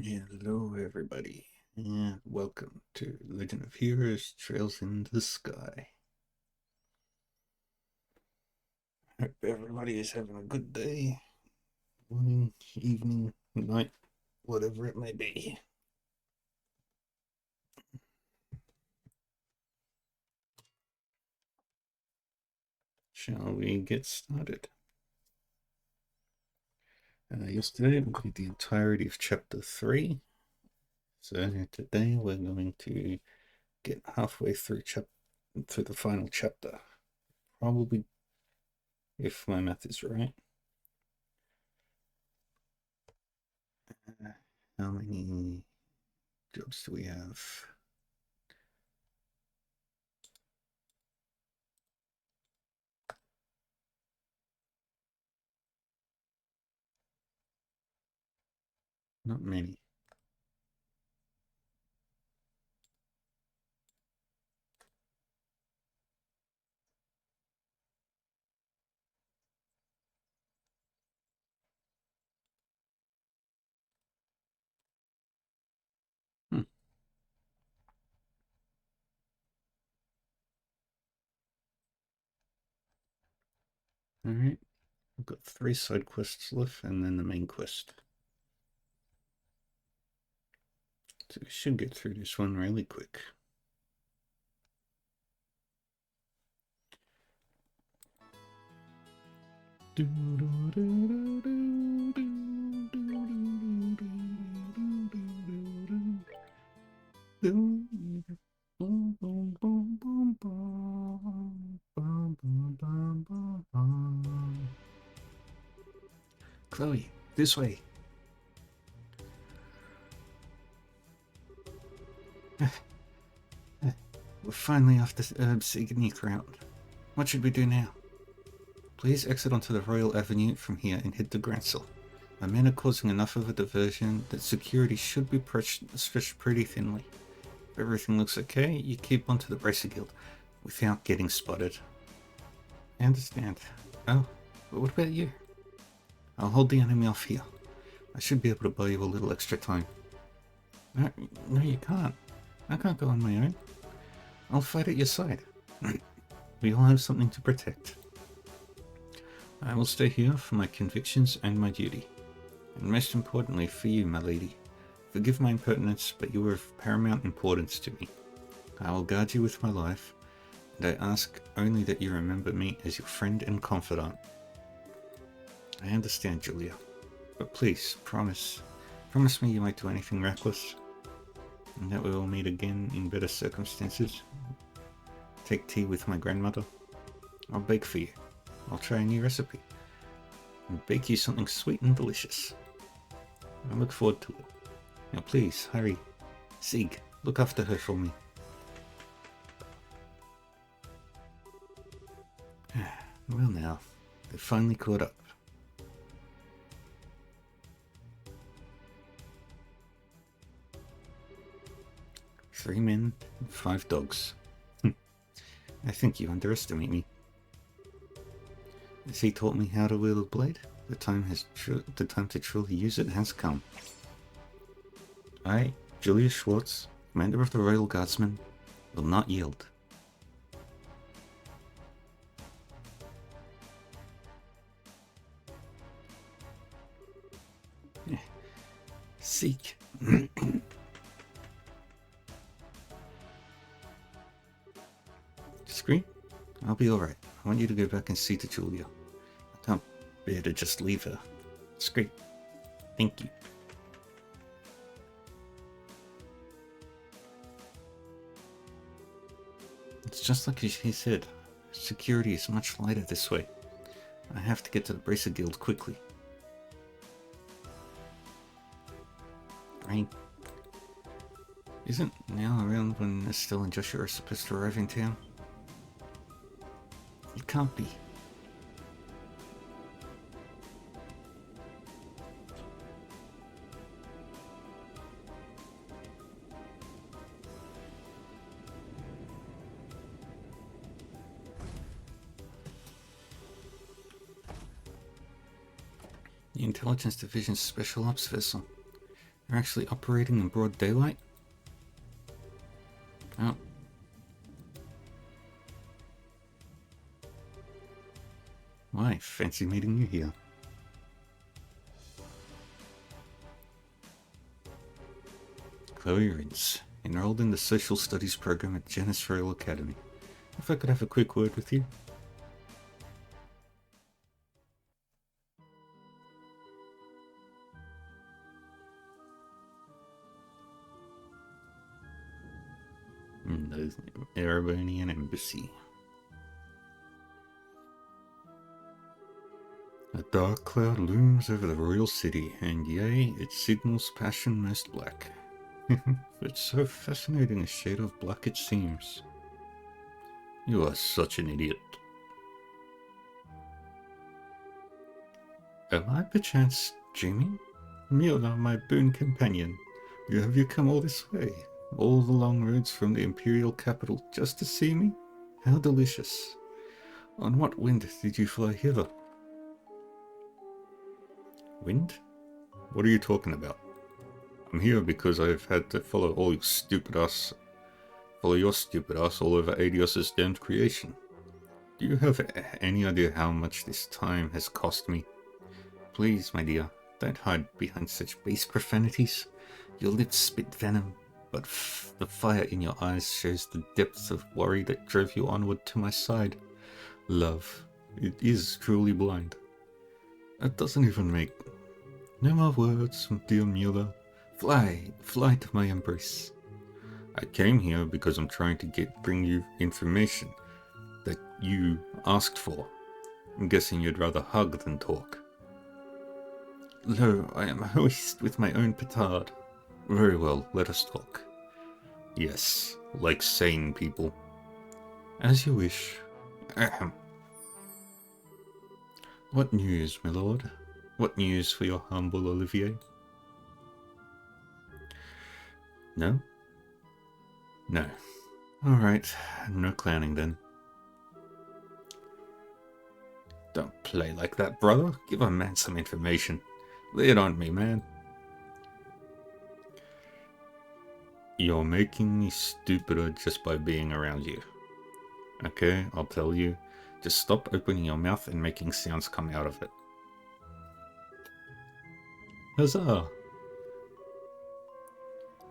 Hello, everybody, and welcome to Legend of Heroes Trails in the Sky. Hope everybody is having a good day, morning, evening, night, whatever it may be. Shall we get started? Yesterday we did the entirety of Chapter 3, so today we're going to get halfway through the final chapter. Probably, if my math is right. How many jobs do we have? Not many. Hmm. Alright, I've got 3 side quests left and then the main quest. So we should get through this one really quick. Chloe, this way. We're finally off the Signy route. What should we do now? Please exit onto the Royal Avenue from here and hit the Grancel. My men are causing enough of a diversion that security should be stretched pretty thinly. If everything looks okay, you keep onto the Bracer Guild without getting spotted. I understand. Oh, but what about you? I'll hold the enemy off here. I should be able to buy you a little extra time. No, you can't. I can't go on my own. I'll fight at your side. We all have something to protect. I will stay here for my convictions and my duty. And most importantly for you, my lady. Forgive my impertinence, but you are of paramount importance to me. I will guard you with my life, and I ask only that you remember me as your friend and confidant. I understand, Julia, but please, promise me you won't do anything reckless, and that we will meet again in better circumstances. Take tea with my grandmother. I'll bake for you. I'll try a new recipe, and bake you something sweet and delicious. I look forward to it. Now please, hurry. Sieg, look after her for me. Well now, they finally caught up. 3 men, 5 dogs. I think you underestimate me. As he taught me how to wield a blade, the time to truly use it has come. I, Julius Schwartz, commander of the Royal Guardsmen, will not yield. Seek. Scream? I'll be alright. I want you to go back and see to Julia. I can't bear to just leave her. Scream. Thank you. It's just like he said. Security is much lighter this way. I have to get to the Bracer Guild quickly. Right? Isn't now around when Estelle and Joshua are supposed to arrive in town? It can't be. The Intelligence Division's Special Ops vessel. They're actually operating in broad daylight? Oh. Why, fancy meeting you here. Chloe Rins, enrolled in the Social Studies program at Janus Royal Academy. If I could have a quick word with you. The Erebonian Embassy. A dark cloud looms over the royal city, and yea, it signals passion most black. But so fascinating a shade of black it seems. You are such an idiot. Am I perchance dreaming? Mila, my boon companion, have you come all this way? All the long roads from the imperial capital just to see me? How delicious. On what wind did you fly hither? Wind? What are you talking about? I'm here because I've had to follow your stupid ass all over Adios's damned creation. Do you have any idea how much this time has cost me? Please, my dear, don't hide behind such base profanities. Your lips spit venom, but the fire in your eyes shows the depths of worry that drove you onward to my side. Love, it is truly blind. That doesn't even make... No more words, dear Mula. Fly to my embrace. I came here because I'm trying to bring you information that you asked for. I'm guessing you'd rather hug than talk. Lo, I am a host with my own petard. Very well, let us talk. Yes, like sane people. As you wish. Ahem. What news, my lord? What news for your humble Olivier? No? No. Alright, no clowning then. Don't play like that, brother. Give a man some information. Lay it on me, man. You're making me stupider just by being around you. Okay, I'll tell you. Just stop opening your mouth and making sounds come out of it. Huzzah!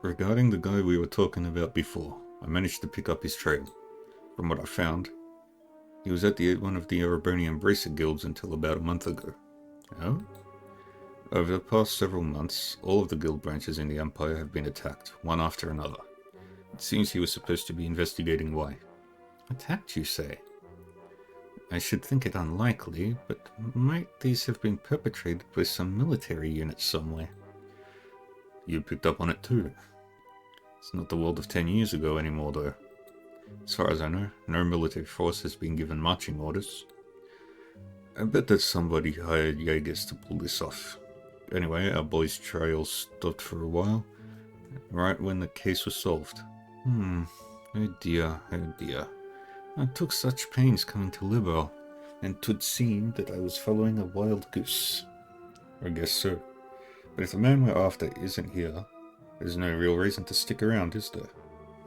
Regarding the guy we were talking about before, I managed to pick up his trail. From what I found, he was at one of the Erebonian Bracer guilds until about a month ago. Oh? Over the past several months, all of the guild branches in the Empire have been attacked, one after another. It seems he was supposed to be investigating why. Attacked, you say? I should think it unlikely, but might these have been perpetrated by some military unit somewhere? You picked up on it too. It's not the world of 10 years ago anymore, though. As far as I know, no military force has been given marching orders. I bet that somebody hired Jaegers to pull this off. Anyway, our boy's trail stopped for a while, right when the case was solved. Oh dear. I took such pains coming to Liberl, and 'twould seem that I was following a wild goose. I guess so. But if the man we're after isn't here, there's no real reason to stick around, is there?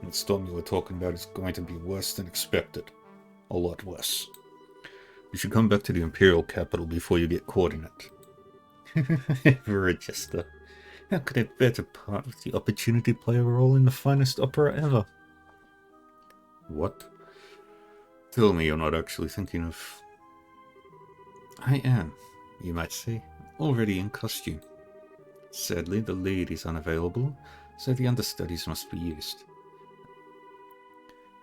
The storm you were talking about is going to be worse than expected. A lot worse. You should come back to the Imperial capital before you get caught in it. Register. How could I bear to part with the opportunity to play a role in the finest opera ever? What? Tell me you're not actually thinking of... I am, you might say, already in costume. Sadly, the lead is unavailable, so the understudies must be used.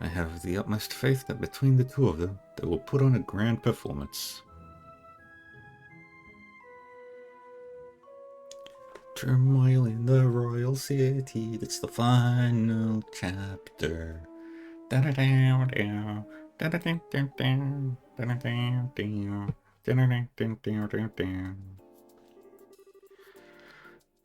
I have the utmost faith that between the two of them, they will put on a grand performance. Turmoil in the royal city, that's the final chapter.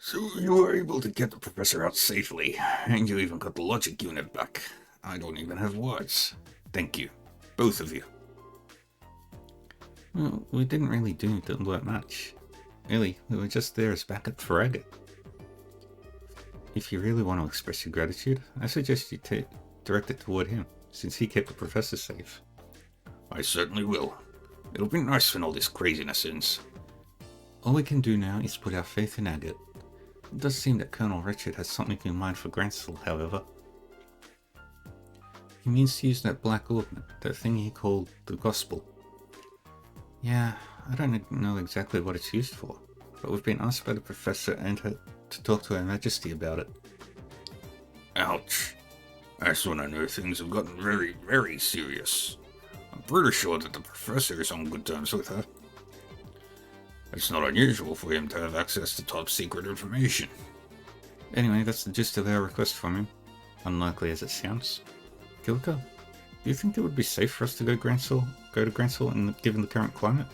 So you were able to get the professor out safely, and you even got the logic unit back. I don't even have words. Thank you. Both of you. Well, we didn't really do that much. Really, we were just there as backup for Agate. If you really want to express your gratitude, I suggest you direct it toward him, since he kept the professor safe. I certainly will. It'll be nice when all this craziness ends. All we can do now is put our faith in Agate. It does seem that Colonel Richard has something in mind for Grancel, however. He means to use that black ornament, that thing he called the Gospel. Yeah, I don't know exactly what it's used for, but we've been asked by the professor and her to talk to Her Majesty about it. Ouch. That's when I know things have gotten very, very serious. I'm pretty sure that the professor is on good terms with her. It's not unusual for him to have access to top secret information. Anyway, that's the gist of our request from him, unlikely as it sounds. Kilika, do you think it would be safe for us to go to Grancel, given the current climate?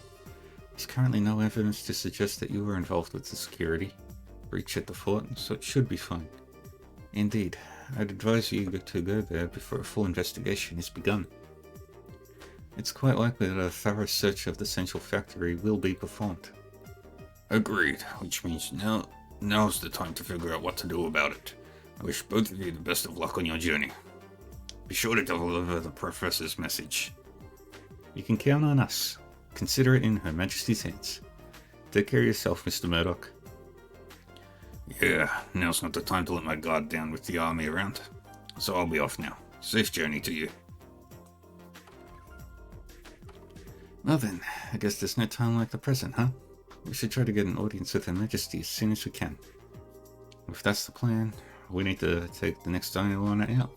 There's currently no evidence to suggest that you were involved with the security breach at the fort, so it should be fine. Indeed, I'd advise you to go there before a full investigation is begun. It's quite likely that a thorough search of the central factory will be performed. Agreed, which means now's the time to figure out what to do about it. I wish both of you the best of luck on your journey. Be sure to deliver the professor's message. You can count on us. Consider it in Her Majesty's hands. Take care of yourself, Mr. Murdoch. Yeah, now's not the time to let my guard down with the army around. So I'll be off now. Safe journey to you. Well then, I guess there's no time like the present, huh? We should try to get an audience with Her Majesty as soon as we can. If that's the plan, we need to take the next Dino Liner out.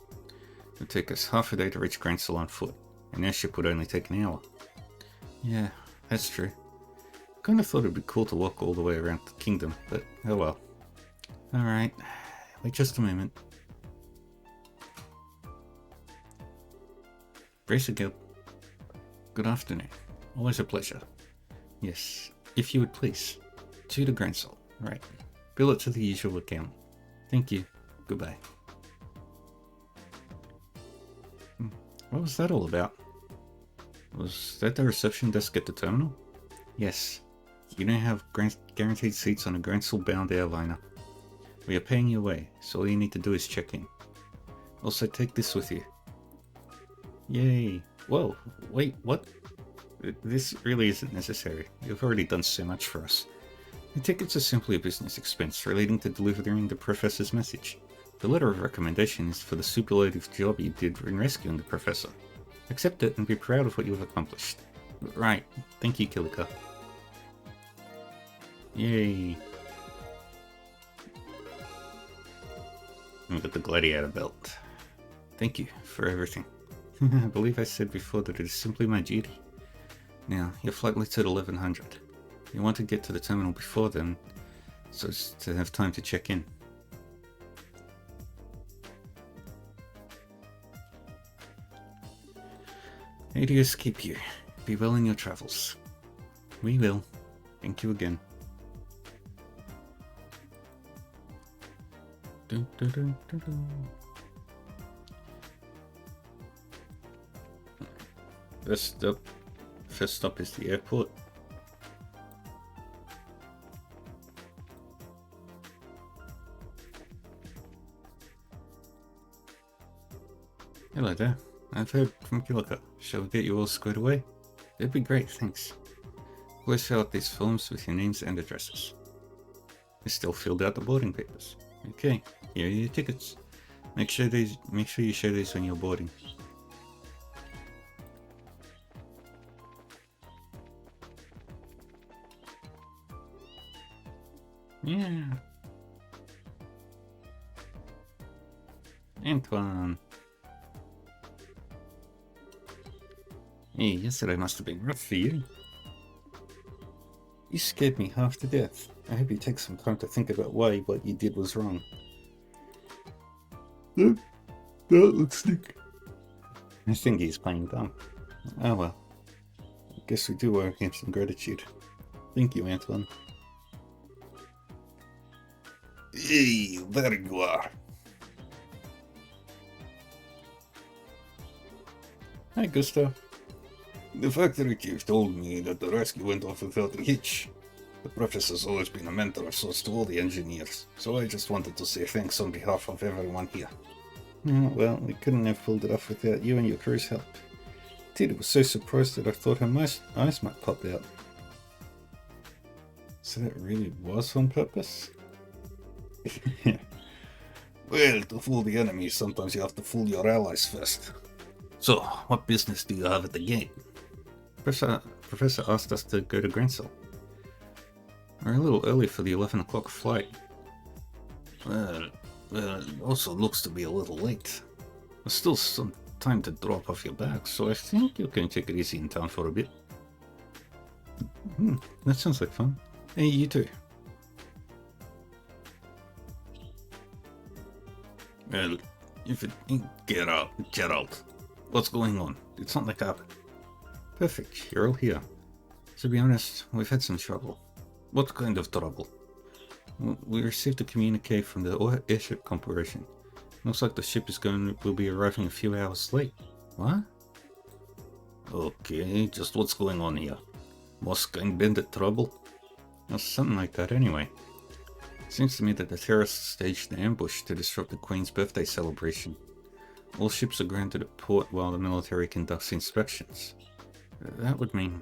It'll take us half a day to reach Grancel on foot, and airship would only take an hour. Yeah, that's true. Kinda thought it'd be cool to walk all the way around the kingdom, but oh well. Alright, wait just a moment. Bracer Guild. Good afternoon. Always a pleasure. Yes, if you would please. To the Grancel. Right. Bill it to the usual account. Thank you. Goodbye. What was that all about? Was that the reception desk at the terminal? Yes. You now have guaranteed seats on a Grancel-bound airliner. We are paying your way, so all you need to do is check in. Also, take this with you. Yay. Whoa, wait, what? This really isn't necessary. You've already done so much for us. The tickets are simply a business expense relating to delivering the Professor's message. The letter of recommendation is for the superlative job you did in rescuing the Professor. Accept it and be proud of what you have accomplished. Right, thank you, Kilika. Yay. And with the gladiator belt. Thank you for everything. I believe I said before that it is simply my duty. Now, your flight leaves at 1100. You want to get to the terminal before then, so as to have time to check in. Adios keep you. Be well in your travels. We will. Thank you again. Dun, dun, dun, dun, dun. First stop is the airport. Hello there. I've heard from Kilika. Shall we get you all squared away? That'd be great, thanks. Please fill out these forms with your names and addresses. I still filled out the boarding papers. Okay, here are your tickets. Make sure you show these when you're boarding. Yeah. Antoine. Hey, yesterday must have been rough for you. You scared me half to death. I hope you take some time to think about why what you did was wrong. That looks like... I think he's playing dumb. Oh well. I guess we do owe him some gratitude. Thank you, Antoine. Hey, there you are. Hi, Gustav. The factory chief told me that the rescue went off without a hitch. The professor's always been a mentor of sorts to all the engineers, so I just wanted to say thanks on behalf of everyone here. Oh, well, we couldn't have pulled it off without you and your crew's help. Tita was so surprised that I thought her eyes might pop out. So that really was on purpose? Well, to fool the enemy, sometimes you have to fool your allies first. So, what business do you have at the gate? Professor asked us to go to Grancel. We're a little early for the 11 o'clock flight. Well, it also looks to be a little late. There's still some time to drop off your bags, so I think you can take it easy in town for a bit. That sounds like fun. Hey, you too. Well, if it ain't get out. What's going on? Did something happen? Perfect, you're all here. To be honest, we've had some trouble. What kind of trouble? We received a communique from the Airship Corporation. Looks like the ship will be arriving a few hours late. What? Okay, just what's going on here? Mosgang Bandit trouble? Well, something like that anyway. Seems to me that the terrorists staged an ambush to disrupt the Queen's birthday celebration. All ships are grounded at port while the military conducts inspections. That would mean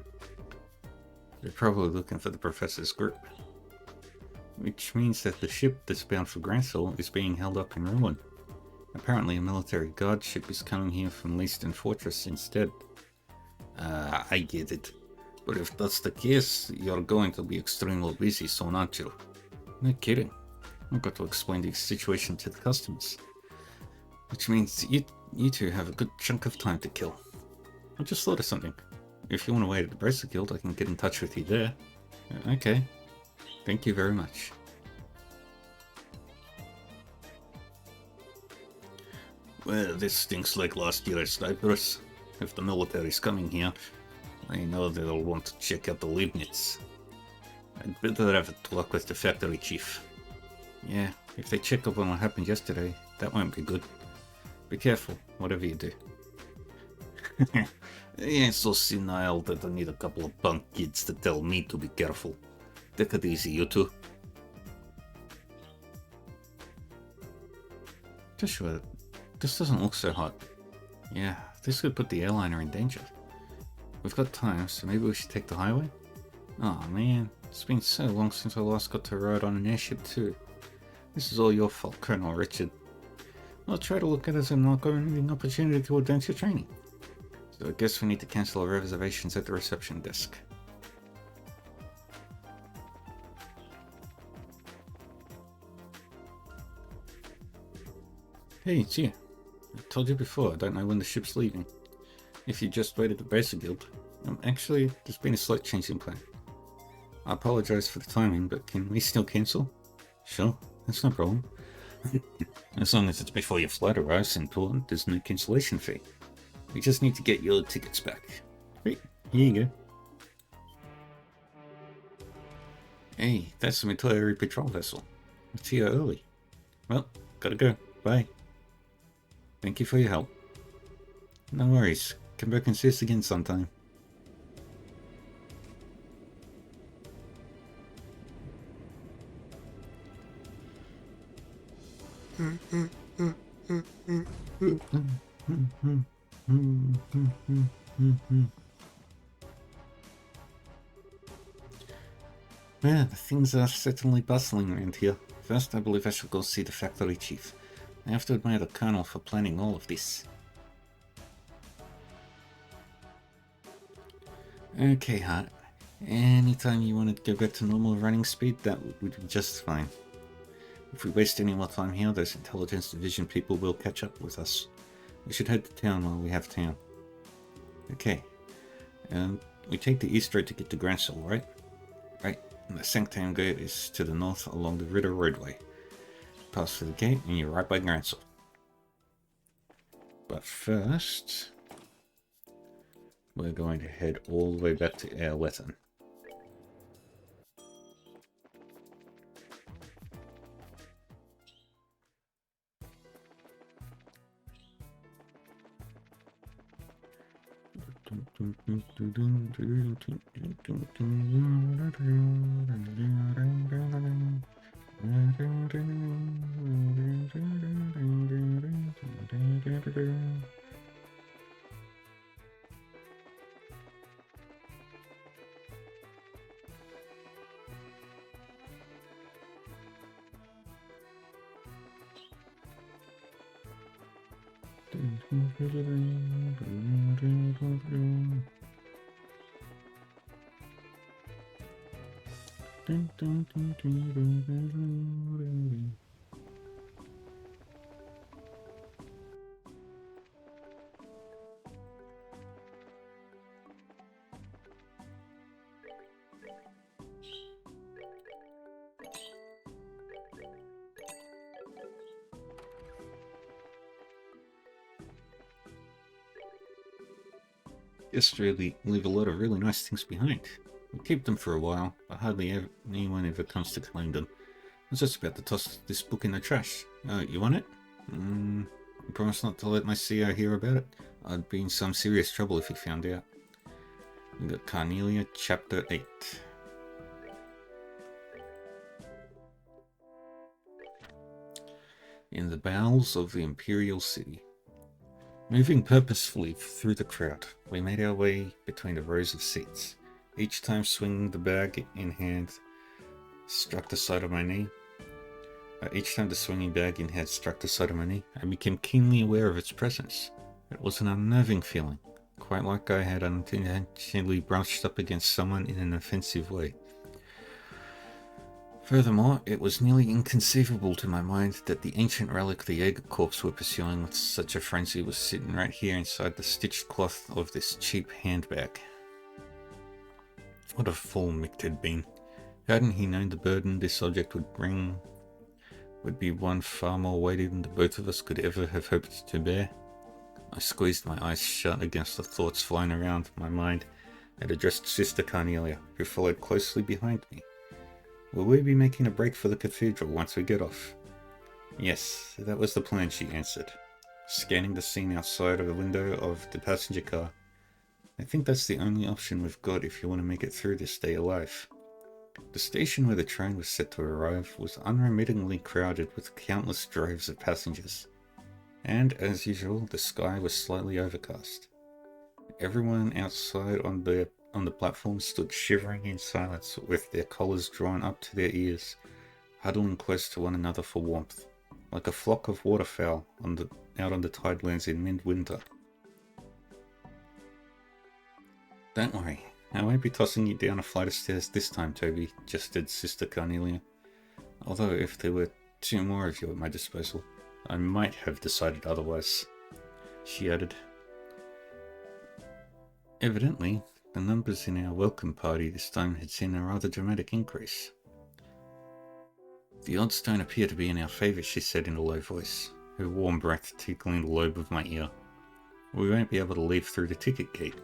they're probably looking for the Professor's group. Which means that the ship that's bound for Grancel is being held up in ruin. Apparently a military guard ship is coming here from Leaston Fortress instead. I get it. But if that's the case, you're going to be extremely busy soon, aren't you? No kidding. I've got to explain the situation to the customers. Which means you two have a good chunk of time to kill. I just thought of something. If you want to wait at the Bracer Guild, I can get in touch with you there. Okay. Thank you very much. Well, this stinks like last year's snipers. If the military's coming here, I know they'll want to check out the Leibniz. I'd better have a talk with the factory chief. Yeah, if they check up on what happened yesterday, that won't be good. Be careful, whatever you do. I ain't so senile that I need a couple of punk kids to tell me to be careful. Take it easy, you two. Joshua, this doesn't look so hot. Yeah, this could put the airliner in danger. We've got time, so maybe we should take the highway? Oh man, it's been so long since I last got to ride on an airship too. This is all your fault, Colonel Richard. I'll try to look at it as a not-going opportunity to advance your training. So I guess we need to cancel our reservations at the reception desk. Hey, it's you. I told you before, I don't know when the ship's leaving. If you just waited at the Bracer Guild. Actually, there's been a slight change in plan. I apologize for the timing, but can we still cancel? Sure, that's no problem. As long as it's before your flight arrives in Portland, there's no cancellation fee. We just need to get your tickets back. Great, here you go. Hey, that's the Metairie patrol vessel. It's here early. Well, gotta go. Bye. Thank you for your help. No worries. Come back and see us again sometime. Yeah, things are certainly bustling around here. First, I believe I should go see the factory chief. I have to admire the colonel for planning all of this. Okay, Hart. Anytime you want to go back to normal running speed, that would be just fine. If we waste any more time here, those intelligence division people will catch up with us. We should head to town while we have time. Okay. We take the east road to get to Grancel, right? Right. And the Sanctum Gate is to the north along the Ritter Roadway. Pass through the gate and you're right by Grancel. But first, we're going to head all the way back to Airwetten. Just really leave a lot of really nice things behind. We'll keep them for a while, but hardly anyone ever comes to claim them. I was just about to toss this book in the trash. You want it? I promise not to let my CEO hear about it. I'd be in some serious trouble if he found out. We got Carnelia, Chapter 8. In the bowels of the Imperial City. Moving purposefully through the crowd, we made our way between the rows of seats. Each time swinging the bag in hand struck the side of my knee. Each time the swinging bag in hand struck the side of my knee, I became keenly aware of its presence. It was an unnerving feeling, quite like I had unintentionally brushed up against someone in an offensive way. Furthermore, it was nearly inconceivable to my mind that the ancient relic the Jaeger Corps were pursuing with such a frenzy was sitting right here inside the stitched cloth of this cheap handbag. What a fool Mick had been. Hadn't he known the burden this object would bring would be one far more weighty than the both of us could ever have hoped to bear? I squeezed my eyes shut against the thoughts flying around my mind and addressed Sister Carnelia, who followed closely behind me. Will we be making a break for the cathedral once we get off? Yes, that was the plan, she answered, scanning the scene outside of the window of the passenger car. I think that's the only option we've got if you want to make it through this day alive. The station where the train was set to arrive was unremittingly crowded with countless droves of passengers. And, as usual, the sky was slightly overcast. Everyone outside on the platform stood shivering in silence with their collars drawn up to their ears, huddling close to one another for warmth, like a flock of waterfowl out on the tidelands in mid-winter. Don't worry, I won't be tossing you down a flight of stairs this time, Toby, gestured Sister Carnelia. Although if there were 2 more of you at my disposal, I might have decided otherwise, she added. Evidently, the numbers in our welcome party this time had seen a rather dramatic increase. The odds don't appear to be in our favour, she said in a low voice, her warm breath tickling the lobe of my ear. We won't be able to leave through the ticket gate.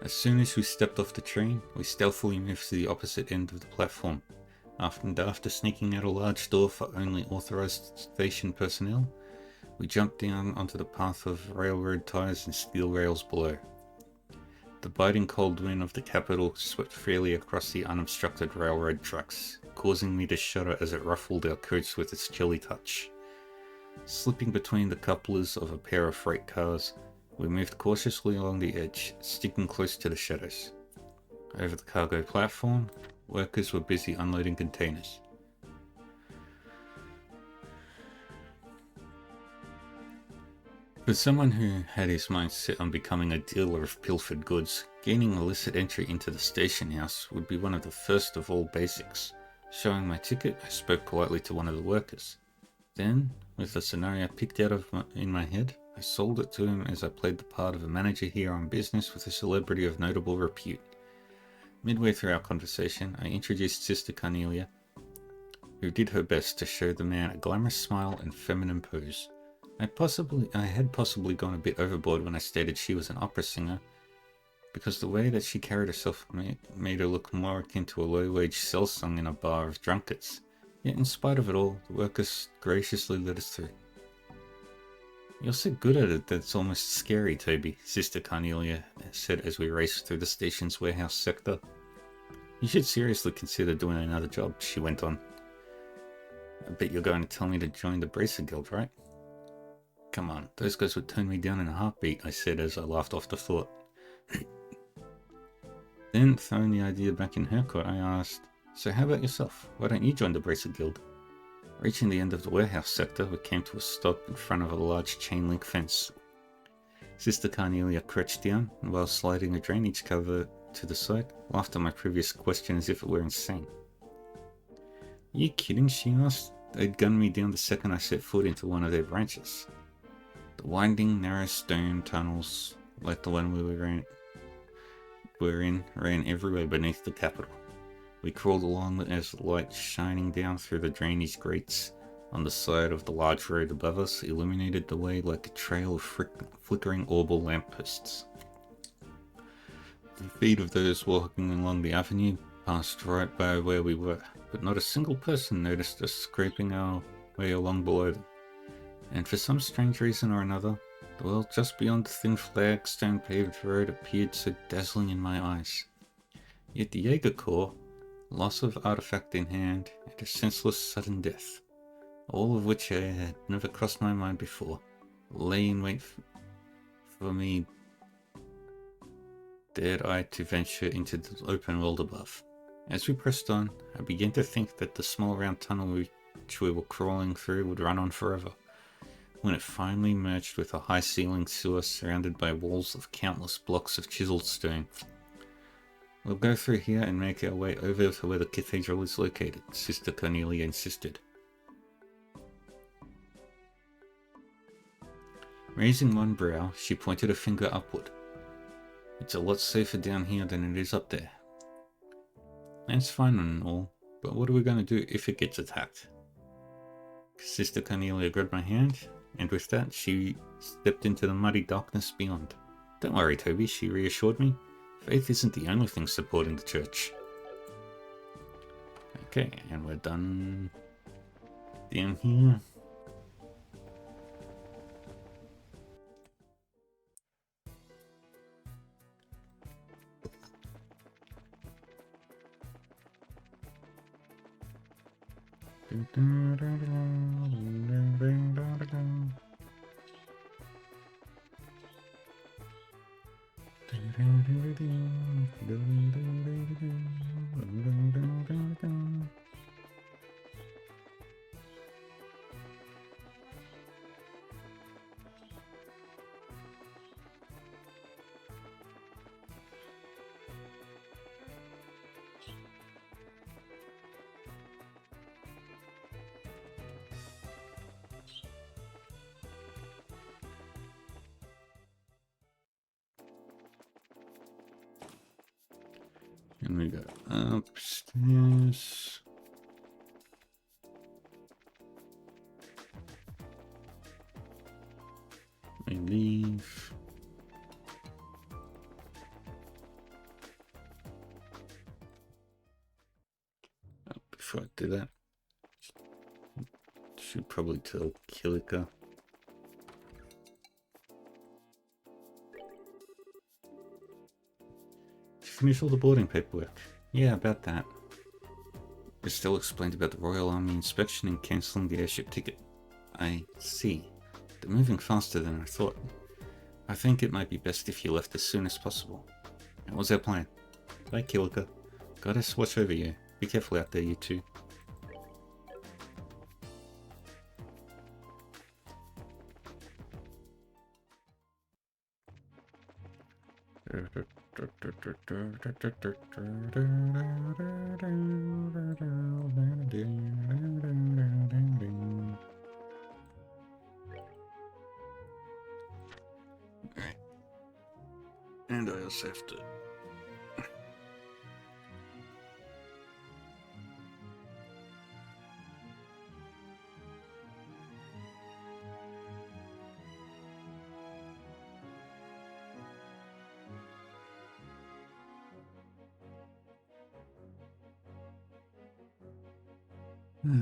As soon as we stepped off the train, we stealthily moved to the opposite end of the platform. After sneaking out a large door for only authorised station personnel, we jumped down onto the path of railroad ties and steel rails below. The biting cold wind of the capital swept freely across the unobstructed railroad tracks, causing me to shudder as it ruffled our coach with its chilly touch. Slipping between the couplers of a pair of freight cars, we moved cautiously along the edge, sticking close to the shadows. Over the cargo platform, workers were busy unloading containers. For someone who had his mind set on becoming a dealer of pilfered goods, gaining illicit entry into the station house would be one of the first of all basics. Showing my ticket, I spoke politely to one of the workers. Then, with the scenario picked out in my head, I sold it to him as I played the part of a manager here on business with a celebrity of notable repute. Midway through our conversation, I introduced Sister Carnelia, who did her best to show the man a glamorous smile and feminine pose. I had possibly gone a bit overboard when I stated she was an opera singer, because the way that she carried herself made her look more akin to a low-wage cell song in a bar of drunkards. Yet in spite of it all, the workers graciously let us through. You're so good at it that it's almost scary, Toby, Sister Cornelia said as we raced through the station's warehouse sector. You should seriously consider doing another job, she went on. I bet you're going to tell me to join the Bracer Guild, right? Come on, those guys would turn me down in a heartbeat, I said as I laughed off the thought. Then, throwing the idea back in her court, I asked, so how about yourself? Why don't you join the Bracer Guild? Reaching the end of the warehouse sector, we came to a stop in front of a large chain-link fence. Sister Cornelia crouched down, and while sliding a drainage cover to the side, laughed at my previous question as if it were insane. Are you kidding? She asked. They'd gun me down the second I set foot into one of their branches. The winding, narrow stone tunnels, like the one we were in, ran everywhere beneath the capital. We crawled along as the light shining down through the drainage grates on the side of the large road above us illuminated the way like a trail of flickering orbital lampposts. The feet of those walking along the avenue passed right by where we were, but not a single person noticed us scraping our way along below them. And for some strange reason or another, the world just beyond the thin flagstone paved road appeared so dazzling in my eyes. Yet the Jaeger Corps, loss of artifact in hand, and a senseless sudden death, all of which had never crossed my mind before, lay in wait for me, dared I to venture into the open world above. As we pressed on, I began to think that the small round tunnel which we were crawling through would run on forever, when it finally merged with a high-ceilinged sewer surrounded by walls of countless blocks of chiseled stone. We'll go through here and make our way over to where the cathedral is located, Sister Cornelia insisted. Raising one brow, she pointed a finger upward. It's a lot safer down here than it is up there. That's fine and all, but what are we going to do if it gets attacked? Sister Cornelia grabbed my hand, and with that she stepped into the muddy darkness beyond. Don't worry, Toby, she reassured me. Faith isn't the only thing supporting the church. Okay, and we're done down here. And we go upstairs. We leave. Before I do that, should probably tell Kilika. Finish all the boarding paperwork. Yeah, about that. Estelle explained about the Royal Army inspection and cancelling the airship ticket. I see. They're moving faster than I thought. I think it might be best if you left as soon as possible. That was our plan. Bye, Kilika. Goddess, watch over you. Be careful out there, you two. Alright. And I also have to...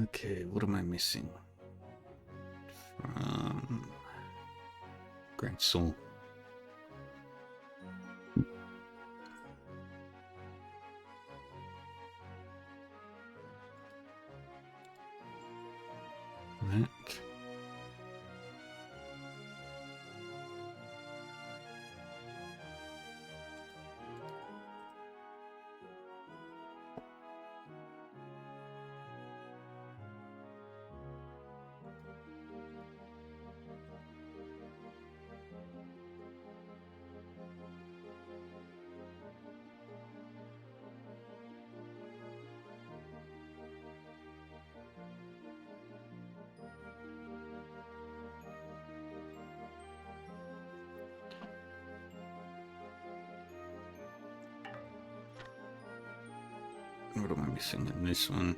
Okay, what am I missing? Gransel. Mac. What am I missing in this one?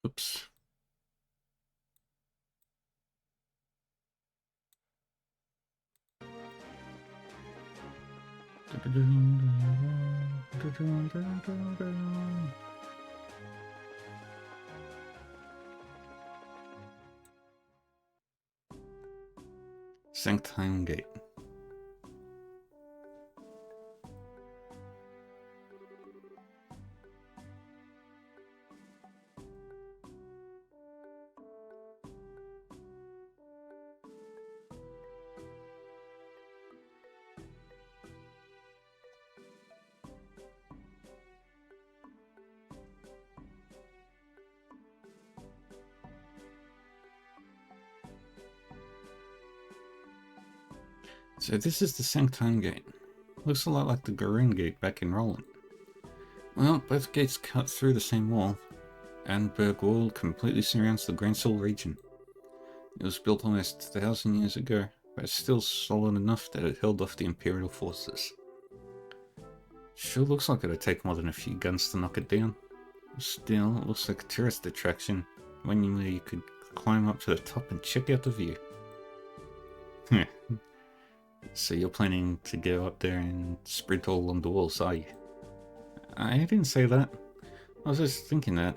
Oops. Sanctime Gate. So this is the Sanctime Gate. Looks a lot like the Garoon Gate back in Roland. Well, both gates cut through the same wall. Annenberg Wall completely surrounds the Gransel region. It was built almost 1,000 years ago, but it's still solid enough that it held off the Imperial forces. Sure looks like it'd take more than a few guns to knock it down. Still, it looks like a tourist attraction, one where you could climb up to the top and check out the view. So you're planning to go up there and sprint all along the walls, are you? I didn't say that. I was just thinking that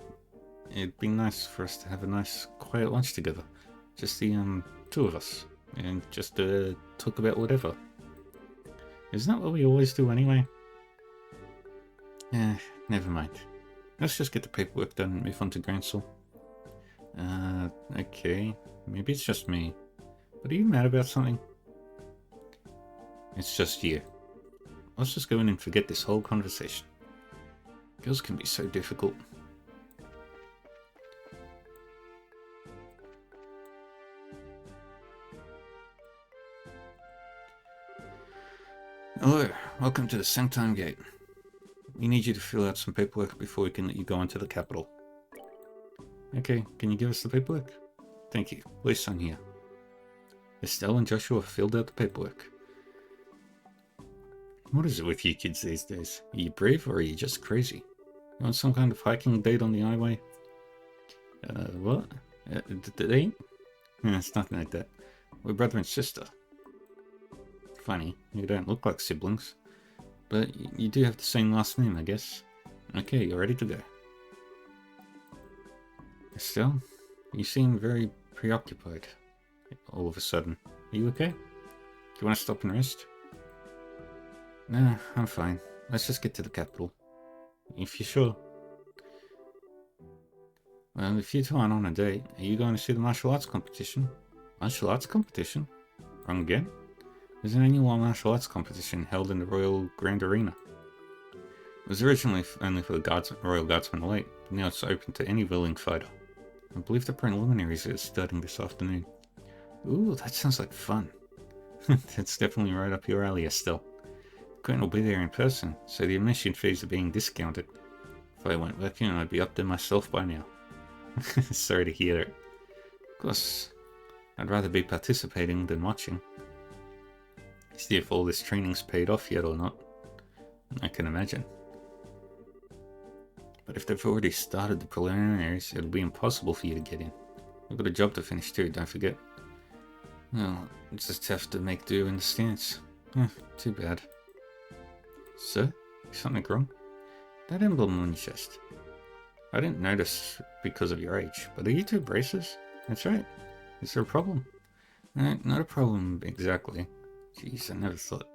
it'd be nice for us to have a nice quiet lunch together. Just the two of us. And just talk about whatever. Isn't that what we always do anyway? Never mind. Let's just get the paperwork done and move on to Gransel. Okay. Maybe it's just me. But are you mad about something? It's just you. Let's just go in and forget this whole conversation. Girls can be so difficult. Hello, welcome to the Sanctime Gate. We need you to fill out some paperwork before we can let you go into the capital. Okay, can you give us the paperwork? Thank you. Please sign here. Estelle and Joshua filled out the paperwork. What is it with you kids these days? Are you brave or are you just crazy? You want some kind of hiking date on the highway? What? Date? It's nothing like that. We're brother and sister. Funny, you don't look like siblings. But you do have the same last name, I guess. Okay, you're ready to go. Estelle, you seem very preoccupied all of a sudden. Are you okay? Do you want to stop and rest? Nah, I'm fine. Let's just get to the capital. If you're sure. Well, if you two aren't on a date, are you going to see the martial arts competition? Martial arts competition? Wrong again? There's an annual martial arts competition held in the Royal Grand Arena. It was originally only for the Royal Guardsmen Elite, but now it's open to any willing fighter. I believe the preliminaries are starting this afternoon. Ooh, that sounds like fun. That's definitely right up your alley, Estelle. Quinn will be there in person, so the admission fees are being discounted. If I went working, I'd be up there myself by now. Sorry to hear it. Of course, I'd rather be participating than watching. See if all this training's paid off yet or not. I can imagine. But if they've already started the preliminaries, it'll be impossible for you to get in. We've got a job to finish too, don't forget. Well, just have to make do in the stance. Too bad. Sir? Something wrong? That emblem on your chest. I didn't notice because of your age, but are you two braces? That's right. Is there a problem? No, not a problem exactly. Jeez, I never thought.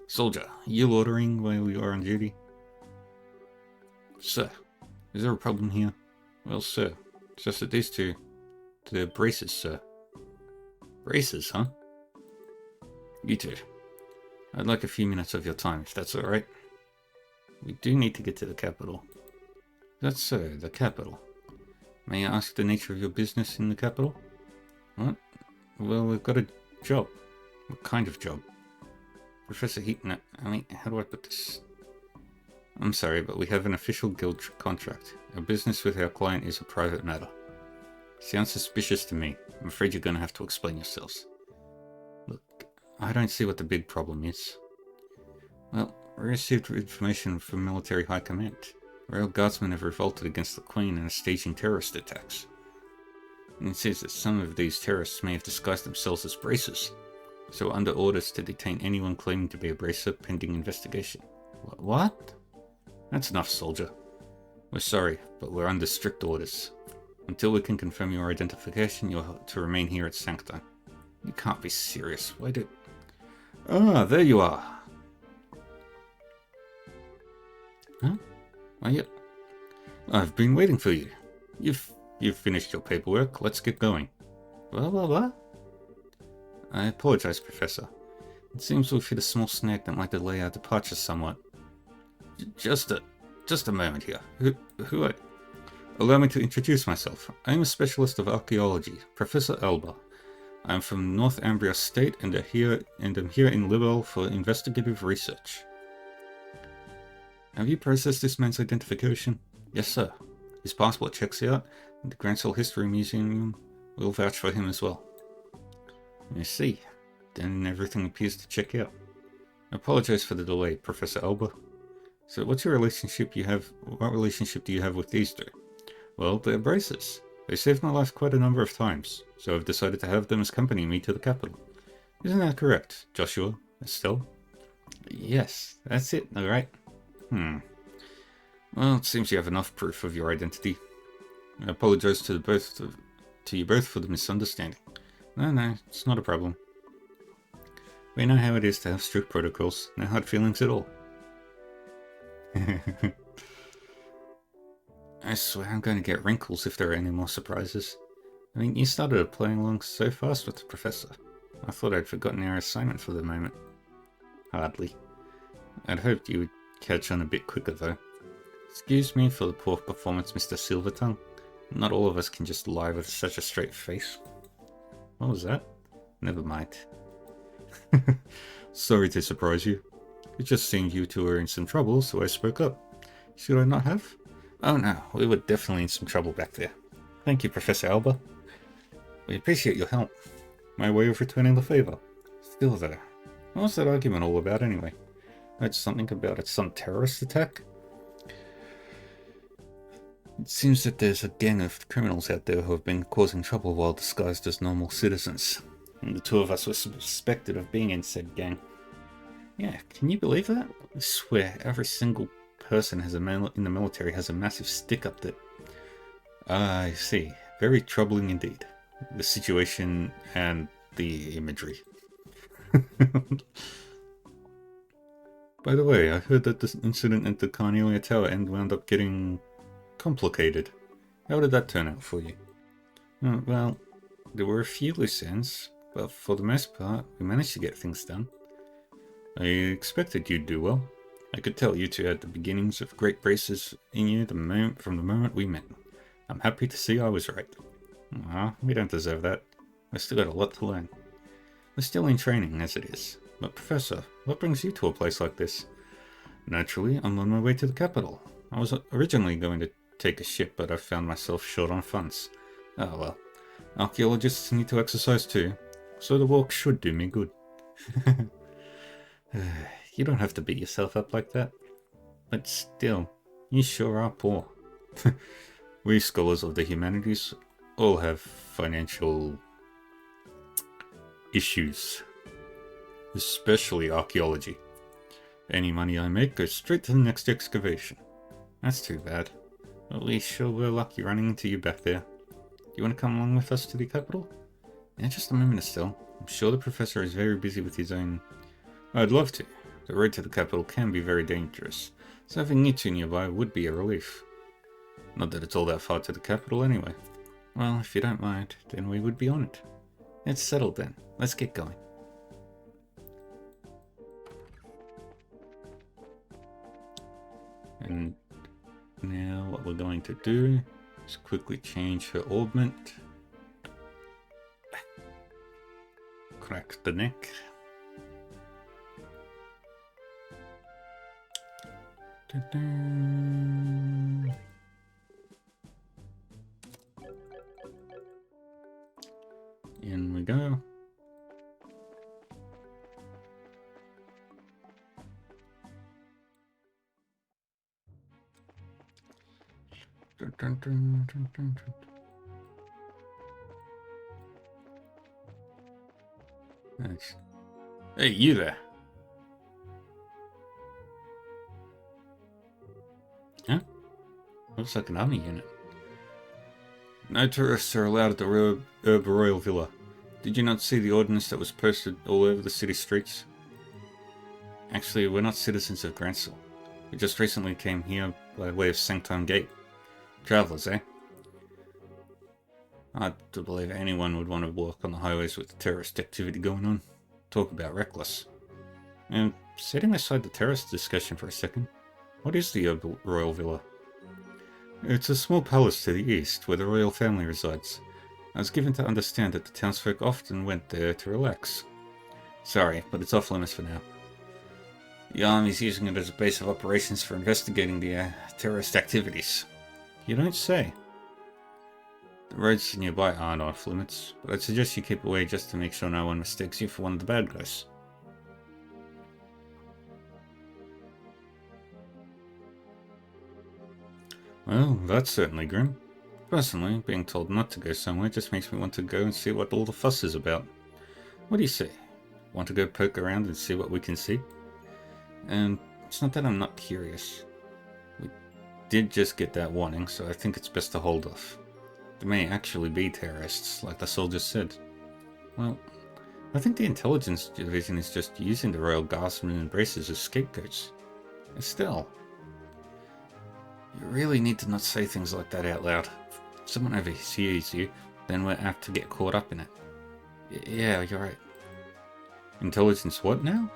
Soldier, are you loitering while you are on duty? Sir, is there a problem here? Well, sir, it's just that these two... They're braces, sir. Braces, huh? You two. I'd like a few minutes of your time, if that's alright. We do need to get to the capital. That's so, the capital. May I ask the nature of your business in the capital? What? Well, we've got a job. What kind of job? Professor Heaton, how do I put this? I'm sorry, but we have an official guild contract. Our business with our client is a private matter. Sounds suspicious to me. I'm afraid you're going to have to explain yourselves. Look, I don't see what the big problem is. Well, we received information from military high command. Royal Guardsmen have revolted against the Queen and are staging terrorist attacks. And it says that some of these terrorists may have disguised themselves as braces, so we're under orders to detain anyone claiming to be a bracer pending investigation. What? That's enough, soldier. We're sorry, but we're under strict orders. Until we can confirm your identification, you're to remain here at Sanctum. You can't be serious. Why do... Ah, there you are. Huh? Are you... I've been waiting for you. You've finished your paperwork. Let's get going. Blah. I apologize, Professor. It seems we've hit a small snag that might delay our departure somewhat. Just a moment here. Who are... Allow me to introduce myself. I am a specialist of archaeology, Professor Alba. I am from North Ambria State and am here in Libel for investigative research. Have you processed this man's identification? Yes, sir. His passport checks out, and the Grancel History Museum will vouch for him as well. I see. Then everything appears to check out. I apologize for the delay, Professor Alba. So what relationship do you have with these two? Well, they're braces. They saved my life quite a number of times, so I've decided to have them accompany me to the capital. Isn't that correct, Joshua? Estelle? Yes, that's it, alright. Well, it seems you have enough proof of your identity. I apologize to you both for the misunderstanding. No, it's not a problem. We know how it is to have strict protocols, no hard feelings at all. I swear I'm going to get wrinkles if there are any more surprises. You started playing along so fast with the Professor. I thought I'd forgotten our assignment for the moment. Hardly. I'd hoped you would catch on a bit quicker though. Excuse me for the poor performance, Mr. Silvertongue. Not all of us can just lie with such a straight face. What was that? Never mind. Sorry to surprise you. It just seemed you two were in some trouble, so I spoke up. Should I not have? Oh no, we were definitely in some trouble back there. Thank you, Professor Alba. We appreciate your help. My way of returning the favour. Still though, what was that argument all about anyway? Heard something about some terrorist attack? It seems that there's a gang of criminals out there who have been causing trouble while disguised as normal citizens. And the two of us were suspected of being in said gang. Yeah, can you believe that? I swear, every single person in the military has a massive stick up that... I see. Very troubling indeed. The situation and the imagery. By the way, I heard that this incident at the Carnelia Tower wound up getting complicated. How did that turn out for you? Well, there were a few loose ends, but for the most part, we managed to get things done. I expected you'd do well. I could tell you two had the beginnings of great braces in you from the moment we met. I'm happy to see I was right. We don't deserve that. We've still got a lot to learn. We're still in training as it is. But Professor, what brings you to a place like this? Naturally, I'm on my way to the capital. I was originally going to take a ship, but I found myself short on funds. Oh well. Archaeologists need to exercise too, so the walk should do me good. You don't have to beat yourself up like that. But still, You sure are poor. We scholars of the humanities all have financial issues, especially archaeology. Any money I make goes straight to the next excavation. That's too bad. At least sure we're lucky running into you back there. You want to come along with us to the capital? Yeah, just a moment, Estelle. I'm sure the professor is very busy with his own... I'd love to. The road to the capital can be very dangerous, so having you two nearby would be a relief. Not that it's all that far to the capital anyway. Well, if you don't mind, then we would be on it. It's settled then. Let's get going. And now what we're going to do is quickly change her augment. Crack the neck. In we go. Nice. Hey, you there. Huh? Looks like an army unit. No tourists are allowed at the Herb Royal Villa. Did you not see the ordinance that was posted all over the city streets? Actually, we're not citizens of Grancel. We just recently came here by way of Sanctum Gate. Travelers, eh? Hard to believe anyone would want to walk on the highways with terrorist activity going on. Talk about reckless. And setting aside the terrorist discussion for a second, what is the Herb Royal Villa? It's a small palace to the east where the royal family resides. I was given to understand that the townsfolk often went there to relax. Sorry, but it's off limits for now. The army's using it as a base of operations for investigating the terrorist activities. You don't say. The roads nearby aren't off limits, but I'd suggest you keep away just to make sure no one mistakes you for one of the bad guys. Well, that's certainly grim. Personally, being told not to go somewhere just makes me want to go and see what all the fuss is about. What do you say? Want to go poke around and see what we can see? And it's not that I'm not curious. We did just get that warning, so I think it's best to hold off. There may actually be terrorists, like the soldiers said. Well, I think the intelligence division is just using the royal guardsmen and bracers as scapegoats. Estelle, you really need to not say things like that out loud. If someone overhears you, then we're apt to get caught up in it. Yeah, you're right. Intelligence what now?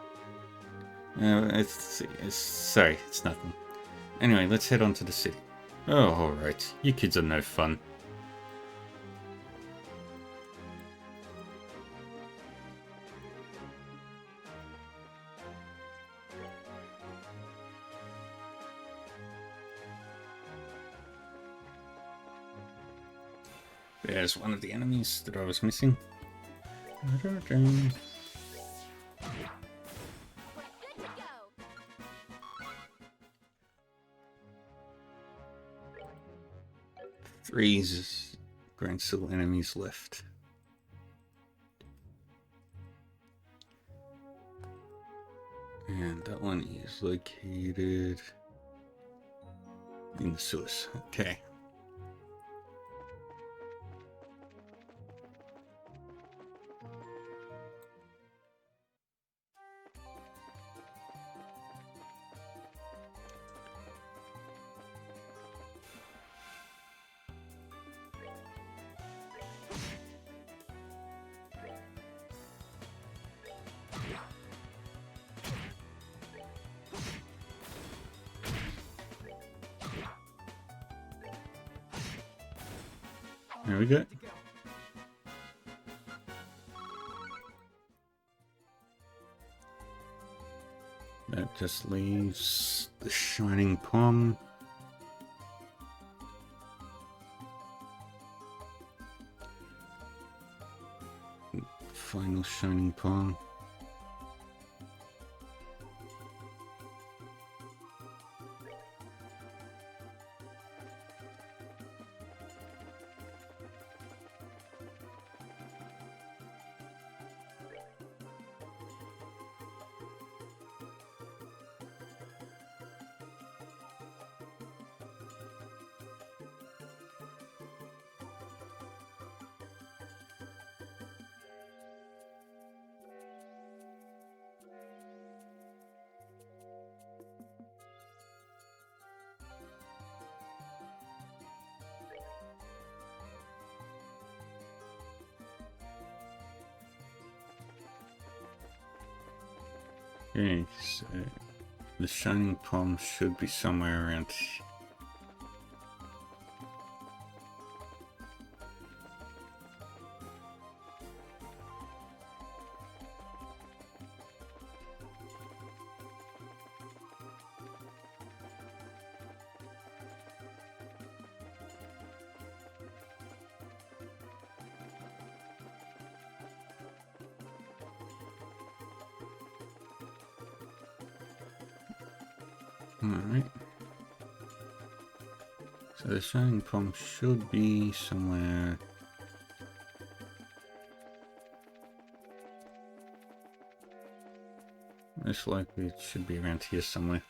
Sorry, it's nothing. Anyway, let's head on to the city. Oh, alright. You kids are no fun. There's one of the enemies that I was missing. Three Grancel enemies left. And that one is located in the sewers. Okay. There we go. That just leaves the Shining Pong. Final Shining Pong. Okay, so the Shining Palm should be somewhere around here. Alright. So the Shining Palm should be somewhere. Most likely it should be around here somewhere.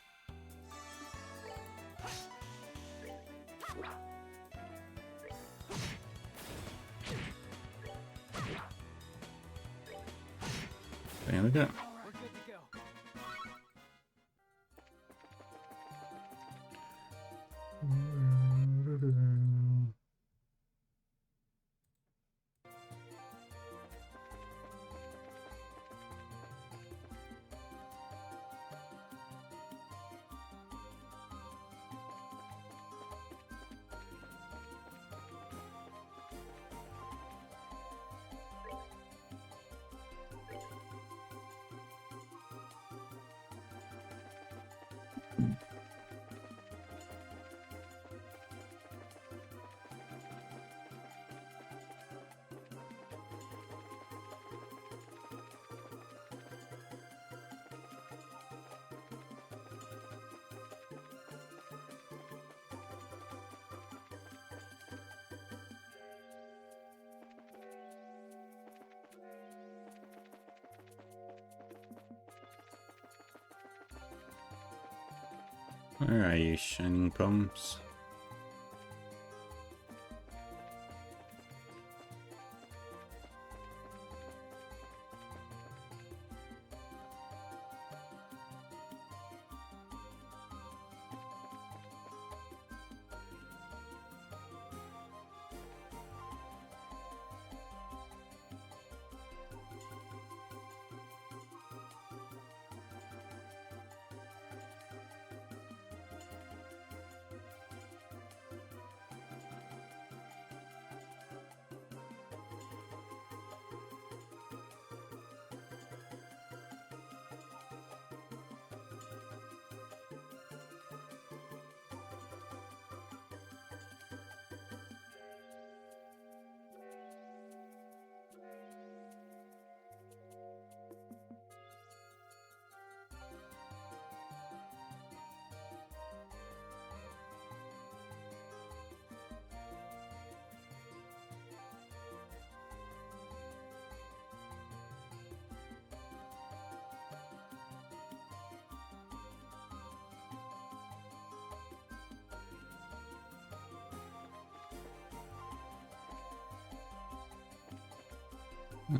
There we go. Where are you, Shining Palms?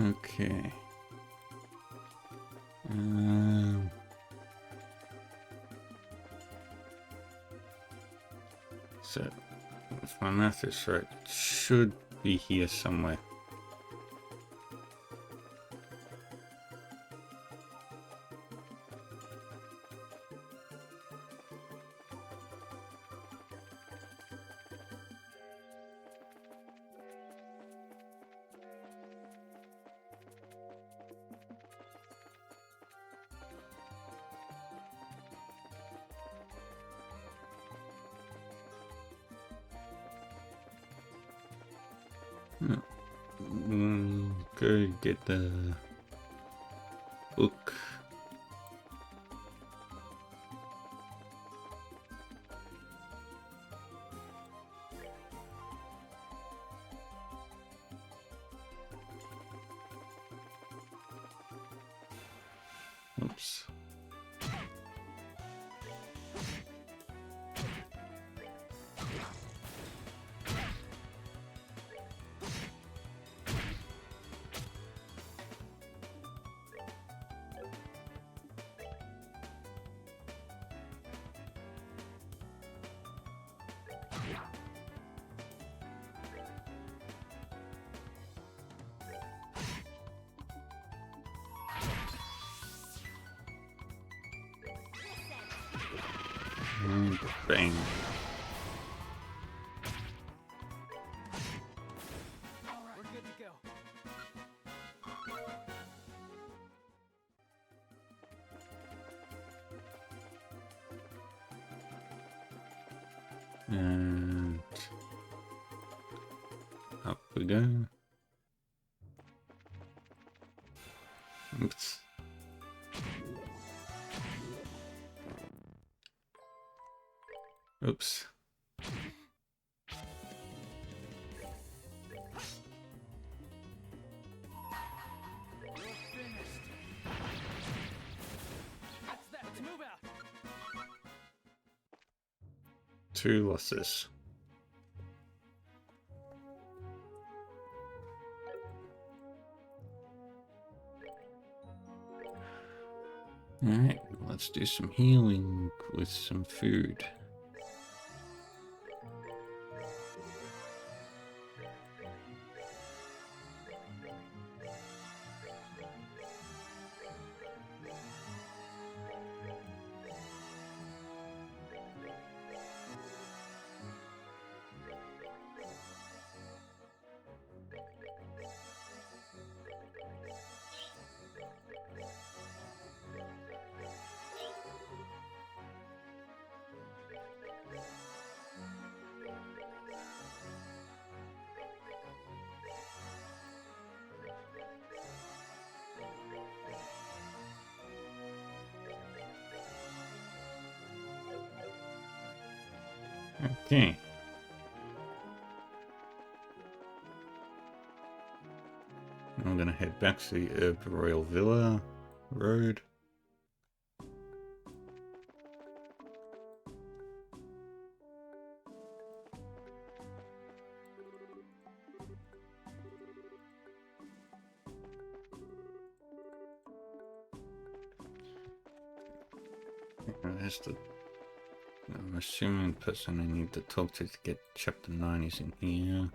Okay. So, if my math is right, it should be here somewhere. Go get the book. Oops. And bang. We're good to go. And up we go. Oops. Oops. We're finished. That's that. Let's move out. 2 losses. Alright, let's do some healing with some food. Okay. I'm gonna head back to the Herb Royal Villa Road. There's the... I'm assuming the person I need to talk to get Chapter 9 is in here.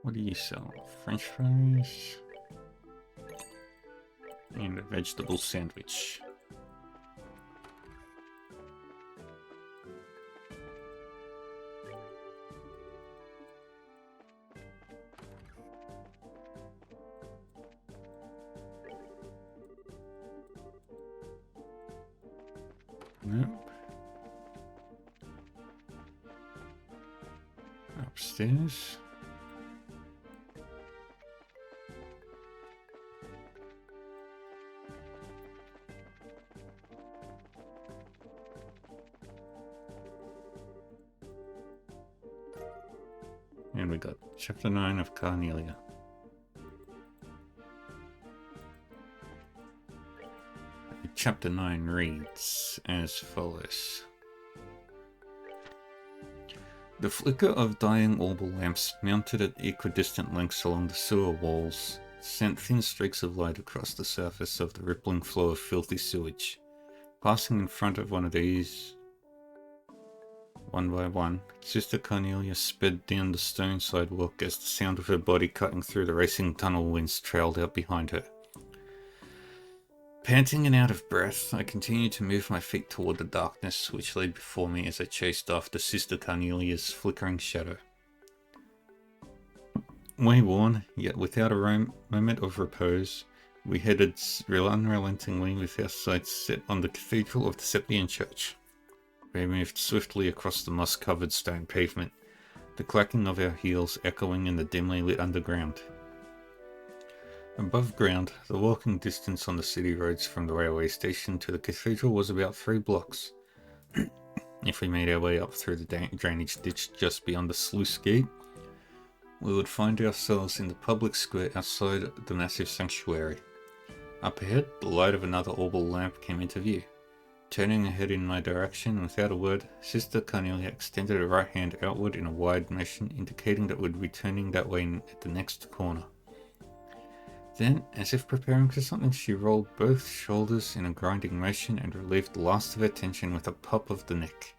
What do you sell? French fries and a vegetable sandwich. Nope. Upstairs. And we got Chapter 9 of Carnelia. Chapter 9 reads as follows. The flicker of dying orbal lamps mounted at equidistant lengths along the sewer walls sent thin streaks of light across the surface of the rippling flow of filthy sewage. Passing in front of one of these, one by one, Sister Carnelia sped down the stone sidewalk as the sound of her body cutting through the racing tunnel winds trailed out behind her. Panting and out of breath, I continued to move my feet toward the darkness which lay before me as I chased after Sister Carnelia's flickering shadow. Wayworn, yet without a moment of repose, we headed unrelentingly with our sights set on the Cathedral of the Septian Church. We moved swiftly across the moss-covered stone pavement, the clacking of our heels echoing in the dimly lit underground. Above ground, the walking distance on the city roads from the railway station to the cathedral was about 3 blocks. If we made our way up through the drainage ditch just beyond the sluice gate, we would find ourselves in the public square outside the massive sanctuary. Up ahead, the light of another orbal lamp came into view. Turning her head in my direction, and without a word, Sister Cornelia extended her right hand outward in a wide motion, indicating that we'd be turning that way at the next corner. Then, as if preparing for something, she rolled both shoulders in a grinding motion and relieved the last of her tension with a pop of the neck.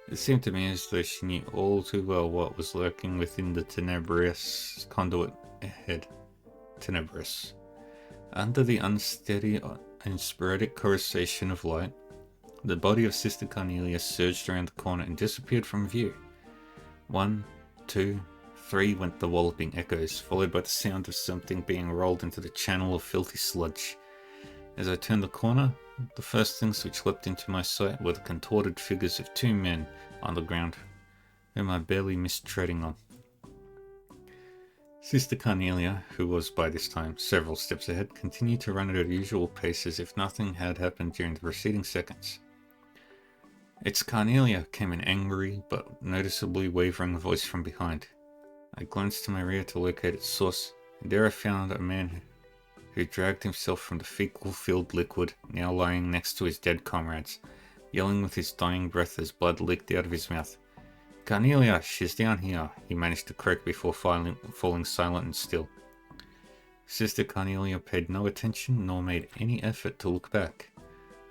It seemed to me as though she knew all too well what was lurking within the tenebrous conduit ahead. Tenebrous. Under the unsteady and sporadic coruscation of light, the body of Sister Cornelia surged around the corner and disappeared from view. 1, 2, 3 went the walloping echoes, followed by the sound of something being rolled into the channel of filthy sludge. As I turned the corner, the first things which leapt into my sight were the contorted figures of 2 men on the ground, whom I barely missed treading on. Sister Cornelia, who was by this time several steps ahead, continued to run at her usual pace as if nothing had happened during the preceding seconds. "It's Cornelia," came an angry but noticeably wavering voice from behind. I glanced to my rear to locate its source, and there I found a man who dragged himself from the fecal-filled liquid, now lying next to his dead comrades, yelling with his dying breath as blood leaked out of his mouth. "Cornelia, she's down here," he managed to croak before falling silent and still. Sister Cornelia paid no attention nor made any effort to look back.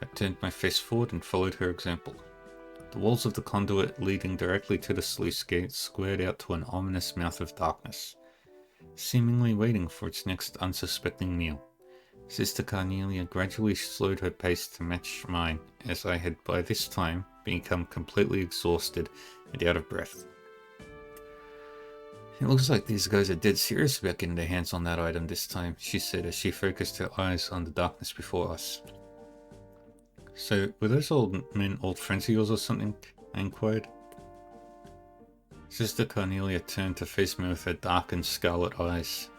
I turned my face forward and followed her example. The walls of the conduit leading directly to the sluice gate squared out to an ominous mouth of darkness, seemingly waiting for its next unsuspecting meal. Sister Cornelia gradually slowed her pace to match mine, as I had by this time become completely exhausted and out of breath. "It looks like these guys are dead serious about getting their hands on that item this time," she said as she focused her eyes on the darkness before us. "So, were those old men old friends of yours or something?" I inquired. Sister Cornelia turned to face me with her darkened scarlet eyes.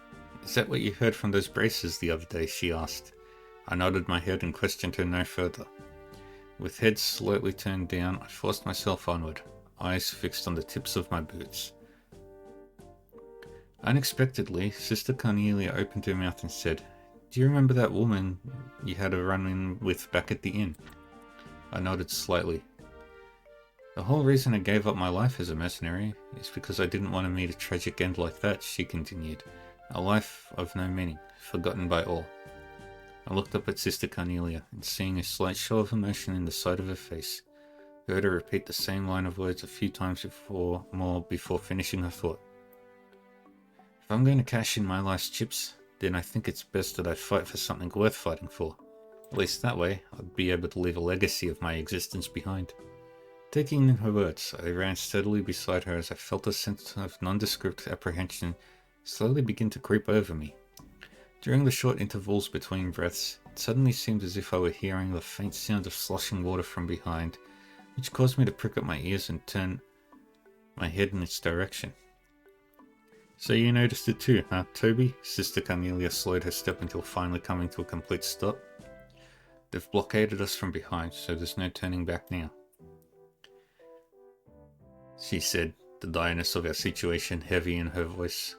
"Is that what you heard from those braces the other day?" she asked. I nodded my head and questioned her no further. With head slightly turned down, I forced myself onward, eyes fixed on the tips of my boots. Unexpectedly, Sister Cornelia opened her mouth and said, "Do you remember that woman you had a run-in with back at the inn?" I nodded slightly. "The whole reason I gave up my life as a mercenary is because I didn't want to meet a tragic end like that," she continued. "A life of no meaning, forgotten by all." I looked up at Sister Cornelia, and seeing a slight show of emotion in the side of her face, heard her repeat the same line of words a few times before finishing her thought. "If I'm going to cash in my life's chips, then I think it's best that I fight for something worth fighting for. At least that way, I'd be able to leave a legacy of my existence behind." Taking in her words, I ran steadily beside her as I felt a sense of nondescript apprehension slowly begin to creep over me. During the short intervals between breaths, it suddenly seemed as if I were hearing the faint sound of sloshing water from behind, which caused me to prick up my ears and turn my head in its direction. "So you noticed it too, huh, Toby?" Sister Cornelia slowed her step until finally coming to a complete stop. "They've blockaded us from behind, so there's no turning back now," she said, the direness of our situation heavy in her voice.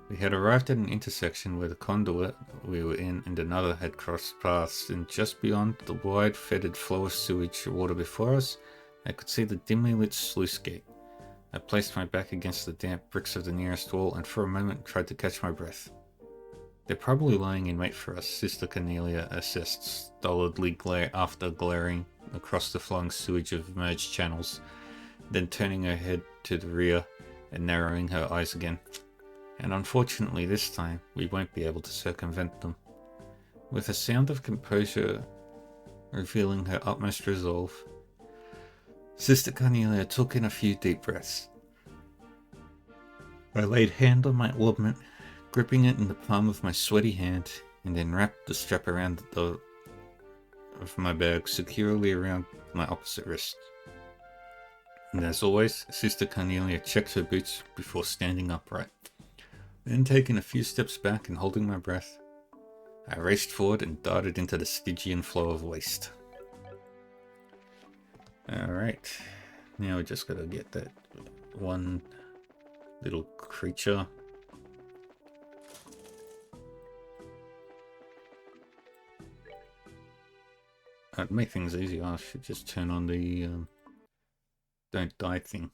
We had arrived at an intersection where the conduit we were in and another had crossed paths, and just beyond the wide fetid flow of sewage water before us, I could see the dimly lit sluice gate. I placed my back against the damp bricks of the nearest wall and for a moment tried to catch my breath. "They're probably lying in wait for us," Sister Cornelia assessed, stolidly glaring across the flowing sewage of merged channels, then turning her head to the rear and narrowing her eyes again. "And unfortunately this time, we won't be able to circumvent them." With a sound of composure revealing her utmost resolve, Sister Cornelia took in a few deep breaths. I laid hand on my orbment, gripping it in the palm of my sweaty hand, and then wrapped the strap around of my bag securely around my opposite wrist. And as always, Sister Cornelia checked her boots before standing upright. Then taking a few steps back and holding my breath, I raced forward and darted into the Stygian flow of waste. Alright, now we just gotta get that one little creature. To make things easier, I should just turn on the don't die thing.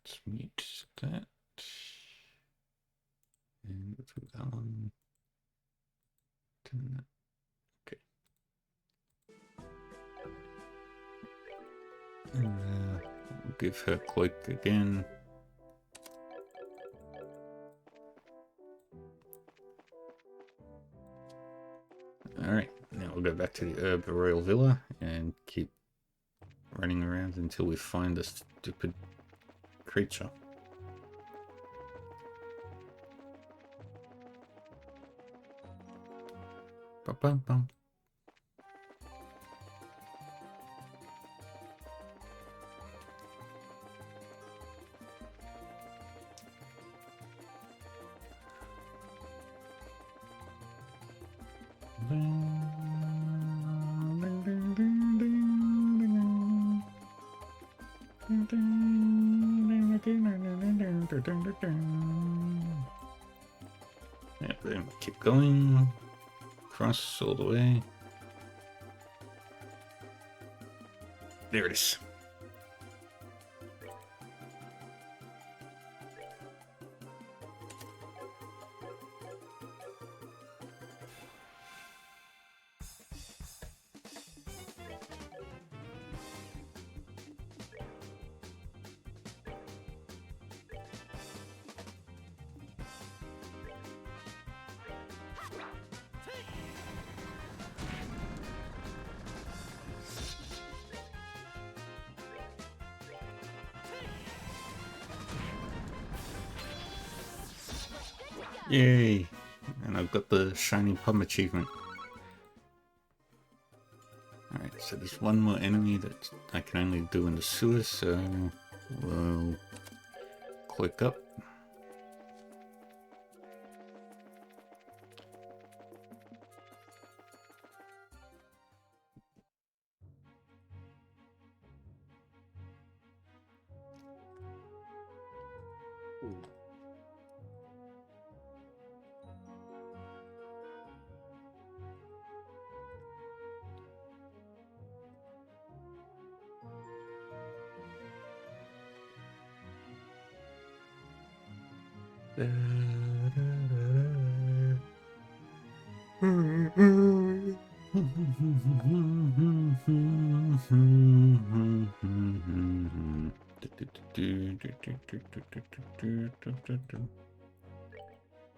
Let's mute that. And let's put that on. Turn that. Okay. We'll give her cloak again. Alright, now we'll go back to the Herb Royal Villa and keep running around until we find a stupid creature. Bum, bum, bum. Yeah, then keep going. Cross all the way. There it is. Yay! And I've got the Shiny Pum achievement. Alright, so there's one more enemy that I can only do in the sewers, so we'll click up.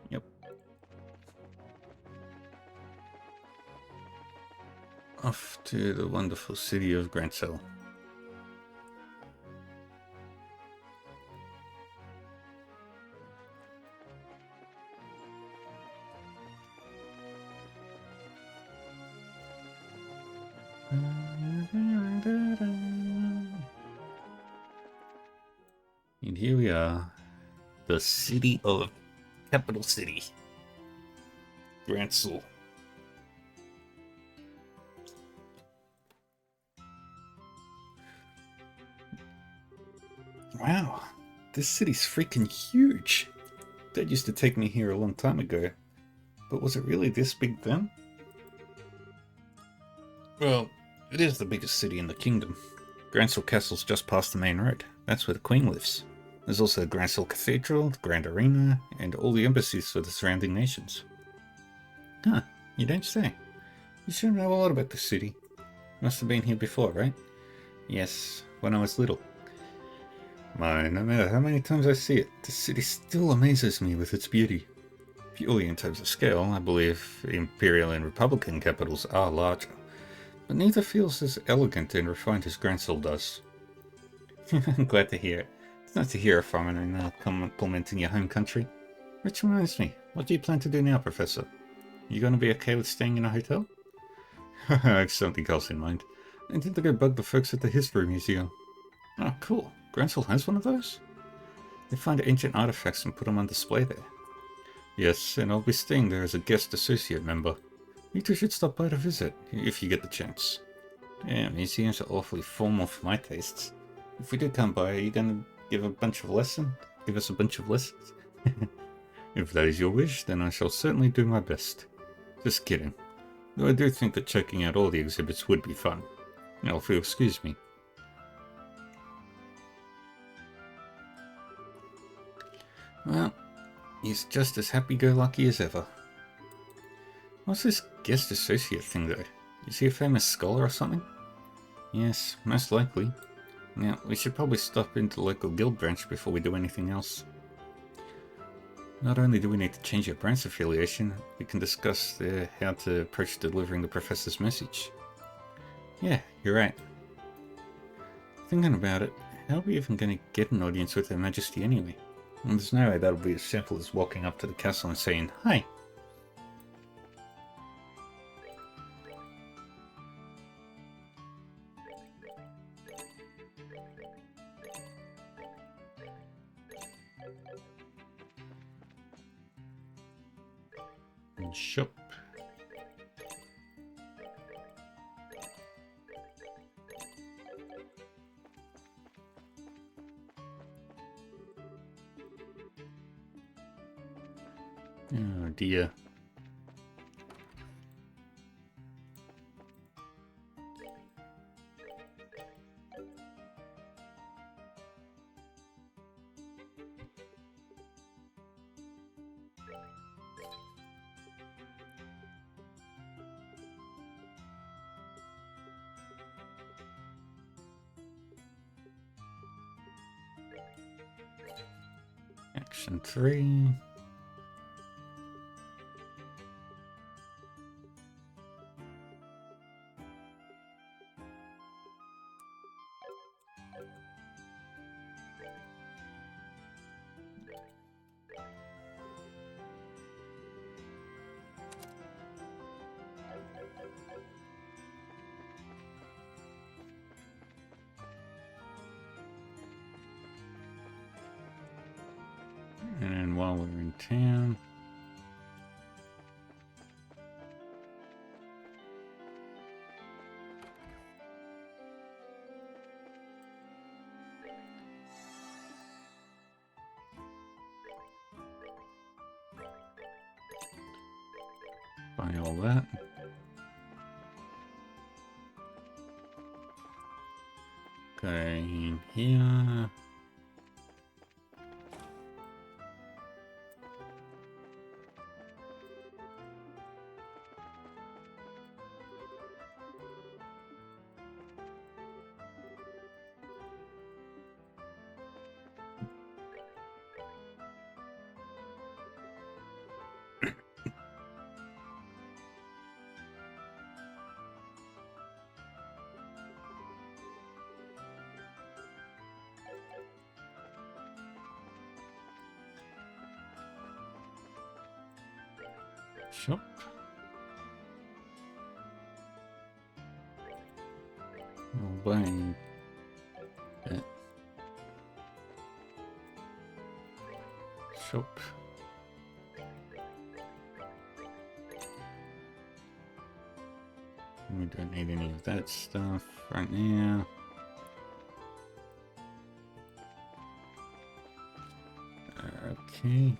Yep. Off to the wonderful city of Grancel. And here we are, the city of capital city, Grancel. Wow, this city's freaking huge. Dad used to take me here a long time ago, but was it really this big then? Well, it is the biggest city in the kingdom. Grancel Castle's just past the main road. That's where the Queen lives. There's also Grancel Cathedral, the Grand Arena, and all the embassies for the surrounding nations. Huh, you don't say. You sure know a lot about the city. Must have been here before, right? Yes, when I was little. My, no matter how many times I see it, the city still amazes me with its beauty. Purely in terms of scale, I believe Imperial and Republican capitals are larger, but neither feels as elegant and refined as Grancel does. I'm glad to hear it. It's nice to hear a foreigner complimenting your home country. Which reminds me, what do you plan to do now, Professor? You gonna be okay with staying in a hotel? I have something else in mind. I intend to go bug the folks at the History Museum. Oh, cool. Grancel has one of those? They find ancient artifacts and put them on display there. Yes, and I'll be staying there as a guest associate member. You two should stop by to visit, if you get the chance. Yeah, museums are awfully formal for my tastes. If we do come by, are you gonna give us a bunch of lessons? If that is your wish, then I shall certainly do my best. Just kidding. Though I do think that checking out all the exhibits would be fun. Now, if you'll excuse me. Well, he's just as happy-go-lucky as ever. What's this guest associate thing, though? Is he a famous scholar or something? Yes, most likely. Now, we should probably stop into the local guild branch before we do anything else. Not only do we need to change our branch affiliation, we can discuss how to approach delivering the professor's message. Yeah, you're right. Thinking about it, how are we even going to get an audience with Her Majesty anyway? And there's no way that'll be as simple as walking up to the castle and saying, "Hi." Shop. Oh dear. Action 3. And then while we're in town, buy all that. Going here. Shop. Buying that. Shop. We don't need any of that stuff right now. Okay.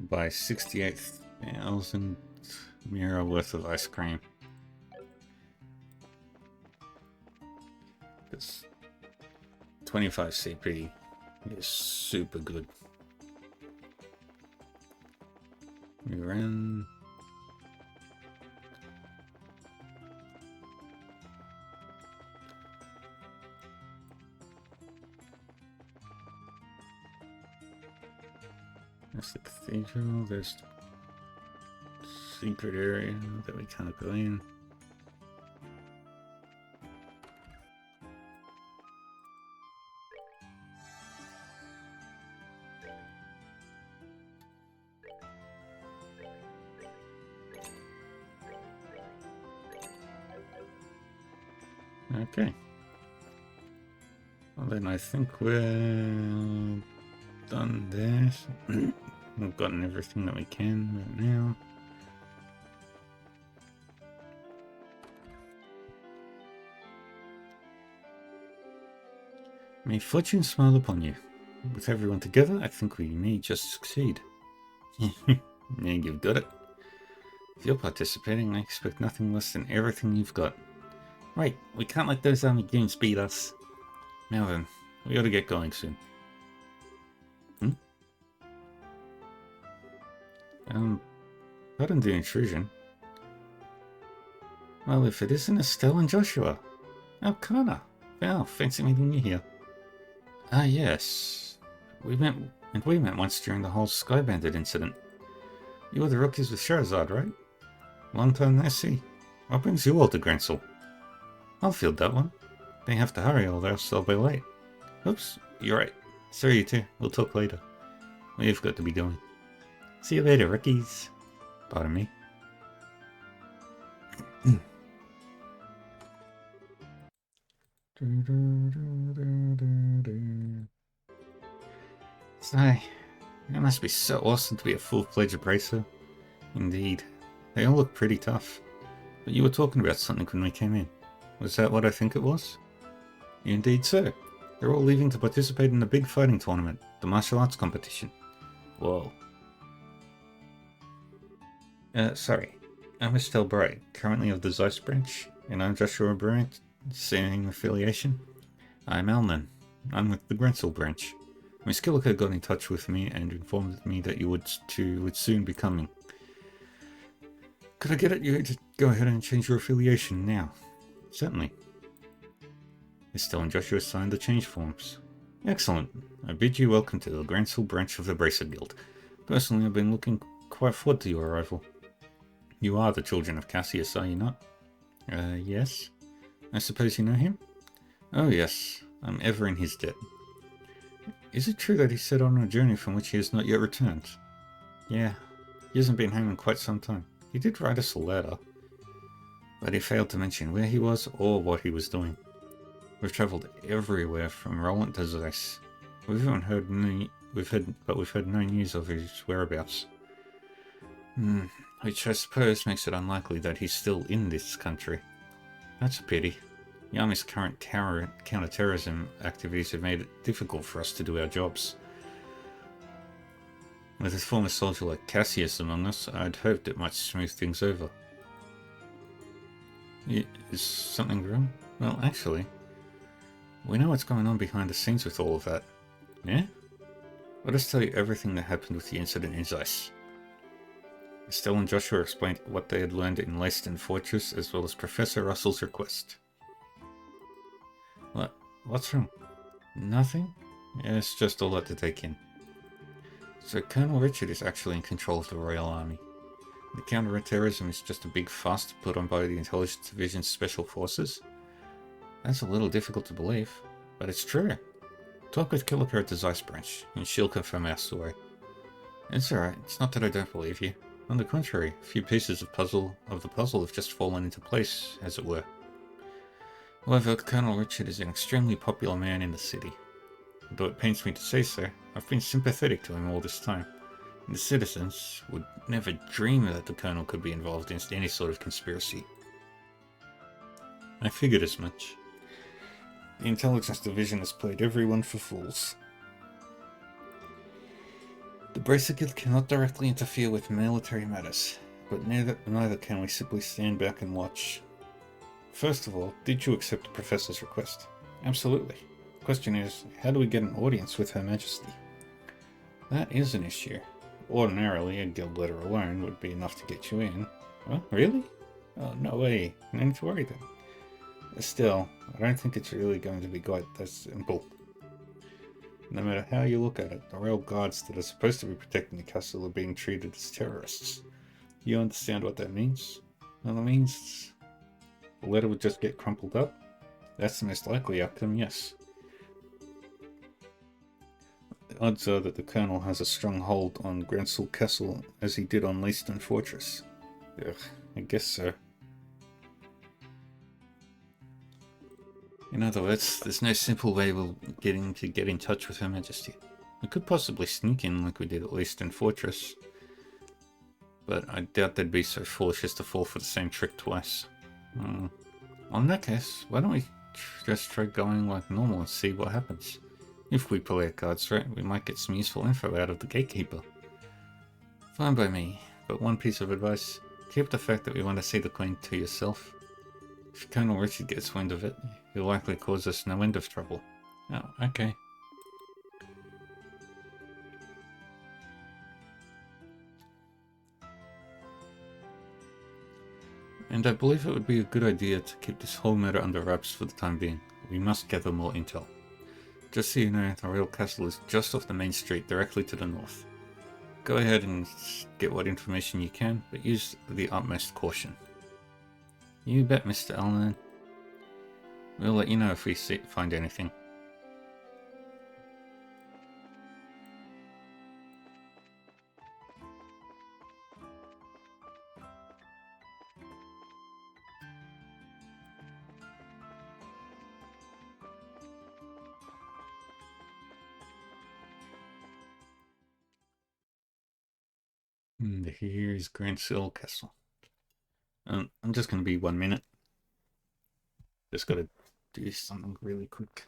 Buy 68,000 Mira worth of ice cream. This 25 CP is super good. We ran. There's the cathedral, there's the secret area that we can't go in. Okay. Well then I think we're done this. We've gotten everything that we can right now. May fortune smile upon you. With everyone together, I think we may just succeed. Yeah, you've got it. If you're participating, I expect nothing less than everything you've got. Right, we can't let those army goons beat us. Now then, we ought to get going soon. Pardon the intrusion. Well, if it isn't Estelle and Joshua. Oh, Connor. Well, fancy meeting you here. Ah, yes. We met once during the whole Sky Bandit incident. You were the rookies with Charizard, right? Long time no see. What brings you all to Grancel? I'll field that one. They have to hurry or else they'll be late. Oops, you're right. Sorry, you two. We'll talk later. We've got to be going. See you later, rookies. Pardon me. Sigh. It must be so awesome to be a full-fledged bracer. Indeed. They all look pretty tough. But you were talking about something when we came in. Was that what I think it was? Indeed, sir. They're all leaving to participate in the big fighting tournament, the martial arts competition. Whoa. Sorry. I'm Estelle Bright, currently of the Zeiss branch, and I'm Joshua Bryant, same affiliation. I'm Alnan. I'm with the Grancel branch. Miss Killiker got in touch with me and informed me that you would soon be coming. Could I get you to go ahead and change your affiliation now? Certainly. Estelle and Joshua signed the change forms. Excellent. I bid you welcome to the Grancel branch of the Bracer Guild. Personally, I've been looking quite forward to your arrival. You are the children of Cassius, are you not? Yes. I suppose you know him? Oh yes, I'm ever in his debt. Is it true that he set on a journey from which he has not yet returned? Yeah, he hasn't been home in quite some time. He did write us a letter, but he failed to mention where he was or what he was doing. We've travelled everywhere from Roland to Zeiss. We've heard no news of his whereabouts. Which I suppose makes it unlikely that he's still in this country. That's a pity. The Army's current counter-terrorism activities have made it difficult for us to do our jobs. With a former soldier like Cassius among us, I'd hoped it might smooth things over. Is something wrong? Well, actually, we know what's going on behind the scenes with all of that. Yeah? Let us tell you everything that happened with the incident in Zeiss. Estelle and Joshua explained what they had learned in Leyston Fortress, as well as Professor Russell's request. What's wrong? Nothing? Yeah, it's just a lot to take in. So Colonel Richard is actually in control of the Royal Army. The counter-terrorism is just a big fuss put on by the Intelligence Division's Special Forces. That's a little difficult to believe, but it's true. Talk with Killiper at the Zeiss branch, and she'll confirm our story. It's alright, it's not that I don't believe you. On the contrary, a few pieces of the puzzle have just fallen into place, as it were. However, Colonel Richard is an extremely popular man in the city. Though it pains me to say so, I've been sympathetic to him all this time. And the citizens would never dream that the Colonel could be involved in any sort of conspiracy. I figured as much. The Intelligence Division has played everyone for fools. The Bracer Guild cannot directly interfere with military matters, but neither can we simply stand back and watch. First of all, did you accept the Professor's request? Absolutely. The question is, how do we get an audience with Her Majesty? That is an issue. Ordinarily, a guild letter alone would be enough to get you in. Well, really? Oh, no way. No need to worry then. Still, I don't think it's really going to be quite that simple. No matter how you look at it, the royal guards that are supposed to be protecting the castle are being treated as terrorists. You understand what that means? Well, it means the letter would just get crumpled up. That's the most likely outcome, yes. The odds are that the Colonel has a strong hold on Grancel Castle as he did on Leyston Fortress. Ugh, I guess so. In other words, there's no simple way of getting to get in touch with Her Majesty. We could possibly sneak in like we did at least in Fortress. But I doubt they'd be so foolish as to fall for the same trick twice. Well, in that case, why don't we just try going like normal and see what happens? If we play our cards right, we might get some useful info out of the Gatekeeper. Fine by me, but one piece of advice. Keep the fact that we want to see the Queen to yourself. If Colonel Richard gets wind of it, he'll likely cause us no end of trouble. Oh, okay. And I believe it would be a good idea to keep this whole matter under wraps for the time being. We must gather more intel. Just so you know, the Royal Castle is just off the main street directly to the north. Go ahead and get what information you can, but use the utmost caution. You bet, Mr. Allen. We'll let you know if we find anything. And here's Grancil Castle. I'm just going to be 1 minute. Just got to do something really quick.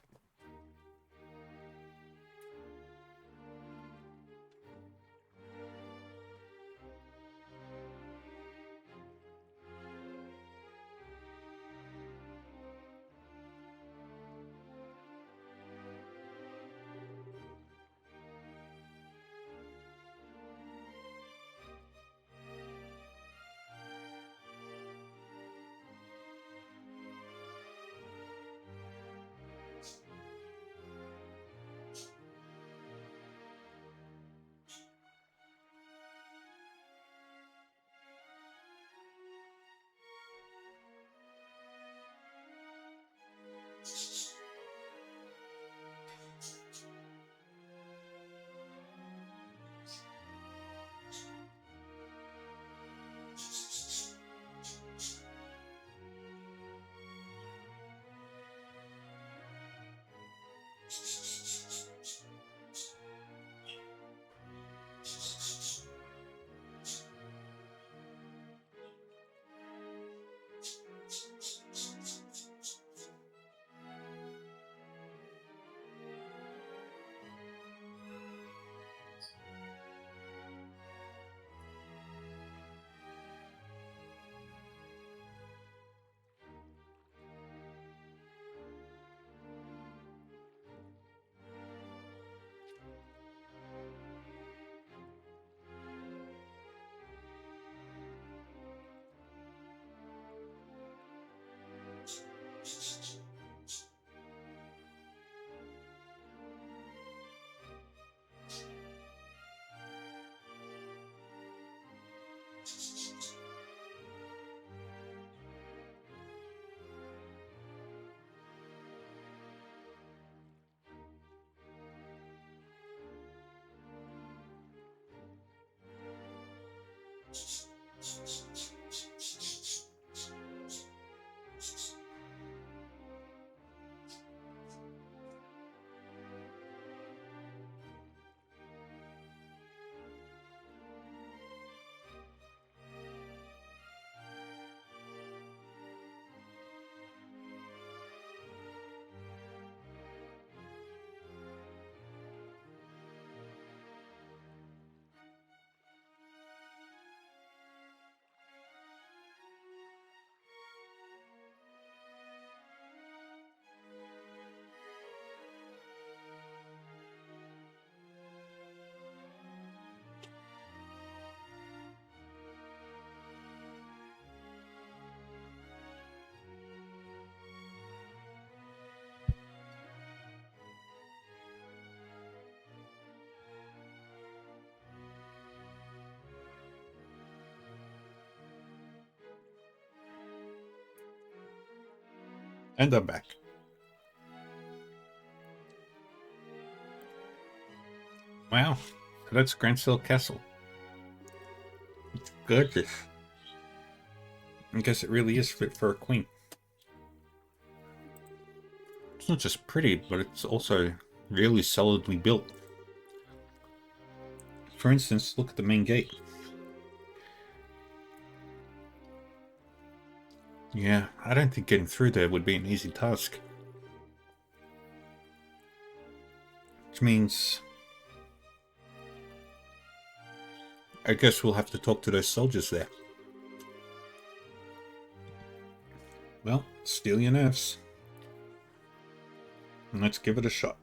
And I'm back. Wow, that's Grancil Castle. It's gorgeous. I guess it really is fit for a queen. It's not just pretty, but it's also really solidly built. for instance, look at the main gate. Yeah, I don't think getting through there would be an easy task. Which means... I guess we'll have to talk to those soldiers there. Well, steel your nerves. And let's give it a shot.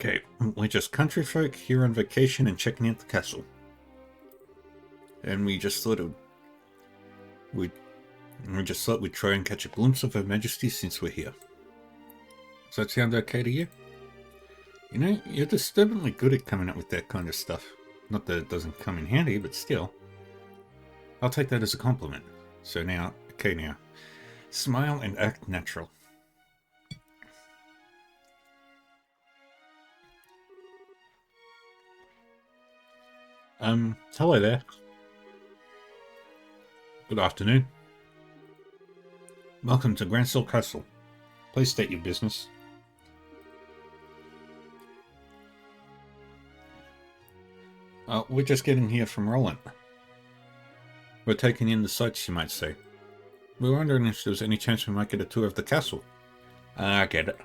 Okay, we're just country folk here on vacation and checking out the castle. And we just thought we'd try and catch a glimpse of Her Majesty since we're here. Does that sound okay to you? You know, you're disturbingly good at coming up with that kind of stuff. Not that it doesn't come in handy, but still. I'll take that as a compliment. So now, okay now. Smile and act natural. Hello there. Good afternoon. Welcome to Grancel Castle. Please state your business. We're just getting here from Roland. We're taking in the sights, you might say. We were wondering if there was any chance we might get a tour of the castle. I get it.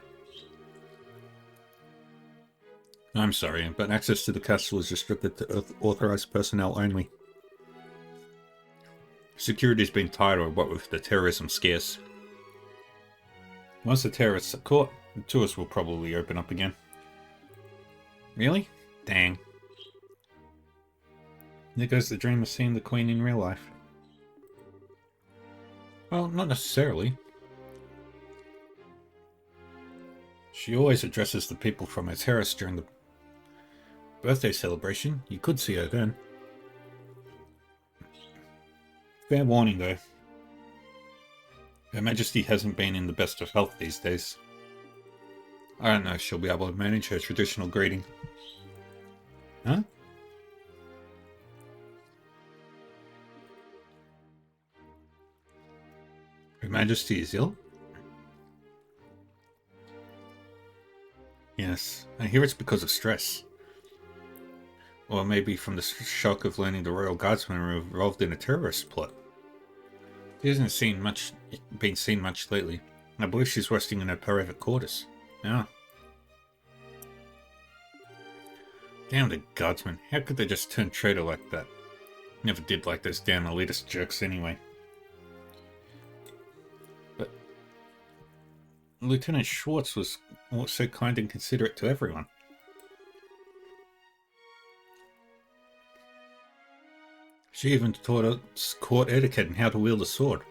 I'm sorry, but access to the castle is restricted to authorized personnel only. Security's been tired of what with the terrorism scares. Once the terrorists are caught, the tours will probably open up again. Really? Dang. There goes the dream of seeing the Queen in real life. Well, not necessarily. She always addresses the people from her terrace during the birthday celebration. You could see her then. Fair warning, though. Her Majesty hasn't been in the best of health these days. I don't know if she'll be able to manage her traditional greeting. Huh? Her Majesty is ill? Yes, I hear it's because of stress. Or maybe from the shock of learning the Royal Guardsmen were involved in a terrorist plot. She hasn't been seen much lately. I believe she's resting in her private quarters. Yeah. Damn the Guardsmen. How could they just turn traitor like that? Never did like those damn elitist jerks anyway. But Lieutenant Schwartz was so kind and considerate to everyone. She even taught us court etiquette and how to wield a sword.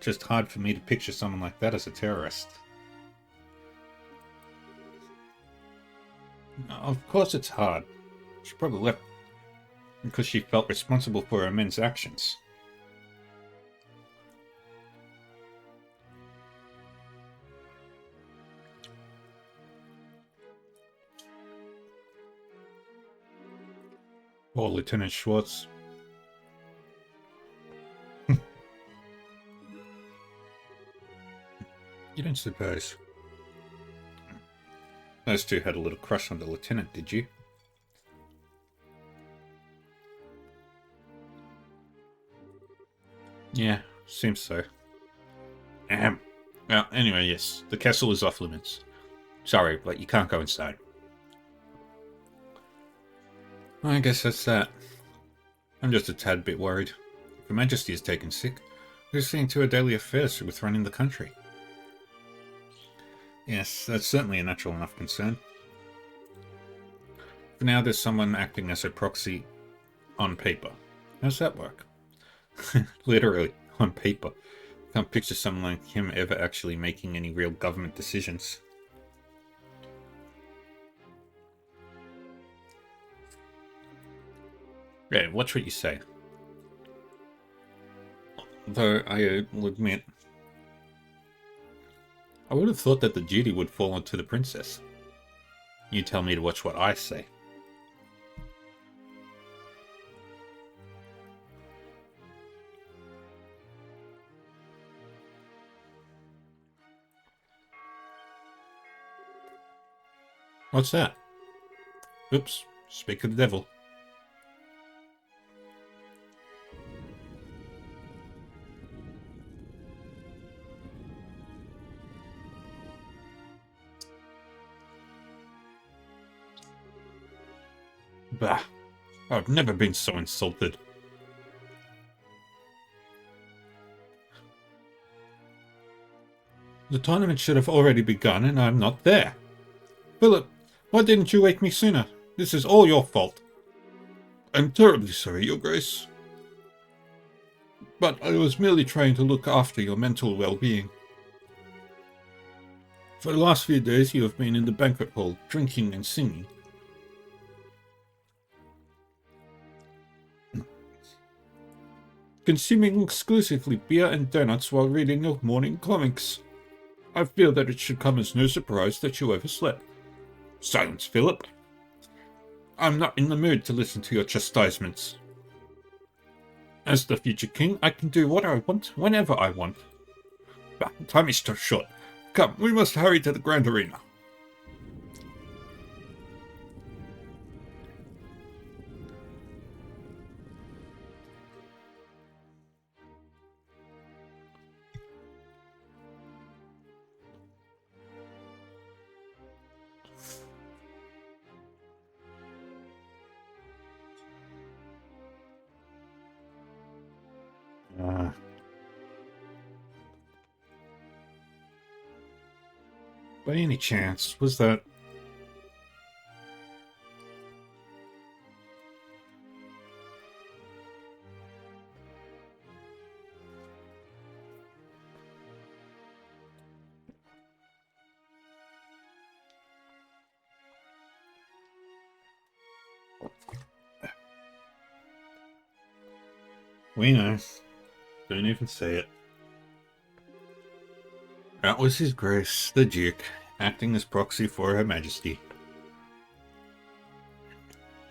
Just hard for me to picture someone like that as a terrorist. Of course it's hard. She probably left because she felt responsible for her men's actions. Or Lieutenant Schwartz. You don't suppose. Those two had a little crush on the lieutenant, did you? Yeah, seems so. Well, anyway, yes, the castle is off limits. Sorry, but you can't go inside. I guess that's that. I'm just a tad bit worried. If Her Majesty is taken sick, who's seeing to her daily affairs with running the country? Yes, that's certainly a natural enough concern. For now, there's someone acting as a proxy on paper. How's that work? Literally, on paper. Can't picture someone like him ever actually making any real government decisions. Yeah, watch what you say. Though I will admit, I would have thought that the duty would fall onto the princess. You tell me to watch what I say. What's that? Oops, speak of the devil. Bah, I've never been so insulted. The tournament should have already begun and I'm not there. Philip, why didn't you wake me sooner? This is all your fault. I'm terribly sorry, Your Grace. But I was merely trying to look after your mental well-being. For the last few days you have been in the banquet hall, drinking and singing. Consuming exclusively beer and donuts while reading your morning comics. I feel that it should come as no surprise that you overslept. Silence, Philip. I'm not in the mood to listen to your chastisements. As the future king, I can do what I want, whenever I want. But time is too short. Come, we must hurry to the Grand Arena. By any chance, was that... We know. Don't even say it. That was His Grace, the Duke, acting as proxy for Her Majesty.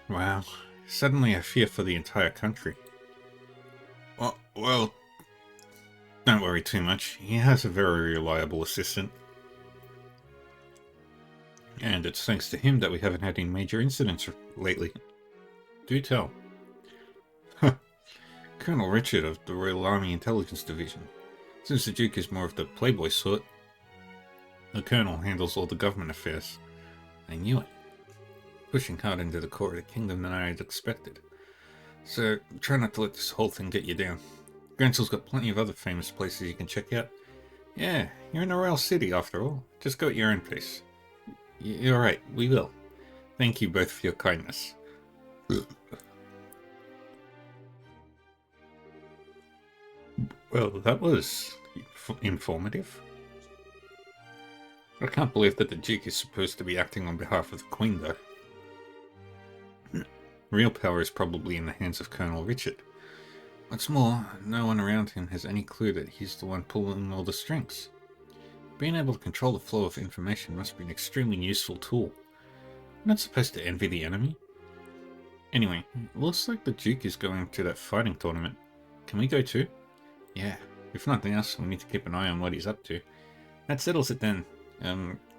Wow, suddenly I fear for the entire country. Well, don't worry too much. He has a very reliable assistant. And it's thanks to him that we haven't had any major incidents lately. Do tell. Colonel Richard of the Royal Army Intelligence Division. Since the Duke is more of the playboy sort, the Colonel handles all the government affairs. I knew it. Pushing hard into the core of the kingdom than I had expected. So, try not to let this whole thing get you down. Grensel's got plenty of other famous places you can check out. Yeah, you're in a royal city after all. Just go at your own pace. You're right, we will. Thank you both for your kindness. Well, that was informative. I can't believe that the Duke is supposed to be acting on behalf of the Queen, though. Real power is probably in the hands of Colonel Richard. What's more, no one around him has any clue that he's the one pulling all the strings. Being able to control the flow of information must be an extremely useful tool. I'm not supposed to envy the enemy. Anyway, looks like the Duke is going to that fighting tournament. Can we go too? Yeah, if nothing else, we need to keep an eye on what he's up to. That settles it then.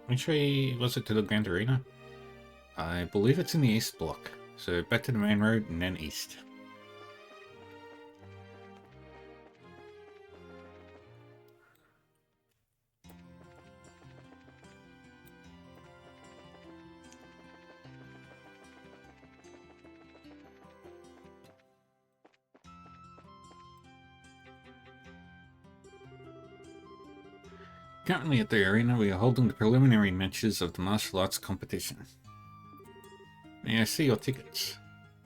Which way was it to the Grand Arena? I believe it's in the East Block, so back to the main road and then east. Currently at the arena, we are holding the preliminary matches of the martial arts competition. May I see your tickets?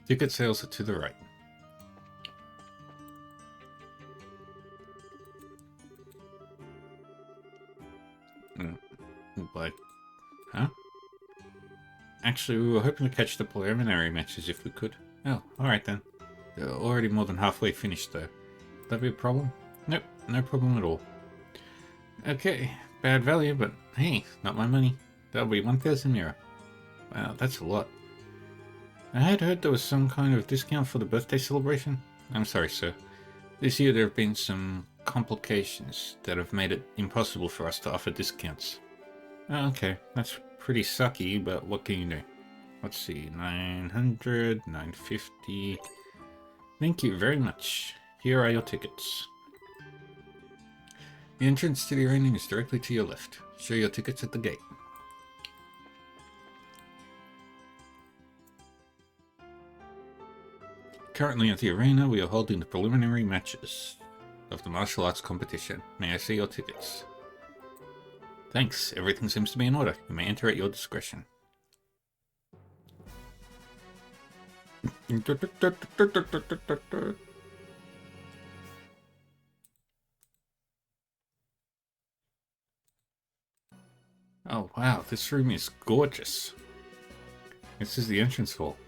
Ticket sales are to the right. But, huh? Actually, we were hoping to catch the preliminary matches if we could. Oh, alright then. They're already more than halfway finished though. Would that be a problem? Nope, no problem at all. Okay, bad value, but hey, not my money. That'll be 1,000 mira. Wow, that's a lot. I had heard there was some kind of discount for the birthday celebration. I'm sorry, sir. This year there have been some complications that have made it impossible for us to offer discounts. Oh, okay, that's pretty sucky, but what can you do? Let's see, 900, 950. Thank you very much. Here are your tickets. The entrance to the arena is directly to your left. Show your tickets at the gate. Currently at the arena, we are holding the preliminary matches of the martial arts competition. May I see your tickets? Thanks. Everything seems to be in order. You may enter at your discretion. Oh wow, this room is gorgeous. This is the entrance hall.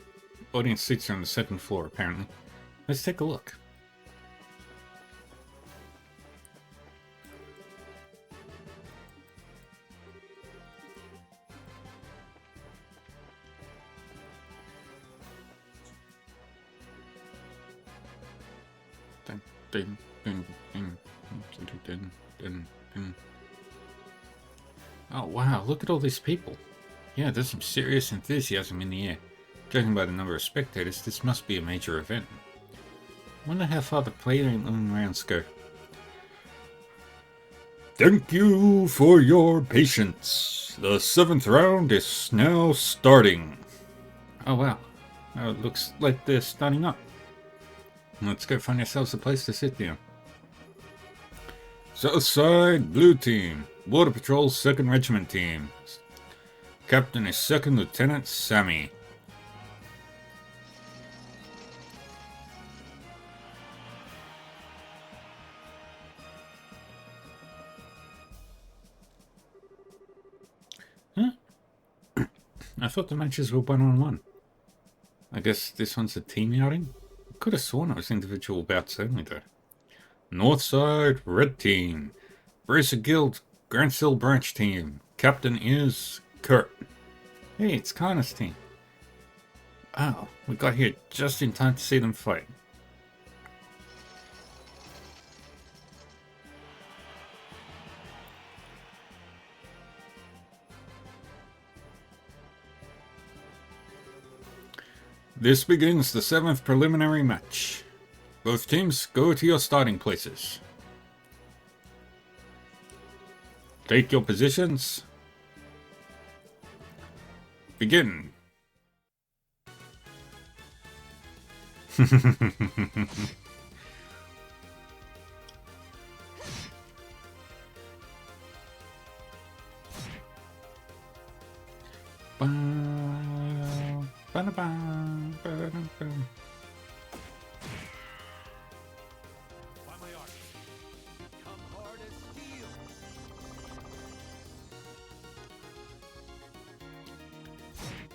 Audience seats are on the second floor, apparently. Let's take a look. Dun, dun, dun, dun, dun, dun, dun, dun. Oh wow, look at all these people. Yeah, there's some serious enthusiasm in the air. Judging by the number of spectators, this must be a major event. Wonder how far the playing rounds go. Thank you for your patience. The 7th round is now starting. Oh wow, it looks like they're starting up. Let's go find ourselves a place to sit down. Southside Blue Team, Border Patrol 2nd Regiment Team. Captain is 2nd Lieutenant Sammy. Huh? I thought the matches were one-on-one. I guess this one's a team outing? I could have sworn it was individual bouts only though. Northside Red Team, Bracer Guild Grantsville Branch Team. Captain is Kurt. Hey, it's Karna's team. Oh, we got here just in time to see them fight. This begins the 7th preliminary match. Both teams go to your starting places. Take your positions. Begin.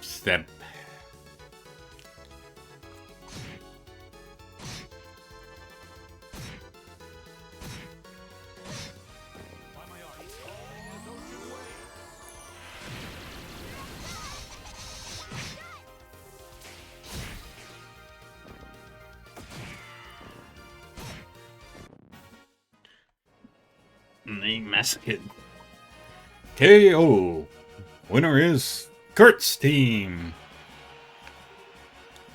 Step. They massacred. KO. Winner is Kurt's team.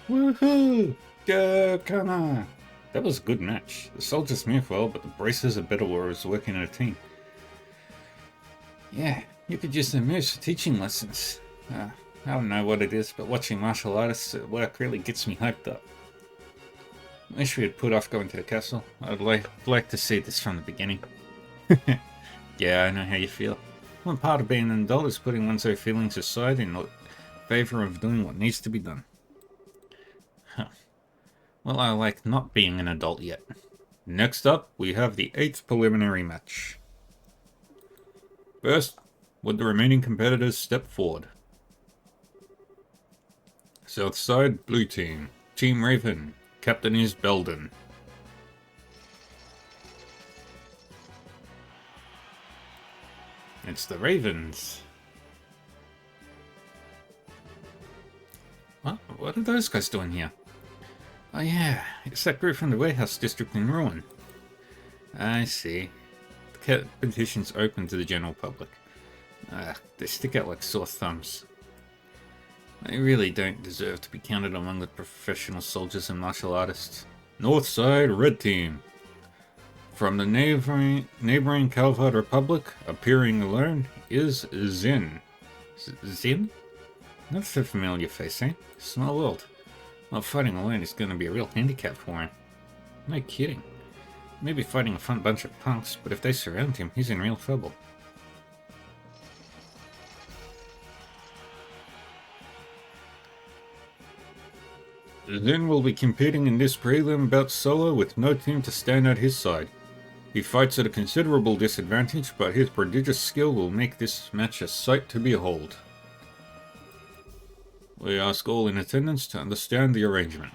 Woohoo! Go, Kana! That was a good match. The soldiers move well, but the bracers are better warriors working in a team. Yeah, you could use their moves for teaching lessons. I don't know what it is, but watching martial artists at work really gets me hyped up. Wish we had put off going to the castle. I'd like to see this from the beginning. Yeah, I know how you feel. One part of being an adult is putting one's own feelings aside in favor of doing what needs to be done. Huh. Well, I like not being an adult yet. Next up, we have the 8th preliminary match. First, would the remaining competitors step forward? Southside Blue Team, Team Raven, Captain is Belden. It's the Ravens. What are those guys doing here? Oh yeah, it's that group from the warehouse district in ruin. I see. The competition's open to the general public. They stick out like sore thumbs. They really don't deserve to be counted among the professional soldiers and martial artists. Northside Red Team. From the neighboring Calvard Republic, appearing alone, is Zin. Zin? Not so familiar face, eh? Small world. Well, fighting alone is going to be a real handicap for him. No kidding. Maybe fighting a fun bunch of punks, but if they surround him, he's in real trouble. Zin will be competing in this prelim bout solo with no team to stand at his side. He fights at a considerable disadvantage, but his prodigious skill will make this match a sight to behold. We ask all in attendance to understand the arrangement.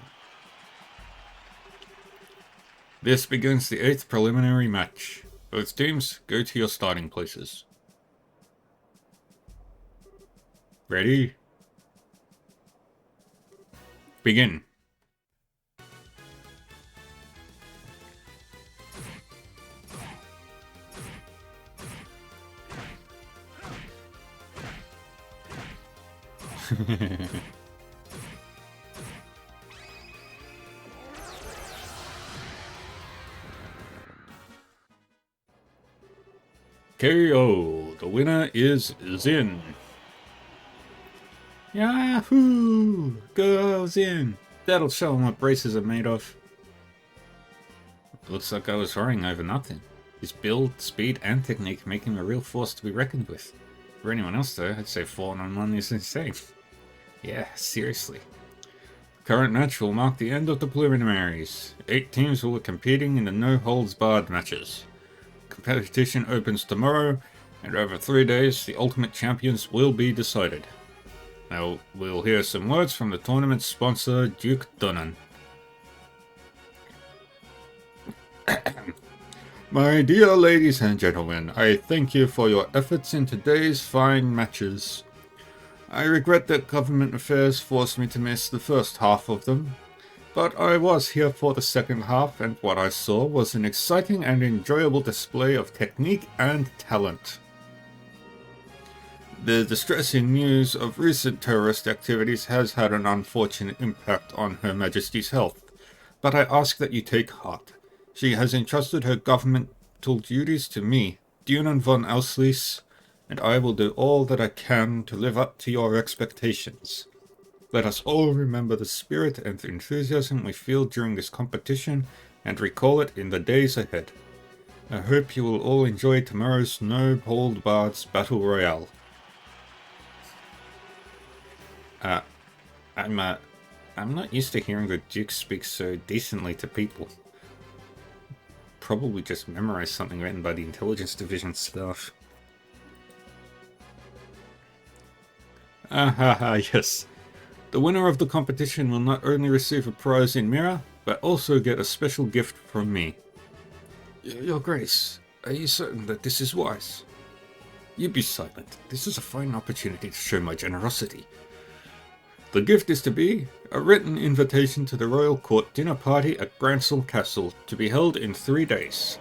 This begins the 8th preliminary match. Both teams, go to your starting places. Ready? Begin. KO. The winner is Zin. Yahoo! Go Zin! That'll show him what braces are made of. Looks like I was worrying over nothing. His build, speed, and technique make him a real force to be reckoned with. For anyone else though, I'd say 4-on-1 is insane. Yeah, seriously. Current match will mark the end of the preliminaries. 8 teams will be competing in the no-holds-barred matches. Competition opens tomorrow, and over 3 days the ultimate champions will be decided. Now, we'll hear some words from the tournament's sponsor, Duke Dunnan. My dear ladies and gentlemen, I thank you for your efforts in today's fine matches. I regret that government affairs forced me to miss the first half of them, but I was here for the second half, and what I saw was an exciting and enjoyable display of technique and talent. The distressing news of recent terrorist activities has had an unfortunate impact on Her Majesty's health, but I ask that you take heart. She has entrusted her governmental duties to me, Dunan von Auslies, and I will do all that I can to live up to your expectations. Let us all remember the spirit and enthusiasm we feel during this competition and recall it in the days ahead. I hope you will all enjoy tomorrow's No Hold Bards Battle Royale. I'm not used to hearing the Duke speak so decently to people. Probably just memorized something written by the Intelligence Division staff. Yes. The winner of the competition will not only receive a prize in mirror, but also get a special gift from me. Your Grace, are you certain that this is wise? You be silent. This is a fine opportunity to show my generosity. The gift is to be a written invitation to the Royal Court dinner party at Grancel Castle, to be held in 3 days.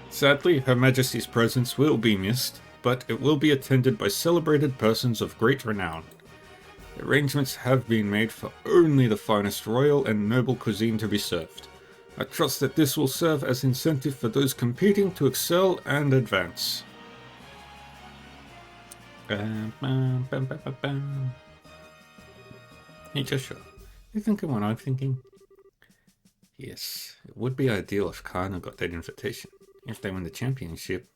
Sadly, Her Majesty's presence will be missed, but it will be attended by celebrated persons of great renown. Arrangements have been made for only the finest royal and noble cuisine to be served. I trust that this will serve as incentive for those competing to excel and advance. Hey Joshua, you thinking what I'm thinking? Yes, it would be ideal if Kana got that invitation. If they win the championship,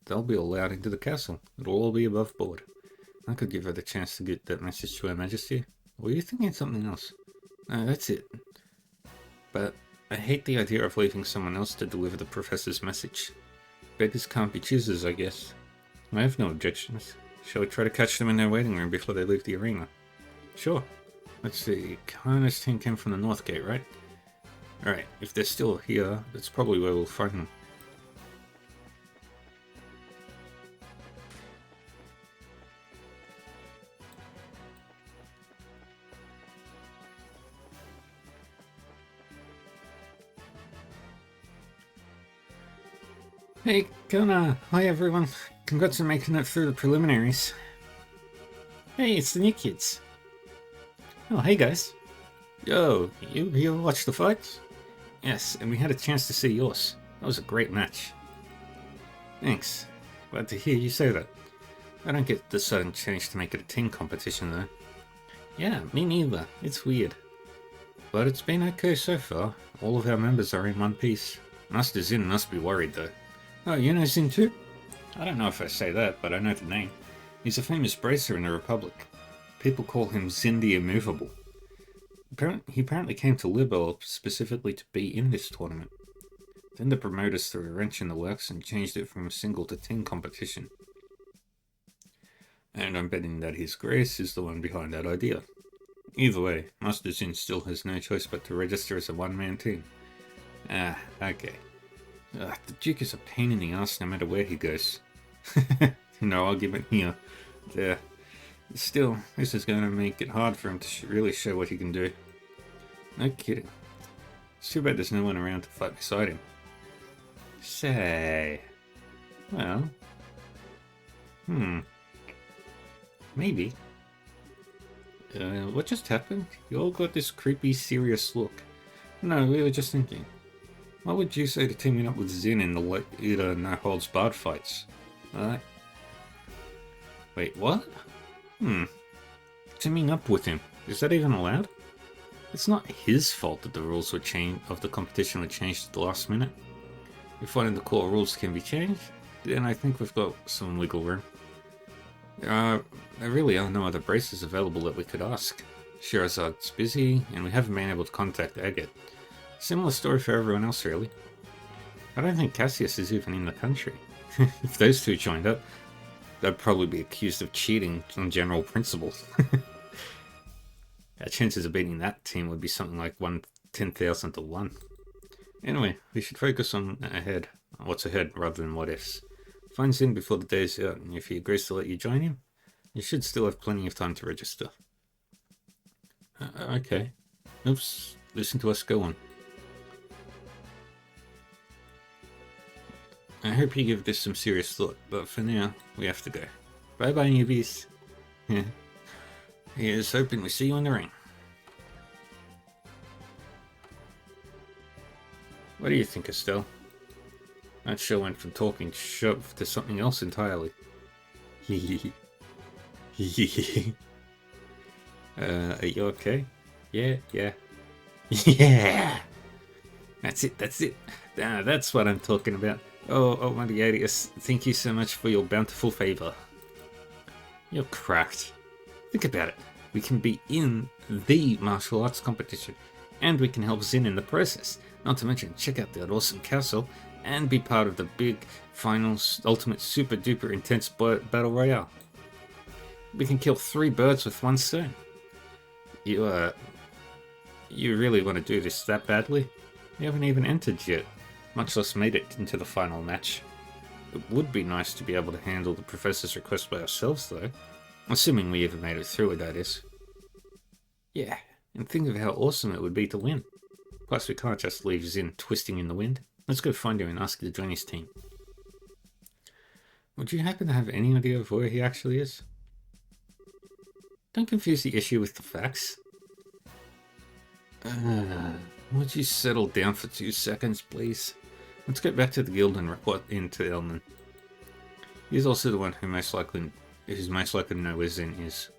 they'll be allowed into the castle. It'll all be above board. I could give her the chance to get that message to Her Majesty. Or were you thinking something else? No, that's it. But I hate the idea of leaving someone else to deliver the Professor's message. Beggars can't be choosers, I guess. I have no objections. Shall we try to catch them in their waiting room before they leave the arena? Sure. Let's see, Kana's team came from the North Gate, right? Alright, if they're still here, that's probably where we'll find them. Hey, Kana! Hi everyone! Congrats on making it through the preliminaries. Hey, it's the new kids. Oh, hey guys. Yo, you watched the fights? Yes, and we had a chance to see yours. That was a great match. Thanks. Glad to hear you say that. I don't get the sudden change to make it a team competition though. Yeah, me neither. It's weird. But it's been okay so far. All of our members are in one piece. Master Zin must be worried though. Oh, you know Zin too? I don't know if I say that, but I know the name. He's a famous bracer in the Republic. People call him Zin the Immovable. He apparently came to Libel specifically to be in this tournament. Then the promoters threw a wrench in the works and changed it from a single to team competition. And I'm betting that His Grace is the one behind that idea. Either way, Master Zin still has no choice but to register as a one-man team. Ah, okay. The Duke is a pain in the ass no matter where he goes. No argument here. There. Still, this is going to make it hard for him to really show what he can do. No kidding. It's too bad there's no one around to fight beside him. Say... Well... Maybe. What just happened? You all got this creepy, serious look. No, we were just thinking. What would you say to teaming up with Zin in the later no-holds-barred fights? Wait, what? Teaming up with him. Is that even allowed? It's not his fault that the rules of the competition were changed at the last minute. If one of the core rules can be changed, then I think we've got some wiggle room. There really are no other braces available that we could ask. Shirazad's busy, and we haven't been able to contact Agate. Similar story for everyone else, really. I don't think Cassius is even in the country. If those two joined up, they'd probably be accused of cheating on general principles. Our chances of beating that team would be something like 10,000 to 1. Anyway, we should focus on what's ahead rather than what ifs. Find Zin before the day's out, and if he agrees to let you join him, you should still have plenty of time to register. Okay. Oops, listen to us go on. I hope you give this some serious thought, but for now, we have to go. Bye bye, newbies. Here's hoping we see you in the ring. What do you think, Estelle? That show went from talking shove to something else entirely. Are you okay? Yeah. Yeah! That's it. That's what I'm talking about. Oh, Mariadius, thank you so much for your bountiful favor. You're cracked. Think about it. We can be in the martial arts competition, and we can help Zin in the process. Not to mention, check out that awesome castle, and be part of the big, final, ultimate, super duper intense battle royale. We can kill 3 birds with one stone. You really want to do this that badly? You haven't even entered yet, much less made it into the final match. It would be nice to be able to handle the professor's request by ourselves, though. Assuming we ever made it through it, that is. Yeah, and think of how awesome it would be to win. Plus, we can't just leave Zin twisting in the wind. Let's go find him and ask him to join his team. Would you happen to have any idea of where he actually is? Don't confuse the issue with the facts. Would you settle down for 2 seconds, please? Let's get back to the guild and report into Elman. He's also the one who's most likely to know where Zin is.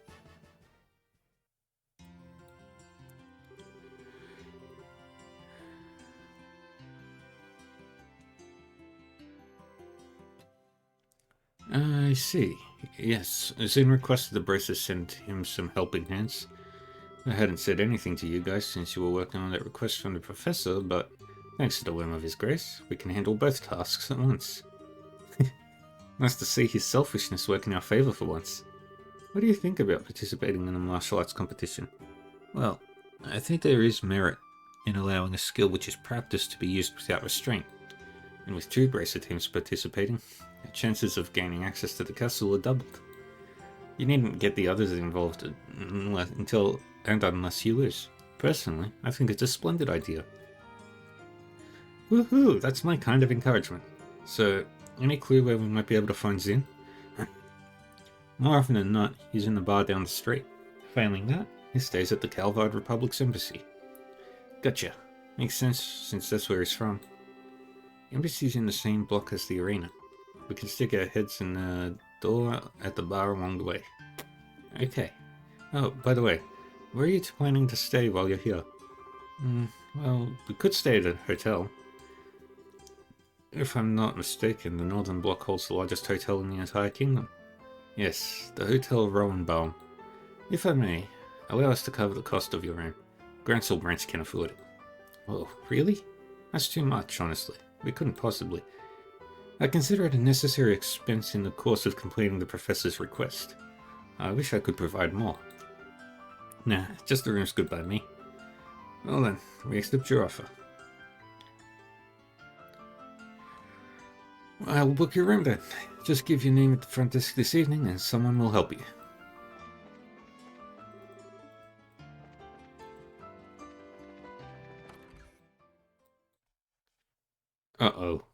I see. Yes, Zin requested the bracers send him some helping hands. I hadn't said anything to you guys since you were working on that request from the professor, but thanks to the whim of his grace, we can handle both tasks at once. Nice to see his selfishness work in our favor for once. What do you think about participating in a martial arts competition? Well, I think there is merit in allowing a skill which is practiced to be used without restraint. And with 2 bracer teams participating, the chances of gaining access to the castle are doubled. You needn't get the others involved unless you lose. Personally, I think it's a splendid idea. Woohoo! That's my kind of encouragement. So, any clue where we might be able to find Zin? More often than not, he's in the bar down the street. Failing that, he stays at the Calvard Republic's embassy. Gotcha. Makes sense, since that's where he's from. The embassy's in the same block as the arena. We can stick our heads in the door at the bar along the way. Okay. Oh, by the way, where are you planning to stay while you're here? Well, we could stay at a hotel. If I'm not mistaken, the Northern Block holds the largest hotel in the entire kingdom. Yes, the Hotel Rowenbaum. If I may, allow us to cover the cost of your room. Grancel Branch can afford it. Oh, really? That's too much, honestly. We couldn't possibly. I consider it a necessary expense in the course of completing the professor's request. I wish I could provide more. Nah, just the room's good by me. Well then, we accept your offer. I'll book your room then. Just give your name at the front desk this evening and someone will help you. Uh-oh.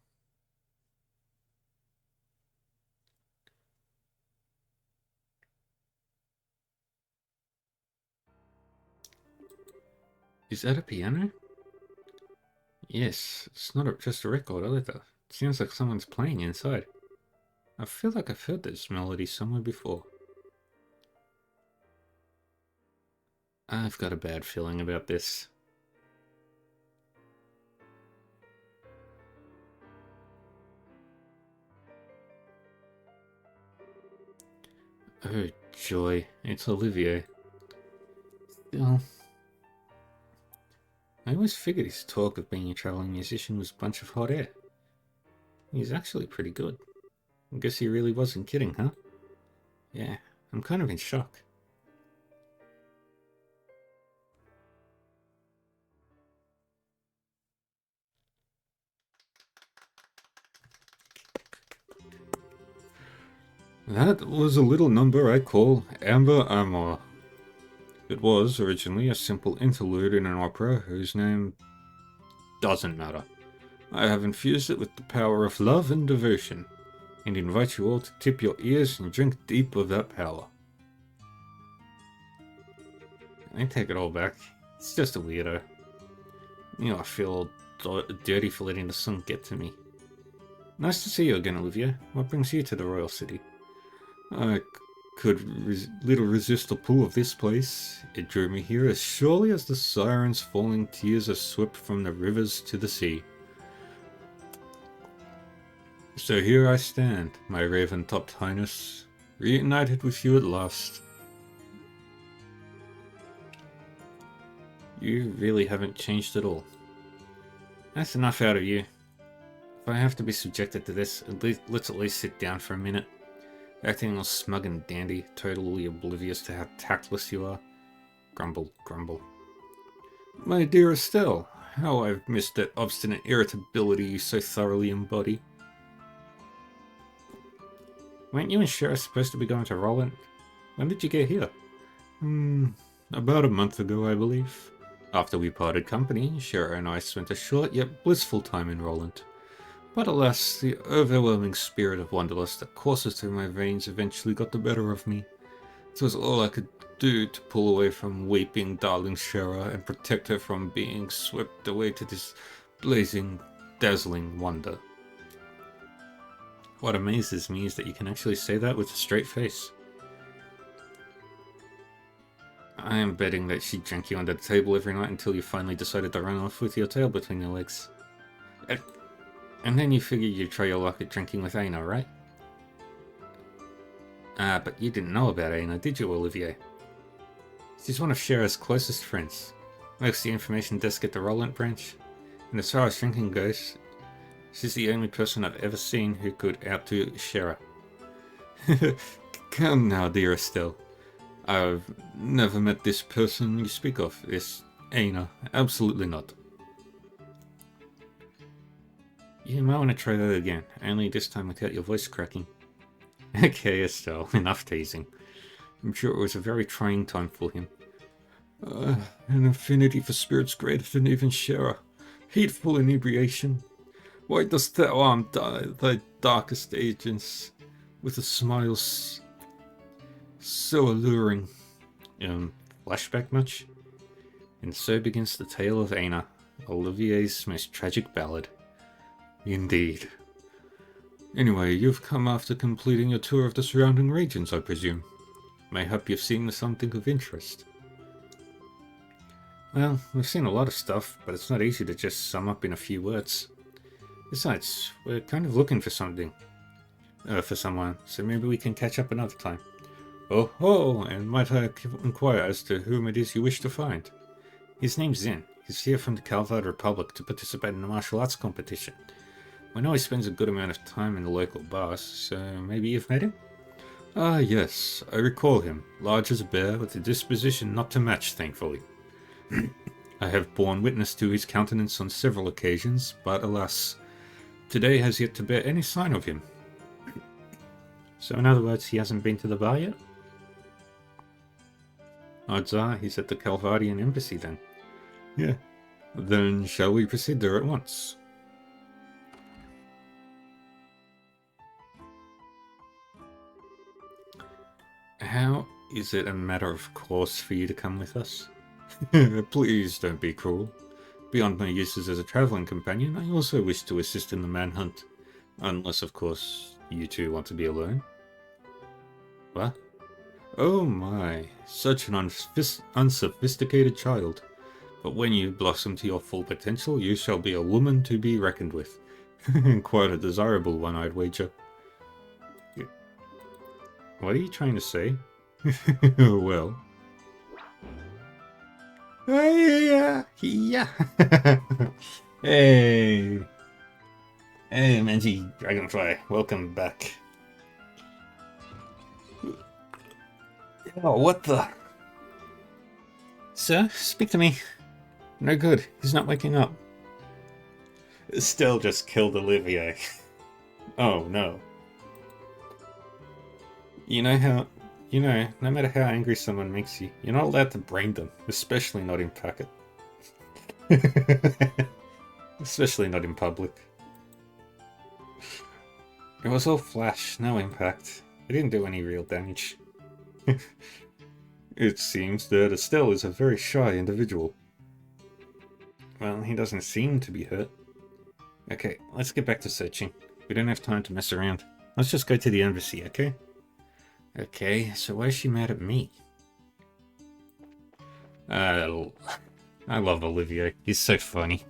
Is that a piano? Yes, it's not just a record either. It sounds like someone's playing inside. I feel like I've heard this melody somewhere before. I've got a bad feeling about this. Oh joy, it's Olivier. Still, I always figured his talk of being a traveling musician was a bunch of hot air. He's actually pretty good. I guess he really wasn't kidding, huh? Yeah, I'm kind of in shock. That was a little number I call Amber Amor. It was originally a simple interlude in an opera whose name doesn't matter. I have infused it with the power of love and devotion, and invite you all to tip your ears and drink deep of that power. I take it all back. It's just a weirdo. You know, I feel all dirty for letting the sun get to me. Nice to see you again, Olivia. What brings you to the Royal City? I could little resist the pull of this place. It drew me here as surely as the sirens' falling tears are swept from the rivers to the sea. So here I stand, my raven-topped highness, reunited with you at last. You really haven't changed at all. That's enough out of you. If I have to be subjected to this, let's at least sit down for a minute. Acting all smug and dandy, totally oblivious to how tactless you are. Grumble, grumble. My dear Estelle, how I've missed that obstinate irritability you so thoroughly embody. Weren't you and Shara supposed to be going to Roland? When did you get here? About a month ago, I believe. After we parted company, Shara and I spent a short yet blissful time in Roland. But alas, the overwhelming spirit of wanderlust that courses through my veins eventually got the better of me. It was all I could do to pull away from weeping darling Shara and protect her from being swept away to this blazing, dazzling wonder. What amazes me is that you can actually say that with a straight face. I am betting that she drank you under the table every night until you finally decided to run off with your tail between your legs. And then you figured you'd try your luck at drinking with Aina, right? But you didn't know about Aina, did you, Olivier? She's one of Shara's closest friends. Works the information desk at the Roland branch. And as far as drinking goes, she's the only person I've ever seen who could outdo Shara. Come now, dear Estelle. I've never met this person you speak of, this Aina. Absolutely not. You might want to try that again, only this time without your voice cracking. Okay, Estelle, enough teasing. I'm sure it was a very trying time for him. An affinity for spirits greater than even Shara. Hateful inebriation. Why dost thou arm thy darkest agents with a smile So alluring. Flashback much? And so begins the tale of Aina, Olivier's most tragic ballad. Indeed. Anyway, you've come after completing your tour of the surrounding regions, I presume. Mayhap you've seen something of interest. Well, we've seen a lot of stuff, but it's not easy to just sum up in a few words. Besides, we're kind of looking for something. For someone, so maybe we can catch up another time. Oh ho, and might I inquire as to whom it is you wish to find? His name's Zen. He's here from the Calvard Republic to participate in a martial arts competition. We know he spends a good amount of time in the local bars, so maybe you've met him? Ah, yes, I recall him. Large as a bear, with a disposition not to match, thankfully. I have borne witness to his countenance on several occasions, but alas, today has yet to bear any sign of him. So in other words, he hasn't been to the bar yet? Odds are he's at the Calvardian embassy then. Yeah. Then shall we proceed there at once? How is it a matter of course for you to come with us? Please don't be cruel. Beyond my uses as a travelling companion, I also wish to assist in the manhunt. Unless, of course, you two want to be alone. What? Oh my, such an unsophisticated child. But when you blossom to your full potential, you shall be a woman to be reckoned with. Quite a desirable one, I'd wager. What are you trying to say? Well. Yeah. Hey. Hey, Manji Dragonfly. Welcome back. Oh, what the? Sir, speak to me. No good. He's not waking up. Still just killed Olivier. Oh, no. No matter how angry someone makes you, you're not allowed to brain them, especially not in packet. Especially not in public. It was all flash, no impact. It didn't do any real damage. It seems that Estelle is a very shy individual. Well, he doesn't seem to be hurt. Okay, let's get back to searching. We don't have time to mess around. Let's just go to the embassy, okay? Okay, so why is she mad at me? I love Olivier. He's so funny.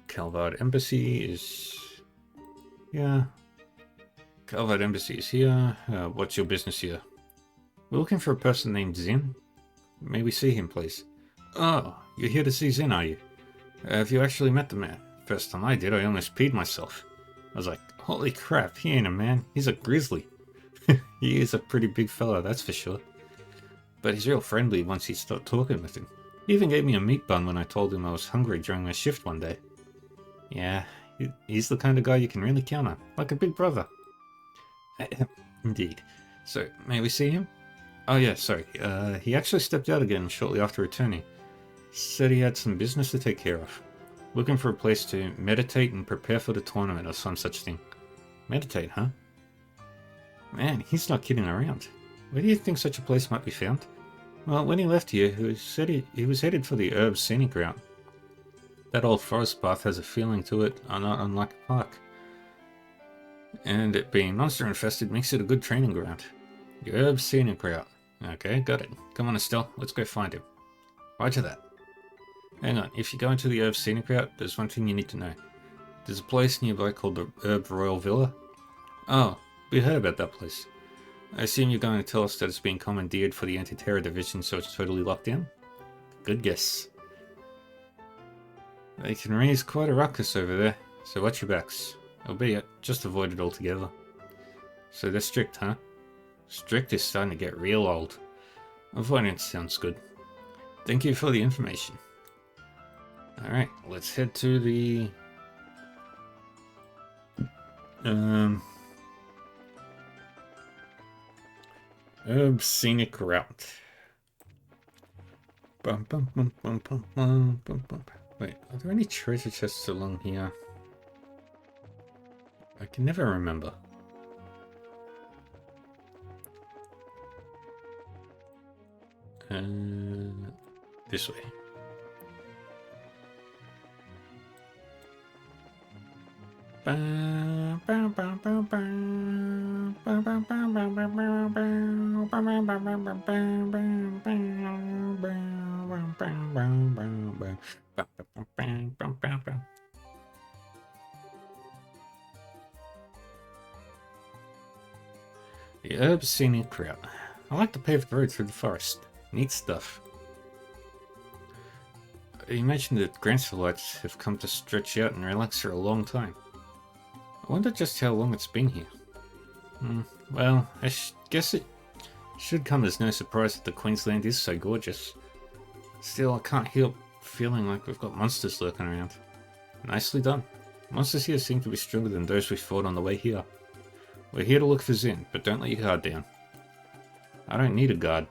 Calvard Embassy is... Yeah. Calvard Embassy is here. What's your business here? We're looking for a person named Zin. May we see him, please? Oh, you're here to see Zin, are you? Have you actually met the man? First time I did, I almost peed myself. I was like, holy crap, he ain't a man, he's a grizzly. He is a pretty big fella, that's for sure. But he's real friendly once you start talking with him. He even gave me a meat bun when I told him I was hungry during my shift one day. Yeah, he's the kind of guy you can really count on, like a big brother. Indeed. So, may we see him? Oh yeah, sorry. He actually stepped out again shortly after returning. Said he had some business to take care of. Looking for a place to meditate and prepare for the tournament or some such thing. Meditate, huh? Man, he's not kidding around. Where do you think such a place might be found? Well, when he left here, he said he was headed for the Herb Scenic Route. That old forest path has a feeling to it, not unlike a park. And it being monster infested makes it a good training ground. The Herb Scenic Route. Okay, got it. Come on, Estelle, let's go find him. Roger that. Hang on, if you go into the Herb Scenic Route, there's one thing you need to know. There's a place nearby called the Herb Royal Villa. Oh, we heard about that place. I assume you're going to tell us that it's being commandeered for the anti-terror division, so it's totally locked down? Good guess. They can raise quite a ruckus over there, so watch your backs. Albeit, just avoid it altogether. So they're strict, huh? Strict is starting to get real old. Avoidance sounds good. Thank you for the information. Alright, let's head to the... Herb Scenic Route. Bum, bum, bum, bum, bum, bum, bum, bum. Wait, are there any treasure chests along here? I can never remember. This way. The herb scenic route. I like the paved road through the forest. Neat stuff. You mentioned that Grancelites have come to stretch out and relax for a long time. I wonder just how long it's been here. Well, I guess it should come as no surprise that the Queensland is so gorgeous. Still, I can't help feeling like we've got monsters lurking around. Nicely done. Monsters here seem to be stronger than those we fought on the way here. We're here to look for Zin, but don't let your guard down. I don't need a guard.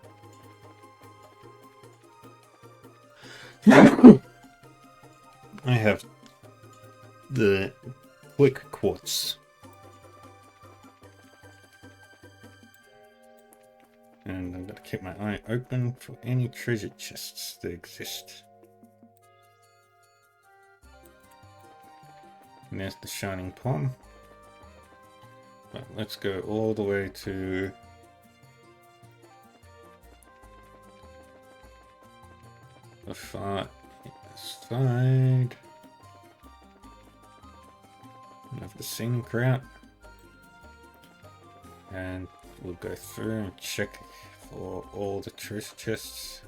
I have the quick quartz. And I'm going to keep my eye open for any treasure chests that exist. And there's the Shining Pond. But let's go all the way to the far side of the scenic route, and we'll go through and check for all the treasure chests.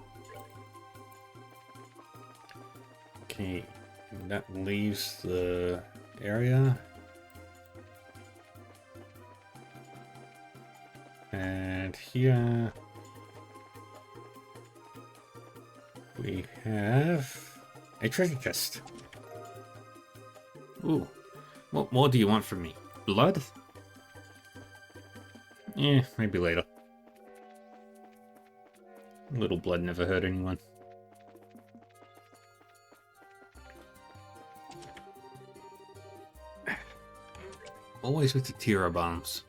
Okay, that leaves the area, and here we have a treasure chest. Ooh, what more do you want from me? Blood? Yeah, maybe later. A little blood never hurt anyone. Always with the Tira bombs.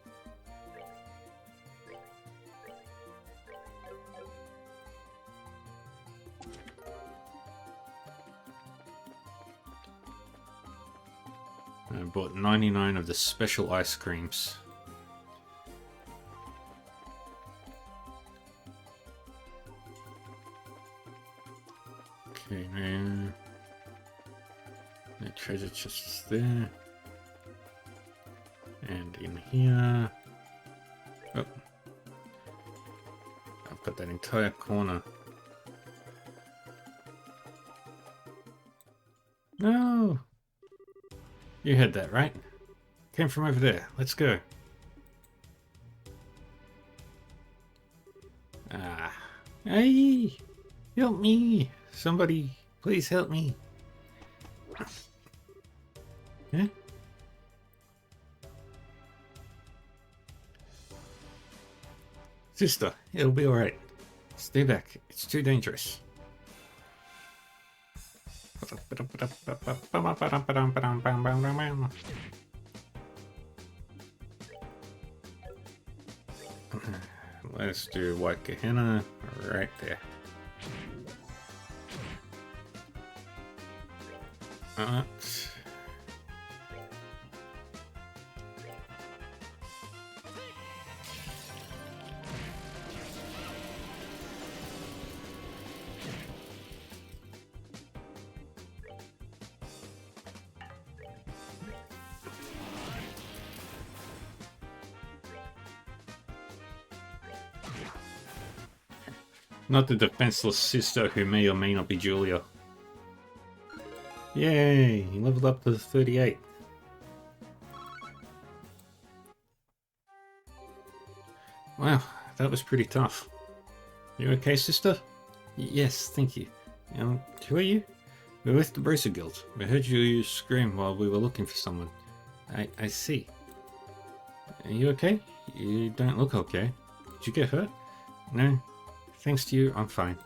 I bought 99 of the special ice creams. Okay, now the treasure chest is there. And in here, oh, I've got that entire corner. No! You heard that, right? Came from over there. Let's go. Ah. Hey! Help me! Somebody, please help me. Yeah? Sister, it'll be alright. Stay back. It's too dangerous. Let's do White Gehenna right there. Not the defenseless sister who may or may not be Julia. Yay! He leveled up to 38. Wow, that was pretty tough. You okay, sister? Yes, thank you. Who are you? We're with the Bracer Guild. We heard you scream while we were looking for someone. I see. Are you okay? You don't look okay. Did you get hurt? No. Thanks to you, I'm fine.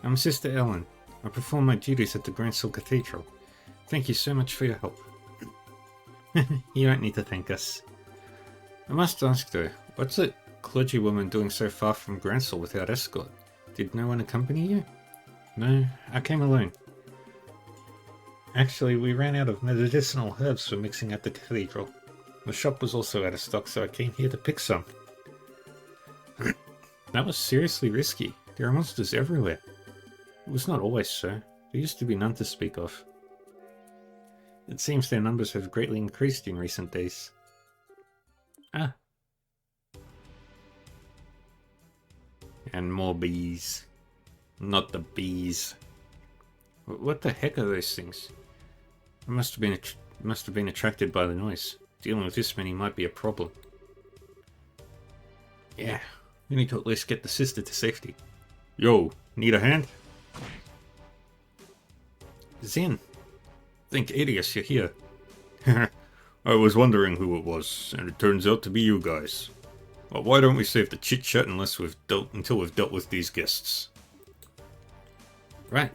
I'm Sister Ellen. I perform my duties at the Grancel Cathedral. Thank you so much for your help. You don't need to thank us. I must ask though, what's a clergywoman doing so far from Grancel without escort? Did no one accompany you? No, I came alone. Actually, we ran out of medicinal herbs for mixing at the cathedral. The shop was also out of stock, so I came here to pick some. That was seriously risky. There are monsters everywhere. It was not always so. There used to be none to speak of. It seems their numbers have greatly increased in recent days. Ah. And more bees. Not the bees. What the heck are those things? I must have been attracted by the noise. Dealing with this many might be a problem. Yeah, we need to at least get the sister to safety. Yo, need a hand? Zin. Think Adius, you're here. I was wondering who it was, and it turns out to be you guys. Well, why don't we save the chit-chat until we've dealt with these guests? Right,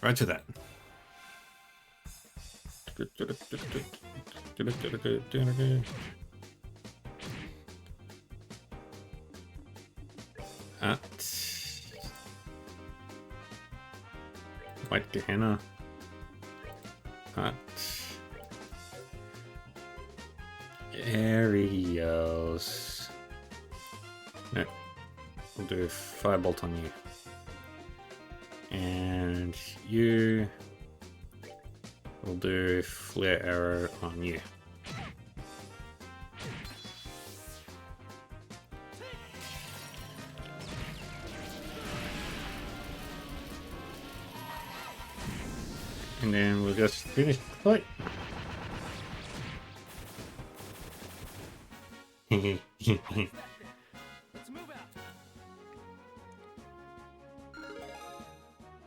roger that. White Gehenna. Arios. No, we'll do Firebolt on you. And you... We'll do Flare Arrow on you. And then we'll just finish the fight. Let's move out.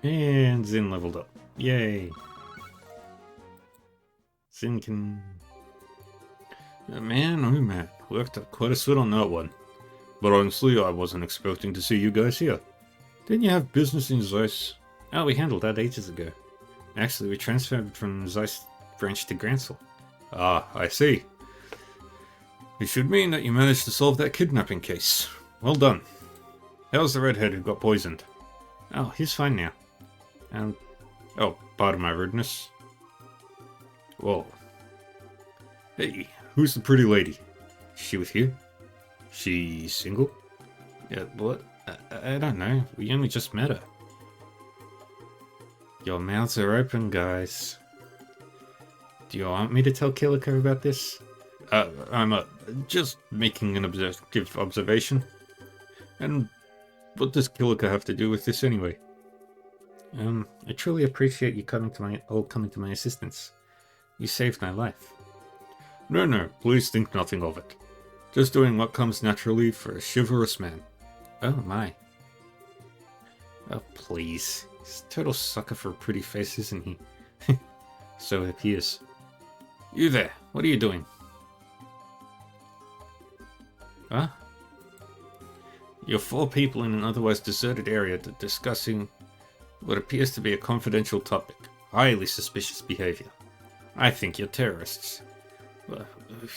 And Zin leveled up. Yay! Zin can... Man, oh man, worked up quite a sweat on that one. But honestly, I wasn't expecting to see you guys here. Didn't you have business in Zeiss? Oh, we handled that ages ago. Actually, we transferred from Zeiss branch to Gransel. Ah, I see. It should mean that you managed to solve that kidnapping case. Well done. How's the redhead who got poisoned? Oh, he's fine now. Oh, pardon my rudeness. Whoa. Hey, who's the pretty lady? Is she with you? She single? Yeah, what? I don't know. We only just met her. Your mouths are open, guys. Do you want me to tell Kilika about this? I'm just making an objective observation. And what does Kilika have to do with this anyway? I truly appreciate you coming to my assistance. You saved my life. No, please think nothing of it. Just doing what comes naturally for a chivalrous man. Oh my. Oh please. He's a total sucker for a pretty face, isn't he? So it appears. You there, what are you doing? Huh? You're 4 people in an otherwise deserted area discussing what appears to be a confidential topic. Highly suspicious behavior. I think you're terrorists. Well,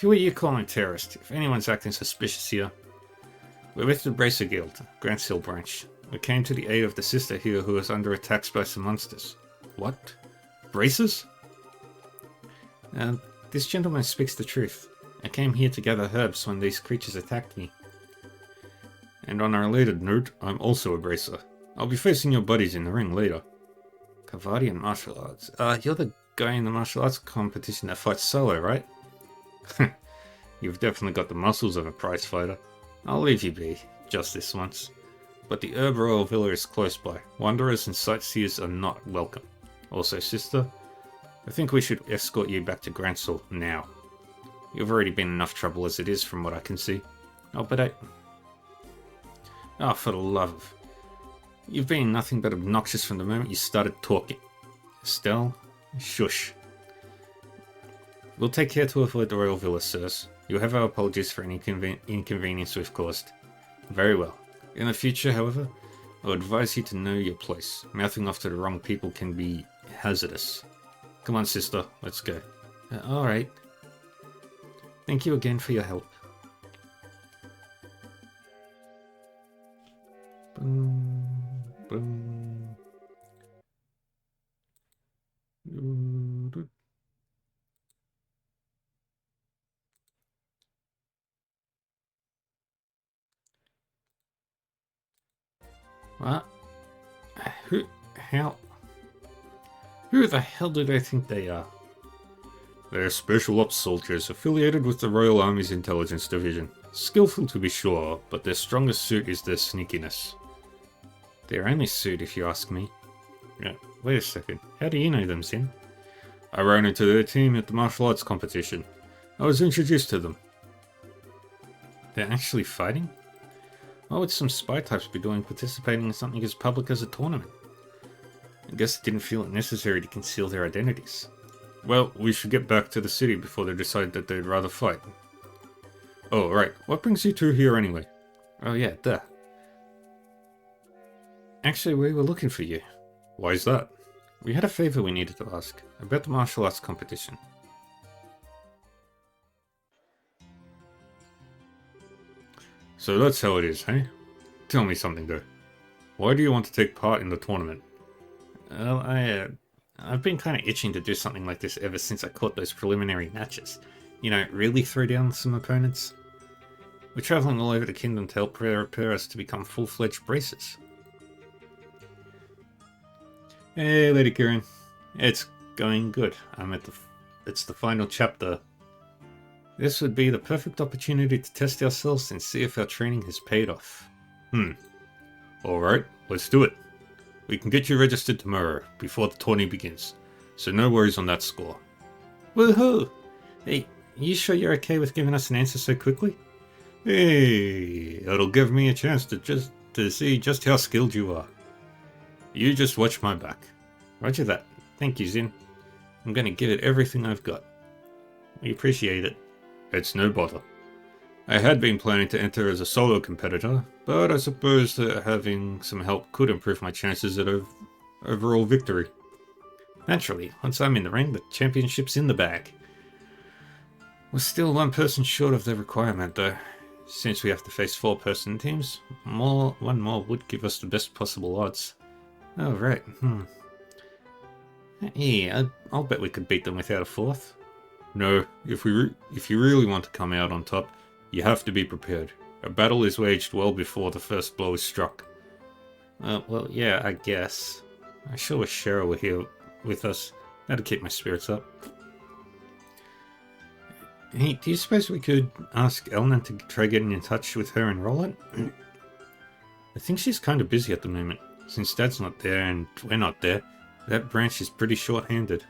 who are you calling terrorist? If anyone's acting suspicious here. We're with the Bracer Guild, Gransel branch. We came to the aid of the sister here who is under attack by some monsters. What? Bracers? This gentleman speaks the truth. I came here to gather herbs when these creatures attacked me. And on a related note, I'm also a bracer. I'll be facing your buddies in the ring later. Kavadian martial arts. You're the guy in the martial arts competition that fights solo, right? You've definitely got the muscles of a prize fighter. I'll leave you be, just this once. But the Herb Royal Villa is close by. Wanderers and sightseers are not welcome. Also, sister, I think we should escort you back to Gransel now. You've already been enough trouble as it is from what I can see. Oh, but I... Oh, for the love of... You've been nothing but obnoxious from the moment you started talking. Estelle, shush. We'll take care to avoid the Royal Villa, sirs. You have our apologies for any inconvenience we've caused. Very well. In the future, however, I would advise you to know your place. Mouthing off to the wrong people can be hazardous. Come on, sister, let's go. Alright. Thank you again for your help. Boom. What? Who? How? Who the hell do they think they are? They're special ops soldiers affiliated with the Royal Army's Intelligence Division. Skillful to be sure, but their strongest suit is their sneakiness. Their only suit, if you ask me. Yeah, wait a second. How do you know them, Zin? I ran into their team at the martial arts competition. I was introduced to them. They're actually fighting? What would some spy types be doing participating in something as public as a tournament? I guess they didn't feel it necessary to conceal their identities. Well, we should get back to the city before they decide that they'd rather fight. Oh, right. What brings you two here anyway? Oh yeah, duh. Actually, we were looking for you. Why is that? We had a favor we needed to ask, about the martial arts competition. So that's how it is, hey? Tell me something though. Why do you want to take part in the tournament? Well, I've been kind of itching to do something like this ever since I caught those preliminary matches. You know, really throw down some opponents. We're traveling all over the kingdom to help prepare us to become full-fledged bracers. Hey, Lady Kirin. It's going good. It's the final chapter. This would be the perfect opportunity to test ourselves and see if our training has paid off. Alright, let's do it. We can get you registered tomorrow, before the tourney begins. So no worries on that score. Woohoo! Hey, you sure you're okay with giving us an answer so quickly? Hey, it'll give me a chance to see just how skilled you are. You just watch my back. Roger that. Thank you, Zin. I'm gonna give it everything I've got. We appreciate it. It's no bother. I had been planning to enter as a solo competitor, but I suppose that having some help could improve my chances at overall victory. Naturally, once I'm in the ring, the championship's in the bag. We're still one person short of the requirement though. Since we have to face 4-person teams, one more would give us the best possible odds. Oh, right. Yeah, I'll bet we could beat them without a 4th. No, if you really want to come out on top, you have to be prepared. A battle is waged well before the first blow is struck. Well, yeah, I guess. I sure wish Cheryl were here with us. That'd keep my spirits up. Hey, do you suppose we could ask Elnan to try getting in touch with her and Roland? I think she's kind of busy at the moment. Since Dad's not there and we're not there, that branch is pretty short-handed.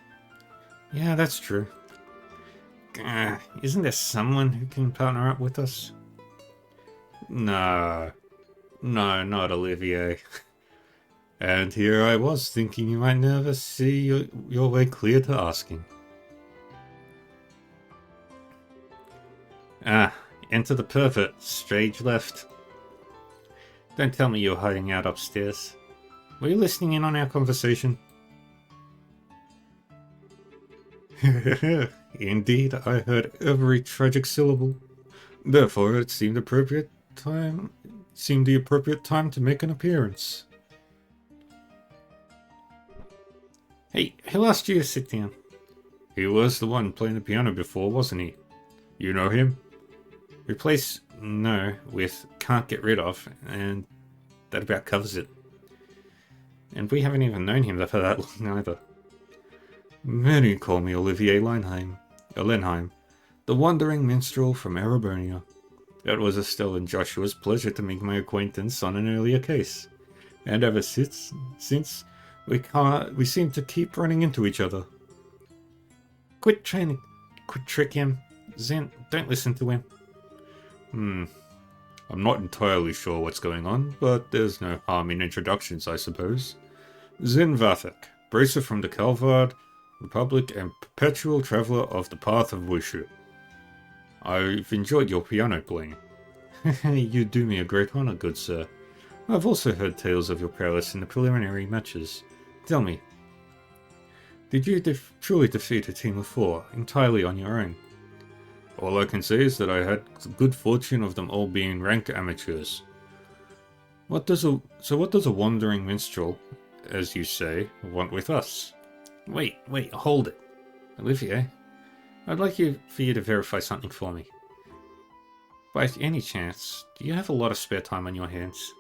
Yeah, that's true. Isn't there someone who can partner up with us? No, not Olivier. And here I was thinking you might never see your way clear to asking. Enter the pervert, stage left. Don't tell me you're hiding out upstairs. Were you listening in on our conversation? Indeed, I heard every tragic syllable. Therefore, it seemed the appropriate time to make an appearance. Hey, who asked you to sit down? He was the one playing the piano before, wasn't he? You know him? Replace no with can't get rid of, and that about covers it. And we haven't even known him for that long either. Many call me Olivier Lenheim, the wandering minstrel from Ereburnia. It was Estelle and Joshua's pleasure to make my acquaintance on an earlier case. And ever since we seem to keep running into each other. Quit trick him. Zen, don't listen to him. I'm not entirely sure what's going on, but there's no harm in introductions, I suppose. Zen Vathek, bracer from the Kalvad Republic and perpetual traveller of the path of Wushu. I've enjoyed your piano playing. You do me a great honour, good sir. I've also heard tales of your prowess in the preliminary matches. Tell me, did you truly defeat a team of 4 entirely on your own? All I can say is that I had the good fortune of them all being rank amateurs. What does a wandering minstrel, as you say, want with us? Wait, hold it. Olivier, I'd like for you to verify something for me. By any chance, do you have a lot of spare time on your hands?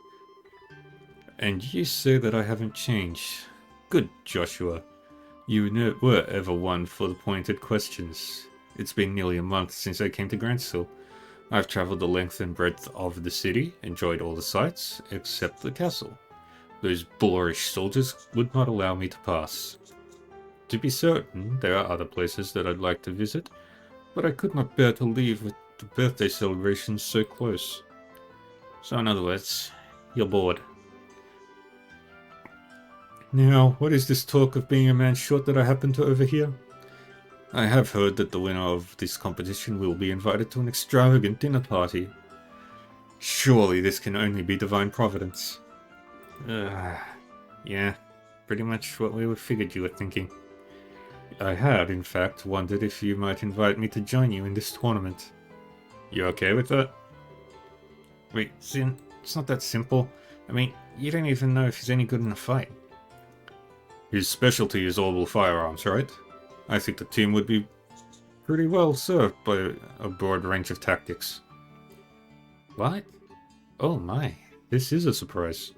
And you say that I haven't changed. Good, Joshua. You were ever one for the pointed questions. It's been nearly a month since I came to Gransel. I've traveled the length and breadth of the city, enjoyed all the sights, except the castle. Those boorish soldiers would not allow me to pass. To be certain, there are other places that I'd like to visit, but I could not bear to leave with the birthday celebrations so close. So in other words, you're bored. Now, what is this talk of being a man short that I happen to overhear? I have heard that the winner of this competition will be invited to an extravagant dinner party. Surely this can only be divine providence. Yeah, pretty much what we figured you were thinking. I had, in fact, wondered if you might invite me to join you in this tournament. You okay with that? Wait, Zin, it's not that simple. I mean, you don't even know if he's any good in a fight. His specialty is orbital firearms, right? I think the team would be pretty well served by a broad range of tactics. What? Oh my, this is a surprise.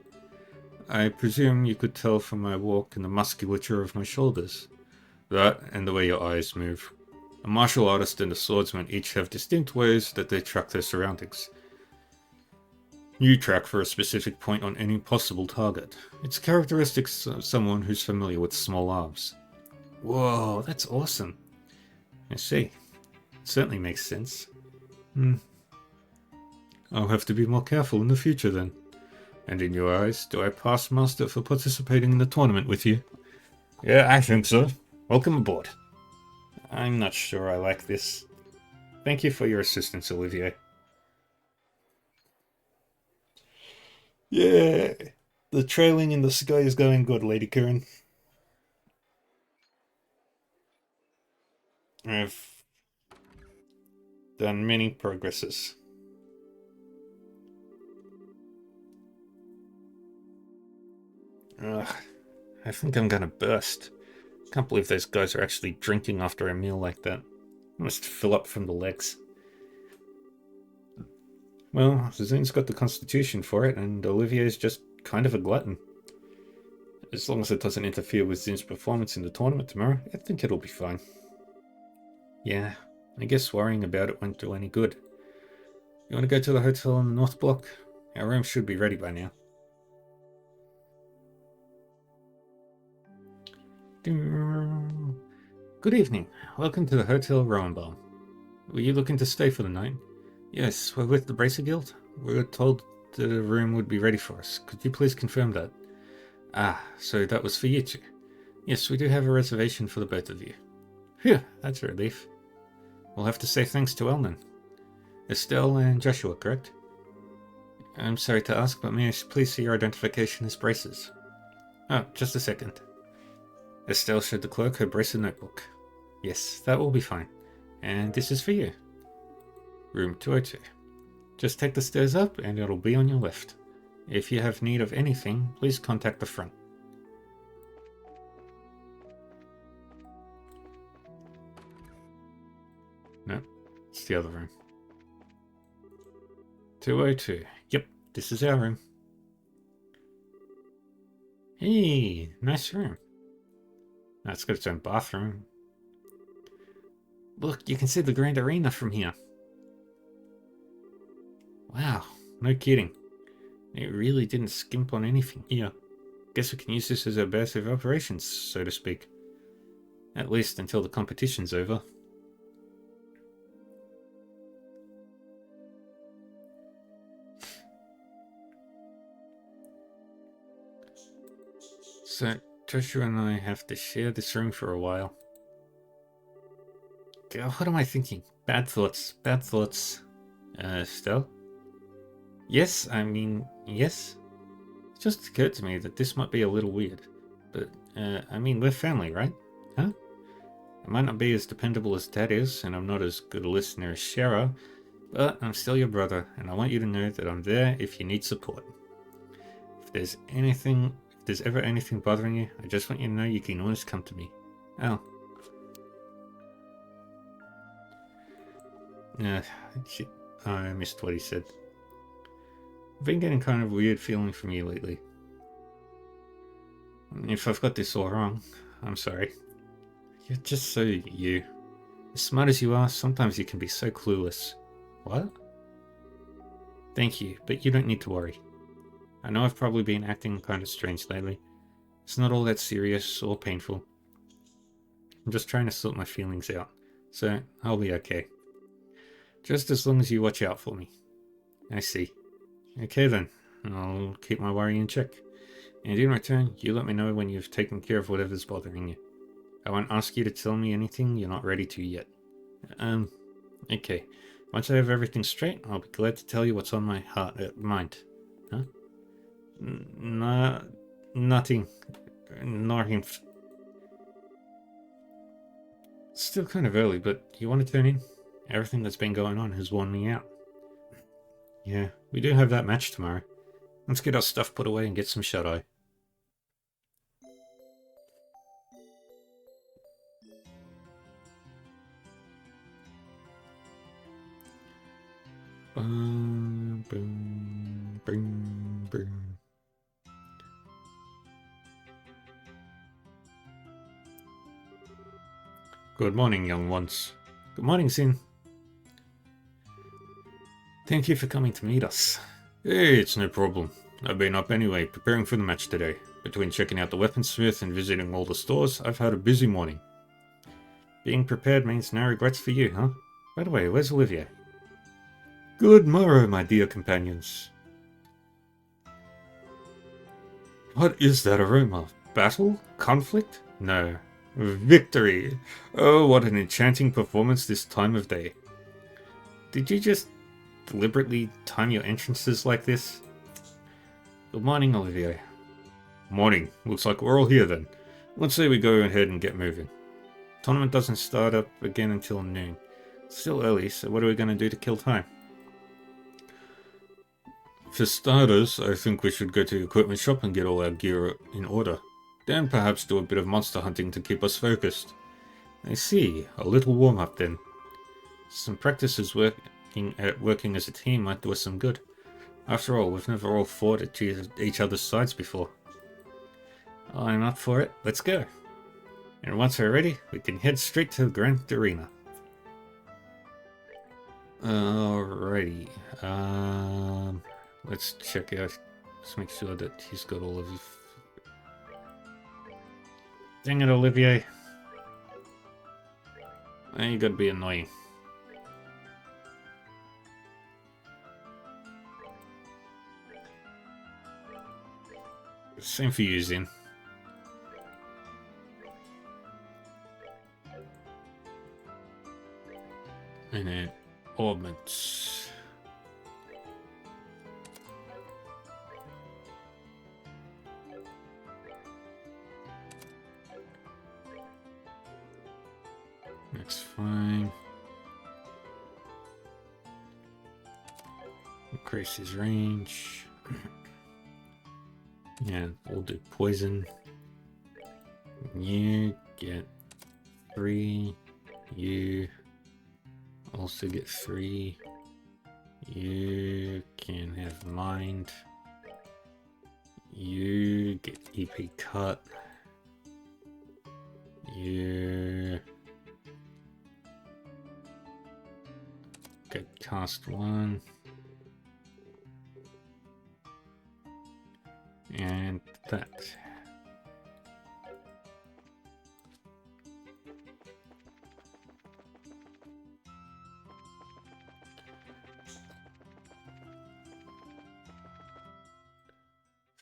I presume you could tell from my walk and the musculature of my shoulders. That and the way your eyes move. A martial artist and a swordsman each have distinct ways that they track their surroundings. You track for a specific point on any possible target. It's characteristics of someone who's familiar with small arms. Whoa, that's awesome. I see. It certainly makes sense. I'll have to be more careful in the future then. And in your eyes, do I pass muster for participating in the tournament with you? Yeah, I think so. Welcome aboard. I'm not sure I like this. Thank you for your assistance, Olivier. Yeah, the trailing in the sky is going good, Lady Karen. I've done many progresses. Ugh, I think I'm gonna burst. Can't believe those guys are actually drinking after a meal like that. I must fill up from the legs. Well, Zin's got the constitution for it, and Olivier's just kind of a glutton. As long as it doesn't interfere with Zin's performance in the tournament tomorrow, I think it'll be fine. Yeah, I guess worrying about it won't do any good. You want to go to the hotel in the North Block? Our room should be ready by now. Good evening. Welcome to the Hotel Roenbaum. Were you looking to stay for the night? Yes, we're with the Bracer Guild. We were told that a room would be ready for us. Could you please confirm that? Ah, so that was for you two. Yes, we do have a reservation for the both of you. Phew, that's a relief. We'll have to say thanks to Elnan. Estelle and Joshua, correct? I'm sorry to ask, but may I please see your identification as braces? Oh, just a second. Estelle showed the clerk her bracer notebook. Yes, that will be fine. And this is for you. Room 202. Just take the stairs up and it'll be on your left. If you have need of anything, please contact the front. No, it's the other room. 202. Yep, this is our room. Hey, nice room. Now it's got its own bathroom. Look, you can see the Grand Arena from here. Wow, no kidding. It really didn't skimp on anything here. Guess we can use this as our base of operations, so to speak. At least until the competition's over. So, Joshua and I have to share this room for a while. God, what am I thinking? Bad thoughts, bad thoughts. Stell? Yes, I mean, yes. It just occurred to me that this might be a little weird. But, I mean, we're family, right? Huh? I might not be as dependable as Dad is, and I'm not as good a listener as Shara, but I'm still your brother, and I want you to know that I'm there if you need support. If there's ever anything bothering you, I just want you to know you can always come to me. Oh. Shit. I missed what he said. I've been getting kind of weird feeling from you lately. If I've got this all wrong, I'm sorry. You're just so you. As smart as you are, sometimes you can be so clueless. What? Thank you, but you don't need to worry. I know I've probably been acting kind of strange lately. It's not all that serious or painful. I'm just trying to sort my feelings out, so I'll be okay. Just as long as you watch out for me. I see. Okay then, I'll keep my worry in check. And in return, you let me know when you've taken care of whatever's bothering you. I won't ask you to tell me anything you're not ready to yet. Okay. Once I have everything straight, I'll be glad to tell you what's on my mind. Huh? Nothing. Nothing. Still kind of early, but you want to turn in? Everything that's been going on has worn me out. Yeah, we do have that match tomorrow. Let's get our stuff put away and get some shut-eye. Boom, boom, boom, boom. Good morning, young ones. Good morning, Sin. Thank you for coming to meet us. Hey, it's no problem. I've been up anyway, preparing for the match today. Between checking out the weaponsmith and visiting all the stores, I've had a busy morning. Being prepared means no regrets for you, huh? By the way, where's Olivia? Good morrow, my dear companions. What is that aroma? Battle? Conflict? No. Victory! Oh, what an enchanting performance this time of day. Did you just deliberately time your entrances like this? Good morning, Olivia. Morning. Looks like we're all here then. Let's say we go ahead and get moving. Tournament doesn't start up again until noon. It's still early, so what are we going to do to kill time? For starters, I think we should go to the equipment shop and get all our gear in order. Then perhaps do a bit of monster hunting to keep us focused. I see. A little warm-up then. Some practices working as a team might do us some good. After all, we've never all fought at each other's sides before. I'm up for it. Let's go. And once we're ready, we can head straight to the Grand Arena. Alrighty. Let's check out. Let's make sure that he's got all of his. Dang it, Olivier. You gotta be annoying. Same for you, Zin. And then augments. That's fine. Increase his range. Yeah, we'll do poison. You get 3. You also get 3. You can have mind. You get EP cut. You get cast 1. And that.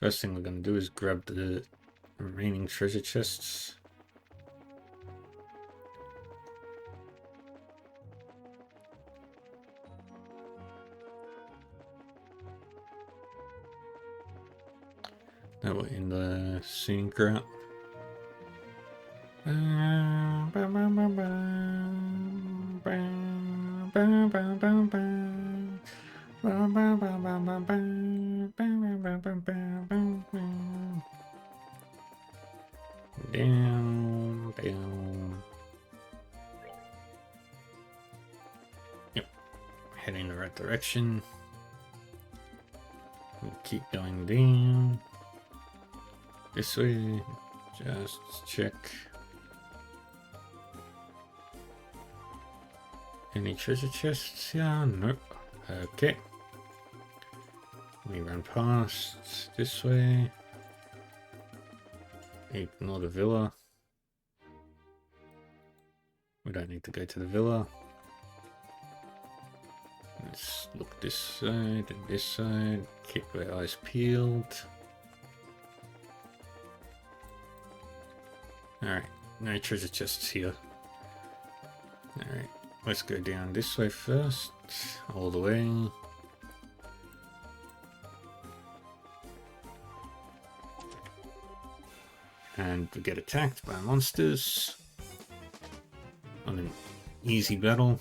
First thing we're going to do is grab the remaining treasure chests. That way in the scenic route. Down, down. Yep, heading the right direction. We'll keep going down. This way, just check. Any treasure chests here? Nope. Okay. We run past this way. Ignore the villa. We don't need to go to the villa. Let's look this side and this side. Keep our eyes peeled. Alright, no treasure chests here. Alright, let's go down this way first. All the way. And we get attacked by monsters on an easy battle.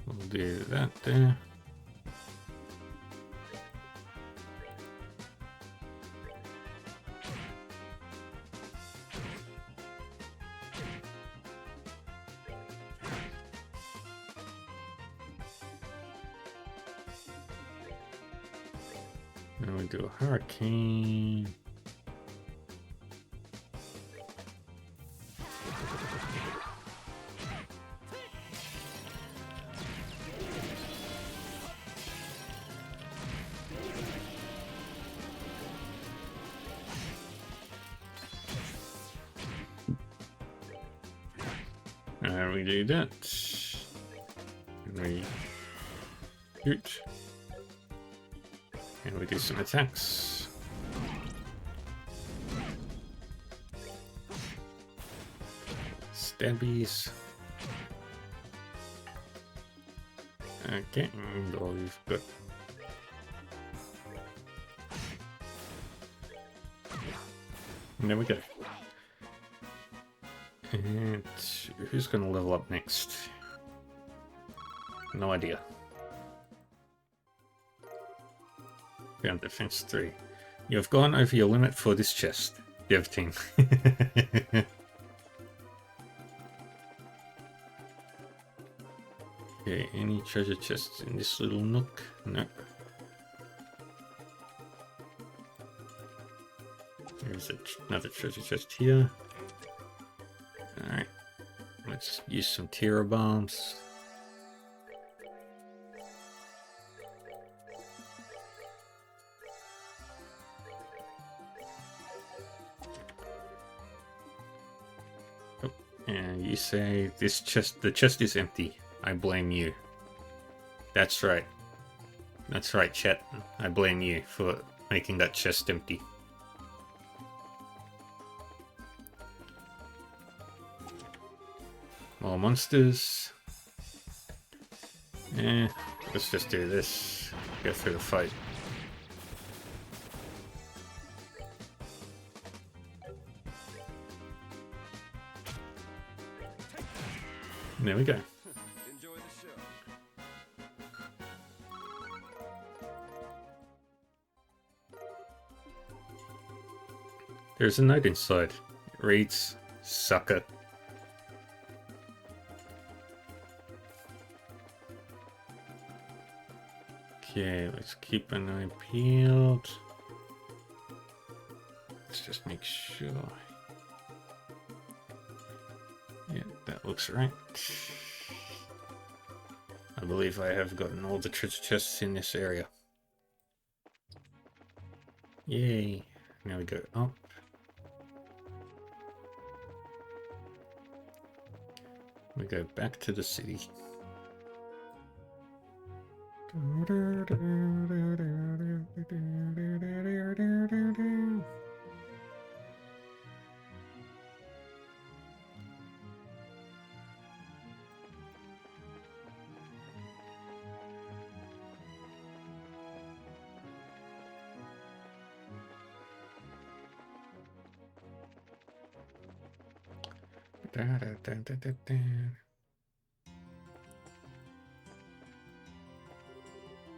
We'll do that there. Now we do a hurricane. We do that. And we shoot. And we do some attacks. Stabbies. Okay, and all you've got. And there we go. And who's going to level up next? No idea. Found defense 3. You have gone over your limit for this chest, Dev team. Okay, any treasure chests in this little nook? No. There's another treasure chest here. Alright, let's use some Tira bombs. Oh, and you say this chest, the chest is empty. I blame you. That's right. That's right, chat. I blame you for making that chest empty. More monsters. Let's just do this. Go through the fight. And there we go. Enjoy the show. There's a note inside. It reads, "Sucker." Okay, let's keep an eye peeled. Let's just make sure. Yeah, that looks right. I believe I have gotten all the treasure chests in this area. Yay. Now we go up. We go back to the city.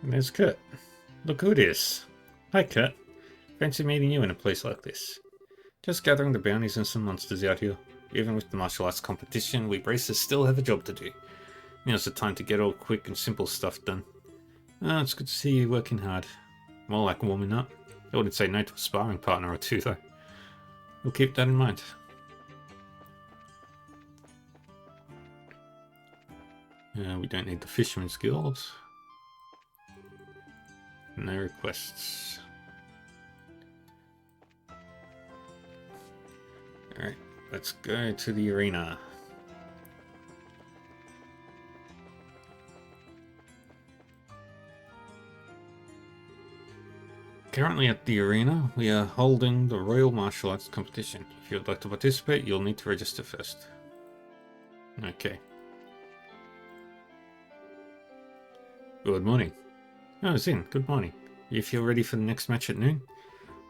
And there's Kurt. Look who it is. Hi, Kurt. Fancy meeting you in a place like this. Just gathering the bounties and some monsters out here. Even with the martial arts competition, we bracers still have a job to do. Now's the time to get all quick and simple stuff done. Oh, it's good to see you working hard. More like warming up. I wouldn't say no to a sparring partner or two, though. We'll keep that in mind. We don't need the Fisherman's Guild. No requests. Alright, let's go to the arena. Currently at the arena, we are holding the Royal Martial Arts competition. If you would like to participate, you'll need to register first. Okay. Good morning. Oh, Zin, good morning. You feel ready for the next match at noon?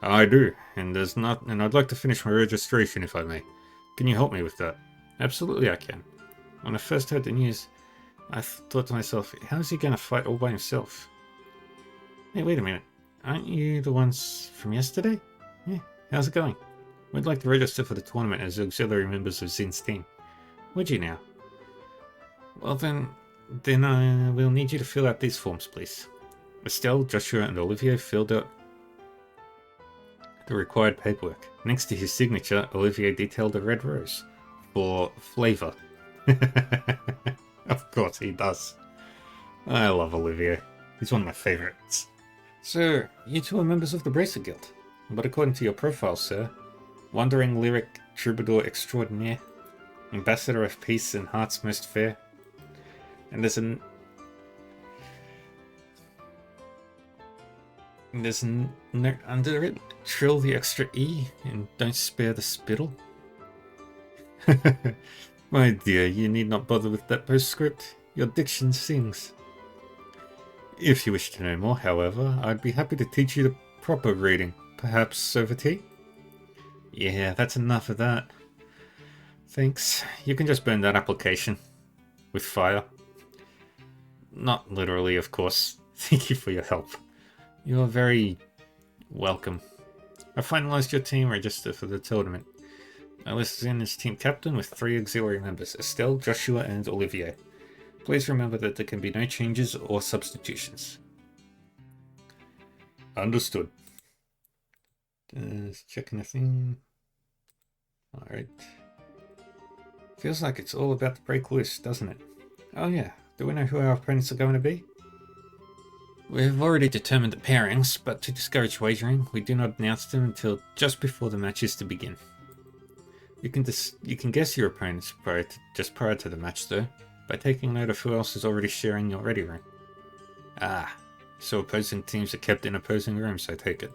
I do, and I'd like to finish my registration if I may. Can you help me with that? Absolutely I can. When I first heard the news, I thought to myself, how is he going to fight all by himself? Hey, wait a minute. Aren't you the ones from yesterday? Yeah, how's it going? We'd like to register for the tournament as auxiliary members of Zin's team. Would you now? Well then we'll need you to fill out these forms, please. Estelle, Joshua, and Olivier filled out the required paperwork. Next to his signature, Olivier detailed a red rose for flavor. Of course he does. I love Olivier. He's one of my favorites. So, you two are members of the Bracer Guild, but according to your profile, sir, Wandering Lyric Troubadour Extraordinaire, Ambassador of Peace and Hearts Most Fair, and there's a note under it, trill the extra E and don't spare the spittle. My dear, you need not bother with that postscript. Your diction sings. If you wish to know more, however, I'd be happy to teach you the proper reading. Perhaps over tea? Yeah, that's enough of that. Thanks. You can just burn that application. With fire. Not literally, of course. Thank you for your help. You're very welcome. I finalized your team register for the tournament. I listed in as team captain with 3 auxiliary members, Estelle, Joshua, and Olivier. Please remember that there can be no changes or substitutions. Understood. Just checking the thing. Alright. Feels like it's all about to break loose, doesn't it? Oh yeah, do we know who our opponents are going to be? We've already determined the pairings, but to discourage wagering, we do not announce them until just before the match is to begin. You can guess your opponents just prior to the match though, by taking note of who else is already sharing your ready room. Ah, so opposing teams are kept in opposing rooms, I take it.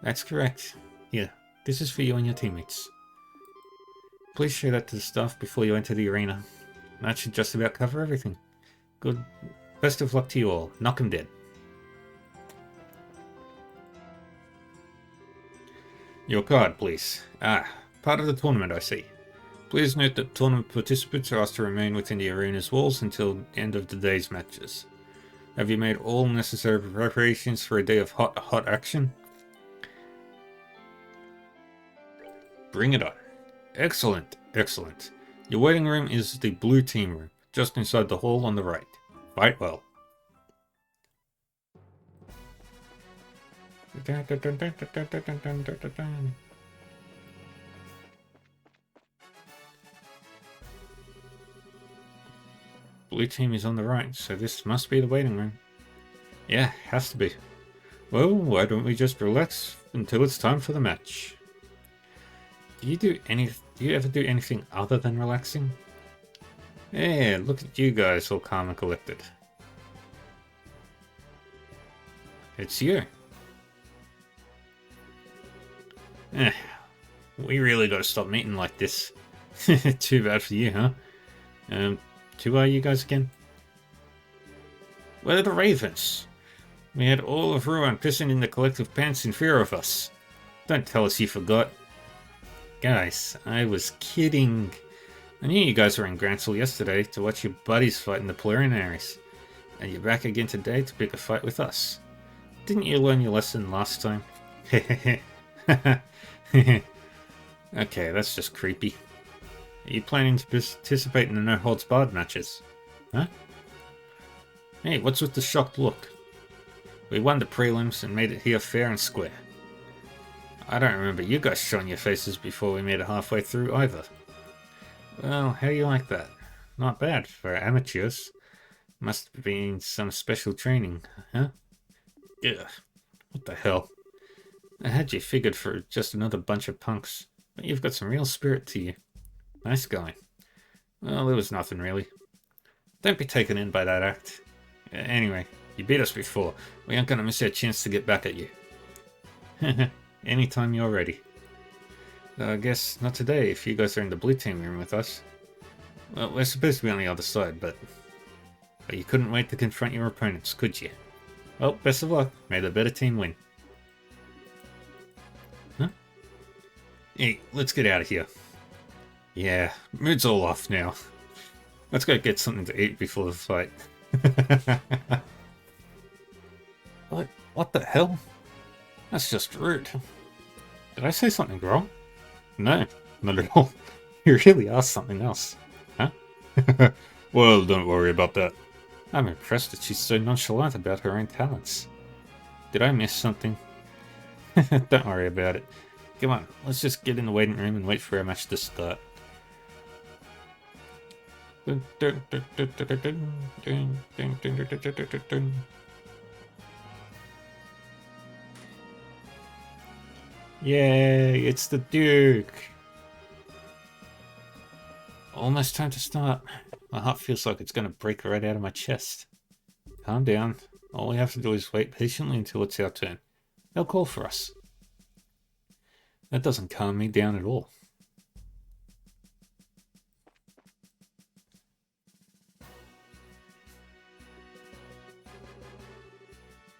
That's correct. Here, this is for you and your teammates. Please show that to the staff before you enter the arena. That should just about cover everything. Good. Best of luck to you all. Knock 'em dead. Your card, please. Ah, part of the tournament, I see. Please note that tournament participants are asked to remain within the arena's walls until the end of the day's matches. Have you made all necessary preparations for a day of hot action? Bring it on. Excellent, excellent. Your waiting room is the blue team room, just inside the hall on the right. Fight well. Blue team is on the right, so this must be the waiting room. Yeah, has to be. Well, why don't we just relax until it's time for the match? Do you ever do anything other than relaxing? Yeah, look at you guys all calm and collected. It's you. We really gotta stop meeting like this. Too bad for you, huh? Who are you guys again? We're the Ravens. We had all of Ruan pissing in the collective pants in fear of us. Don't tell us you forgot. Guys, I was kidding. I knew you guys were in Grancel yesterday to watch your buddies fight in the preliminaries. And you're back again today to pick a fight with us. Didn't you learn your lesson last time? Okay, that's just creepy. Are you planning to participate in the no holds barred matches? Huh? Hey, what's with the shocked look? We won the prelims and made it here fair and square. I don't remember you guys showing your faces before we made it halfway through either. Well, how do you like that? Not bad for amateurs. Must have been some special training, huh? Ugh, what the hell? I had you figured for just another bunch of punks, but you've got some real spirit to you. Nice going. Well, it was nothing really. Don't be taken in by that act. Anyway, you beat us before. We aren't gonna miss our chance to get back at you. Anytime you're ready. I guess not today if you guys are in the blue team room with us. Well, we're supposed to be on the other side, but you couldn't wait to confront your opponents, could you? Well, best of luck. May the better team win. Huh? Hey, let's get out of here. Yeah, mood's all off now. Let's go get something to eat before the fight. What the hell? That's just rude. Did I say something wrong? No, not at all. You really are something else. Huh? Well, don't worry about that. I'm impressed that she's so nonchalant about her own talents. Did I miss something? Don't worry about it. Come on, let's just get in the waiting room and wait for our match to start. Yay, it's the Duke! Almost time to start. My heart feels like it's going to break right out of my chest. Calm down. All we have to do is wait patiently until it's our turn. They'll call for us. That doesn't calm me down at all.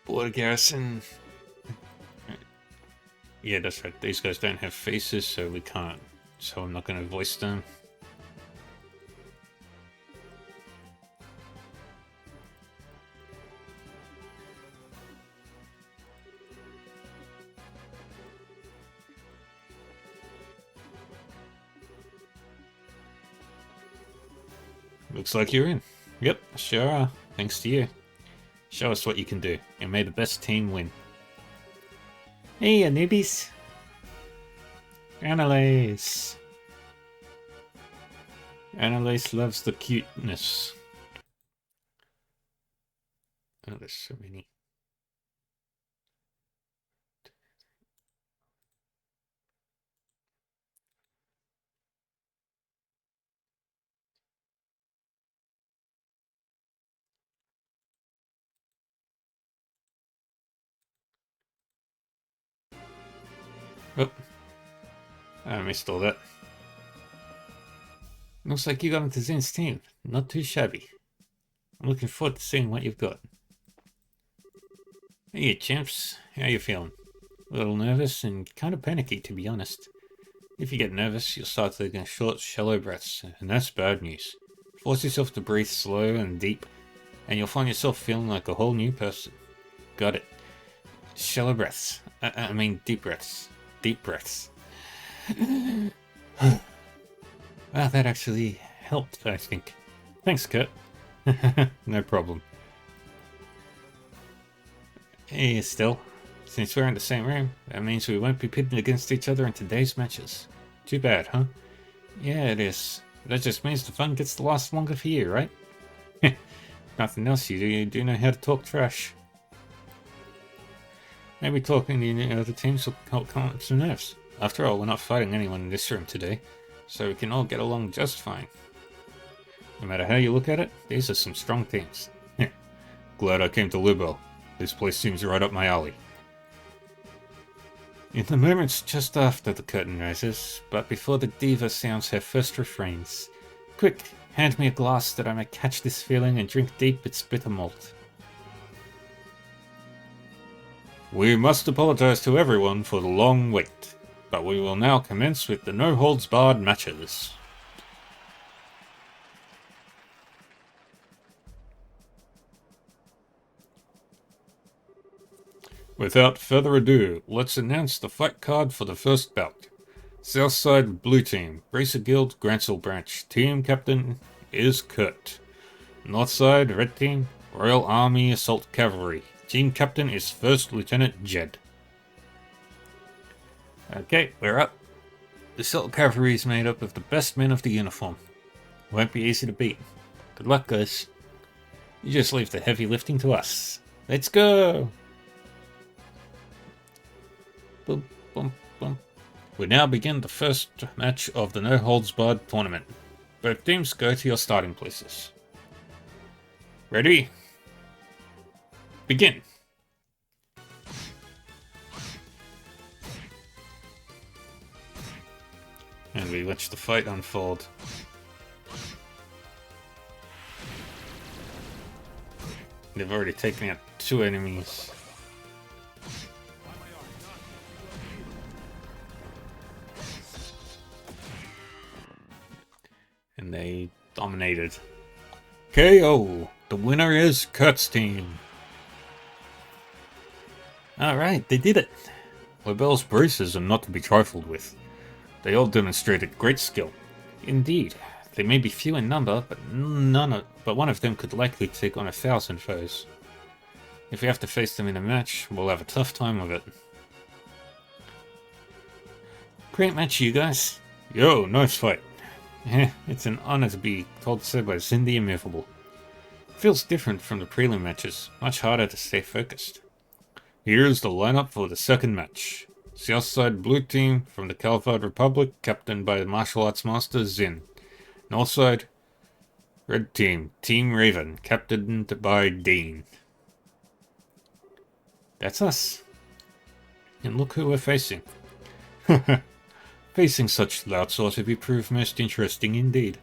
Border Garrison. Yeah, that's right. These guys don't have faces, so we can't. So I'm not going to voice them. Looks like you're in. Yep, sure are. Thanks to you. Show us what you can do, and may the best team win. Hey, you newbies. Annalise. Annalise loves the cuteness. Oh, there's so many. Oh, I missed all that. Looks like you got into Zin's team. Not too shabby. I'm looking forward to seeing what you've got. Hey, champs. How you feeling? A little nervous and kind of panicky, to be honest. If you get nervous, you'll start taking short, shallow breaths, and that's bad news. Force yourself to breathe slow and deep, and you'll find yourself feeling like a whole new person. Got it. Shallow breaths. I mean deep breaths. Deep breaths. Wow, that actually helped, I think. Thanks, Kurt. No problem. Hey, Estelle. Since we're in the same room, that means we won't be pitted against each other in today's matches. Too bad, huh? Yeah, it is. That just means the fun gets to last longer for you, right? Nothing else, you do know how to talk trash. Maybe talking to the other teams will help calm up some nerves. After all, we're not fighting anyone in this room today, so we can all get along just fine. No matter how you look at it, these are some strong teams. Glad I came to Libel. This place seems right up my alley. In the moments just after the curtain rises, but before the diva sounds her first refrains, quick, hand me a glass that I may catch this feeling and drink deep its bitter malt. We must apologize to everyone for the long wait, but we will now commence with the no-holds-barred matches. Without further ado, let's announce the fight card for the first bout. Southside Blue Team, Racer Guild, Grancel Branch. Team Captain is Kurt. Northside Red Team, Royal Army Assault Cavalry. Team Captain is First Lieutenant Jed. Okay, we're up. The Assault Cavalry is made up of the best men of the uniform. Won't be easy to beat. Good luck, guys. You just leave the heavy lifting to us. Let's go! Boom, boom, boom. We now begin the first match of the No Holds Barred tournament. Both teams go to your starting places. Ready? Begin! And we watch the fight unfold. They've already taken out 2 enemies. And they dominated. KO! The winner is Kurt's team. Alright, they did it. LaBelle's braces are not to be trifled with. They all demonstrated great skill. Indeed, they may be few in number, but one of them could likely take on 1,000 foes. If we have to face them in a match, we'll have a tough time of it. Great match, you guys. Yo, nice fight. It's an honor to be told so by Cindy Immovable. Feels different from the prelim matches, much harder to stay focused. Here's the lineup for the second match. Southside Blue Team from the Calvard Republic, captained by the martial arts master Zin. Northside Red Team, Team Raven, captained by Dean. That's us. And look who we're facing. Facing such louts ought to be proved most interesting indeed.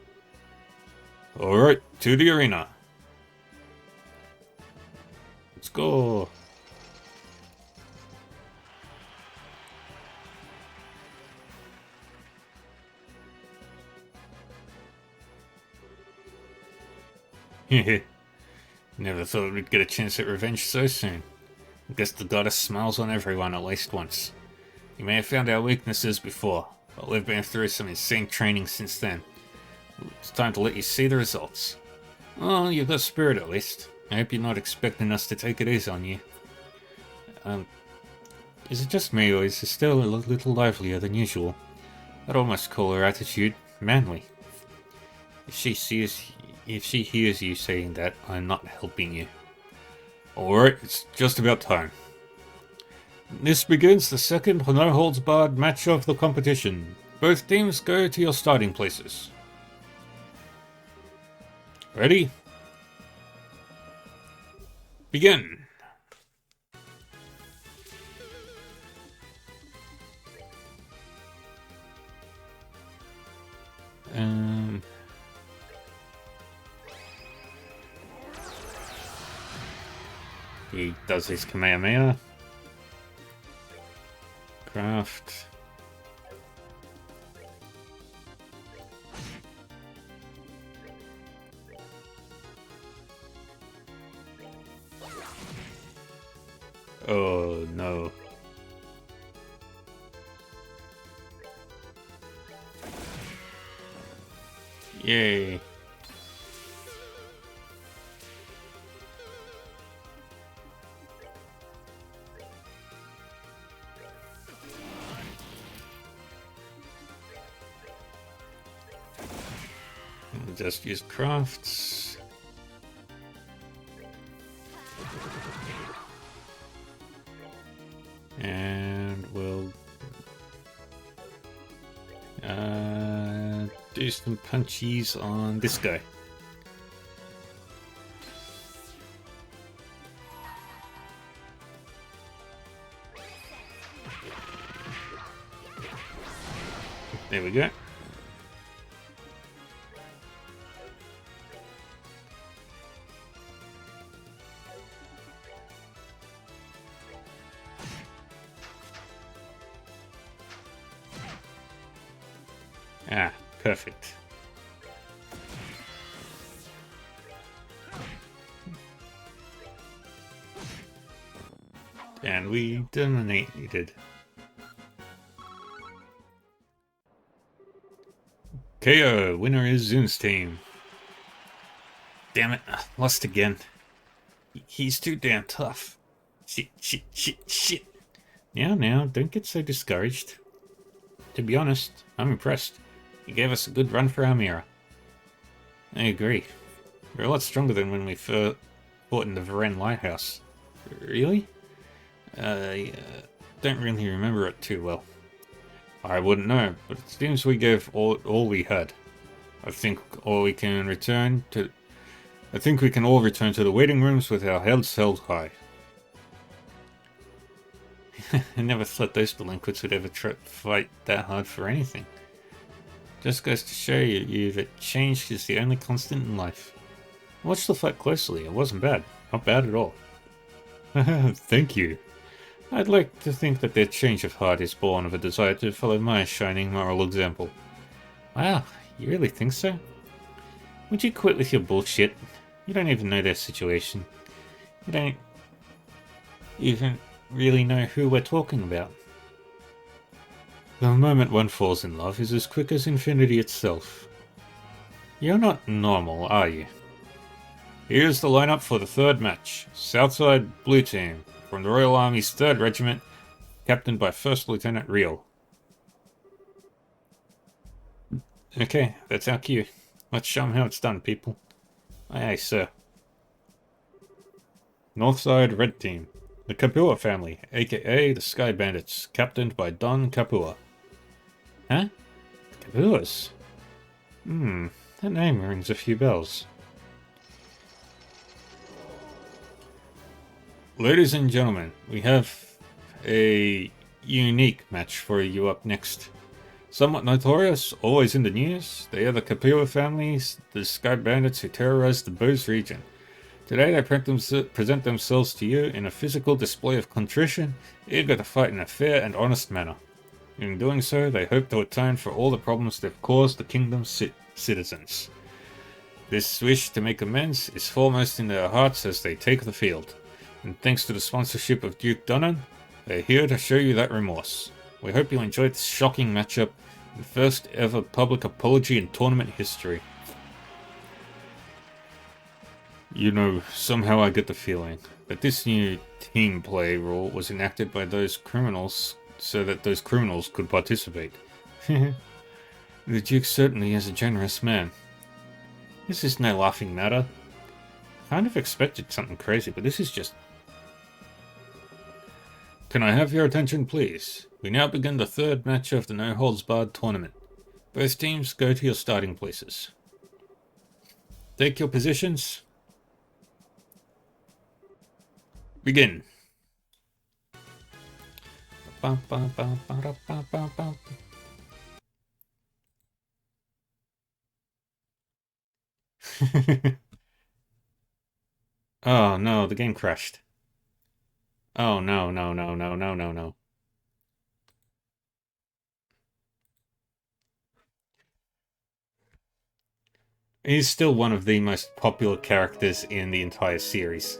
Alright, to the arena. Let's go. Never thought we'd get a chance at revenge so soon. I guess the goddess smiles on everyone at least once. You may have found our weaknesses before, but we've been through some insane training since then. It's time to let you see the results. Oh, you've got spirit at least. I hope you're not expecting us to take it easy on you. Is it just me, or is it still a little livelier than usual? I'd almost call her attitude manly. If she hears you saying that, I'm not helping you. Alright, it's just about time. This begins the second No Holds Barred match of the competition. Both teams go to your starting places. Ready? Begin! He does his Kamehameha. Craft. Oh no. Yay. We'll just use crafts. And we'll do some punchies on this guy. There we go. Ah, perfect. And we dominated. KO, winner is Zoon's team. Damn it, lost again. He's too damn tough. Shit. Now, don't get so discouraged. To be honest, I'm impressed. You gave us a good run for our mirror. I agree. We're a lot stronger than when we first fought in the Varen Lighthouse. Really? I don't really remember it too well. I wouldn't know, but it seems we gave all we had. I think we can all return to the waiting rooms with our heads held high. I never thought those delinquents would ever try to fight that hard for anything. Just goes to show you that change is the only constant in life. I watched the fight closely. It wasn't bad. Not bad at all. Thank you. I'd like to think that their change of heart is born of a desire to follow my shining moral example. Wow, you really think so? Would you quit with your bullshit? You don't even know their situation. You don't even really know who we're talking about. The moment one falls in love is as quick as infinity itself. You're not normal, are you? Here's the lineup for the third match. Southside Blue Team, from the Royal Army's 3rd Regiment, captained by First Lieutenant Riel. Okay, that's our cue. Let's show them how it's done, people. Aye, sir. Northside Red Team, the Kapua family, aka the Sky Bandits, captained by Don Kapua. Huh? Kapuas? That name rings a few bells. Ladies and gentlemen, we have a unique match for you up next. Somewhat notorious, always in the news, they are the Kapua families, the Sky Bandits who terrorize the Bose region. Today they present themselves to you in a physical display of contrition, eager to fight in a fair and honest manner. In doing so, they hope to atone for all the problems they've caused the kingdom's citizens. This wish to make amends is foremost in their hearts as they take the field. And thanks to the sponsorship of Duke Donnan, they're here to show you that remorse. We hope you enjoyed this shocking matchup, the first ever public apology in tournament history. You know, somehow I get the feeling that this new team play rule was enacted by those criminals so that those criminals could participate. The Duke certainly is a generous man. This is no laughing matter. Kind of expected something crazy, but this is just... Can I have your attention, please? We now begin the 3rd match of the No Holds Barred tournament. Both teams go to your starting places. Take your positions. Begin. Oh no, the game crashed. Oh no. He's still one of the most popular characters in the entire series.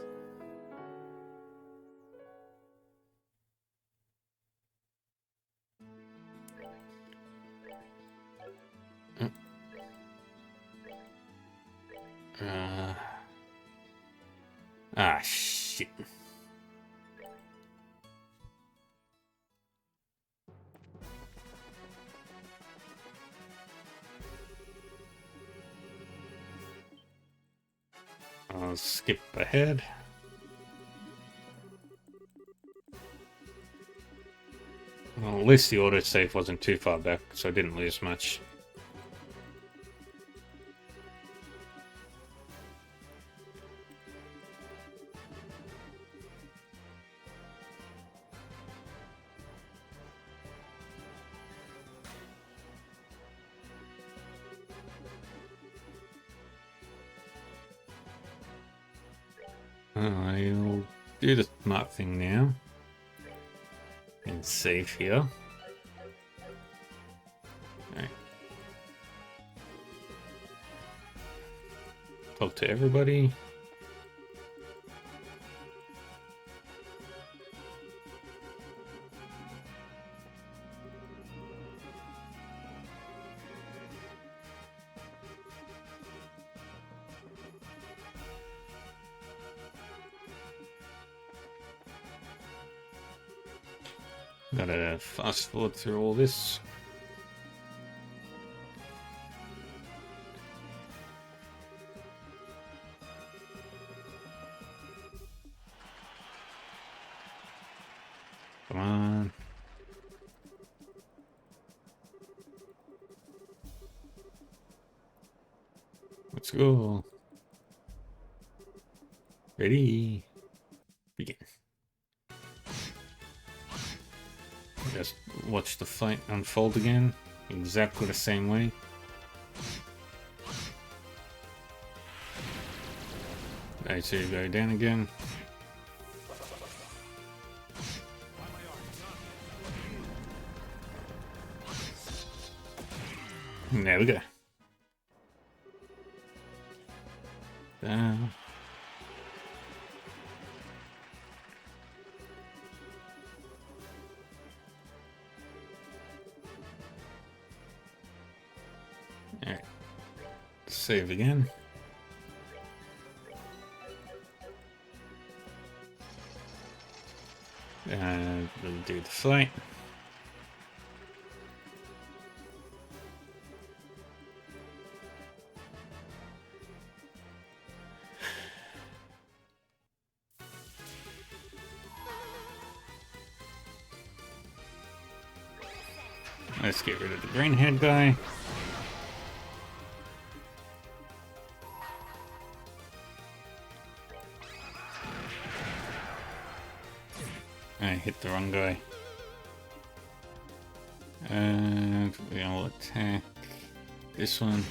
Shit. I'll skip ahead. Well, at least the autosave wasn't too far back, so I didn't lose much. I'll do the smart thing now and save here. Alright. Talk to everybody. Gotta fast forward through all this. Come on. Let's go. Ready. Begin. Just watch the fight unfold again, exactly the same way. I see you go down again. And there we go. Down. Alright. Save again. We'll do the fight. Let's get rid of the green head guy. I hit the wrong guy. And we'll attack this one.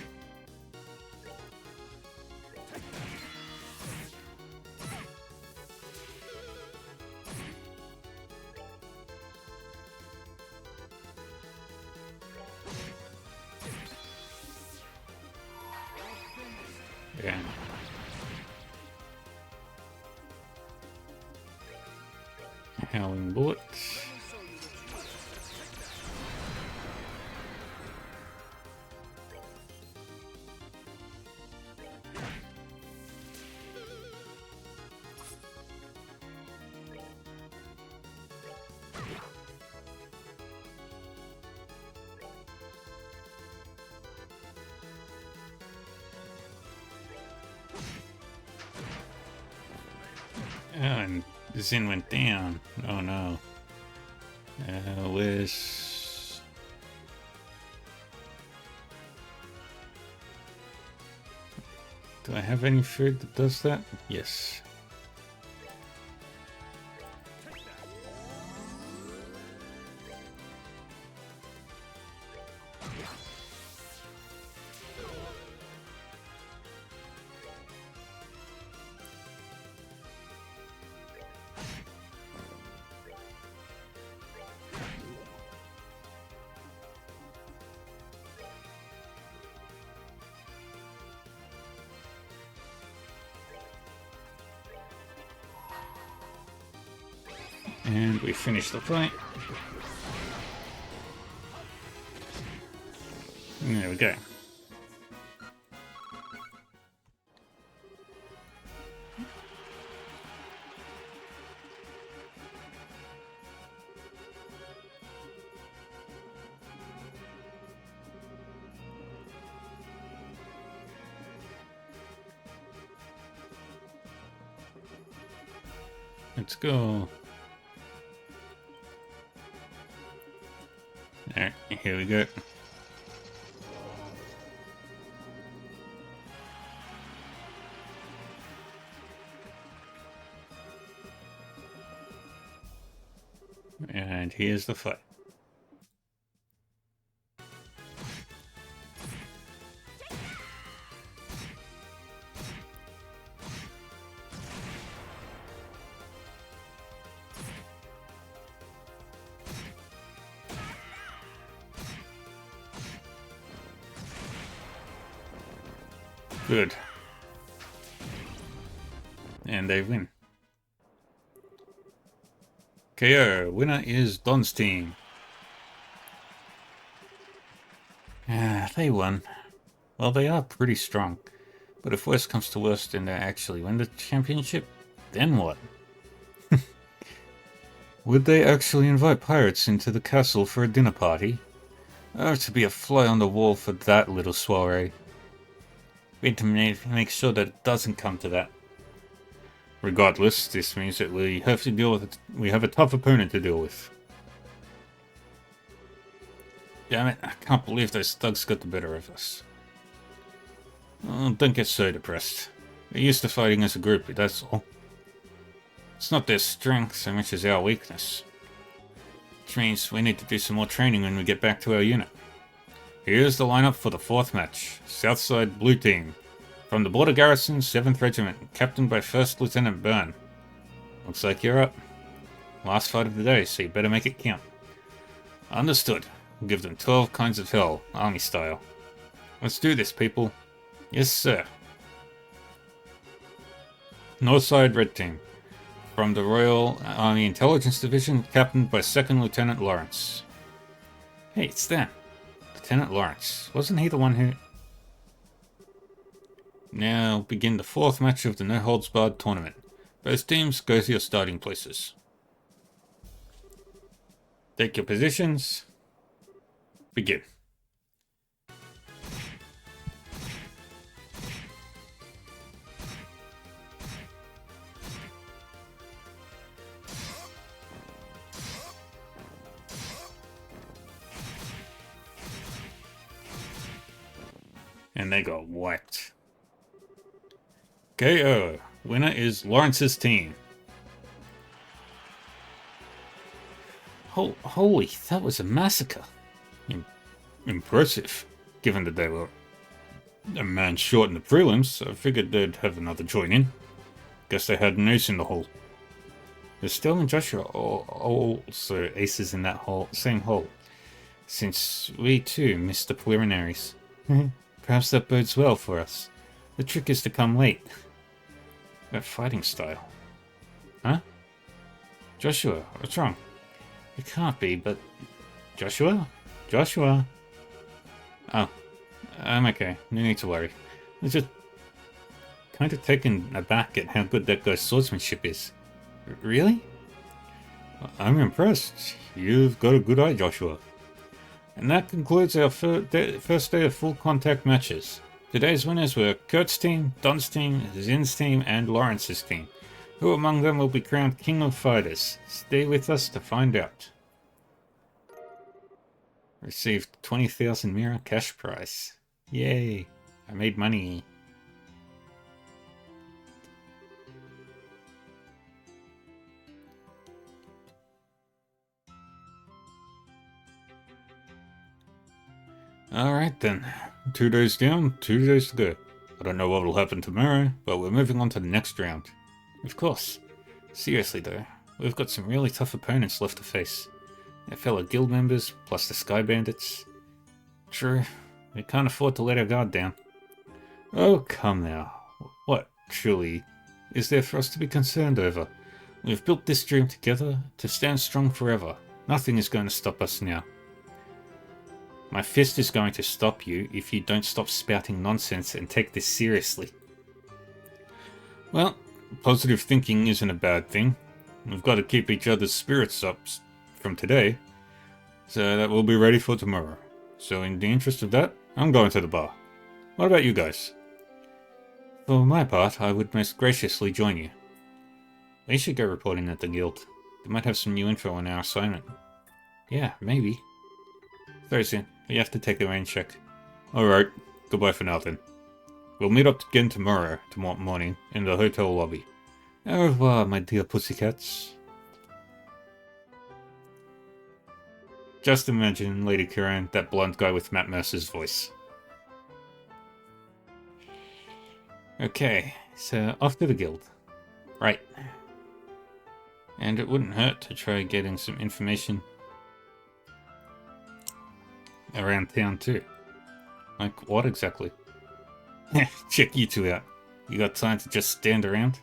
Yeah. Howling bullets. Oh, and Zin went down. Oh no. Where's... Do I have any food that does that? Yes. And we finished the fight. And there we go. Let's go. Alright, here we go. And here's the fight. Good. And they win. KO. Winner is Don's team. They won. Well, they are pretty strong. But if worst comes to worst and they actually win the championship, then what? Would they actually invite pirates into the castle for a dinner party? Oh, to be a fly on the wall for that little soiree. We need to make sure that it doesn't come to that. Regardless, this means that we have to deal with it. We have a tough opponent to deal with. Damn it, I can't believe those thugs got the better of us. Oh, don't get so depressed. They're used to fighting as a group, that's all. It's not their strength so much as our weakness. Which means we need to do some more training when we get back to our unit. Here's the lineup for the 4th match. Southside Blue Team. From the Border Garrison, 7th Regiment, captained by 1st Lieutenant Byrne. Looks like you're up. Last fight of the day, so you better make it count. Understood. We'll give them 12 kinds of hell, army style. Let's do this, people. Yes, sir. Northside Red Team. From the Royal Army Intelligence Division, captained by 2nd Lieutenant Lawrence. Hey, it's them. Lieutenant Lawrence. Wasn't he the one who... Now begin the 4th match of the No Holds Barred tournament. Both teams go to your starting places. Take your positions. Begin. And they got wiped. KO. Winner is Lawrence's team. Holy, that was a massacre. Impressive. Given that they were a man short in the prelims, I figured they'd have another join in. Guess they had an ace in the hole. Estelle and Joshua are also aces in that same hole. Since we too missed the preliminaries. Perhaps that bodes well for us. The trick is to come late. That fighting style. Huh? Joshua, what's wrong? It can't be, but... Joshua? Joshua? Oh, I'm okay. No need to worry. I was just kind of taken aback at how good that guy's swordsmanship is. Really? I'm impressed. You've got a good eye, Joshua. And that concludes our first day of full contact matches. Today's winners were Kurt's team, Don's team, Zin's team, and Lawrence's team. Who among them will be crowned King of Fighters? Stay with us to find out. Received 20,000 Mira cash prize. Yay! I made money. Alright then. 2 days down, 2 days to go. I don't know what will happen tomorrow, but we're moving on to the next round. Of course. Seriously though, we've got some really tough opponents left to face. Our fellow guild members, plus the Sky Bandits. True, we can't afford to let our guard down. Oh, come now. What, truly, is there for us to be concerned over? We've built this dream together to stand strong forever. Nothing is going to stop us now. My fist is going to stop you if you don't stop spouting nonsense and take this seriously. Well, positive thinking isn't a bad thing. We've got to keep each other's spirits up from today, so that we'll be ready for tomorrow. So in the interest of that, I'm going to the bar. What about you guys? For my part, I would most graciously join you. We should go reporting at the guild. They might have some new info on our assignment. Yeah, maybe. Thursday, we have to take a rain check. Alright, goodbye for now then. We'll meet up again tomorrow morning in the hotel lobby. Au revoir, my dear pussycats. Just imagine, Lady Kiran, that blonde guy with Matt Mercer's voice. Okay, so off to the guild. Right. And it wouldn't hurt to try getting some information around town too. Like what exactly? Check you two out. You got time to just stand around?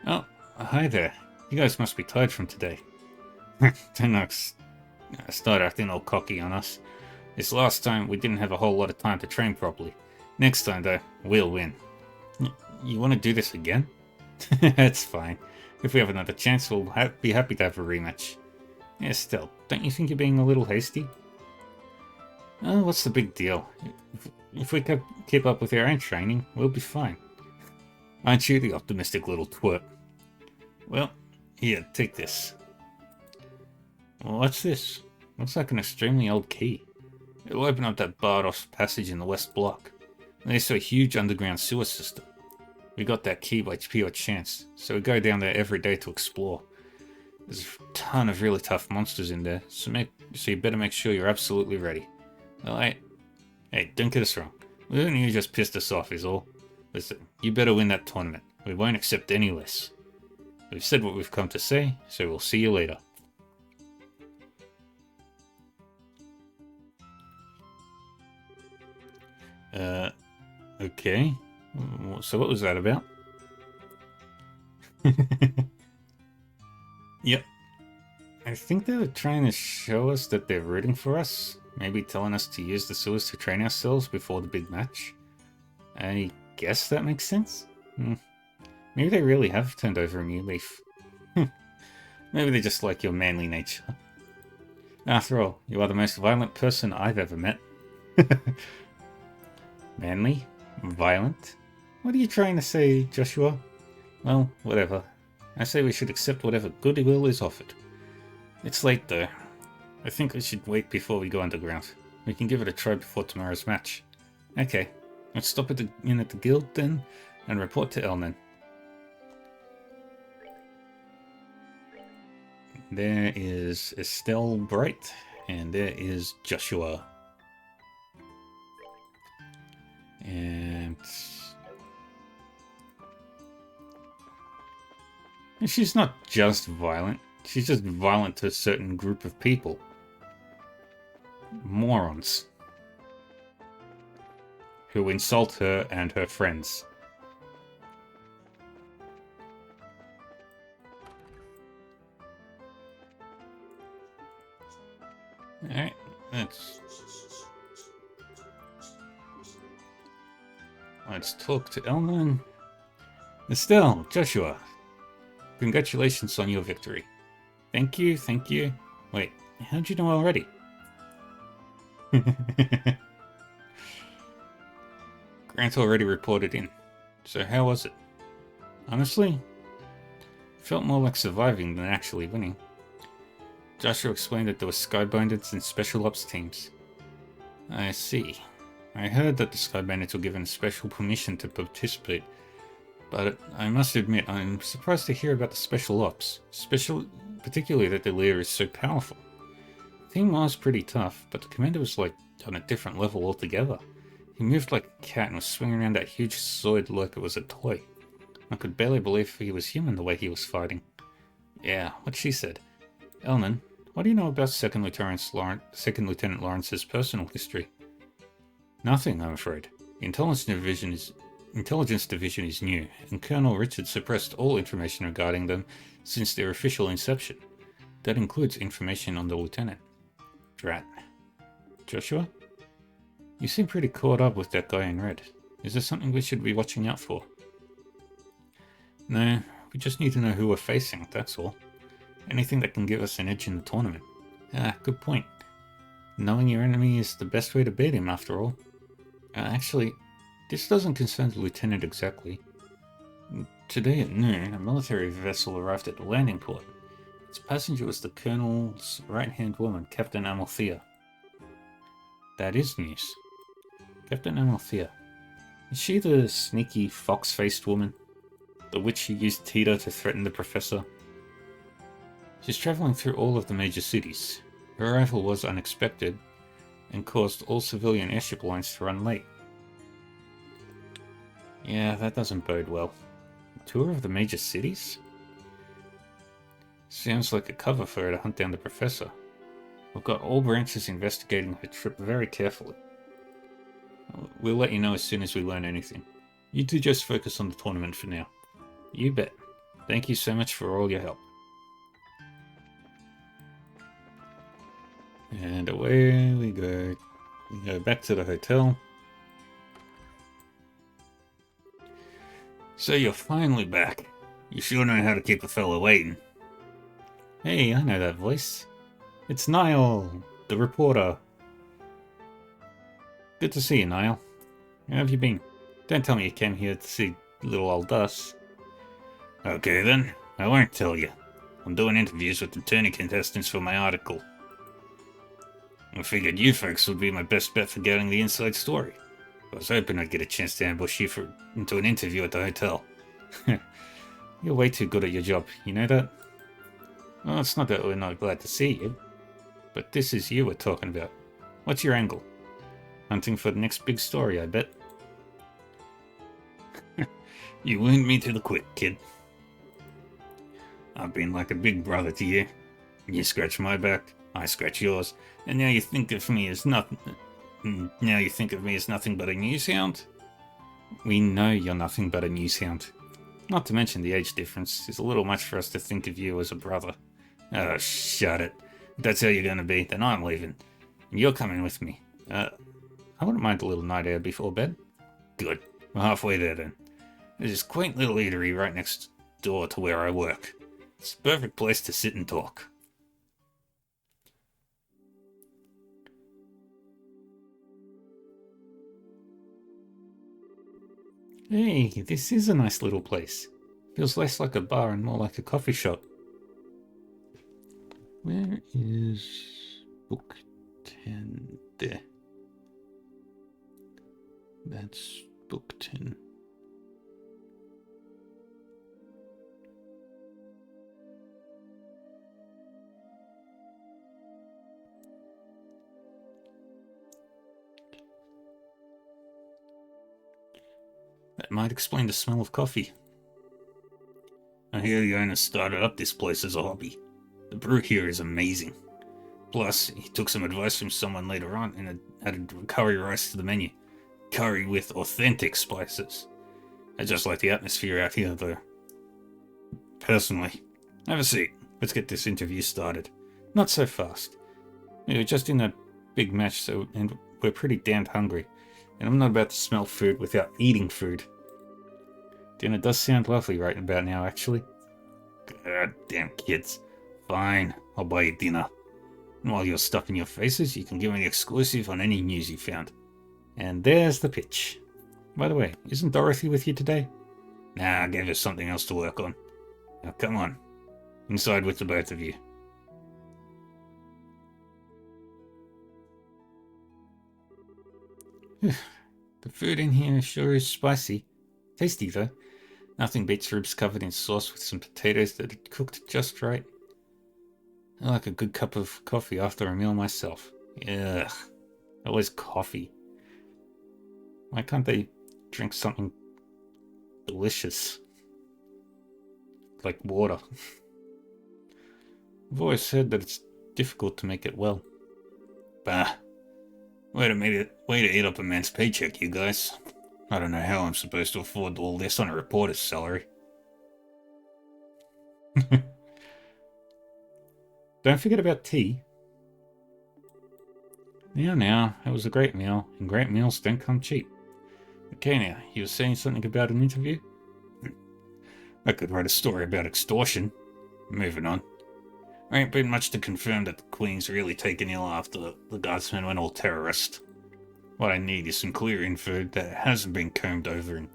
Oh, hi there. You guys must be tired from today. Don't start acting all cocky on us. This last time we didn't have a whole lot of time to train properly. Next time though, we'll win. You want to do this again? That's fine. If we have another chance, we'll be happy to have a rematch. Yeah, still, don't you think you're being a little hasty? Oh, what's the big deal? If we keep up with our own training, we'll be fine. Aren't you the optimistic little twerp? Well, here, take this. Well, what's this? Looks like an extremely old key. It'll open up that barred-off passage in the west block. There's a huge underground sewer system. We got that key by pure chance, so we go down there every day to explore. There's a ton of really tough monsters in there, so you better make sure you're absolutely ready. Alright. Hey, don't get us wrong. You just pissed us off is all. Listen, you better win that tournament. We won't accept any less. We've said what we've come to say, so we'll see you later. Okay. So what was that about? Yep. I think they were trying to show us that they're rooting for us. Maybe telling us to use the sewers to train ourselves before the big match. I guess that makes sense. Maybe they really have turned over a new leaf. Maybe they just like your manly nature. After all, you are the most violent person I've ever met. Manly? Violent? What are you trying to say, Joshua? Well, whatever. I say we should accept whatever goodwill is offered. It's late though. I think we should wait before we go underground. We can give it a try before tomorrow's match. Okay, let's stop in at the guild then, and report to Elnan. There is Estelle Bright, and there is Joshua. And she's not just violent, she's just violent to a certain group of people. Morons. Who insult her and her friends. Alright, let's talk to Elman. Estelle, Joshua, congratulations on your victory. Thank you, thank you. Wait, how'd you know already? Grant already reported in. So how was it? Honestly, felt more like surviving than actually winning. Joshua explained that there were Sky Bandits and Special Ops teams. I see. I heard that the Sky Bandits were given special permission to participate, but I must admit I'm surprised to hear about the Special Ops, particularly that the leader is so powerful. The team was pretty tough, but the commander was like on a different level altogether. He moved like a cat and was swinging around that huge sword like it was a toy. I could barely believe he was human the way he was fighting. Yeah, what she said. Elman, what do you know about Second Lieutenant Lawrence's personal history? Nothing, I'm afraid. The Intelligence Division is new, and Colonel Richard suppressed all information regarding them since their official inception. That includes information on the Lieutenant. Drat. Joshua? You seem pretty caught up with that guy in red. Is there something we should be watching out for? No, we just need to know who we're facing, that's all. Anything that can give us an edge in the tournament. Ah, good point. Knowing your enemy is the best way to beat him, after all. Actually, this doesn't concern the Lieutenant exactly. Today at noon, a military vessel arrived at the landing port. Its passenger was the Colonel's right-hand woman, Captain Amalthea. That is news. Captain Amalthea. Is she the sneaky, fox-faced woman? The witch who used Tito to threaten the Professor? She's travelling through all of the major cities. Her arrival was unexpected and caused all civilian airship lines to run late. Yeah, that doesn't bode well. A tour of the major cities? Sounds like a cover for her to hunt down the Professor. We've got all branches investigating her trip very carefully. We'll let you know as soon as we learn anything. You two just focus on the tournament for now. You bet. Thank you so much for all your help. And away we go. We go back to the hotel. So you're finally back. You sure know how to keep a fella waiting. Hey, I know that voice. It's Niall, the reporter. Good to see you, Niall. How have you been? Don't tell me you came here to see little old us. Okay then, I won't tell you. I'm doing interviews with the tourney contestants for my article. I figured you folks would be my best bet for getting the inside story. I was hoping I'd get a chance to ambush you into an interview at the hotel. You're way too good at your job, you know that? Well, it's not that we're not glad to see you, but this is you we're talking about. What's your angle? Hunting for the next big story, I bet. You wound me to the quick, kid. I've been like a big brother to you. You scratch my back, I scratch yours, and now you think of me as nothing. Now you think of me as nothing but a news hound? We know you're nothing but a news hound. Not to mention the age difference. It's a little much for us to think of you as a brother. Oh, shut it. If that's how you're gonna be, then I'm leaving. And you're coming with me. I wouldn't mind a little night out before bed. Good. We're halfway there then. There's this quaint little eatery right next door to where I work. It's the perfect place to sit and talk. Hey, this is a nice little place. Feels less like a bar and more like a coffee shop. Where is book 10? There. That's book 10. That might explain the smell of coffee. I hear the owner started up this place as a hobby. The brew here is amazing. Plus, he took some advice from someone later on and added curry rice to the menu. Curry with authentic spices. I just like the atmosphere out here, though. Personally. Have a seat. Let's get this interview started. Not so fast. We were just in a big match, and we're pretty damned hungry. And I'm not about to smell food without eating food. Dinner does sound lovely right about now, actually. God damn kids. Fine, I'll buy you dinner. And while you're stuffing your faces, you can give me the exclusive on any news you found. And there's the pitch. By the way, isn't Dorothy with you today? Nah, I gave her something else to work on. Now come on. Inside with the both of you. The food in here sure is spicy. Tasty though. Nothing beats ribs covered in sauce with some potatoes that are cooked just right. I like a good cup of coffee after a meal myself. Ugh. Always coffee. Why can't they drink something delicious? Like water. I've always heard that it's difficult to make it well. Bah. Way to eat up a man's paycheck, you guys. I don't know how I'm supposed to afford all this on a reporter's salary. Don't forget about tea. Now, that was a great meal, and great meals don't come cheap. Okay now, you were saying something about an interview? I could write a story about extortion. Moving on. There ain't been much to confirm that the Queen's really taken ill after the Guardsmen went all terrorist. What I need is some clear info that hasn't been combed over and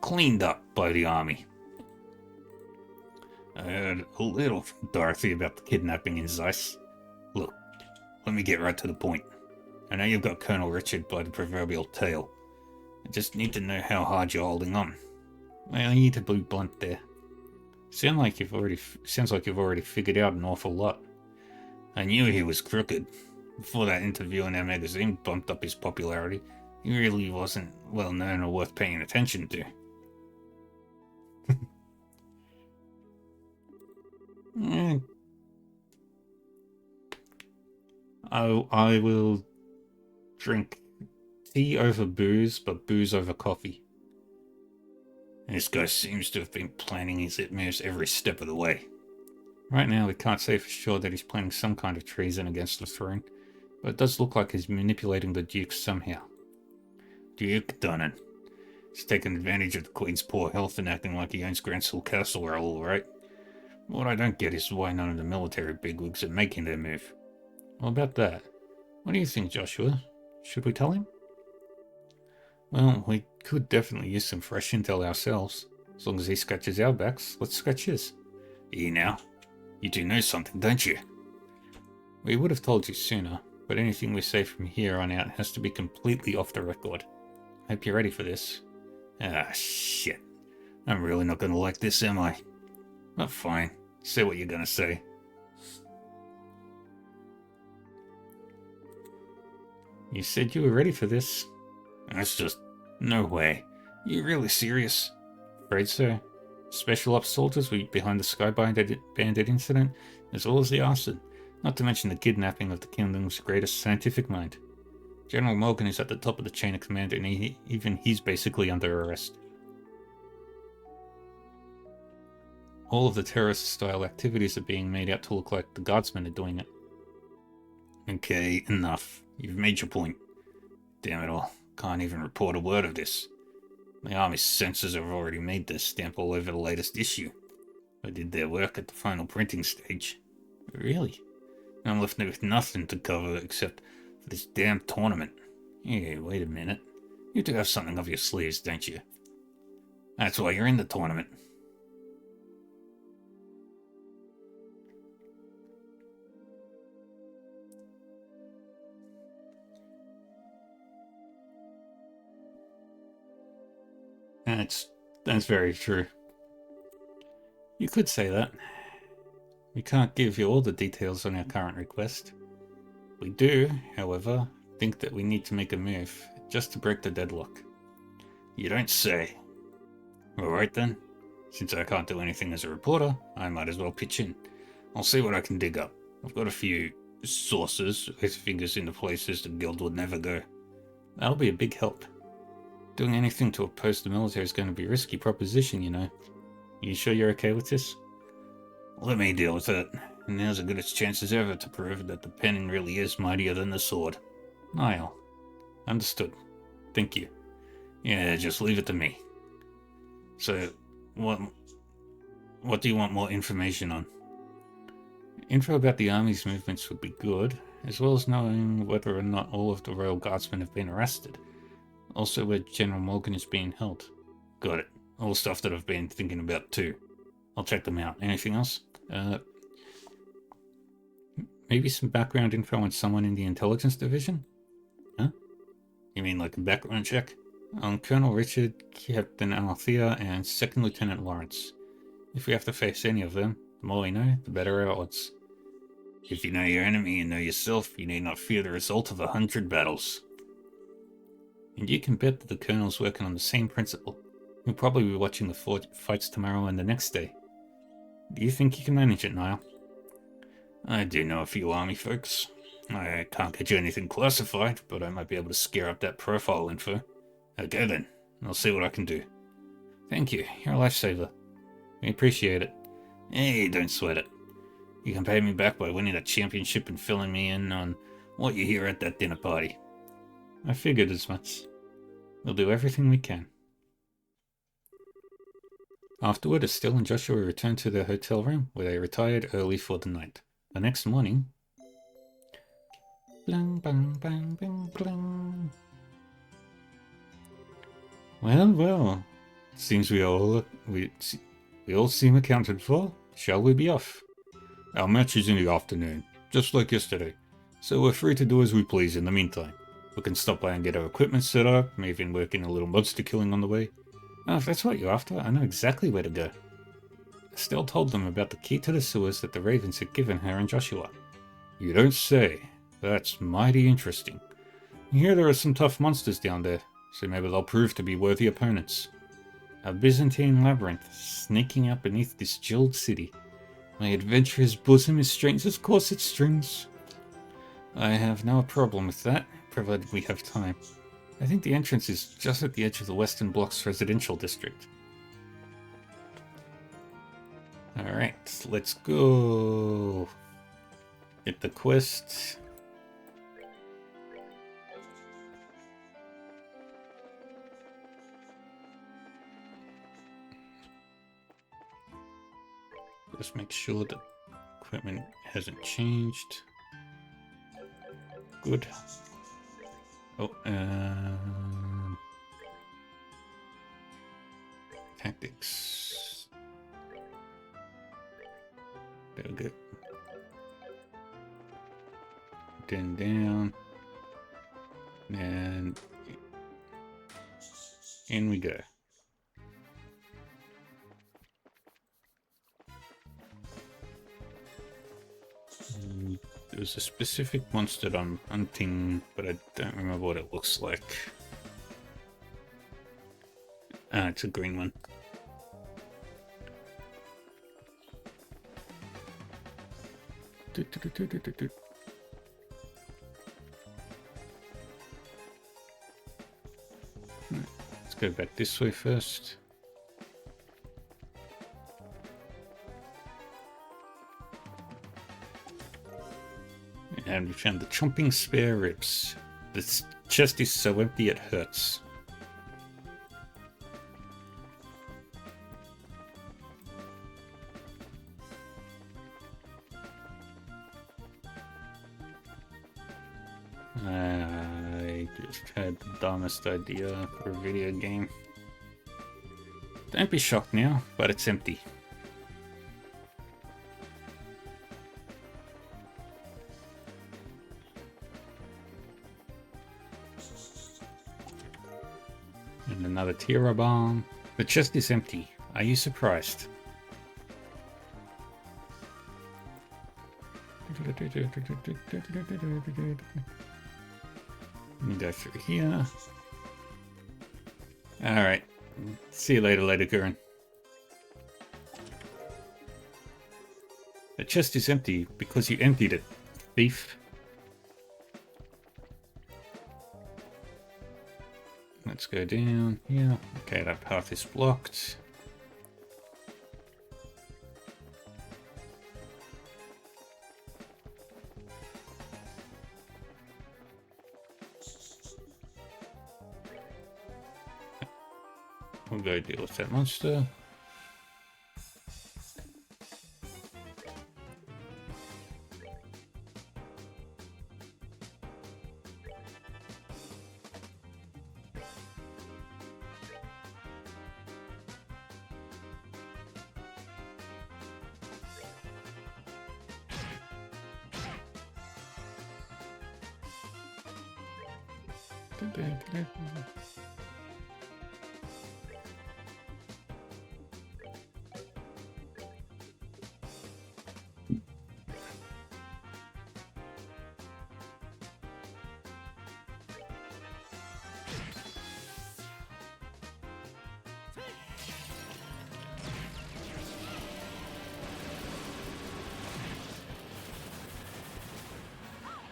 cleaned up by the army. I heard a little from Dorothy about the kidnapping in Zeiss. Look, let me get right to the point. I know you've got Colonel Richard by the proverbial tail. I just need to know how hard you're holding on. Well, you need to be blunt there. Sounds like you've already figured out an awful lot. I knew he was crooked. Before that interview in our magazine bumped up his popularity, he really wasn't well known or worth paying attention to. I will drink tea over booze, but booze over coffee. This guy seems to have been planning his moves every step of the way. Right now, we can't say for sure that he's planning some kind of treason against the throne, but it does look like he's manipulating the Duke somehow. Duke Dunnan. He's taking advantage of the Queen's poor health and acting like he owns Gransel Castle, all right. What I don't get is why none of the military bigwigs are making their move. Well, about that, what do you think, Joshua? Should we tell him? Well, we could definitely use some fresh intel ourselves. As long as he scratches our backs, let's scratch his. Now, you do know something, don't you? We would have told you sooner, but anything we say from here on out has to be completely off the record. Hope you're ready for this. Ah, shit. I'm really not gonna like this, am I? But fine. Say what you're gonna say. You said you were ready for this. That's just... no way. You really serious? Afraid so. Special Ops soldiers were behind the Sky Bandit incident, as well as the arson, not to mention the kidnapping of the kingdom's greatest scientific mind. General Morgan is at the top of the chain of command, and even he's basically under arrest. All of the terrorist-style activities are being made out to look like the Guardsmen are doing it. Okay, enough. You've made your point. Damn it all. Can't even report a word of this. The Army's censors have already made their stamp all over the latest issue. They did their work at the final printing stage. Really? I'm left with nothing to cover except for this damn tournament. Hey, wait a minute. You do have something up your sleeves, don't you? That's why you're in the tournament. That's very true. You could say that. We can't give you all the details on our current request. We do, however, think that we need to make a move, just to break the deadlock. You don't say. Alright then. Since I can't do anything as a reporter, I might as well pitch in. I'll see what I can dig up. I've got a few sources with fingers into places the guild would never go. That'll be a big help. Doing anything to oppose the military is going to be a risky proposition, you know. You sure you're okay with this? Let me deal with it. And now's as good a chance as ever to prove that the pen really is mightier than the sword. Niall. Understood. Thank you. Yeah, just leave it to me. So, what do you want more information on? Info about the Army's movements would be good, as well as knowing whether or not all of the Royal Guardsmen have been arrested. Also where General Morgan is being held. Got it. All stuff that I've been thinking about too. I'll check them out. Anything else? Maybe some background info on someone in the intelligence division? Huh? You mean like a background check? On Colonel Richard, Captain Althea, and Second Lieutenant Lawrence. If we have to face any of them, the more we know, the better our odds. If you know your enemy and know yourself, you need not fear the result of 100 battles. And you can bet that the Colonel's working on the same principle. We'll probably be watching the fights tomorrow and the next day. Do you think you can manage it, Niall? I do know a few army folks. I can't get you anything classified, but I might be able to scare up that profile info. Okay then, I'll see what I can do. Thank you, you're a lifesaver. We appreciate it. Hey, don't sweat it. You can pay me back by winning a championship and filling me in on what you hear at that dinner party. I figured as much. We'll do everything we can. Afterward, Estelle and Joshua returned to their hotel room, where they retired early for the night. The next morning... Blang, bang, bang, bang, blang. Well. Seems we all seem accounted for. Shall we be off? Our match is in the afternoon, just like yesterday, so we're free to do as we please in the meantime. We can stop by and get our equipment set up, maybe even work in a little monster killing on the way. Oh, if that's what you're after, I know exactly where to go. Estelle told them about the key to the sewers that the Ravens had given her and Joshua. You don't say. That's mighty interesting. I hear there are some tough monsters down there, so maybe they'll prove to be worthy opponents. A Byzantine labyrinth sneaking up beneath this jeweled city. My adventurous bosom is strange as corset strings. I have no problem with that, provided we have time. I think the entrance is just at the edge of the Western Block's residential district. Alright, let's go. Get the quest. Just make sure that equipment hasn't changed. Good. Oh, tactics. There we go. Then down. And in we go. There's a specific monster that I'm hunting, but I don't remember what it looks like. Ah, it's a green one. Let's go back this way first. And we found the chomping spare ribs. This chest is so empty it hurts. I just had the dumbest idea for a video game. Don't be shocked now, but it's empty. And another Tira bomb. The chest is empty. Are you surprised? Let me go through here. Alright. See you later, Gurren. The chest is empty because you emptied it, thief. Let's go down here. Okay, that path is blocked. We'll go deal with that monster.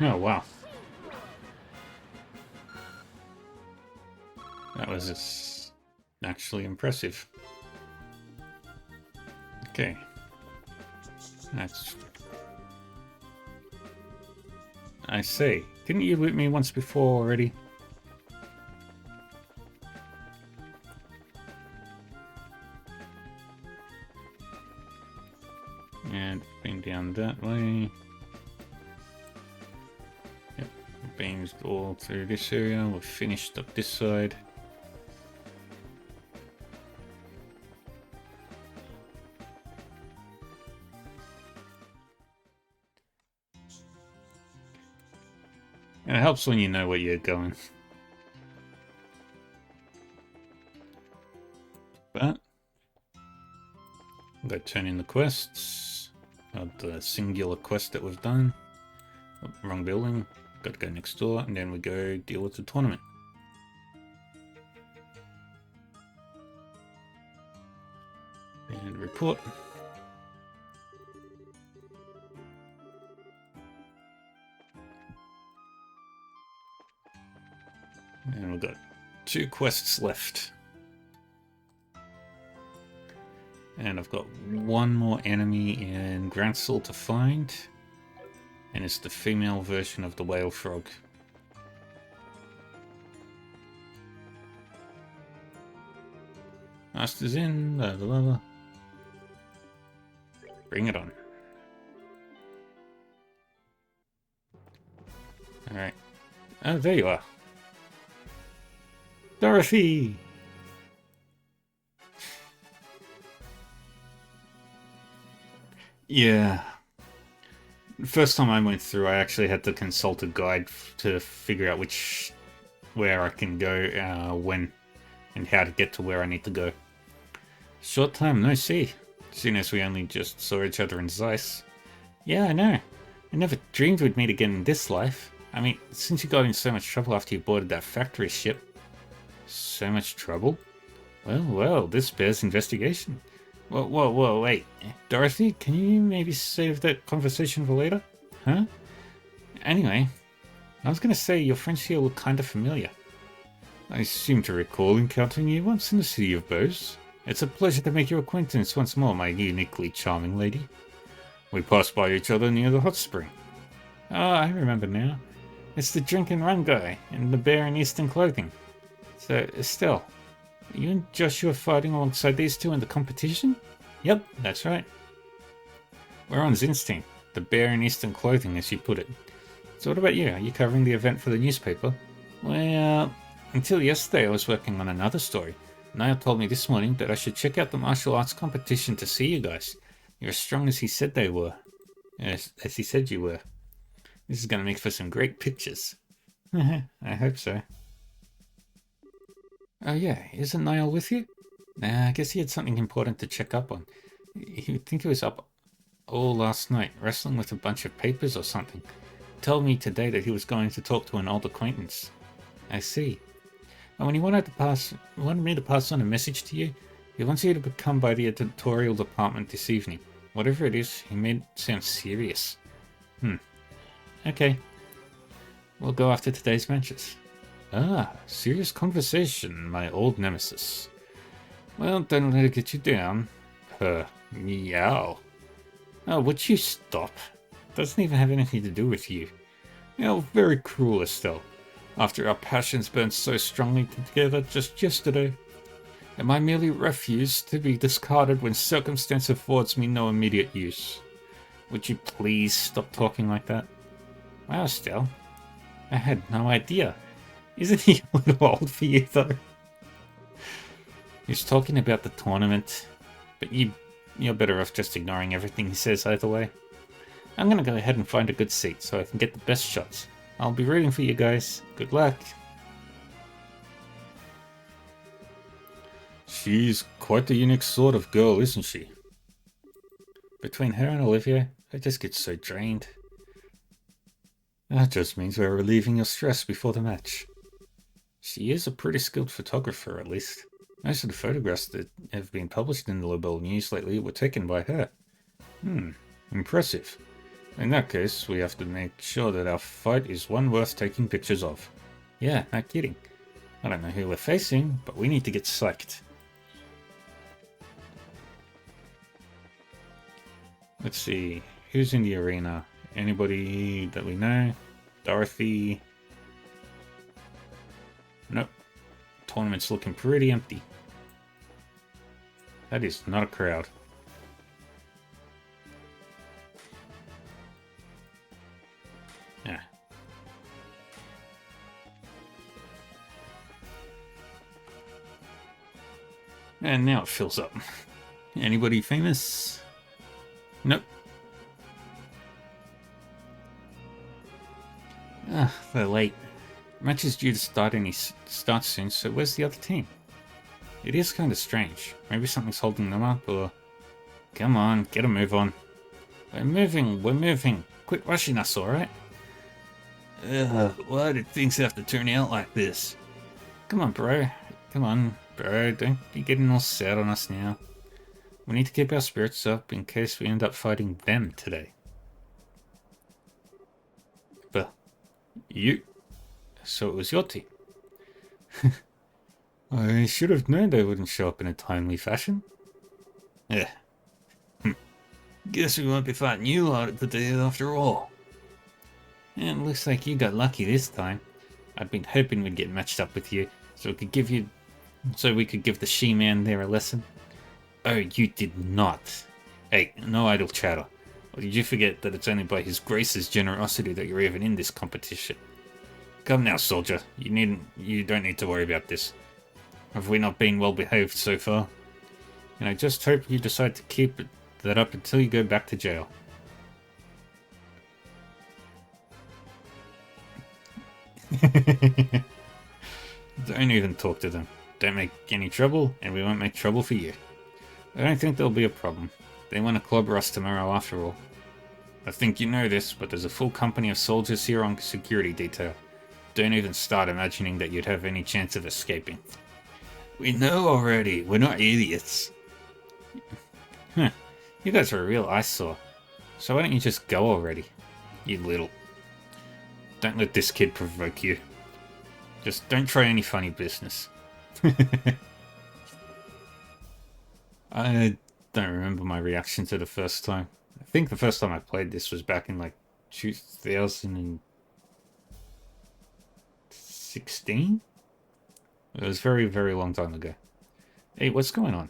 Oh, wow. That was actually impressive. Okay. That's... I say, didn't you loot me once before already? And been down that way. Yep, beams all through this area. We've finished up this side. And it helps when you know where you're going. But go turn in the quests. The singular quest that we've done. Oh, wrong building. Got to go next door, and then we go deal with the tournament. And report. And we've got 2 quests left. And I've got 1 more enemy in Grancel to find. And it's the female version of the whale frog. Master's in, blah, blah, blah. Bring it on. Alright. Oh, there you are. Dorothy! Yeah. First time I went through, I actually had to consult a guide to figure out where I can go, when, and how to get to where I need to go. Short time no see, seeing as we only just saw each other in Zeiss. Yeah, I know. I never dreamed we'd meet again in this life. I mean, since you got in so much trouble after you boarded that factory ship. So much trouble? Well, this bears investigation. Whoa, wait. Dorothy, can you maybe save that conversation for later? Huh? Anyway, I was gonna say your friends here look kinda familiar. I seem to recall encountering you once in the city of Bose. It's a pleasure to make your acquaintance once more, my uniquely charming lady. We passed by each other near the hot spring. Oh, I remember now. It's the drink and run guy, in the bear in Eastern clothing. So, Estelle, you and Joshua fighting alongside these two in the competition? Yep, that's right. We're on Zinstain, the bear in Eastern clothing, as you put it. So what about you? Are you covering the event for the newspaper? Well, until yesterday I was working on another story. Niall told me this morning that I should check out the martial arts competition to see you guys. You're as strong as he said they were. As he said you were. This is going to make for some great pictures. I hope so. Oh yeah, isn't Niall with you? Nah, I guess he had something important to check up on. He'd think he was up all last night, wrestling with a bunch of papers or something. He told me today that he was going to talk to an old acquaintance. I see. And when he wanted me to pass on a message to you, he wants you to come by the editorial department this evening. Whatever it is, he made it sound serious. Okay. We'll go after today's matches. Ah, serious conversation, my old nemesis. Well, don't let it get you down. Meow. Oh, would you stop? Doesn't even have anything to do with you. Very cruel, Estelle. After our passions burned so strongly together just yesterday. Am I merely refuse to be discarded when circumstance affords me no immediate use? Would you please stop talking like that? Wow, Estelle. I had no idea. Isn't he a little old for you, though? He's talking about the tournament, but you're better off just ignoring everything he says either way. I'm gonna go ahead and find a good seat so I can get the best shots. I'll be rooting for you guys. Good luck. She's quite the unique sort of girl, isn't she? Between her and Olivia, I just get so drained. That just means we're relieving your stress before the match. She is a pretty skilled photographer, at least. Most of the photographs that have been published in the Lobel News lately were taken by her. Impressive. In that case, we have to make sure that our fight is one worth taking pictures of. Yeah, not kidding. I don't know who we're facing, but we need to get psyched. Let's see, who's in the arena? Anybody that we know? Dorothy? Nope. Tournament's looking pretty empty. That is not a crowd. Yeah. And now it fills up. Anybody famous? Nope. They're late. Match is due to start soon, so where's the other team? It is kind of strange. Maybe something's holding them up, or... Come on, get a move on. We're moving. Quit rushing us, alright? Why did things have to turn out like this? Come on, bro. Don't be getting all sad on us now. We need to keep our spirits up in case we end up fighting them today. But, you... So it was your team. I should have known they wouldn't show up in a timely fashion. Yeah. Guess we won't be fighting you lot today after all. And it looks like you got lucky this time. I'd been hoping we'd get matched up with you, so we could give the She-Man there a lesson. Oh, you did not. Hey, no idle chatter. Or did you forget that it's only by His Grace's generosity that you're even in this competition? Come now, soldier. You don't need to worry about this. Have we not been well behaved so far? And I just hope you decide to keep that up until you go back to jail. Don't even talk to them. Don't make any trouble, and we won't make trouble for you. I don't think there'll be a problem. They want to clobber us tomorrow after all. I think you know this, but there's a full company of soldiers here on security detail. Don't even start imagining that you'd have any chance of escaping. We know already. We're not idiots. Huh. You guys are a real eyesore. So why don't you just go already? You little... Don't let this kid provoke you. Just don't try any funny business. I don't remember my reaction to the first time. I think the first time I played this was back in like 2016? It was very, very long time ago. Hey, what's going on?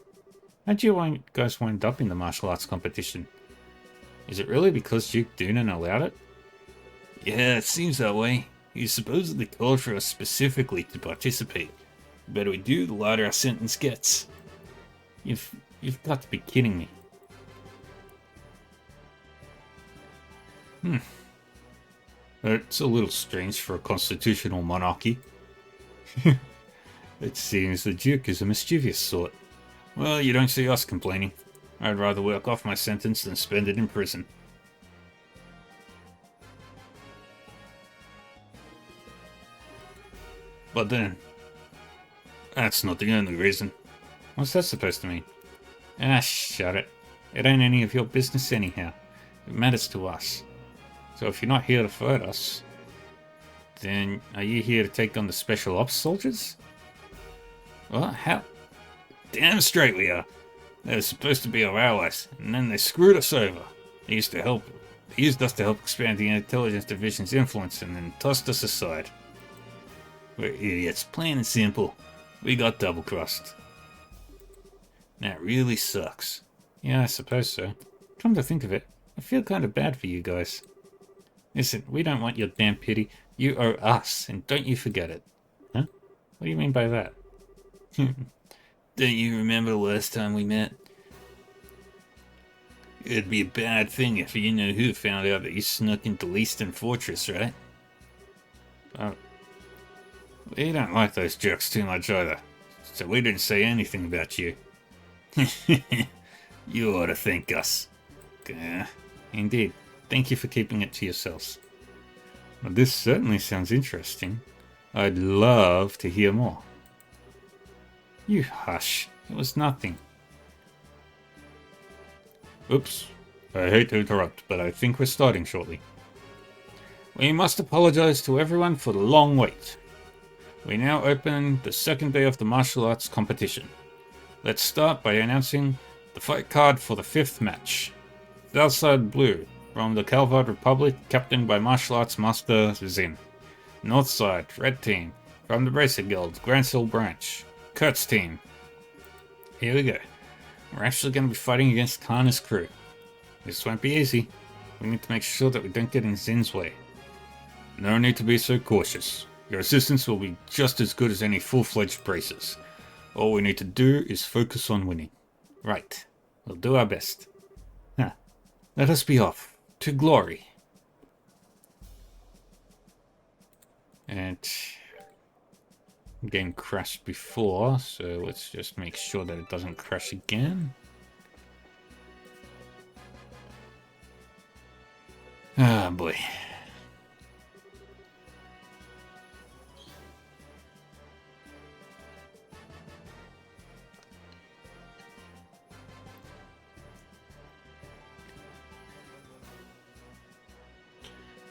How'd you guys wind up in the martial arts competition? Is it really because Duke Doonan allowed it? Yeah, it seems that way. He supposedly called for us specifically to participate. The better we do, the lighter our sentence gets. You've got to be kidding me. It's a little strange for a constitutional monarchy. It seems the Duke is a mischievous sort. Well, you don't see us complaining. I'd rather work off my sentence than spend it in prison. But then, that's not the only reason. What's that supposed to mean? Ah, shut it. It ain't any of your business anyhow. It matters to us. So if you're not here to fight us, then are you here to take on the Special Ops soldiers? Well, how? Damn straight we are. They were supposed to be our allies, and then they screwed us over. They used us to help expand the intelligence division's influence, and then tossed us aside. We're idiots, plain and simple. We got double-crossed. That really sucks. Yeah, I suppose so. Come to think of it, I feel kind of bad for you guys. Listen, we don't want your damn pity. You owe us, and don't you forget it. Huh? What do you mean by that? Don't you remember the last time we met? It'd be a bad thing if you know who found out that you snuck into Leaston Fortress, right? Oh. We don't like those jerks too much either, so we didn't say anything about you. You ought to thank us. Indeed. Thank you for keeping it to yourselves. Well, this certainly sounds interesting. I'd love to hear more. You hush. It was nothing. Oops. I hate to interrupt, but I think we're starting shortly. We must apologize to everyone for the long wait. We now open the second day of the martial arts competition. Let's start by announcing the fight card for the 5th match. Southside Blue, from the Calvard Republic, captained by martial arts master Zin. Northside Red Team, from the Bracer Guild, Grancel Branch. Kurt's team. Here we go. We're actually going to be fighting against Kana's crew. This won't be easy. We need to make sure that we don't get in Zin's way. No need to be so cautious. Your assistance will be just as good as any full-fledged bracers. All we need to do is focus on winning. Right. We'll do our best. Now, let us be off to glory. And game crashed before, so let's just make sure that it doesn't crash again. Ah, boy.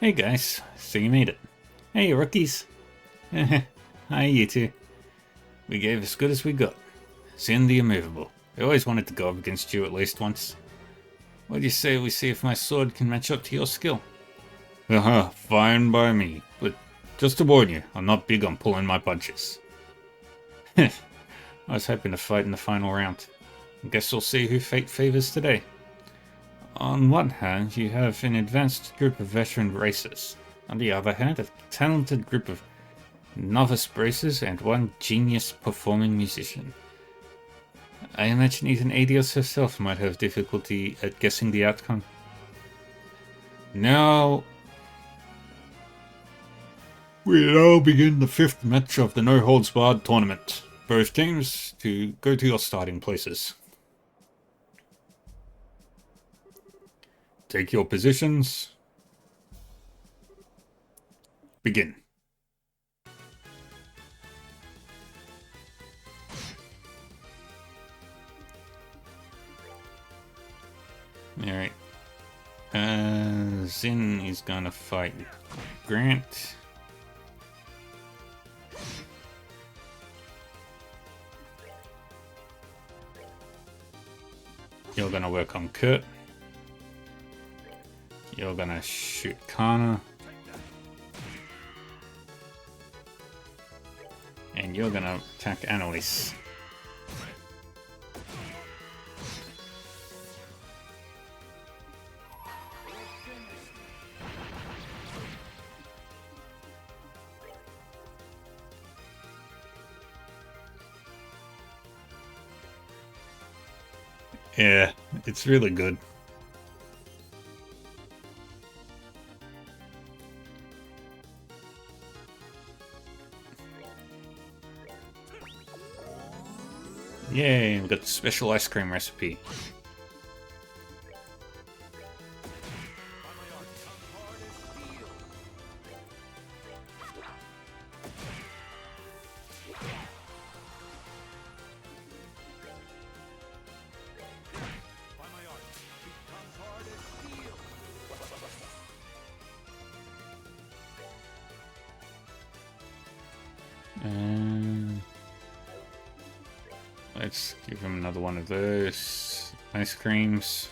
Hey guys, so you made it. Hey rookies. Hi you two. We gave as good as we got. Zin the Immovable. I always wanted to go up against you at least once. What do you say we see if my sword can match up to your skill? Fine by me. But just to warn you, I'm not big on pulling my punches. I was hoping to fight in the final round. I guess we'll see who fate favors today. On one hand, you have an advanced group of veteran racers. On the other hand, a talented group of novice racers and one genius performing musician. I imagine even Adios herself might have difficulty at guessing the outcome. Now, we now begin the 5th match of the No Holds Barred tournament. Both teams to go to your starting places. Take your positions. Begin. Alright. Zin is gonna fight Grant. You're gonna work on Kurt. You're gonna shoot Kana. And you're gonna attack Annalise. Yeah, it's really good. Yay, we got the special ice cream recipe. Let's give him another one of those ice creams.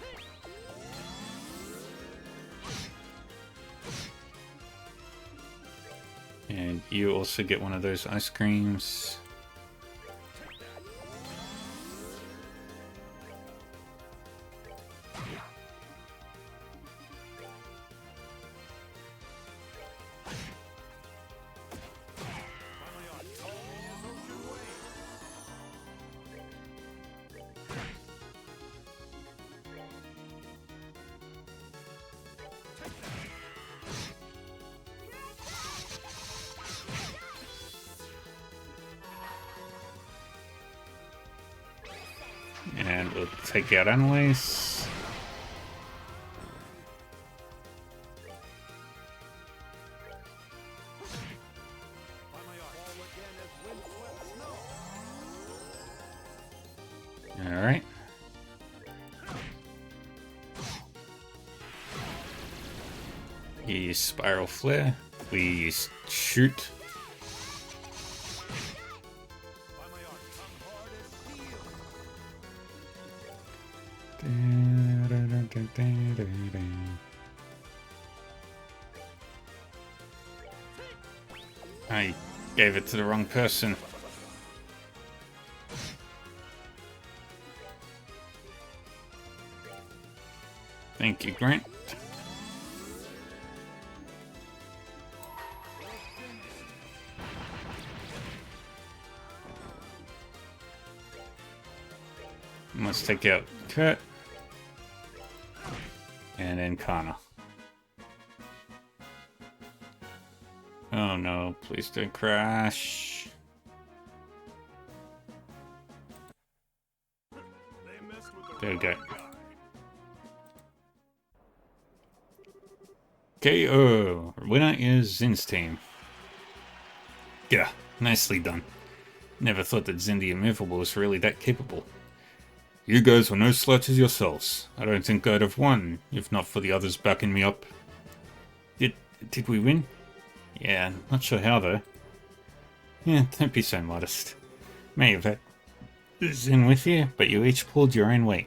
And you also get one of those ice creams. And we'll take out Annalise. Alright. You use Spiral Flare. We use Shoot. I gave it to the wrong person. Thank you, Grant. Let's take out Kurt. And then Kana. Oh no, please don't crash. There we go. KO. Winner is Zin's team. Yeah, nicely done. Never thought that Zin the Immovable was really that capable. You guys were no slouches yourselves. I don't think I'd have won, if not for the others backing me up. Did we win? Yeah, not sure how though. Yeah, don't be so modest. May have had Zin with you, but you each pulled your own weight.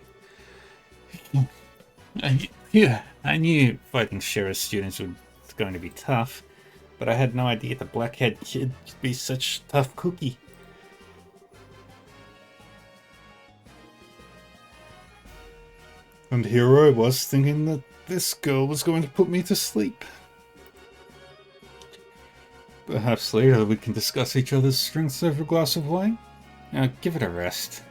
I knew fighting Sheriff students was going to be tough, but I had no idea the blackhead kid would be such a tough cookie. And here I was thinking that this girl was going to put me to sleep. Perhaps later we can discuss each other's strengths over a glass of wine? Now give it a rest.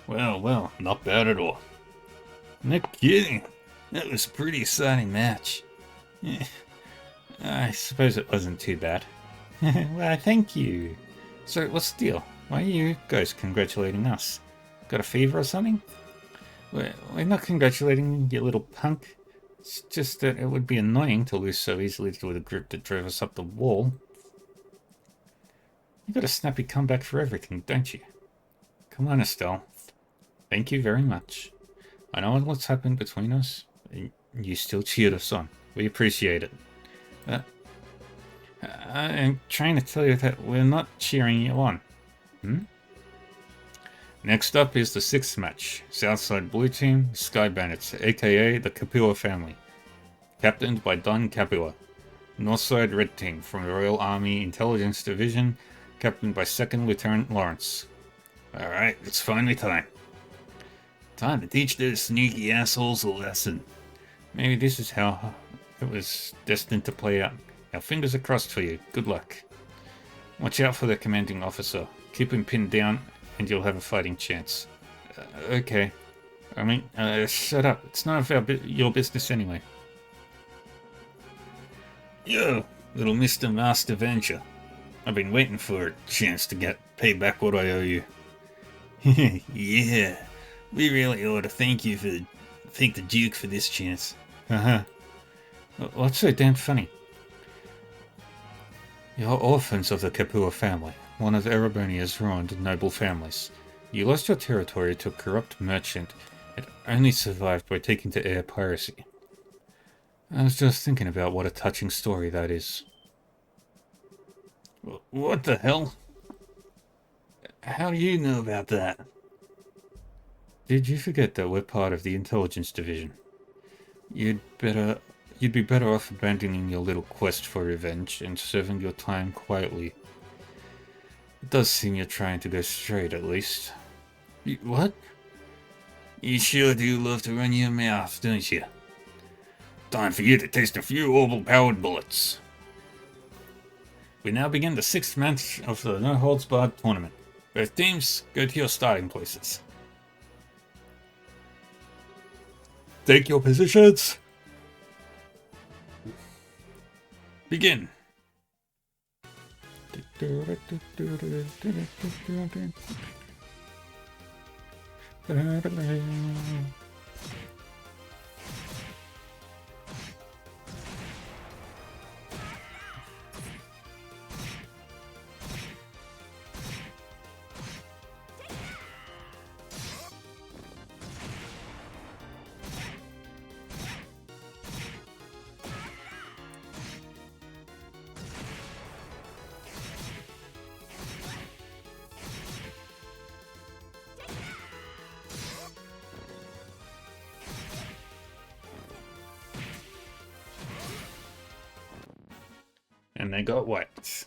Well, not bad at all. No kidding. That was a pretty exciting match. I suppose it wasn't too bad. Well, thank you. So, what's the deal? Why are you guys congratulating us? Got a fever or something? We're not congratulating you, little punk. It's just that it would be annoying to lose so easily to the group that drove us up the wall. You got a snappy comeback for everything, don't you? Come on, Estelle. Thank you very much. I know what's happened between us. You still cheered us on. We appreciate it. I'm trying to tell you that we're not cheering you on. Next up is the 6th match. Southside Blue Team, Sky Bandits, aka the Capua family. Captained by Don Capua. Northside Red Team from the Royal Army Intelligence Division, captained by 2nd Lieutenant Lawrence. Alright, it's finally time. Time to teach those sneaky assholes a lesson. Maybe this is how it was destined to play out. Our fingers are crossed for you. Good luck. Watch out for the commanding officer. Keep him pinned down and you'll have a fighting chance. Okay. I mean, shut up. It's none of your business anyway. Yo, little Mr. Master Venture. I've been waiting for a chance to pay back what I owe you. Yeah, we really ought to thank the Duke for this chance. What's so damn funny? You're orphans of the Capua family, one of Erebonia's ruined noble families. You lost your territory to a corrupt merchant and only survived by taking to air piracy. I was just thinking about what a touching story that is. What the hell? How do you know about that? Did you forget that we're part of the Intelligence Division? You'd be better off abandoning your little quest for revenge and serving your time quietly. It does seem you're trying to go straight, at least. What? You sure do love to run your mouth, don't you? Time for you to taste a few orbital-powered bullets. We now begin the 6th match of the No Holds Barred tournament. Both teams, go to your starting places. Take your positions. Begin. And they got whacked.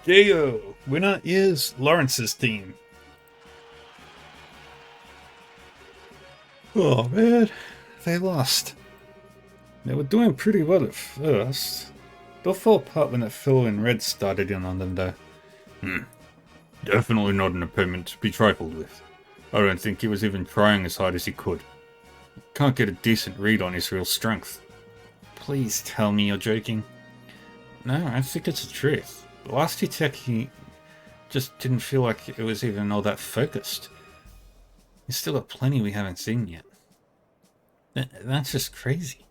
KO! Winner is Lawrence's team. Oh man, they lost. They were doing pretty well at first. They'll fall apart when that fellow in red started in on them though. Definitely not an opponent to be trifled with. I don't think he was even trying as hard as he could. Can't get a decent read on his real strength. Please tell me you're joking. No, I think it's the truth. The last attack, he just didn't feel like it was even all that focused. There's still got plenty we haven't seen yet. That's just crazy.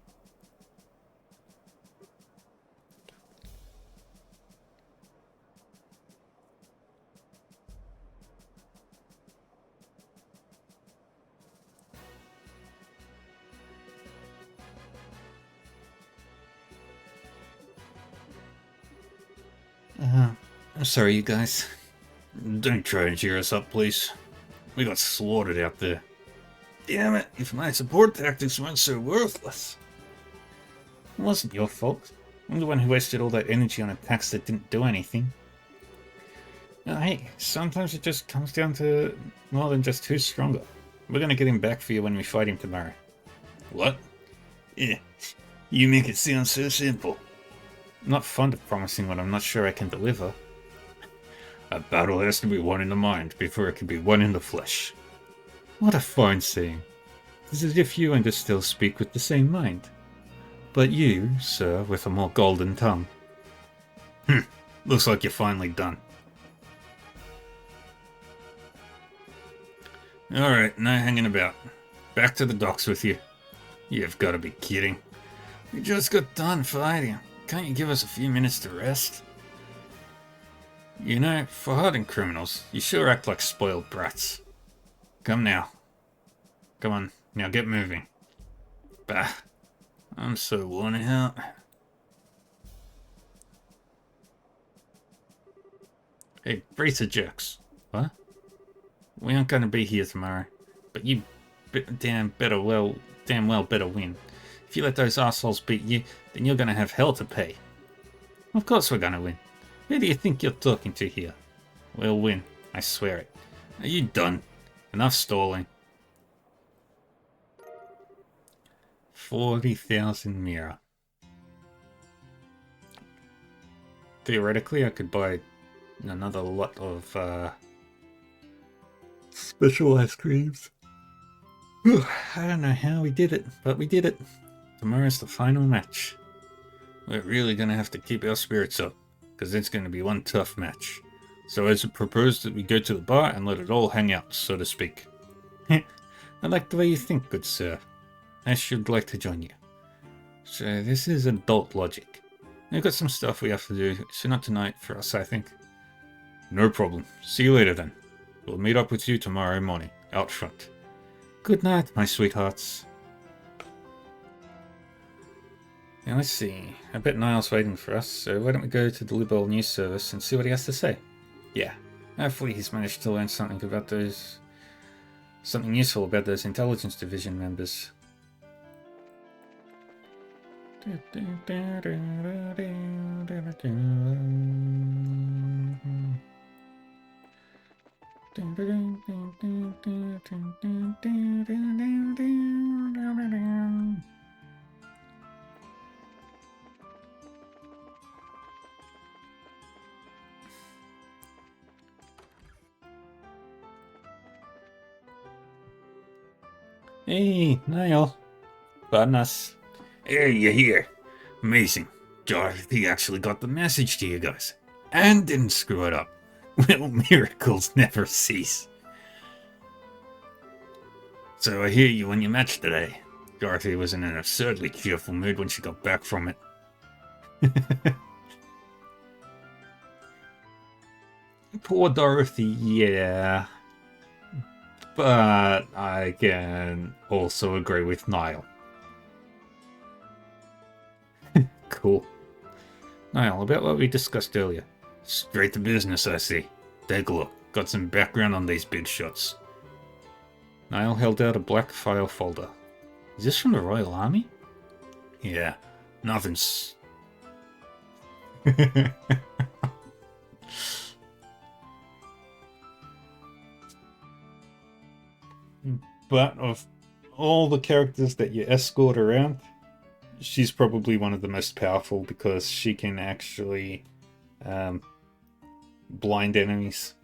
I'm sorry, you guys. Don't try and cheer us up, please. We got slaughtered out there. Damn it, if my support tactics weren't so worthless. It wasn't your fault. I'm the one who wasted all that energy on attacks that didn't do anything. Hey, sometimes it just comes down to more than just who's stronger. We're gonna get him back for you when we fight him tomorrow. What? Yeah, you make it sound so simple. I'm not fond of promising what I'm not sure I can deliver. A battle has to be won in the mind before it can be won in the flesh. What a fine saying. It's as if you and Estelle speak with the same mind. But you, sir, with a more golden tongue. Looks like you're finally done. Alright, no hanging about. Back to the docks with you. You've got to be kidding. We just got done fighting. Can't you give us a few minutes to rest? You know, for hardened criminals, you sure act like spoiled brats. Come now. Come on, now get moving. Bah, I'm so worn out. Hey, brace of jerks. What? We aren't going to be here tomorrow, but you damn well better win. If you let those assholes beat you, then you're going to have hell to pay. Of course we're going to win. Who do you think you're talking to here? We'll win, I swear it. Are you done? Enough stalling. 40,000 Mira. Theoretically, I could buy another lot of special ice creams. I don't know how we did it, but we did it. Tomorrow's the final match. We're really going to have to keep our spirits up, because it's going to be one tough match. So I propose that we go to the bar and let it all hang out, so to speak. I like the way you think, good sir. I should like to join you. So this is adult logic. We've got some stuff we have to do, so not tonight for us, I think. No problem. See you later then. We'll meet up with you tomorrow morning, out front. Good night, my sweethearts. Now let's see. I bet Niall's waiting for us, so why don't we go to the Libel news service and see what he has to say? Yeah, hopefully he's managed to learn something useful about those intelligence division members. Hey, Niall. Pardon us. Hey, you're here. Amazing. Dorothy actually got the message to you guys. And didn't screw it up. Well, miracles never cease. So I hear you won your match today. Dorothy was in an absurdly cheerful mood when she got back from it. Poor Dorothy, yeah. But I can also agree with Niall. Cool. Niall, about what we discussed earlier. Straight to business, I see. Take a look. Got some background on these bid shots. Niall held out a black file folder. Is this from the Royal Army? Yeah, nothing's... But of all the characters that you escort around, she's probably one of the most powerful because she can actually blind enemies.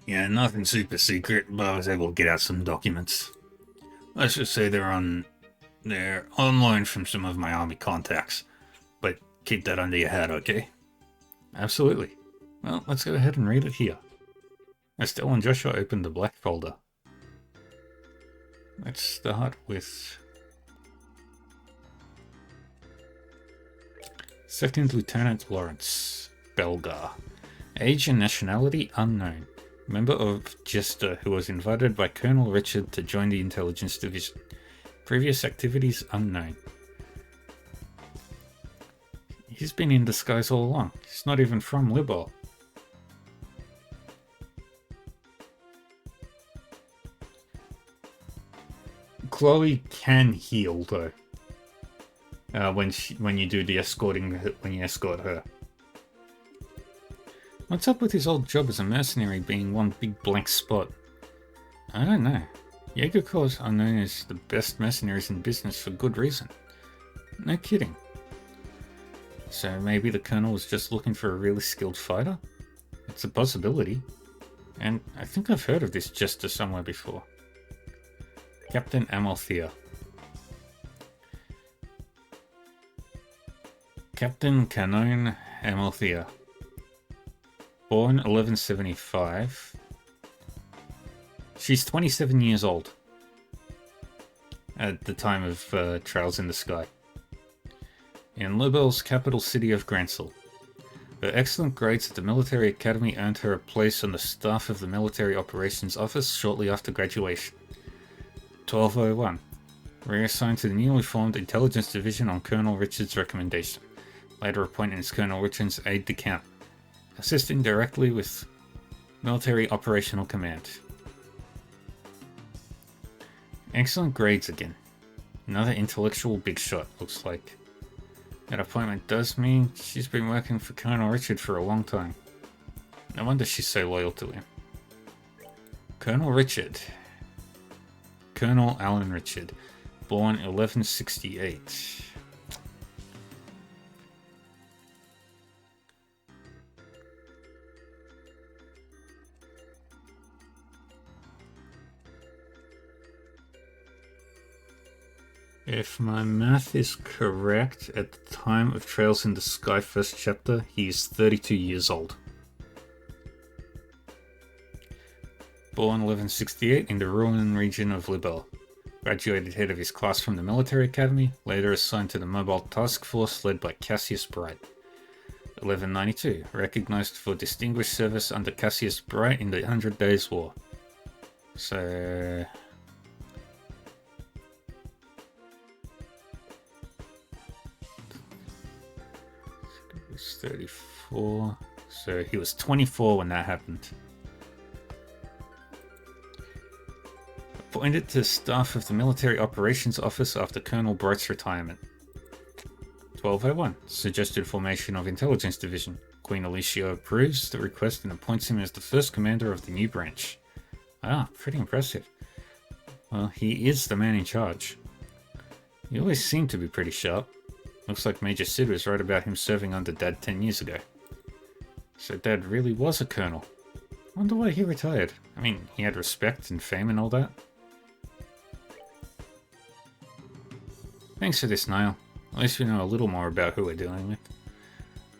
Yeah, nothing super secret, but I was able to get out some documents. Let's just say they're online from some of my army contacts. But keep that under your hat, okay? Absolutely. Well, let's go ahead and read it here. Estelle and Joshua opened the black folder. Let's start with... Second Lieutenant Lawrence, Belgar. Age and nationality unknown. Member of Jester who was invited by Colonel Richard to join the Intelligence Division. Previous activities unknown. He's been in disguise all along. He's not even from Libor. Chloe can heal though. When you do the escorting, when you escort her. What's up with his old job as a mercenary being one big blank spot? I don't know. Jaeger Corps are known as the best mercenaries in business for good reason. No kidding. So maybe the Colonel was just looking for a really skilled fighter? It's a possibility. And I think I've heard of this jester somewhere before. Captain Amalthea. Captain Canon Amalthea. Born 1175. She's 27 years old at the time of Trails in the Sky. In Libel's capital city of Gransel. Her excellent grades at the military academy earned her a place on the staff of the military operations office shortly after graduation. 1201. Reassigned to the newly formed intelligence division on Colonel Richard's recommendation. Later appointed as Colonel Richard's aide-de-camp, assisting directly with military operational command. Excellent grades again. Another intellectual big shot, looks like. That appointment does mean she's been working for Colonel Richard for a long time. No wonder she's so loyal to him. Colonel Richard. Colonel Alan Richard. Born 1168. If my math is correct, at the time of Trails in the Sky first chapter, he is 32 years old. Born 1168 in the Ruan region of Libel. Graduated head of his class from the military academy, later assigned to the mobile task force led by Cassius Bright. 1192, recognized for distinguished service under Cassius Bright in the 100 Days War. So... he was 34, so he was 24 when that happened. Appointed to staff of the Military Operations Office after Colonel Bright's retirement. 1201. Suggested formation of Intelligence Division. Queen Alicia approves the request and appoints him as the first commander of the new branch. Ah, pretty impressive. Well, he is the man in charge. He always seemed to be pretty sharp. Looks like Major Sid was right about him serving under Dad 10 years ago. So Dad really was a colonel. Wonder why he retired. I mean, he had respect and fame and all that. Thanks for this, Niall. At least we know a little more about who we're dealing with.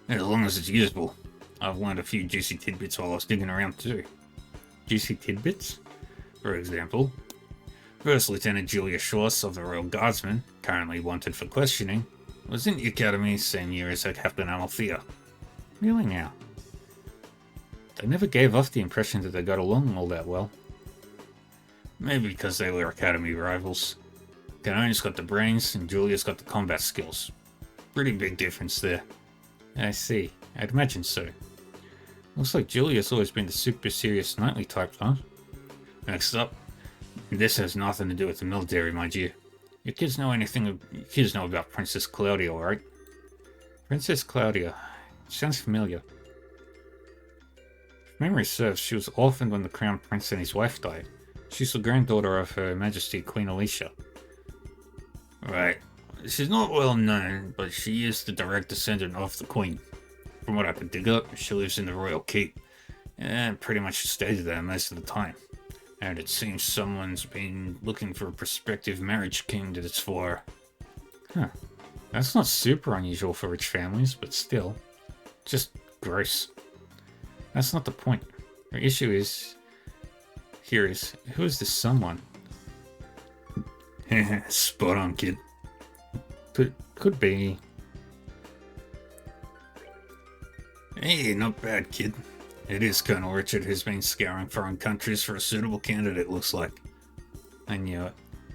As long as it's usable. I've learned a few juicy tidbits while I was digging around too. Juicy tidbits? For example, First Lieutenant Julia Schwartz of the Royal Guardsmen, currently wanted for questioning, was in the academy same year as Captain Amalthea. Really now? They never gave off the impression that they got along all that well. Maybe because they were academy rivals. Canon's got the brains and Julia's got the combat skills. Pretty big difference there. I see. I'd imagine so. Looks like Julia's always been the super serious knightly type, huh? Next up, this has nothing to do with the military, mind you. Your kids know about Princess Claudia, right? Princess Claudia. Sounds familiar. If memory serves, she was orphaned when the Crown Prince and his wife died. She's the granddaughter of Her Majesty Queen Alicia. Right. She's not well known, but she is the direct descendant of the Queen. From what I could dig up, she lives in the Royal Keep, and pretty much stays there most of the time. And it seems someone's been looking for prospective marriage candidates for her. Huh. That's not super unusual for rich families, but still. Just gross. That's not the point. The issue is... Here is, who is this someone? Spot on, kid. Could be. Hey, not bad, kid. It is Colonel Richard who's been scouring foreign countries for a suitable candidate, looks like. I knew it.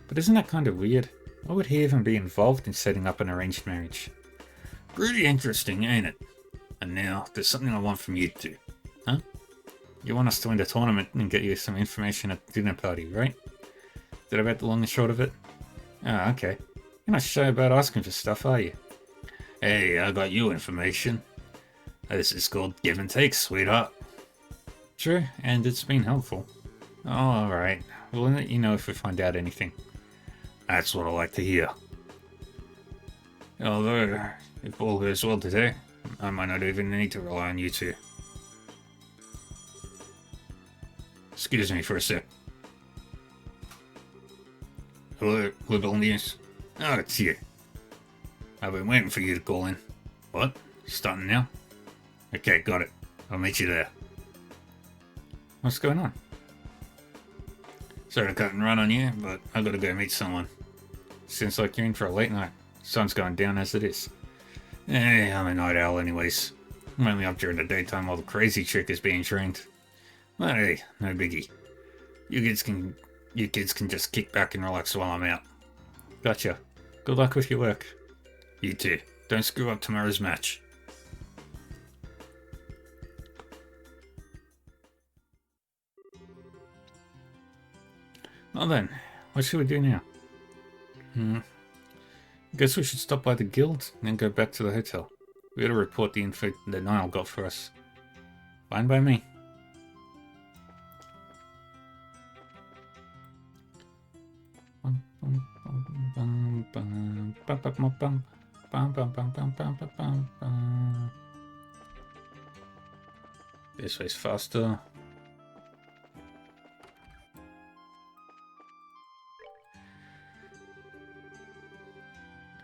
But isn't that kind of weird? Why would he even be involved in setting up an arranged marriage? Pretty interesting, ain't it? And now, there's something I want from you two. Huh? You want us to win the tournament and get you some information at the dinner party, right? Is that about the long and short of it? Ah, okay. You're not shy about asking for stuff, are you? Hey, I got you information. This is called give and take, sweetheart. True, and it's been helpful. Oh, alright. We'll let you know if we find out anything. That's what I like to hear. Although, if all goes well today, I might not even need to rely on you two. Excuse me for a sec. Hello, Liberal News. Oh, it's you. I've been waiting for you to call in. What? Starting now? Okay, got it. I'll meet you there. What's going on? Sorry to cut and run on you, but I've got to go meet someone. Seems like you're in for a late night. Sun's going down as it is. Hey, I'm a night owl anyways. I'm only up during the daytime while the crazy chick is being trained. But hey, no biggie. You kids can just kick back and relax while I'm out. Gotcha. Good luck with your work. You too. Don't screw up tomorrow's match. Well then, what should we do now? Guess we should stop by the guild and then go back to the hotel. We gotta report the info that Niall got for us. Fine by me. This way's faster.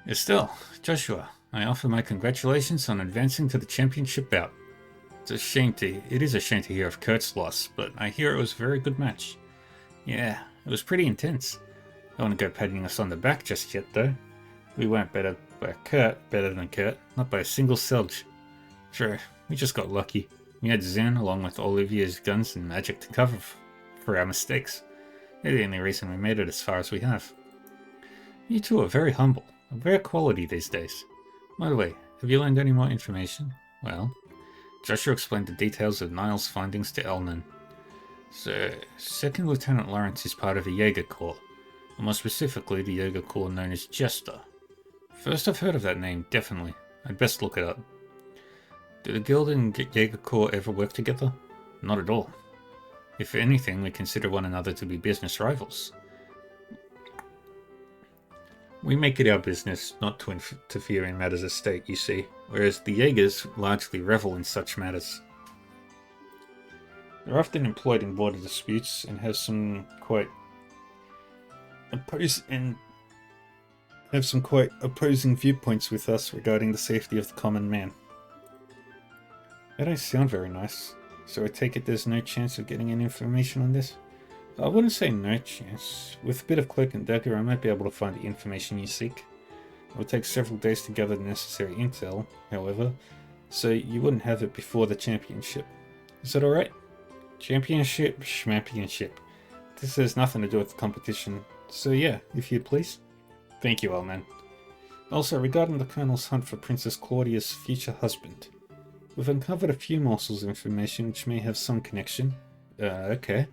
Estelle, Joshua, I offer my congratulations on advancing to the championship bout. It is a shame to hear of Kurt's loss, but I hear it was a very good match. Yeah, it was pretty intense. I don't want to go patting us on the back just yet, though. We weren't better than Kurt, not by a single selge. Sure, we just got lucky. We had Zen along with Olivier's guns and magic to cover for our mistakes. They're the only reason we made it as far as we have. You two are very humble. A rare quality these days. By the way, have you learned any more information? Well, Joshua explained the details of Niall's findings to Elnan. So, Second Lieutenant Lawrence is part of a Jaeger Corps, or more specifically the Jaeger Corps known as Jester. First I've heard of that name, definitely. I'd best look it up. Do the Guild and Jaeger Corps ever work together? Not at all. If anything, we consider one another to be business rivals. We make it our business not to interfere in matters of state, you see, whereas the Jaegers largely revel in such matters. They're often employed in border disputes and have some quite opposing viewpoints with us regarding the safety of the common man. That don't sound very nice, so I take it there's no chance of getting any information on this? I wouldn't say no chance. With a bit of cloak and dagger, I might be able to find the information you seek. It would take several days to gather the necessary intel, however, so you wouldn't have it before the championship. Is that alright? Championship, schmampionship. This has nothing to do with the competition, so yeah, if you'd please. Thank you, old man. Also, regarding the Colonel's hunt for Princess Claudia's future husband, we've uncovered a few morsels of information which may have some connection. Okay.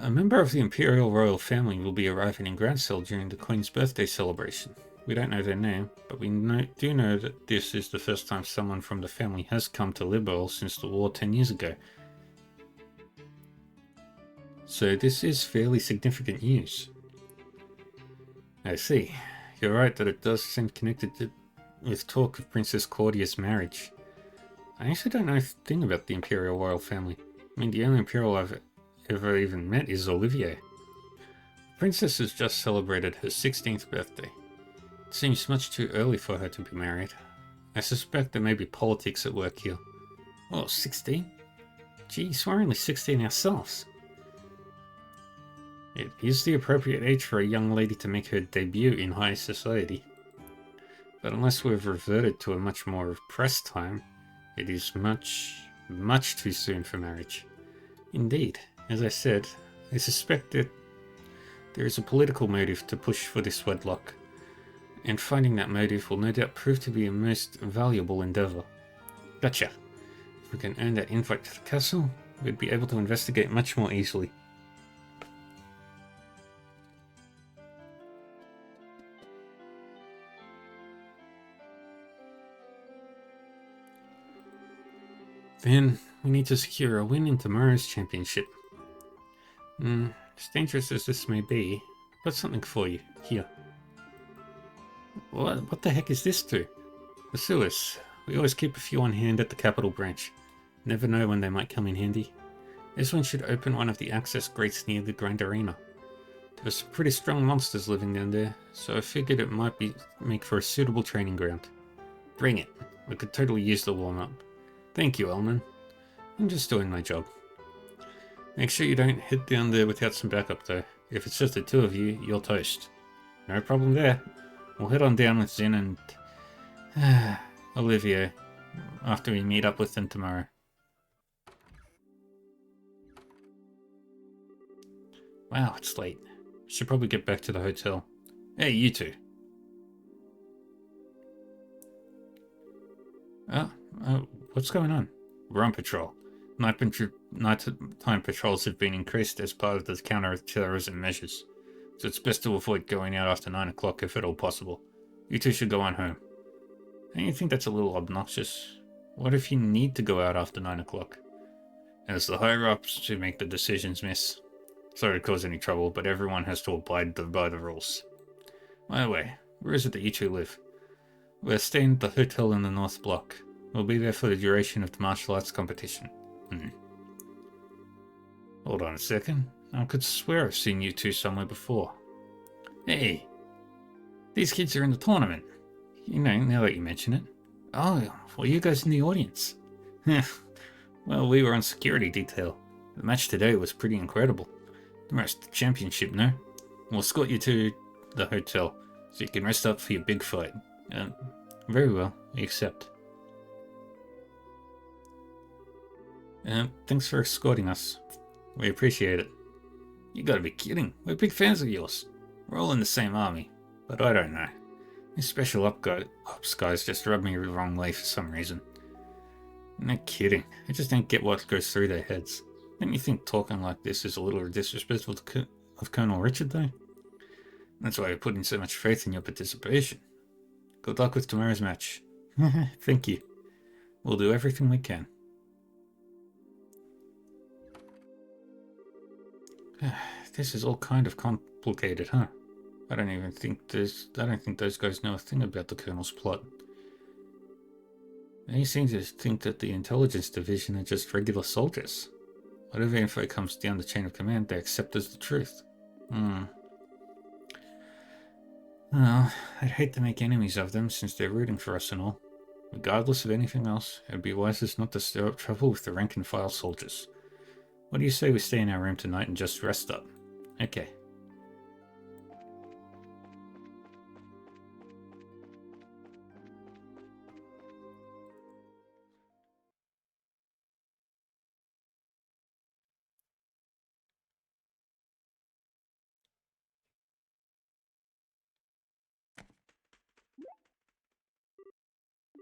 A member of the Imperial Royal Family will be arriving in Grancel during the Queen's birthday celebration. We don't know their name, but we do know that this is the first time someone from the family has come to Liberl since the war 10 years ago. So this is fairly significant news. I see. You're right that it does seem connected with talk of Princess Claudia's marriage. I actually don't know a thing about the Imperial Royal Family. I mean, the only Imperial I've ever even met is Olivier. The princess has just celebrated her 16th birthday. It seems much too early for her to be married. I suspect there may be politics at work here. Oh, 16? Geez, we're only 16 ourselves. It is the appropriate age for a young lady to make her debut in high society. But unless we've reverted to a much more repressed time, it is much, much too soon for marriage. Indeed. As I said, I suspect that there is a political motive to push for this wedlock, and finding that motive will no doubt prove to be a most valuable endeavour. Gotcha. If we can earn that invite to the castle, we'd be able to investigate much more easily. Then we need to secure a win in tomorrow's championship. As dangerous as this may be, I've got something for you. Here. What the heck is this to? The sewers. We always keep a few on hand at the Capital Branch. Never know when they might come in handy. This one should open one of the access grates near the Grand Arena. There's some pretty strong monsters living down there, so I figured it might make for a suitable training ground. Bring it. We could totally use the warm-up. Thank you, Elman. I'm just doing my job. Make sure you don't head down there without some backup though. If it's just the two of you, you're toast. No problem there. We'll head on down with Zen and Olivia after we meet up with them tomorrow. Wow, it's late. Should probably get back to the hotel. Hey, you two. What's going on? We're on patrol. Nighttime patrols have been increased as part of the counter-terrorism measures, so it's best to avoid going out after 9 o'clock if at all possible. You two should go on home. Don't you think that's a little obnoxious? What if you need to go out after 9 o'clock? As the higher-ups to make the decisions, miss. Sorry to cause any trouble, but everyone has to abide by the rules. By the way, where is it that you two live? We're staying at the hotel in the North Block. We'll be there for the duration of the martial arts competition. Hold on a second. I could swear I've seen you two somewhere before. Hey! These kids are in the tournament. You know, now that you mention it. Oh, well, you guys in the audience. Well, we were on security detail. The match today was pretty incredible. The rest of the championship, no? We'll escort you to the hotel so you can rest up for your big fight. Very well, I accept. Thanks for escorting us. We appreciate it. You gotta be kidding. We're big fans of yours. We're all in the same army. But I don't know. These special ops guys just rub me the wrong way for some reason. No kidding. I just don't get what goes through their heads. Don't you think talking like this is a little disrespectful of Colonel Richard, though? That's why I put in so much faith in your participation. Good luck with tomorrow's match. Thank you. We'll do everything we can. This is all kind of complicated, huh? I don't think those guys know a thing about the Colonel's plot. They seem to think that the intelligence division are just regular soldiers. Whatever info comes down the chain of command, they accept as the truth. Well, I'd hate to make enemies of them since they're rooting for us and all. Regardless of anything else, it'd be wisest not to stir up trouble with the rank-and-file soldiers. What do you say we stay in our room tonight and just rest up? Okay.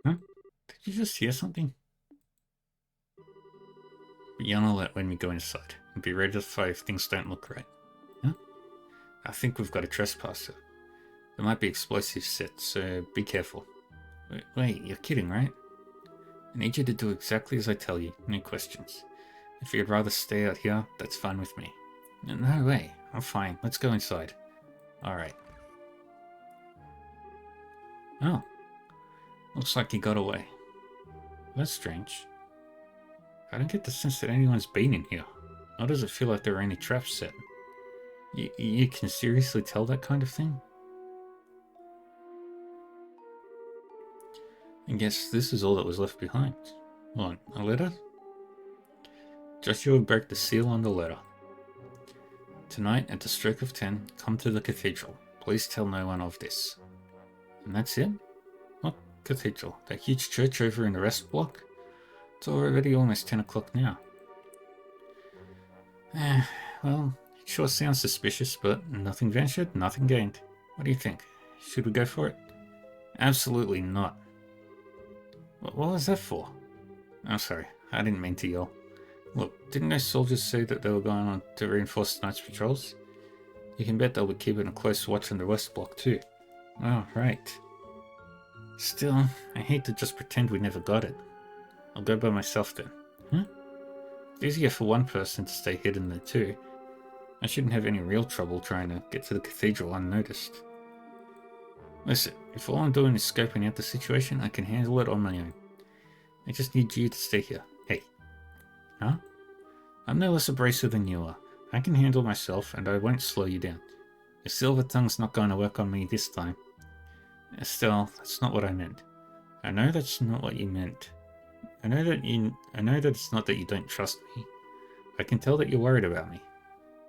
Huh? Did you just hear something? Be on alert when we go inside, and be ready to fight if things don't look right. Huh? I think we've got a trespasser. There might be explosives set, so be careful. Wait, you're kidding, right? I need you to do exactly as I tell you, no questions. If you'd rather stay out here, that's fine with me. No way, I'm fine, let's go inside. Alright. Oh. Looks like he got away. That's strange. I don't get the sense that anyone's been in here. Nor does it feel like there are any traps set. You can seriously tell that kind of thing? I guess this is all that was left behind. What, a letter? Joshua broke the seal on the letter. Tonight, at the stroke of 10, come to the cathedral. Please tell no one of this. And that's it? What cathedral? That huge church over in the rest block? It's already almost 10 o'clock now. Well, it sure sounds suspicious, but nothing ventured, nothing gained. What do you think? Should we go for it? Absolutely not. What was that for? I'm sorry, I didn't mean to yell. Look, didn't those soldiers say that they were going on to reinforce tonight's patrols? You can bet they'll be keeping a close watch on the west block too. Oh, right. Still, I hate to just pretend we never got it. I'll go by myself then. Huh? It's easier for one person to stay hidden than two. I shouldn't have any real trouble trying to get to the cathedral unnoticed. Listen, if all I'm doing is scoping out the situation, I can handle it on my own. I just need you to stay here. Hey. Huh? I'm no less abrasive than you are. I can handle myself, and I won't slow you down. Your silver tongue's not going to work on me this time. Estelle, that's not what I meant. I know that's not what you meant. I know that it's not that you don't trust me. I can tell that you're worried about me.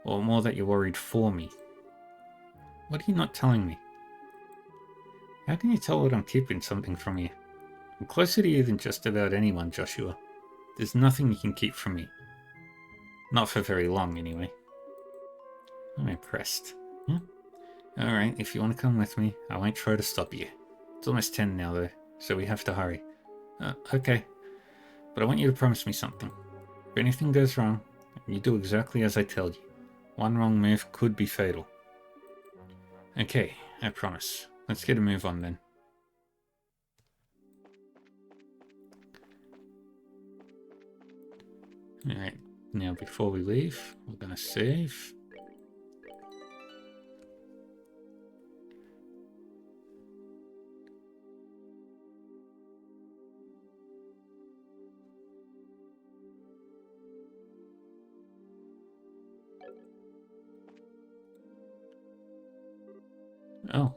Or more that you're worried for me. What are you not telling me? How can you tell that I'm keeping something from you? I'm closer to you than just about anyone, Joshua. There's nothing you can keep from me. Not for very long, anyway. I'm impressed. Yeah? Alright, if you want to come with me, I won't try to stop you. It's almost 10 now, though, so we have to hurry. Okay. But I want you to promise me something. If anything goes wrong, you do exactly as I tell you. One wrong move could be fatal. Okay, I promise. Let's get a move on then. Alright, now before we leave, we're gonna save. Oh.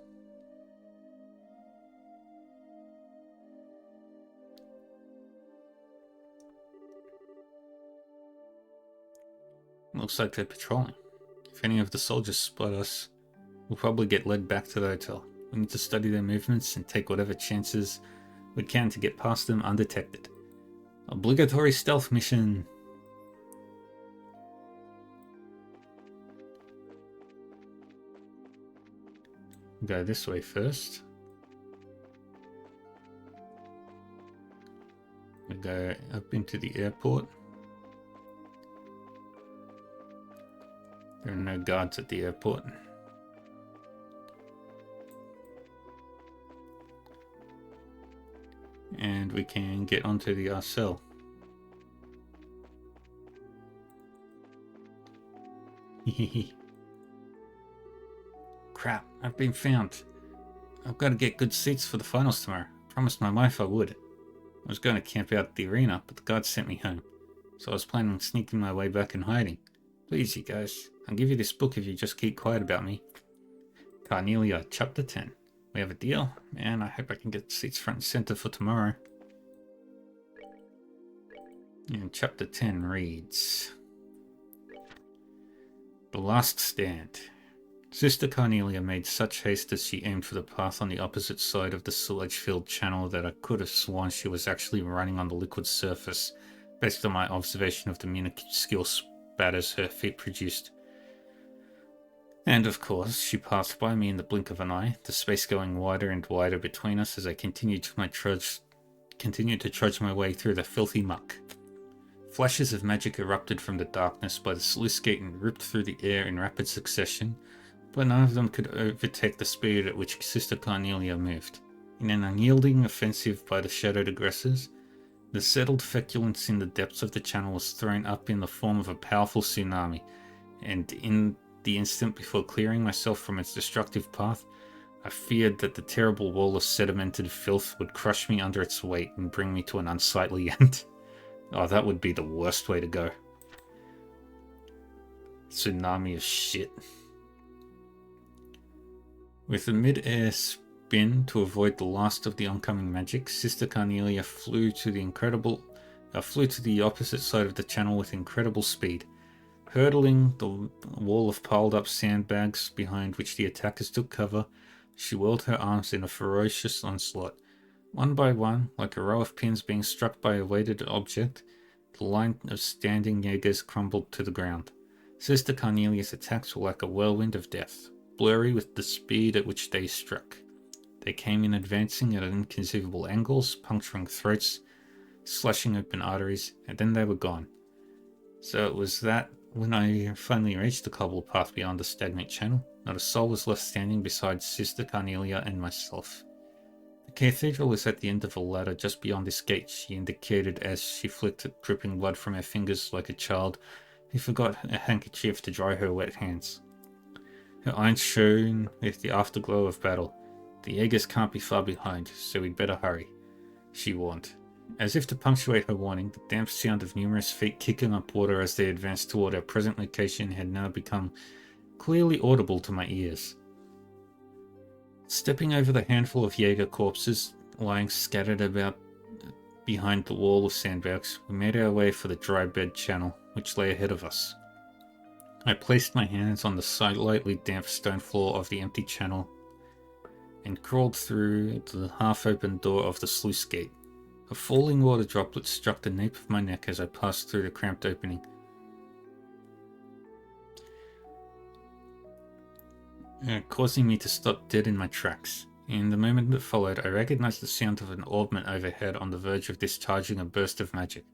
Looks like they're patrolling. If any of the soldiers spot us, we'll probably get led back to the hotel. We need to study their movements and take whatever chances we can to get past them undetected. Obligatory stealth mission. Go this way first. We go up into the airport. There are no guards at the airport. And we can get onto the Arcel. Hehehe. Crap, I've been found. I've got to get good seats for the finals tomorrow. I promised my wife I would. I was going to camp out at the arena, but the guards sent me home. So I was planning on sneaking my way back and hiding. Please, you guys, I'll give you this book if you just keep quiet about me. Carnelia, Chapter 10. We have a deal, and I hope I can get seats front and center for tomorrow. And Chapter 10 reads... The Last Stand. Sister Carnelia made such haste as she aimed for the path on the opposite side of the sludge-filled channel that I could have sworn she was actually running on the liquid surface, based on my observation of the minuscule spatters her feet produced. And of course, she passed by me in the blink of an eye, the space going wider and wider between us as I continued to trudge my way through the filthy muck. Flashes of magic erupted from the darkness by the sluice gate and ripped through the air in rapid succession, but none of them could overtake the speed at which Sister Carnelia moved. In an unyielding offensive by the shadowed aggressors, the settled feculence in the depths of the channel was thrown up in the form of a powerful tsunami, and in the instant before clearing myself from its destructive path, I feared that the terrible wall of sedimented filth would crush me under its weight and bring me to an unsightly end. Oh, that would be the worst way to go. Tsunami of shit. With a mid-air spin to avoid the last of the oncoming magic, Sister Carnelia flew to the opposite side of the channel with incredible speed. Hurdling the wall of piled-up sandbags behind which the attackers took cover, she whirled her arms in a ferocious onslaught. One by one, like a row of pins being struck by a weighted object, the line of standing Jaegers crumbled to the ground. Sister Carnelia's attacks were like a whirlwind of death, blurry with the speed at which they struck. They came in advancing at inconceivable angles, puncturing throats, slashing open arteries, and then they were gone. So it was that when I finally reached the cobbled path beyond the stagnant channel, not a soul was left standing besides Sister Carnelia and myself. The cathedral is at the end of a ladder just beyond this gate, she indicated as she flicked dripping blood from her fingers like a child who forgot a handkerchief to dry her wet hands. Her eyes shone with the afterglow of battle. The Jaegers can't be far behind, so we'd better hurry, she warned. As if to punctuate her warning, the damp sound of numerous feet kicking up water as they advanced toward our present location had now become clearly audible to my ears. Stepping over the handful of Jaeger corpses lying scattered about behind the wall of sandbags, we made our way for the dry bed channel, which lay ahead of us. I placed my hands on the slightly damp stone floor of the empty channel and crawled through the half-open door of the sluice gate. A falling water droplet struck the nape of my neck as I passed through the cramped opening. Causing me to stop dead in my tracks. In the moment that followed, I recognized the sound of an orbment overhead on the verge of discharging a burst of magic.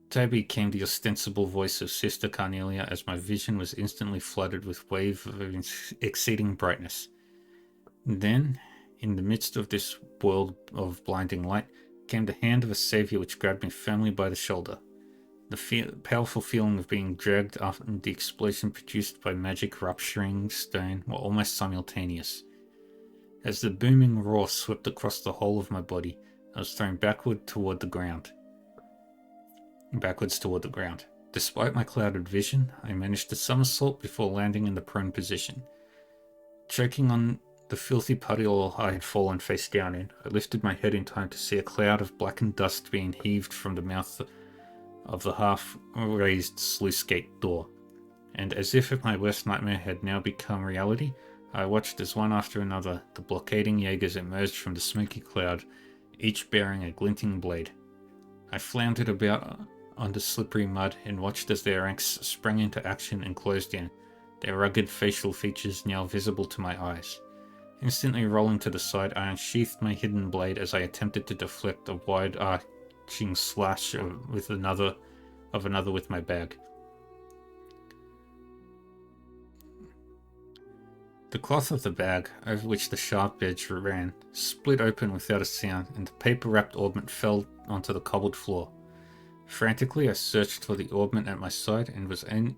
Toby came the ostensible voice of Sister Carnelia as my vision was instantly flooded with wave of exceeding brightness. Then, in the midst of this world of blinding light, came the hand of a savior which grabbed me firmly by the shoulder. The powerful feeling of being dragged up and the explosion produced by magic rupturing stone were almost simultaneous. As the booming roar swept across the whole of my body, I was thrown backwards toward the ground. Despite my clouded vision, I managed to somersault before landing in the prone position. Choking on the filthy puddle I had fallen face down in, I lifted my head in time to see a cloud of blackened dust being heaved from the mouth of the half-raised sluice gate door. And as if my worst nightmare had now become reality, I watched as one after another the blockading Jaegers emerged from the smoky cloud, each bearing a glinting blade. I floundered about under slippery mud and watched as their ranks sprang into action and closed in, their rugged facial features now visible to my eyes. Instantly rolling to the side, I unsheathed my hidden blade as I attempted to deflect a wide-arching slash with another with my bag. The cloth of the bag, over which the sharp edge ran, split open without a sound, and the paper-wrapped orbment fell onto the cobbled floor. Frantically, I searched for the orbment at my side,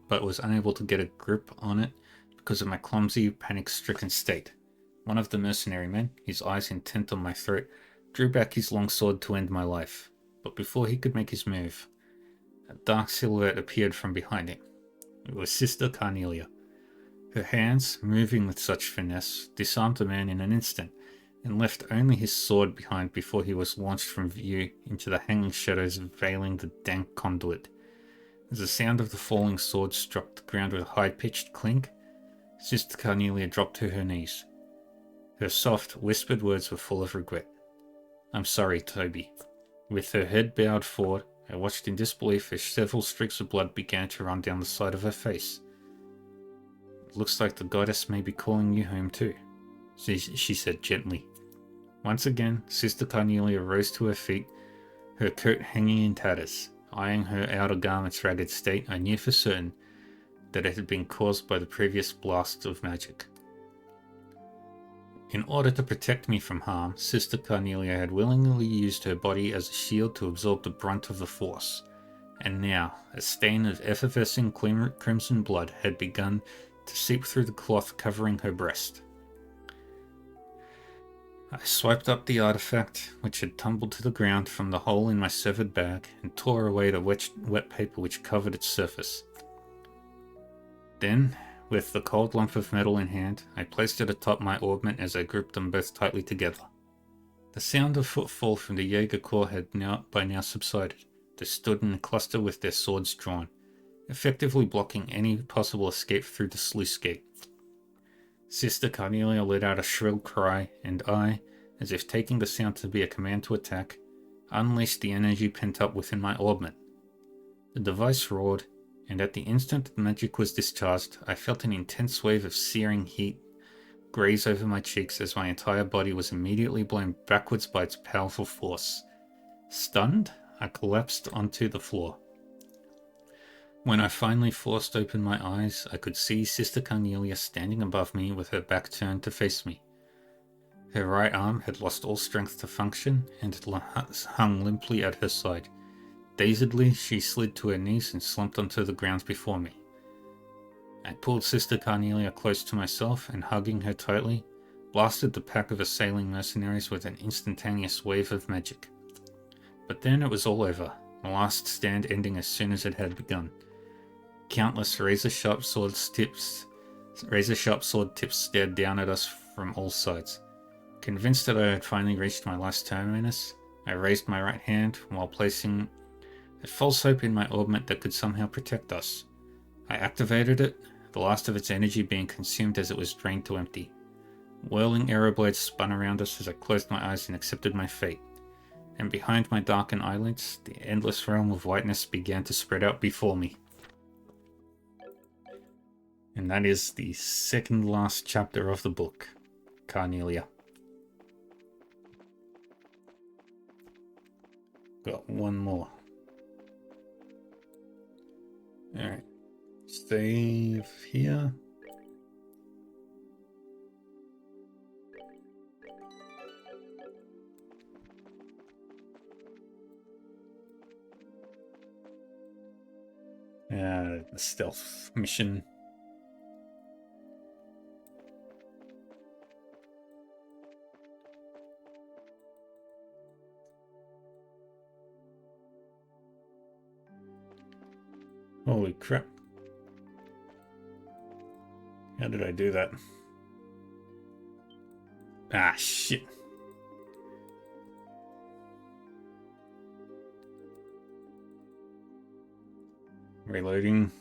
but was unable to get a grip on it because of my clumsy, panic-stricken state. One of the mercenary men, his eyes intent on my throat, drew back his long sword to end my life. But before he could make his move, a dark silhouette appeared from behind him. It was Sister Carnelia. Her hands, moving with such finesse, disarmed the man in an instant, and left only his sword behind before he was launched from view into the hanging shadows veiling the dank conduit. As the sound of the falling sword struck the ground with a high-pitched clink, Sister Carnelia dropped to her knees. Her soft, whispered words were full of regret. "I'm sorry, Toby." With her head bowed forward, I watched in disbelief as several streaks of blood began to run down the side of her face. "It looks like the goddess may be calling you home too," she said gently. Once again, Sister Carnelia rose to her feet, her coat hanging in tatters. Eyeing her outer garment's ragged state, I knew for certain that it had been caused by the previous blast of magic. In order to protect me from harm, Sister Carnelia had willingly used her body as a shield to absorb the brunt of the force. And now, a stain of effervescing crimson blood had begun to seep through the cloth covering her breast. I swiped up the artifact, which had tumbled to the ground from the hole in my severed bag, and tore away the wet paper which covered its surface. Then, with the cold lump of metal in hand, I placed it atop my orbment as I gripped them both tightly together. The sound of footfall from the Jaeger Corps had by now subsided. They stood in a cluster with their swords drawn, effectively blocking any possible escape through the sluice gate. Sister Carnelia let out a shrill cry, and I, as if taking the sound to be a command to attack, unleashed the energy pent up within my orbment. The device roared, and at the instant the magic was discharged, I felt an intense wave of searing heat graze over my cheeks as my entire body was immediately blown backwards by its powerful force. Stunned, I collapsed onto the floor. When I finally forced open my eyes, I could see Sister Carnelia standing above me with her back turned to face me. Her right arm had lost all strength to function and hung limply at her side. Dazedly, she slid to her knees and slumped onto the ground before me. I pulled Sister Carnelia close to myself and, hugging her tightly, blasted the pack of assailing mercenaries with an instantaneous wave of magic. But then it was all over, the last stand ending as soon as it had begun. Countless razor-sharp sword tips stared down at us from all sides. Convinced that I had finally reached my last terminus, I raised my right hand while placing a false hope in my orbment that could somehow protect us. I activated it, the last of its energy being consumed as it was drained to empty. Whirling arrow blades spun around us as I closed my eyes and accepted my fate. And behind my darkened eyelids, the endless realm of whiteness began to spread out before me. And that is the second last chapter of the book, Carnelia. Got one more. Alright. Save here. The stealth mission. Holy crap. How did I do that? Ah, shit. Reloading.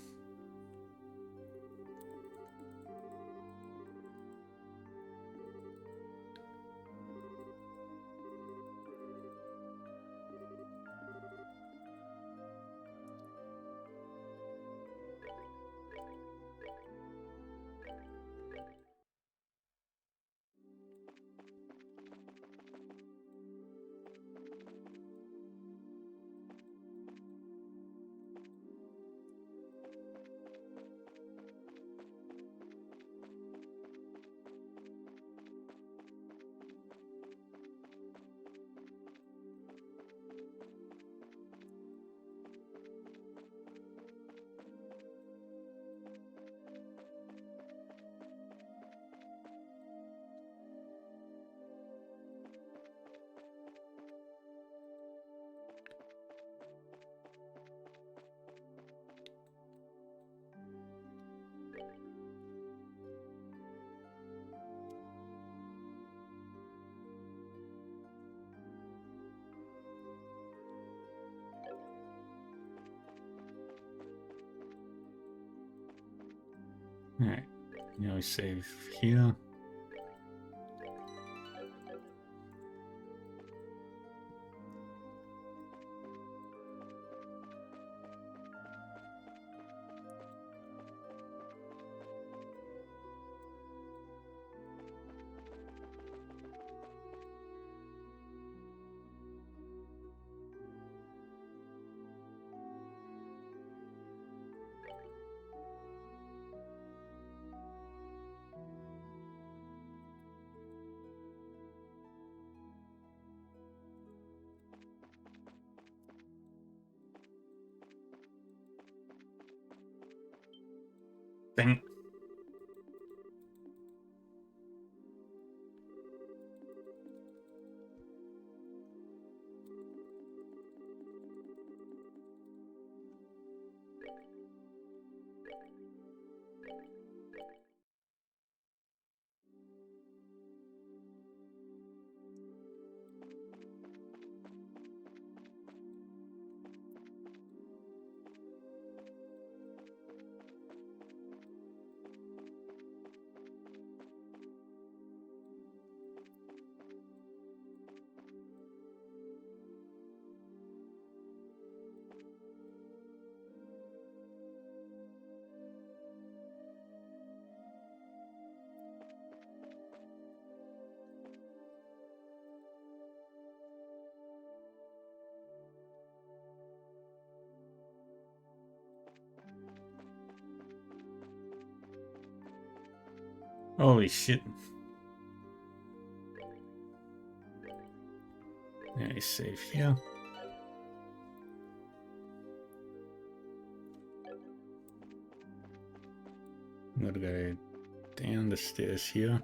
Alright, now we save here. Dang. Holy shit. Yeah, save here. I'm gonna go down the stairs here.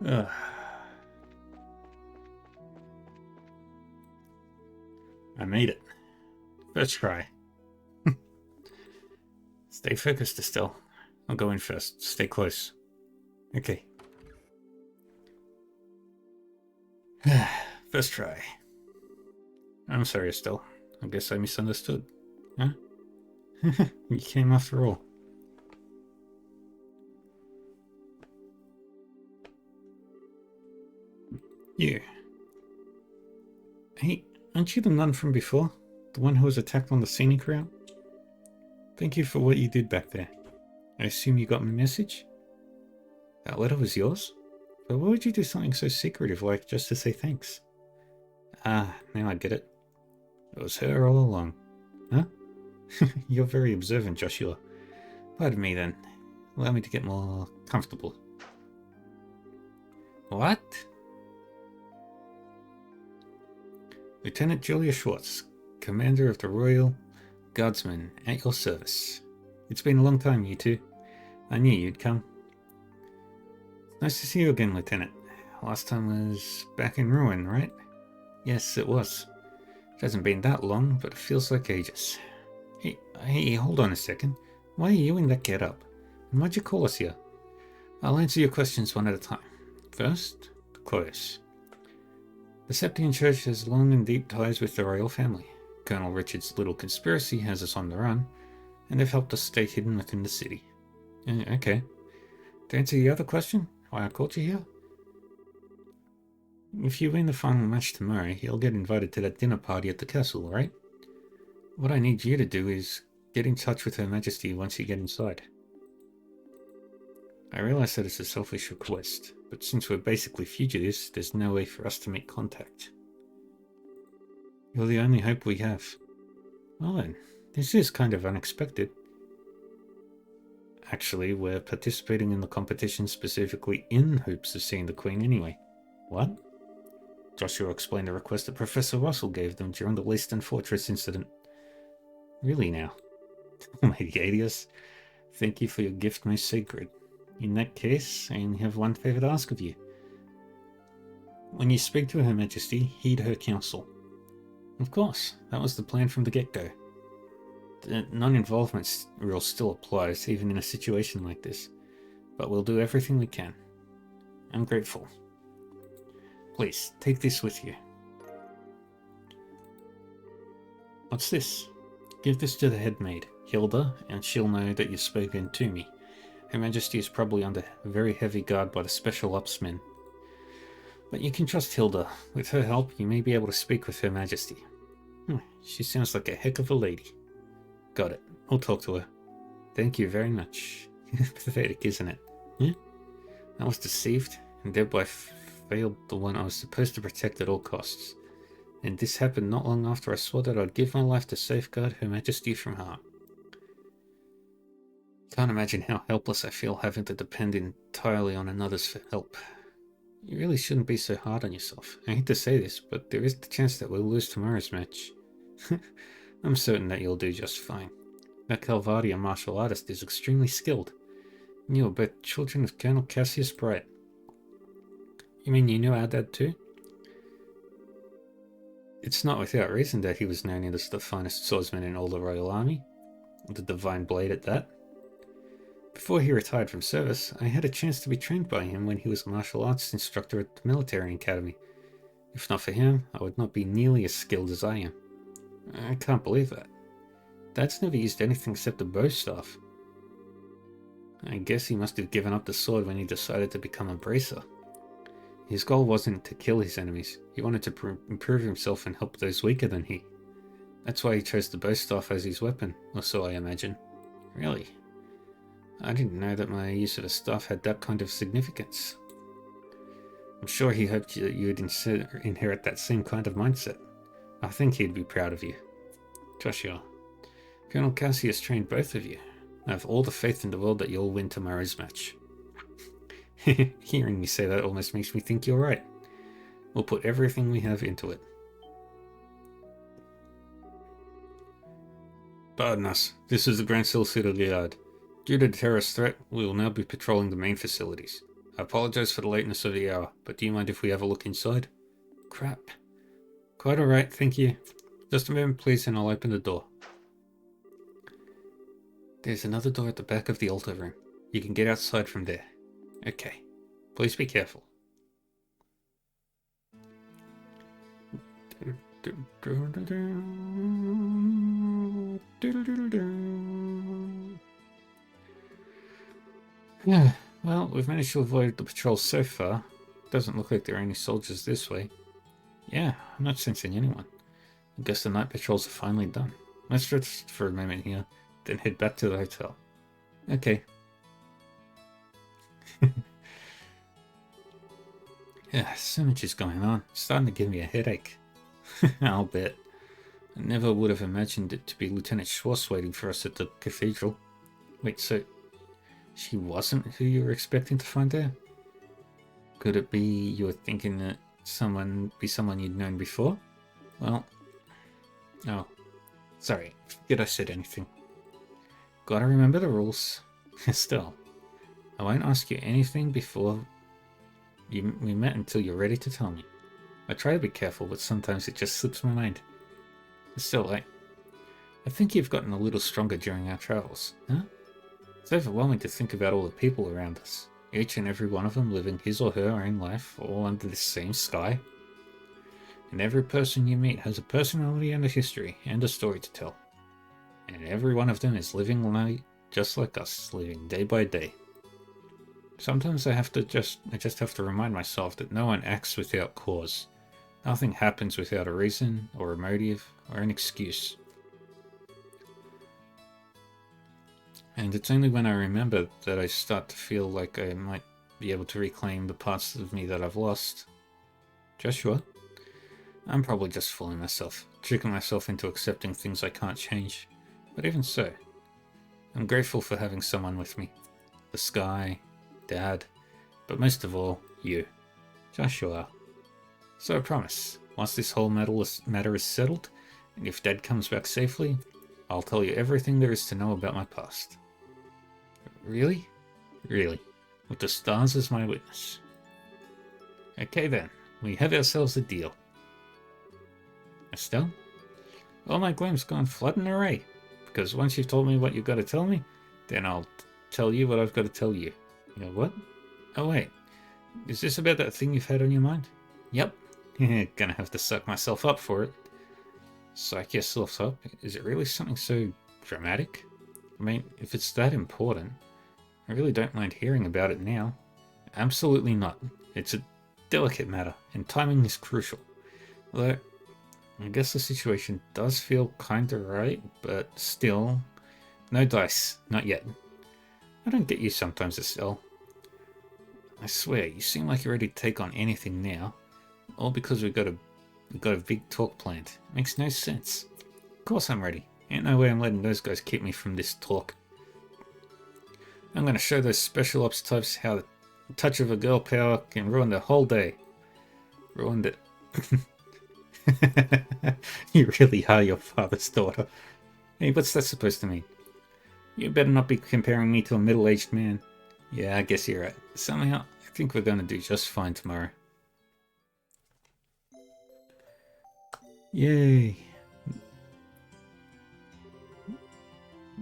Ugh. I made it. First try. Stay focused, Estelle. I'll go in first. Stay close. Okay. First try. I'm sorry, Estelle. I guess I misunderstood. Huh? You came after all. You. Hey, aren't you the nun from before? The one who was attacked on the scenic route? Thank you for what you did back there. I assume you got my message? That letter was yours? But why would you do something so secretive like just to say thanks? Ah, now I get it. It was her all along. Huh? You're very observant, Joshua. Pardon me then. Allow me to get more comfortable. What? Lieutenant Julia Schwartz, Commander of the Royal Guardsmen, at your service. It's been a long time, you two. I knew you'd come. Nice to see you again, Lieutenant. Last time was back in Ruin, right? Yes, it was. It hasn't been that long, but it feels like ages. Hey, hold on a second. Why are you in that get-up? And why'd you call us here? I'll answer your questions one at a time. First, the clothes. The Septian Church has long and deep ties with the royal family. Colonel Richard's little conspiracy has us on the run, and they've helped us stay hidden within the city. Okay. To answer the other question, why I called you here? If you win the final match tomorrow, you'll get invited to that dinner party at the castle, right? What I need you to do is get in touch with Her Majesty once you get inside. I realize that it's a selfish request, but since we're basically fugitives, there's no way for us to make contact. You're the only hope we have. Well then, this is kind of unexpected. Actually, we're participating in the competition specifically in hopes of seeing the Queen anyway. What? Joshua explained the request that Professor Russell gave them during the Leiston Fortress incident. Really now? Lady Adius, thank you for your gift most sacred. In that case, I only have one favor to ask of you. When you speak to Her Majesty, heed her counsel. Of course, that was the plan from the get-go. The non-involvement rule still applies, even in a situation like this, but we'll do everything we can. I'm grateful. Please, take this with you. What's this? Give this to the head maid, Hilda, and she'll know that you've spoken to me. Her Majesty is probably under very heavy guard by the Special Ops men. But you can trust Hilda. With her help, you may be able to speak with Her Majesty. She sounds like a heck of a lady. Got it. I'll talk to her. Thank you very much. Pathetic, isn't it? Yeah? I was deceived, and thereby failed the one I was supposed to protect at all costs. And this happened not long after I swore that I'd give my life to safeguard Her Majesty from harm. Can't imagine how helpless I feel having to depend entirely on others for help. You really shouldn't be so hard on yourself. I hate to say this, but there is the chance that we'll lose tomorrow's match. I'm certain that you'll do just fine. That Calvadia martial artist is extremely skilled. And you are both children of Colonel Cassius Bright. You mean you know our dad too? It's not without reason that he was known as the finest swordsman in all the Royal Army. The Divine Blade at that. Before he retired from service, I had a chance to be trained by him when he was a martial arts instructor at the military academy. If not for him, I would not be nearly as skilled as I am. I can't believe that. Dad's never used anything except a bow staff. I guess he must have given up the sword when he decided to become a bracer. His goal wasn't to kill his enemies, he wanted to improve himself and help those weaker than he. That's why he chose the bow staff as his weapon, or so I imagine. Really? I didn't know that my use of the staff had that kind of significance. I'm sure he hoped that you would inherit that same kind of mindset. I think he'd be proud of you. Joshua, Colonel Cassius trained both of you. I have all the faith in the world that you'll win tomorrow's match. Hearing me say that almost makes me think you're right. We'll put everything we have into it. Pardon us, this is the Grand Citadel Yard. Due to the terrorist threat, we will now be patrolling the main facilities. I apologize for the lateness of the hour, but do you mind if we have a look inside? Crap. Quite alright, thank you. Just a moment please and I'll open the door. There's another door at the back of the altar room. You can get outside from there. Okay. Please be careful. Yeah, well, we've managed to avoid the patrol so far. Doesn't look like there are any soldiers this way. Yeah, I'm not sensing anyone. I guess the night patrols are finally done. Let's rest for a moment here, then head back to the hotel. Okay. Yeah, so much is going on. It's starting to give me a headache. I'll bet. I never would have imagined it to be Lieutenant Schwartz waiting for us at the cathedral. Wait, so she wasn't who you were expecting to find there? Could it be you were thinking that someone you'd known before? Well, oh, sorry, forget I said anything. Gotta remember the rules. Still, I won't ask you anything before we met until you're ready to tell me. I try to be careful, but sometimes it just slips my mind. Still, I think you've gotten a little stronger during our travels, huh? It's overwhelming to think about all the people around us, each and every one of them living his or her own life, all under the same sky. And every person you meet has a personality and a history and a story to tell. And every one of them is living just like us, living day by day. Sometimes I just have to remind myself that no one acts without cause. Nothing happens without a reason, or a motive, or an excuse. And it's only when I remember that I start to feel like I might be able to reclaim the parts of me that I've lost. Joshua? I'm probably just fooling myself, tricking myself into accepting things I can't change. But even so, I'm grateful for having someone with me. The sky, Dad, but most of all, you, Joshua. So I promise, once this whole matter is settled, and if Dad comes back safely, I'll tell you everything there is to know about my past. Really? Really. With the stars as my witness. Okay then, we have ourselves a deal. Estelle? All my claims gone flooding away, because once you've told me what you've got to tell me, then I'll tell you what I've got to tell you. You know what? Oh wait, is this about that thing you've had on your mind? Yep. Gonna have to suck myself up for it. Psych yourself up? Is it really something so dramatic? I mean, if it's that important, I really don't mind hearing about it now. Absolutely not. It's a delicate matter, and timing is crucial. Although, I guess the situation does feel kinda right, but still, no dice, not yet. I don't get you sometimes, Estelle. I swear, you seem like you're ready to take on anything now. All because we've got a big talk planned. Makes no sense. Of course I'm ready. Ain't no way I'm letting those guys keep me from this talk. I'm gonna show those special ops types how the touch of a girl power can ruin their whole day. Ruined it. You really are your father's daughter. Hey, what's that supposed to mean? You better not be comparing me to a middle-aged man. Yeah, I guess you're right. Somehow, I think we're gonna do just fine tomorrow. Yay!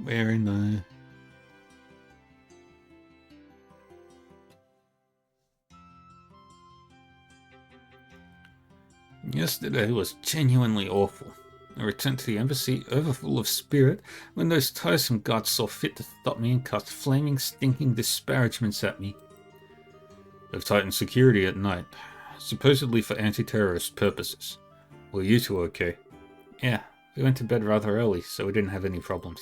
We're in the... Yesterday was genuinely awful. I returned to the embassy overfull of spirit when those tiresome guards saw fit to stop me and cast flaming, stinking disparagements at me. They've tightened security at night, supposedly for anti-terrorist purposes. Were you two okay? Yeah, we went to bed rather early, so we didn't have any problems.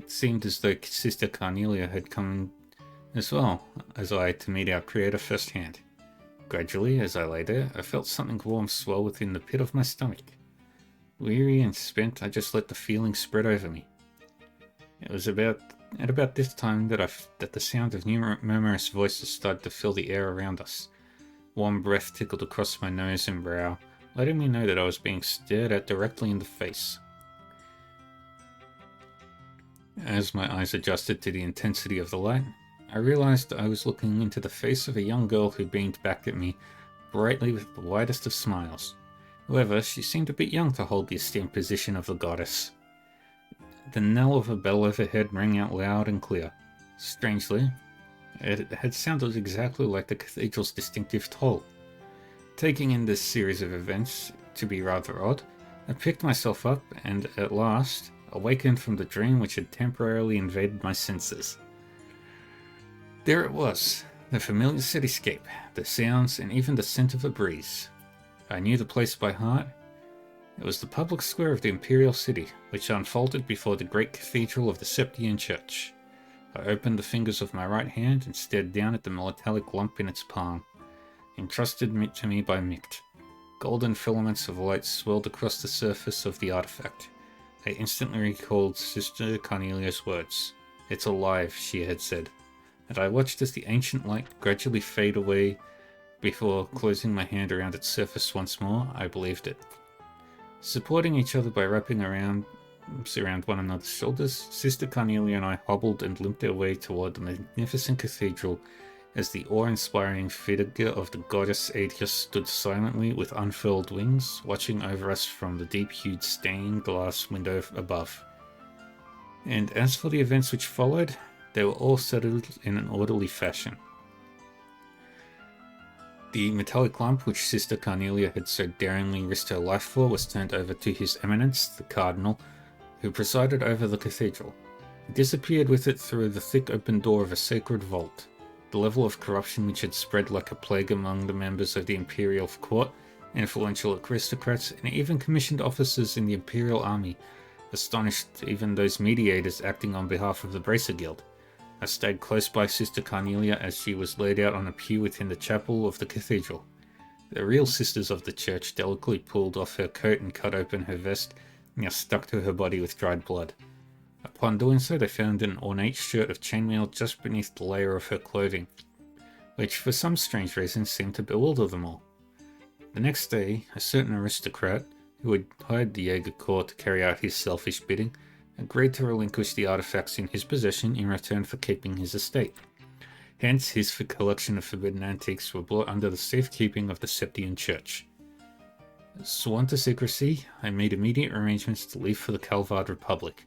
It seemed as though Sister Carnelia had come as well as I to meet our creator firsthand. Gradually, as I lay there, I felt something warm swell within the pit of my stomach. Weary and spent, I just let the feeling spread over me. It was at about this time that the sound of numerous voices started to fill the air around us. Warm breath tickled across my nose and brow, letting me know that I was being stared at directly in the face. As my eyes adjusted to the intensity of the light, I realized I was looking into the face of a young girl who beamed back at me brightly with the widest of smiles. However, she seemed a bit young to hold the esteemed position of the goddess. The knell of a bell overhead rang out loud and clear. Strangely, it had sounded exactly like the cathedral's distinctive toll. Taking in this series of events to be rather odd, I picked myself up and, at last, awakened from the dream which had temporarily invaded my senses. There it was, the familiar cityscape, the sounds, and even the scent of a breeze. I knew the place by heart. It was the public square of the Imperial City, which unfolded before the great cathedral of the Septian Church. I opened the fingers of my right hand and stared down at the metallic lump in its palm, entrusted to me by Mikt. Golden filaments of light swirled across the surface of the artifact. I instantly recalled Sister Carnelia's words. "It's alive," she had said, and I watched as the ancient light gradually fade away. Before closing my hand around its surface once more, I believed it. Supporting each other by wrapping around one another's shoulders, Sister Carnelia and I hobbled and limped our way toward the magnificent cathedral as the awe-inspiring figure of the goddess Aetius stood silently with unfurled wings, watching over us from the deep-hued stained glass window above. And as for the events which followed, they were all settled in an orderly fashion. The metallic lamp which Sister Carnelia had so daringly risked her life for was turned over to His Eminence, the Cardinal, who presided over the cathedral. He disappeared with it through the thick open door of a sacred vault. The level of corruption which had spread like a plague among the members of the Imperial Court, influential aristocrats, and even commissioned officers in the Imperial Army astonished even those mediators acting on behalf of the Bracer Guild. I stayed close by Sister Carnelia as she was laid out on a pew within the chapel of the cathedral. The real sisters of the church delicately pulled off her coat and cut open her vest, now stuck to her body with dried blood. Upon doing so, they found an ornate shirt of chainmail just beneath the layer of her clothing, which for some strange reason seemed to bewilder them all. The next day, a certain aristocrat, who had hired the Jaeger Corps to carry out his selfish bidding, agreed to relinquish the artifacts in his possession in return for keeping his estate. Hence, his collection of forbidden antiques were brought under the safekeeping of the Septian Church. Sworn to secrecy, I made immediate arrangements to leave for the Calvard Republic.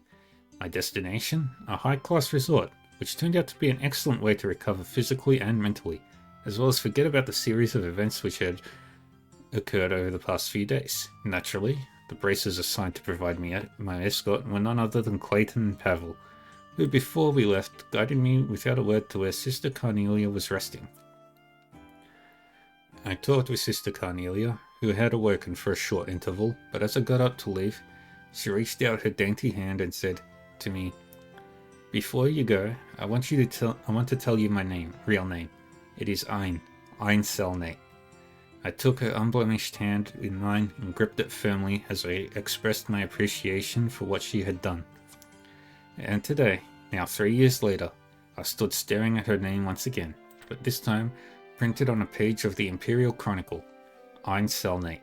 My destination? A high-class resort, which turned out to be an excellent way to recover physically and mentally, as well as forget about the series of events which had occurred over the past few days. Naturally, the bracers assigned to provide me my escort were none other than Clayton and Pavel, who before we left guided me without a word to where Sister Carnelia was resting. I talked with Sister Carnelia, who had awoken for a short interval, but as I got up to leave, she reached out her dainty hand and said to me, "Before you go, I want to tell you my real name. It is Ein Selnate." I took her unblemished hand in mine and gripped it firmly as I expressed my appreciation for what she had done. And today, now 3 years later, I stood staring at her name once again, but this time printed on a page of the Imperial Chronicle, Ein Selnate.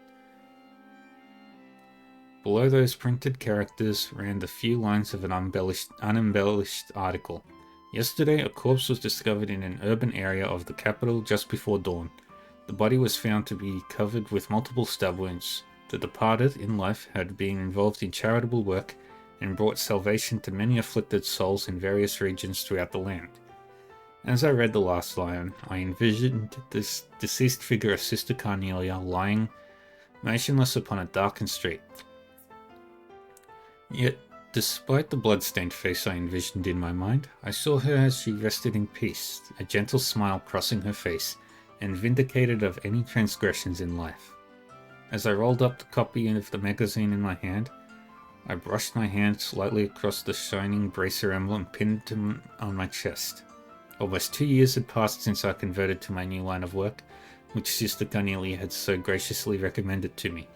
Below those printed characters ran the few lines of an unembellished article. Yesterday, a corpse was discovered in an urban area of the capital just before dawn. The body was found to be covered with multiple stab wounds. The departed in life had been involved in charitable work and brought salvation to many afflicted souls in various regions throughout the land. As I read the last line, I envisioned this deceased figure of Sister Carnelia lying motionless upon a darkened street. Yet, despite the blood-stained face I envisioned in my mind, I saw her as she rested in peace, a gentle smile crossing her face, and vindicated of any transgressions in life. As I rolled up the copy of the magazine in my hand, I brushed my hand slightly across the shining bracer emblem pinned on my chest. Almost 2 years had passed since I converted to my new line of work, which Sister Cornelia had so graciously recommended to me.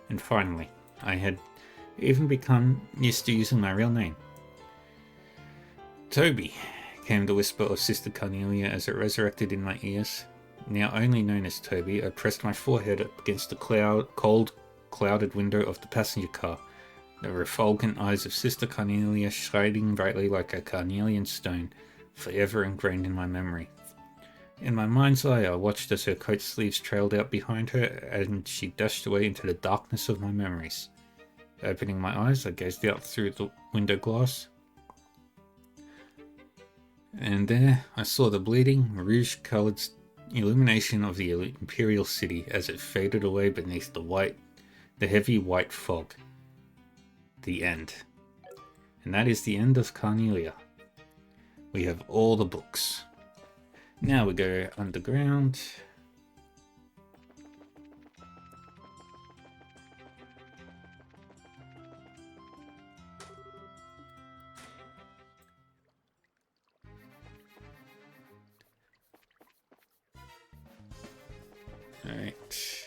And finally, I had even become used to using my real name. Toby, came the whisper of Sister Cornelia as it resurrected in my ears. Now only known as Toby, I pressed my forehead up against the cold, clouded window of the passenger car, the refulgent eyes of Sister Cornelia shining brightly like a carnelian stone, forever ingrained in my memory. In my mind's eye, I watched as her coat sleeves trailed out behind her and she dashed away into the darkness of my memories. Opening my eyes, I gazed out through the window glass. And there, I saw the bleeding, rouge-coloured illumination of the Imperial City as it faded away beneath the heavy white fog. The end. And that is the end of Cornelia. We have all the books. Now we go underground. Alright.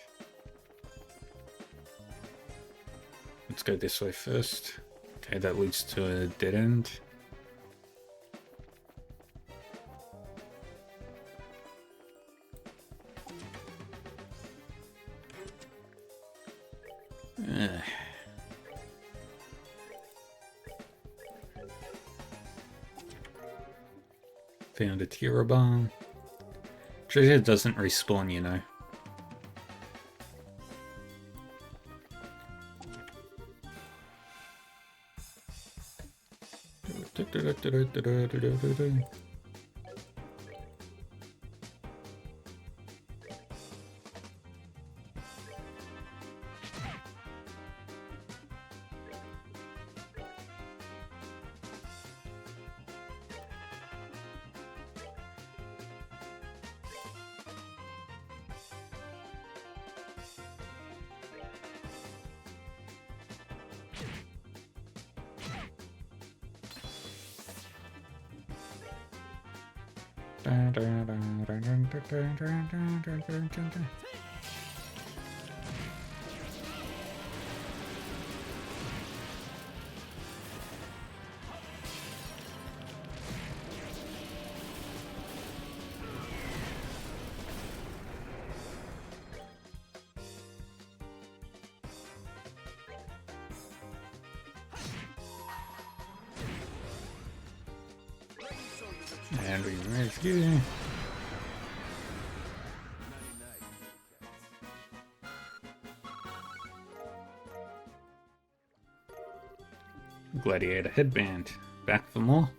Let's go this way first. Okay, that leads to a dead end. Found a Tira bomb. Treasure doesn't respawn, you know. And we rescue. Gladiator headband. Back for more.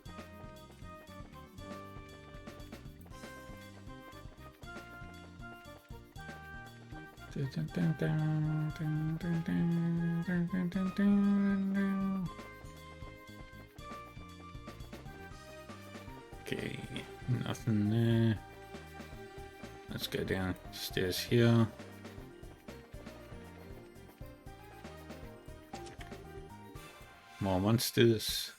Okay, nothing there. Let's go downstairs here. More monsters.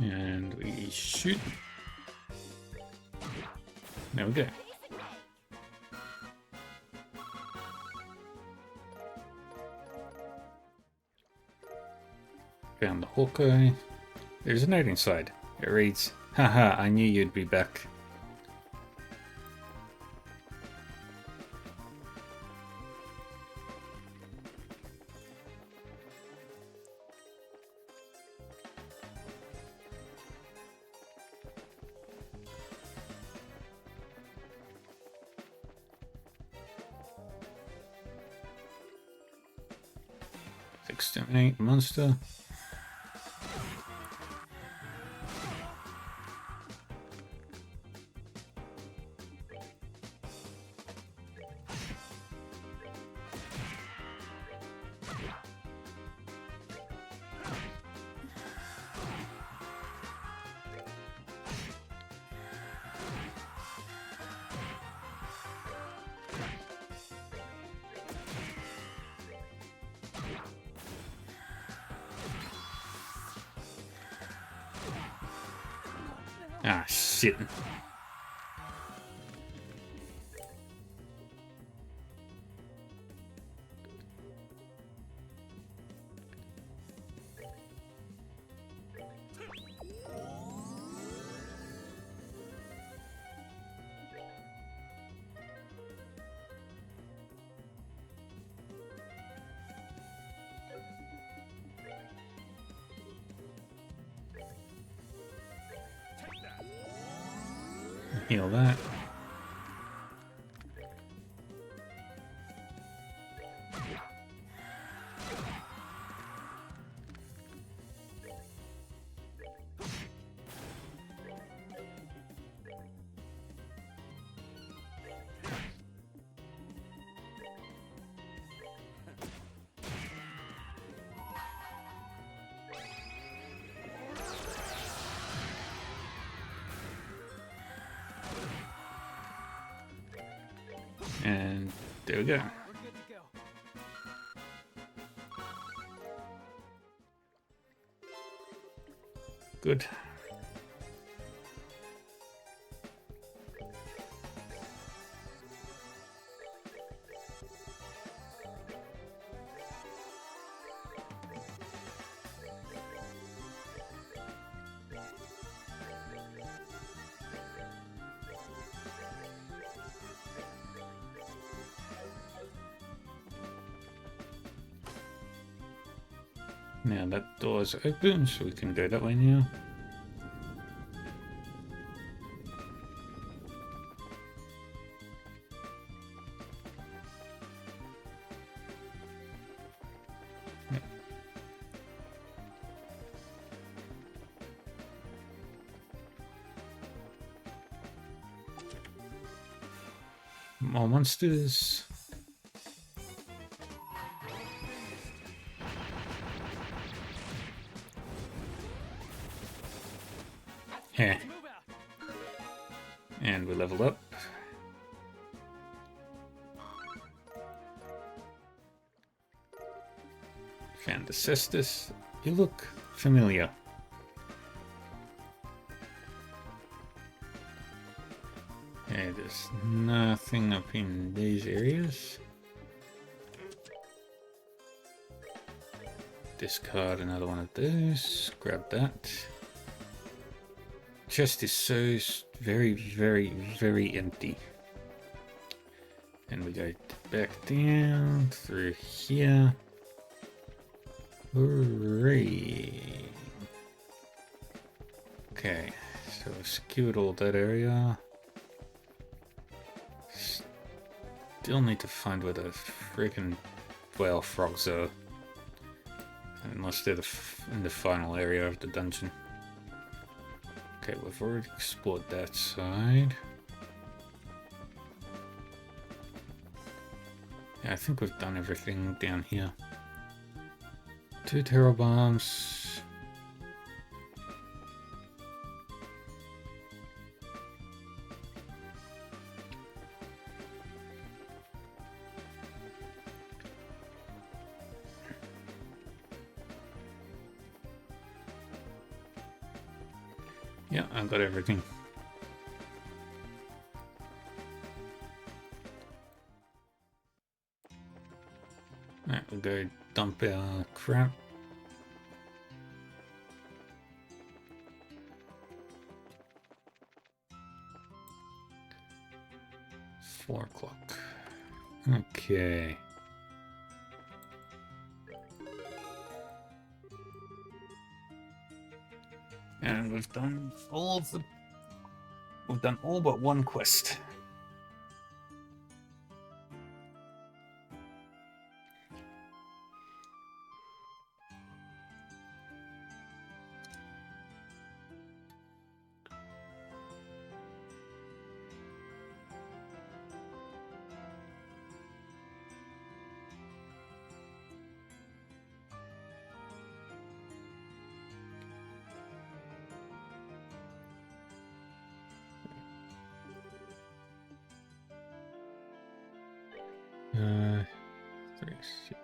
And we shoot. There we go. Found the Hawkeye. There's a note inside. It reads, "Haha, I knew you'd be back." Exterminate monster. Ah, shit. Heal that. And there we go. We're good to go. Good. Now that door's open, so we can go that way now. Yep. More monsters. Yeah. Move out. And we leveled up. Found the cestus. You look familiar. Okay, there's nothing up in these areas. Discard another one of those. Grab that. Chest is so very, very, very empty. And we go back down through here. Hooray! Okay, so we've secured all that area. Still need to find where the freaking whale frogs are. Unless they're in the final area of the dungeon. Okay, we've already explored that side. Yeah, I think we've done everything down here. 2 terror bombs. Yeah, I've got everything. Alright, we'll go dump our crap. Four o'clock. Okay. And we've done all of the... We've done all but one quest.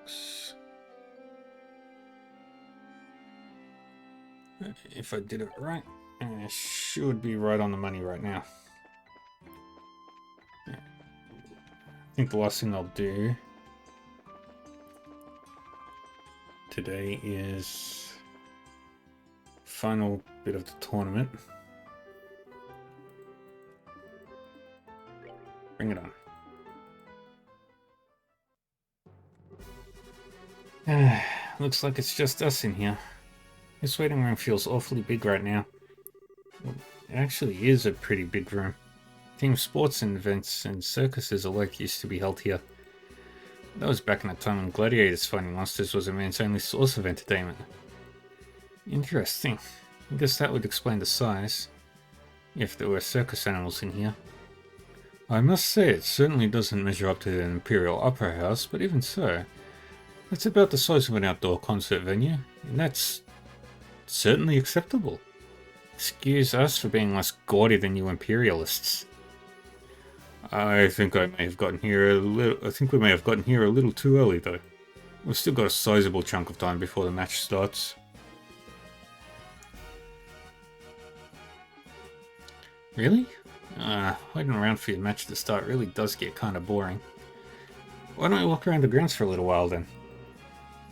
6. If I did it right, I should be right on the money right now. Yeah. I think the last thing I'll do today is final bit of the tournament. Bring it on. Looks like it's just us in here. This waiting room feels awfully big right now. Well, it actually is a pretty big room. Team sports events and circuses alike used to be held here. That was back in the time when gladiators fighting monsters was a man's only source of entertainment. Interesting. I guess that would explain the size, if there were circus animals in here. I must say it certainly doesn't measure up to an Imperial Opera House, but even so, that's about the size of an outdoor concert venue, and that's certainly acceptable. Excuse us for being less gaudy than you Imperialists. I think we may have gotten here a little too early, though. We've still got a sizable chunk of time before the match starts. Really? Waiting around for your match to start really does get kind of boring. Why don't we walk around the grounds for a little while then?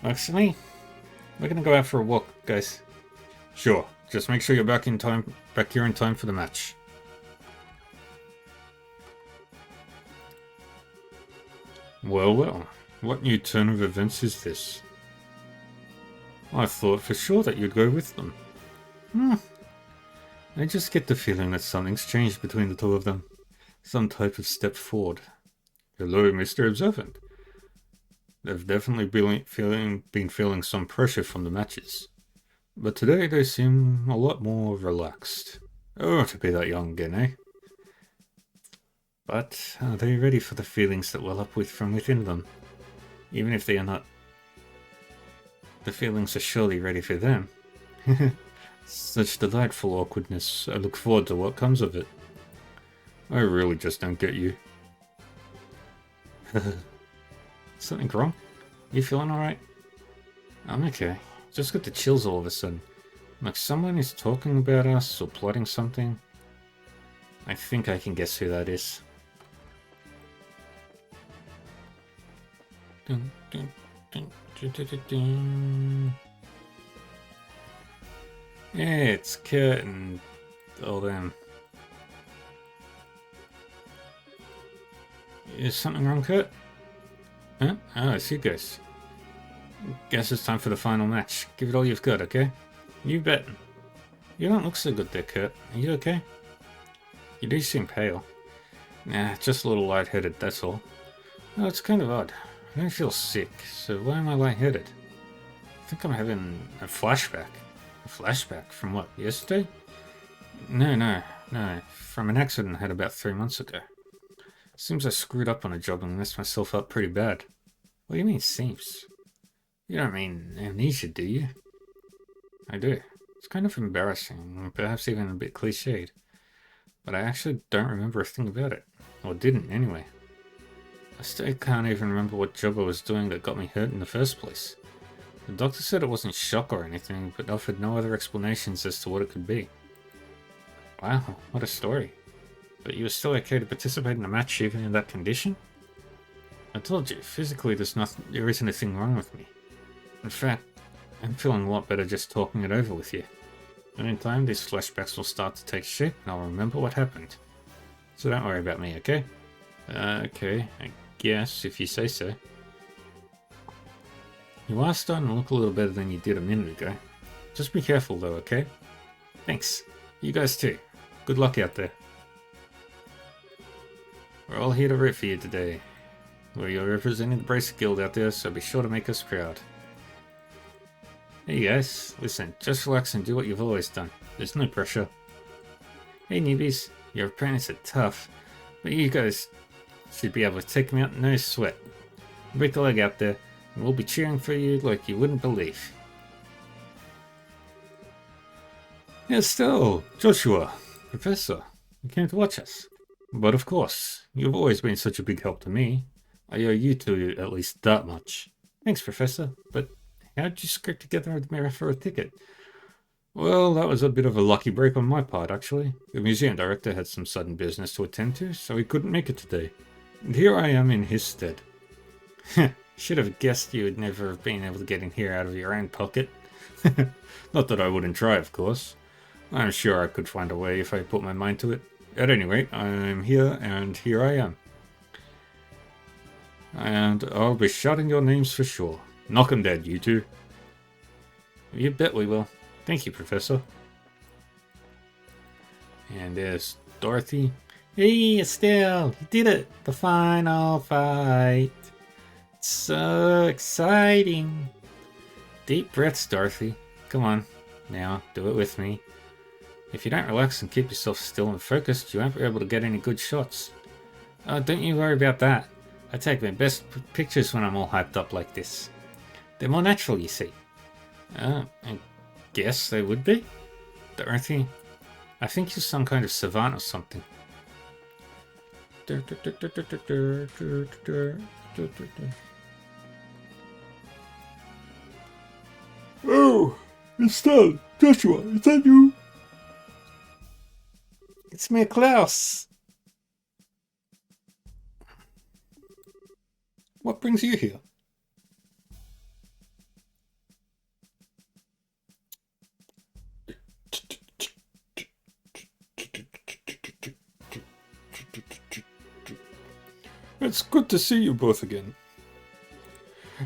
Works for me. We're gonna go out for a walk, guys. Sure. Just make sure you're back here in time for the match. Well, well. What new turn of events is this? I thought for sure that you'd go with them. I just get the feeling that something's changed between the two of them. Some type of step forward. Hello, Mr. Observant. They've definitely been feeling some pressure from the matches. But today they seem a lot more relaxed. Oh, to be that young again, eh? But are they ready for the feelings that well up from within them? Even if they are not, the feelings are surely ready for them. Such delightful awkwardness. I look forward to what comes of it. I really just don't get you. Something wrong? You feeling alright? I'm okay. Just got the chills all of a sudden. Like someone is talking about us or plotting something. I think I can guess who that is. Dun, dun, dun, dun, dun, dun, dun. Yeah, it's Kurt and all them. Is something wrong, Kurt? Huh? Oh, it's you guys. Guess it's time for the final match. Give it all you've got, okay? You bet. You don't look so good there, Kurt. Are you okay? You do seem pale. Nah, just a little lightheaded, that's all. Oh, it's kind of odd. I don't feel sick, so why am I lightheaded? I think I'm having a flashback. A flashback from what, yesterday? No. From an accident I had about 3 months ago. Seems I screwed up on a job and messed myself up pretty bad. What do you mean, seems? You don't mean amnesia, do you? I do. It's kind of embarrassing, perhaps even a bit cliched. But I actually don't remember a thing about it. Or didn't, anyway. I still can't even remember what job I was doing that got me hurt in the first place. The doctor said it wasn't shock or anything, but offered no other explanations as to what it could be. Wow, what a story. But you were still okay to participate in a match even in that condition? I told you, physically there isn't a thing wrong with me. In fact, I'm feeling a lot better just talking it over with you. And in time, these flashbacks will start to take shape and I'll remember what happened. So don't worry about me, okay? Okay, I guess, if you say so. You are starting to look a little better than you did a minute ago. Just be careful though, okay? Thanks. You guys too. Good luck out there. We're all here to root for you today. You're representing the Bracer Guild out there, so be sure to make us proud. Hey guys, listen, just relax and do what you've always done. There's no pressure. Hey newbies, your opponents are tough, but you guys should be able to take them out no sweat. Break a leg out there, and we'll be cheering for you like you wouldn't believe. Estelle, Joshua, Professor, you came to watch us. But of course, you've always been such a big help to me. I owe you two at least that much. Thanks, Professor, but how'd you scrape together a mirror for a ticket? Well, that was a bit of a lucky break on my part, actually. The museum director had some sudden business to attend to, so he couldn't make it today. And here I am in his stead. Should have guessed you would never have been able to get in here out of your own pocket. Not that I wouldn't try, of course. I'm sure I could find a way if I put my mind to it. At any rate, I'm here, and here I am. And I'll be shouting your names for sure. Knock 'em dead, you two. You bet we will. Thank you, Professor. And there's Dorothy. Hey, Estelle, you did it! The final fight. It's so exciting. Deep breaths, Dorothy. Come on, now, do it with me. If you don't relax and keep yourself still and focused, you won't be able to get any good shots. Oh, don't you worry about that. I take my best pictures when I'm all hyped up like this. They're more natural, you see. I guess they would be. Dorothy, I think you're some kind of savant or something. Oh, Estelle, Joshua, is that you? It's me, Klaus. What brings you here? It's good to see you both again.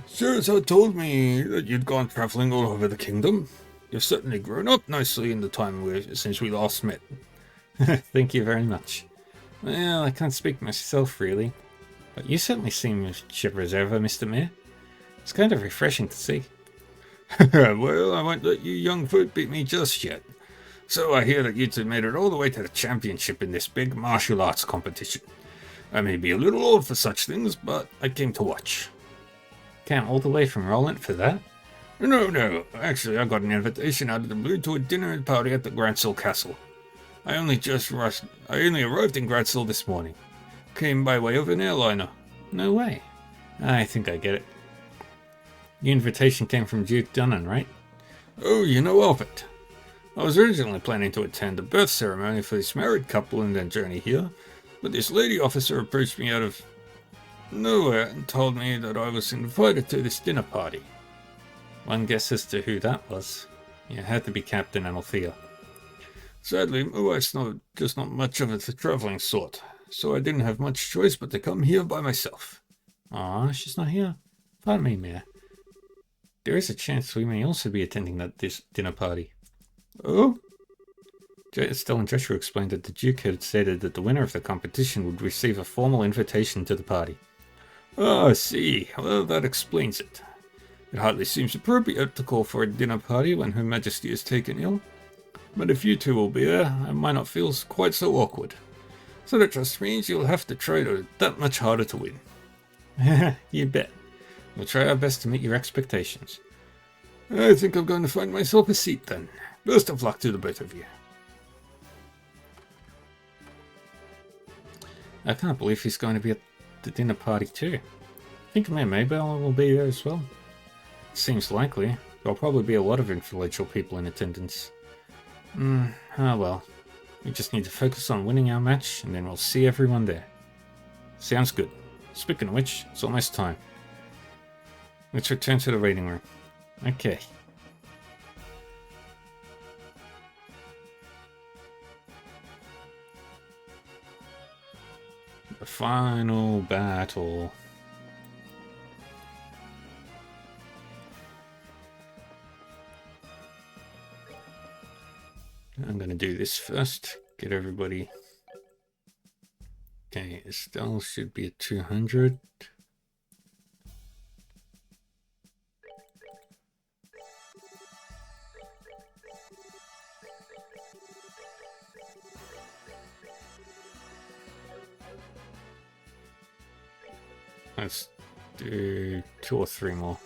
Sir told me that you'd gone traveling all over the kingdom. You've certainly grown up nicely in the time since we last met. Thank you very much. Well, I can't speak myself, really. But you certainly seem as chipper as ever, Mr. Mayor. It's kind of refreshing to see. Well, I won't let you young folk beat me just yet. So I hear that you two made it all the way to the championship in this big martial arts competition. I may be a little old for such things, but I came to watch. Came all the way from Roland for that? No. Actually, I got an invitation out of the blue to a dinner and party at the Gransel Castle. I only arrived in Gransel this morning. Came by way of an airliner. No way. I think I get it. The invitation came from Duke Dunnan, right? Oh, you know of it. I was originally planning to attend the birth ceremony for this married couple and then journey here, but this lady officer approached me out of nowhere and told me that I was invited to this dinner party. One guess as to who that was. It had to be Captain Amalthea. Sadly, my wife's just not much of a traveling sort, so I didn't have much choice but to come here by myself. Ah, she's not here. Pardon me, Mayor. There is a chance we may also be attending this dinner party. Oh? Estelle and Joshua explained that the Duke had stated that the winner of the competition would receive a formal invitation to the party. Ah, I see. Well, that explains it. It hardly seems appropriate to call for a dinner party when Her Majesty is taken ill. But if you two will be there, I might not feel quite so awkward. So that just means you'll have to try that much harder to win. You bet. We'll try our best to meet your expectations. I think I'm going to find myself a seat then. Best of luck to the both of you. I can't believe he's going to be at the dinner party too. I think Mayor Maybell will be there as well. It seems likely. There'll probably be a lot of influential people in attendance. Well. We just need to focus on winning our match, and then we'll see everyone there. Sounds good. Speaking of which, it's almost time. Let's return to the waiting room. Okay. The final battle. I'm going to do this first. Get everybody. Okay, Estelle should be at 200. Let's do 2 or 3 more.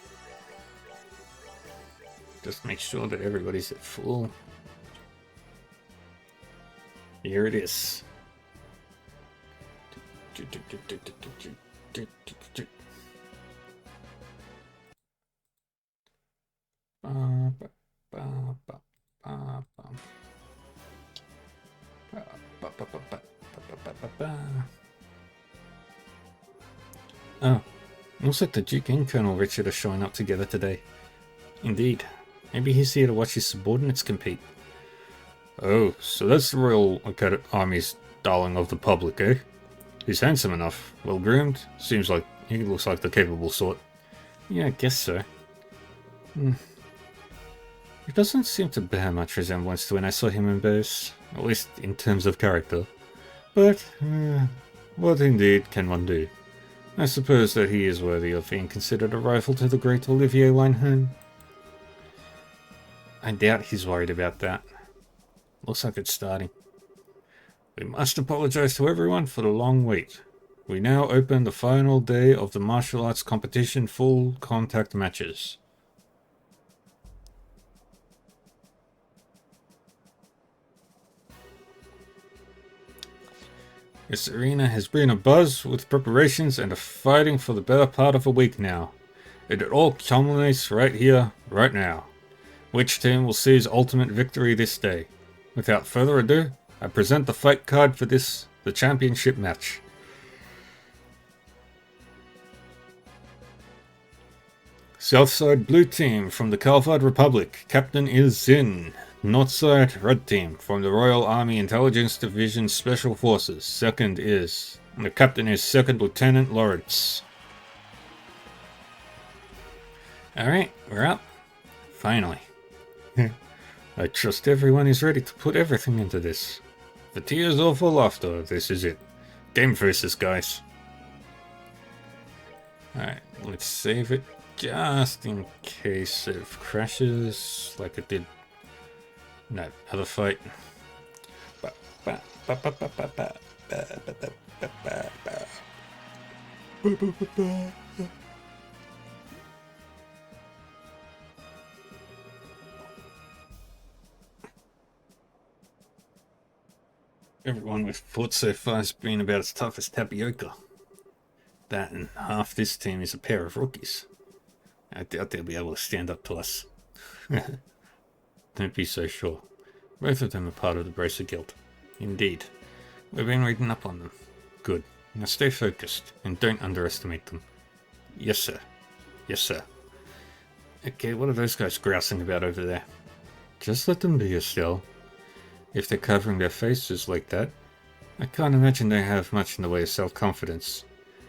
Just make sure that everybody's at full. Here it is. Oh, looks like the Duke and Colonel Richard are showing up together today. Indeed. Maybe he's here to watch his subordinates compete. Oh, so that's the Royal Army's darling of the public, eh? He's handsome enough, well groomed, seems like he looks like the capable sort. Yeah, I guess so. He doesn't seem to bear much resemblance to when I saw him in Bose, at least in terms of character. But, what indeed can one do? I suppose that he is worthy of being considered a rival to the great Olivier Weinheim. I doubt he's worried about that. Looks like it's starting. We must apologize to everyone for the long wait. We now open the final day of the martial arts competition full contact matches. This arena has been abuzz with preparations and fighting for the better part of a week now. It all culminates right here, right now. Which team will seize ultimate victory this day? Without further ado, I present the fight card for this, the championship match. Southside Blue Team from the Calvard Republic, Captain is Zin. Northside Red Team from the Royal Army Intelligence Division Special Forces, the Captain is Second Lieutenant Lawrence. Alright, we're up. Finally. I trust everyone is ready to put everything into this. For tears or for laughter, this is it. Game faces, guys. Alright, let's save it just in case it crashes like it did in that other fight. Everyone we've fought so far has been about as tough as tapioca. That and half this team is a pair of rookies. I doubt they'll be able to stand up to us. Don't be so sure. Both of them are part of the Bracer Guild. Indeed. We've been reading up on them. Good. Now stay focused, and don't underestimate them. Yes, sir. Yes, sir. Okay, what are those guys grousing about over there? Just let them be, Estelle. If they're covering their faces like that, I can't imagine they have much in the way of self-confidence.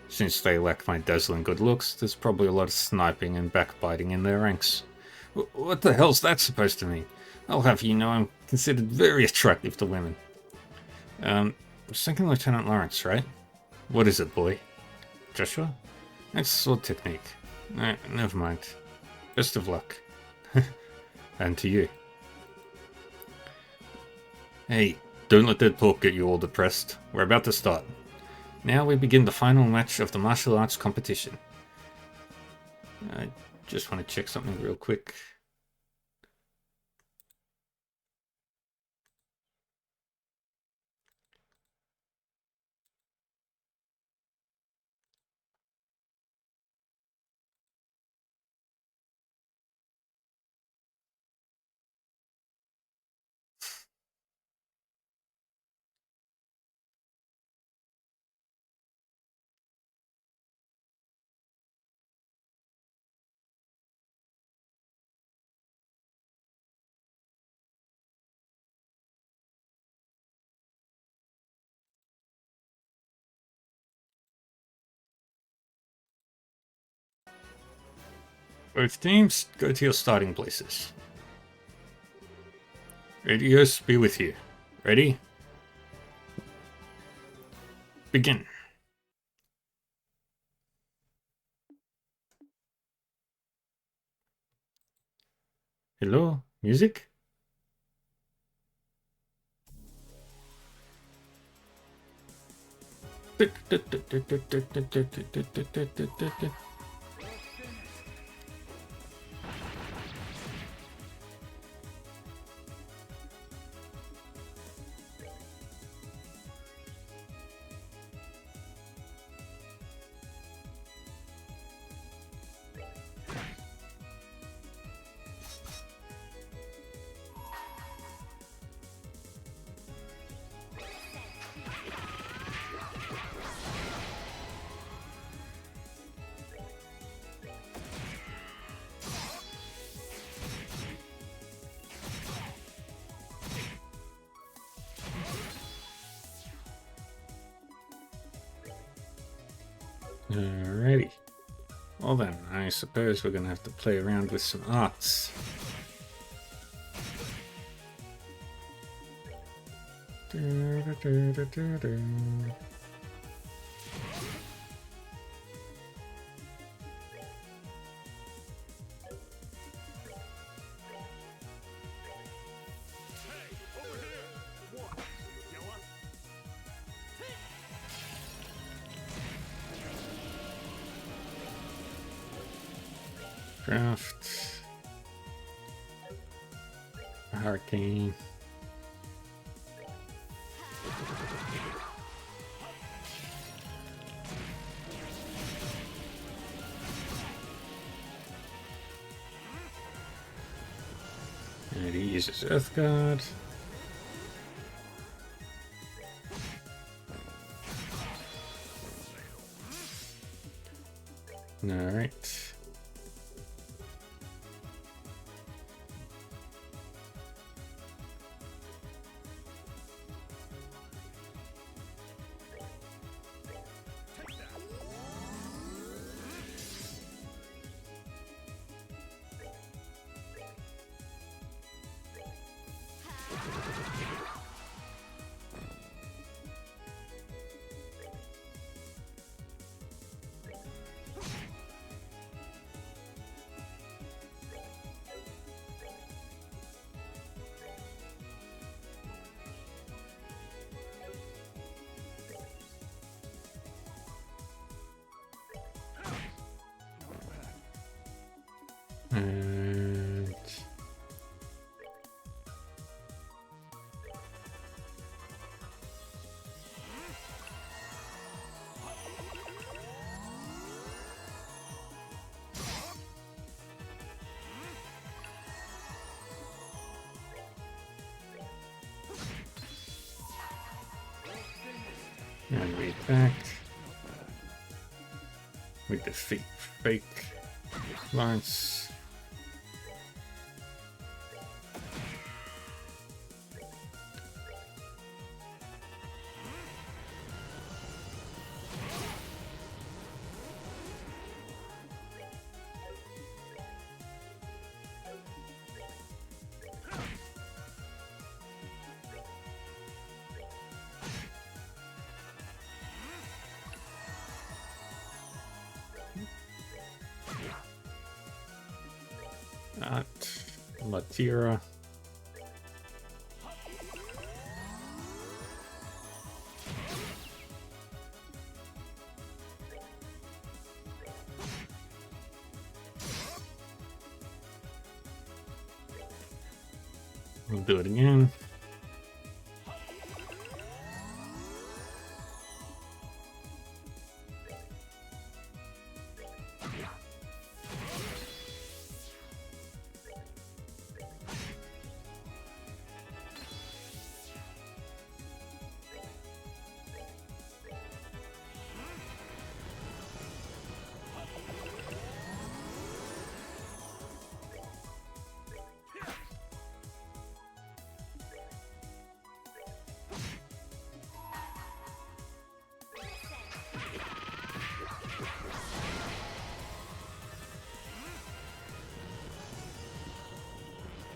Since they lack my dazzling good looks, there's probably a lot of sniping and backbiting in their ranks. What the hell's that supposed to mean? I'll have you know I'm considered very attractive to women. Second Lieutenant Lawrence, right? What is it, boy? Joshua? That's sword technique. Never mind. Best of luck. And to you. Hey, don't let that talk get you all depressed. We're about to start. Now we begin the final match of the martial arts competition. I just want to check something real quick. Both teams, go to your starting places. Radios be with you. Ready? Begin. Hello? Music? Alrighty. Well then, I suppose we're gonna have to play around with some arts. Craft. Hurricane. And he uses Earth Guard. Alright. And we attacked. We defeat fake Lance. At Latira. We'll do it again.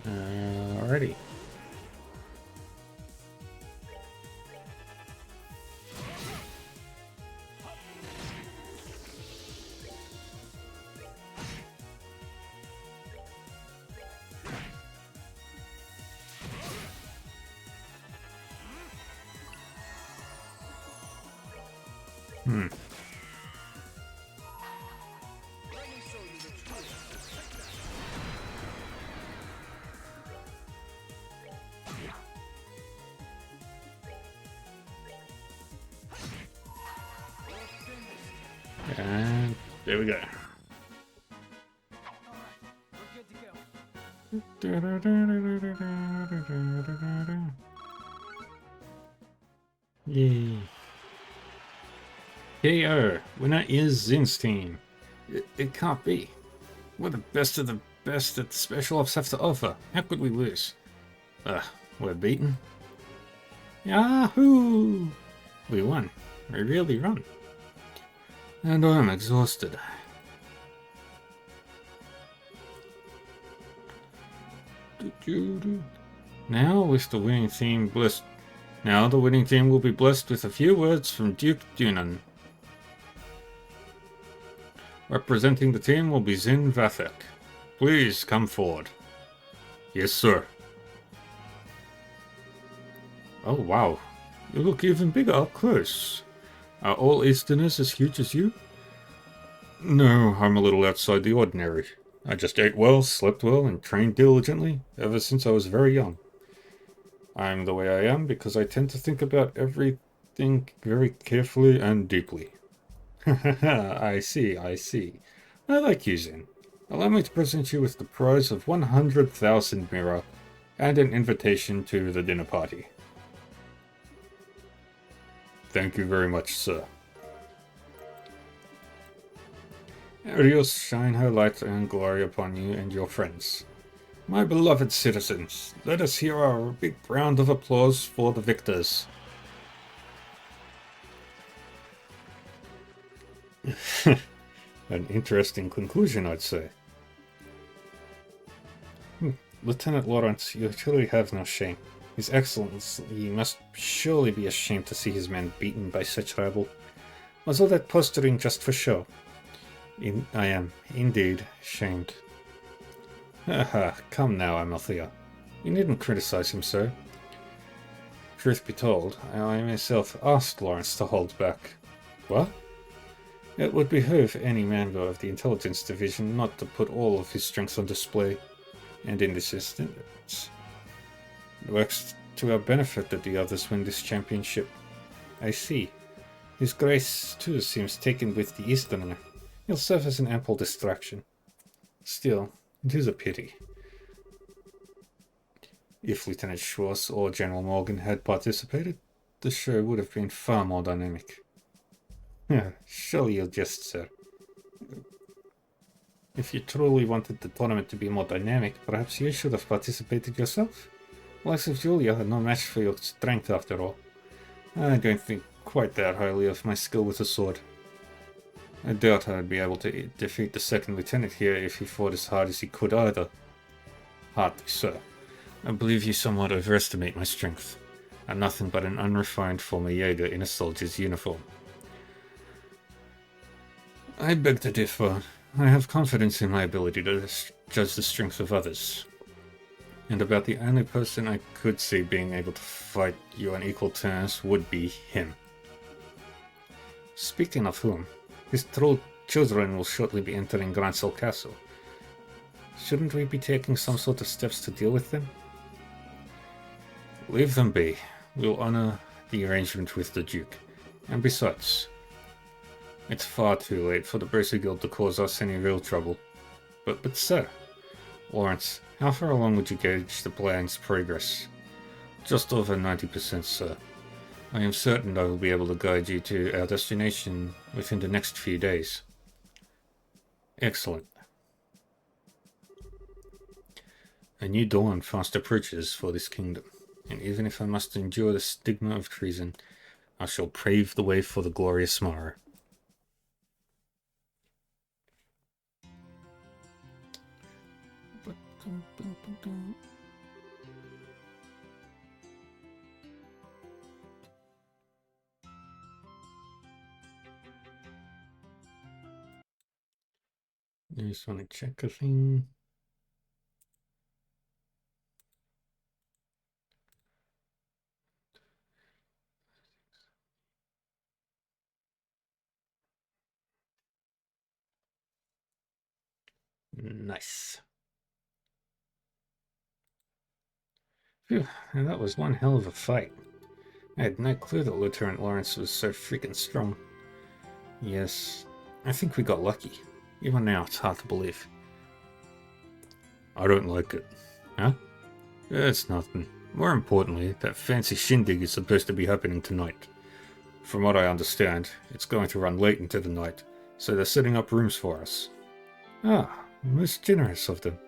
Alrighty. Hmm. And there we go. We're good to go. Yay. KO. Winner is Zin's team. It can't be. We're the best of the best that the special ops have to offer. How could we lose? We're beaten. Yahoo! We won. We really won. And I am exhausted. Now with the winning team blessed. Now the winning team will be blessed with a few words from Duke Dunan. Representing the team will be Zin Vathek. Please come forward. Yes, sir. Oh wow, you look even bigger up close. Are all Easterners as huge as you? No, I'm a little outside the ordinary. I just ate well, slept well, and trained diligently ever since I was very young. I'm the way I am because I tend to think about everything very carefully and deeply. I see, I see. I like you, Zin. Allow me to present you with the prize of 100,000 Mira and an invitation to the dinner party. Thank you very much, sir. Arios shine her light and glory upon you and your friends. My beloved citizens, let us hear our big round of applause for the victors. An interesting conclusion, I'd say. Lieutenant Lawrence, you truly have no shame. His Excellency must surely be ashamed to see his men beaten by such rabble. Was all that posturing just for show? I am, indeed, ashamed. Haha, come now, Amalthea. You needn't criticize him, sir. Truth be told, I myself asked Lawrence to hold back. What? It would behoove any member of the Intelligence Division not to put all of his strength on display, and in this instance, it works to our benefit that the others win this championship. I see. His Grace, too, seems taken with the Easterner. He'll serve as an ample distraction. Still, it is a pity. If Lieutenant Schwartz or General Morgan had participated, the show would have been far more dynamic. Surely you'll jest, sir. If you truly wanted the tournament to be more dynamic, perhaps you should have participated yourself. Likes of Julia had no match for your strength after all. I don't think quite that highly of my skill with a sword. I doubt I'd be able to defeat the second lieutenant here if he fought as hard as he could either. Hardly so. I believe you somewhat overestimate my strength. I'm nothing but an unrefined former Jaeger in a soldier's uniform. I beg to differ. I have confidence in my ability to judge the strength of others. And about the only person I could see being able to fight you on equal terms would be him. Speaking of whom, his children will shortly be entering Grancel Castle. Shouldn't we be taking some sort of steps to deal with them? Leave them be. We'll honor the arrangement with the Duke. And besides, it's far too late for the Bracer Guild to cause us any real trouble. But sir, Lawrence, how far along would you gauge the plan's progress? Just over 90%, sir. I am certain I will be able to guide you to our destination within the next few days. Excellent. A new dawn fast approaches for this kingdom, and even if I must endure the stigma of treason, I shall pave the way for the glorious morrow. I just want to check a thing. Nice. Phew, and that was one hell of a fight. I had no clue that Lieutenant Lawrence was so freaking strong. Yes, I think we got lucky. Even now, it's hard to believe. I don't like it. Huh? It's nothing. More importantly, that fancy shindig is supposed to be happening tonight. From what I understand, it's going to run late into the night, so they're setting up rooms for us. Ah, most generous of them.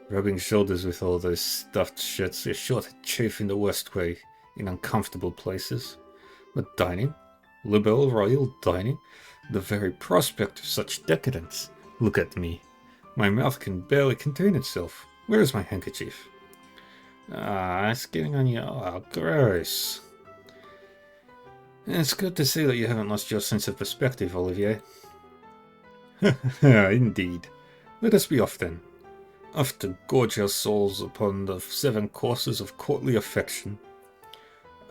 Rubbing shoulders with all those stuffed shits is sure to chafe in the worst way, in uncomfortable places. But dining? Libel Royal dining? The very prospect of such decadence. Look at me. My mouth can barely contain itself. Where is my handkerchief? Ah, it's getting on you. Oh, gross. It's good to see that you haven't lost your sense of perspective, Olivier. Indeed. Let us be off then. Off to gorge our souls upon the 7 courses of courtly affection.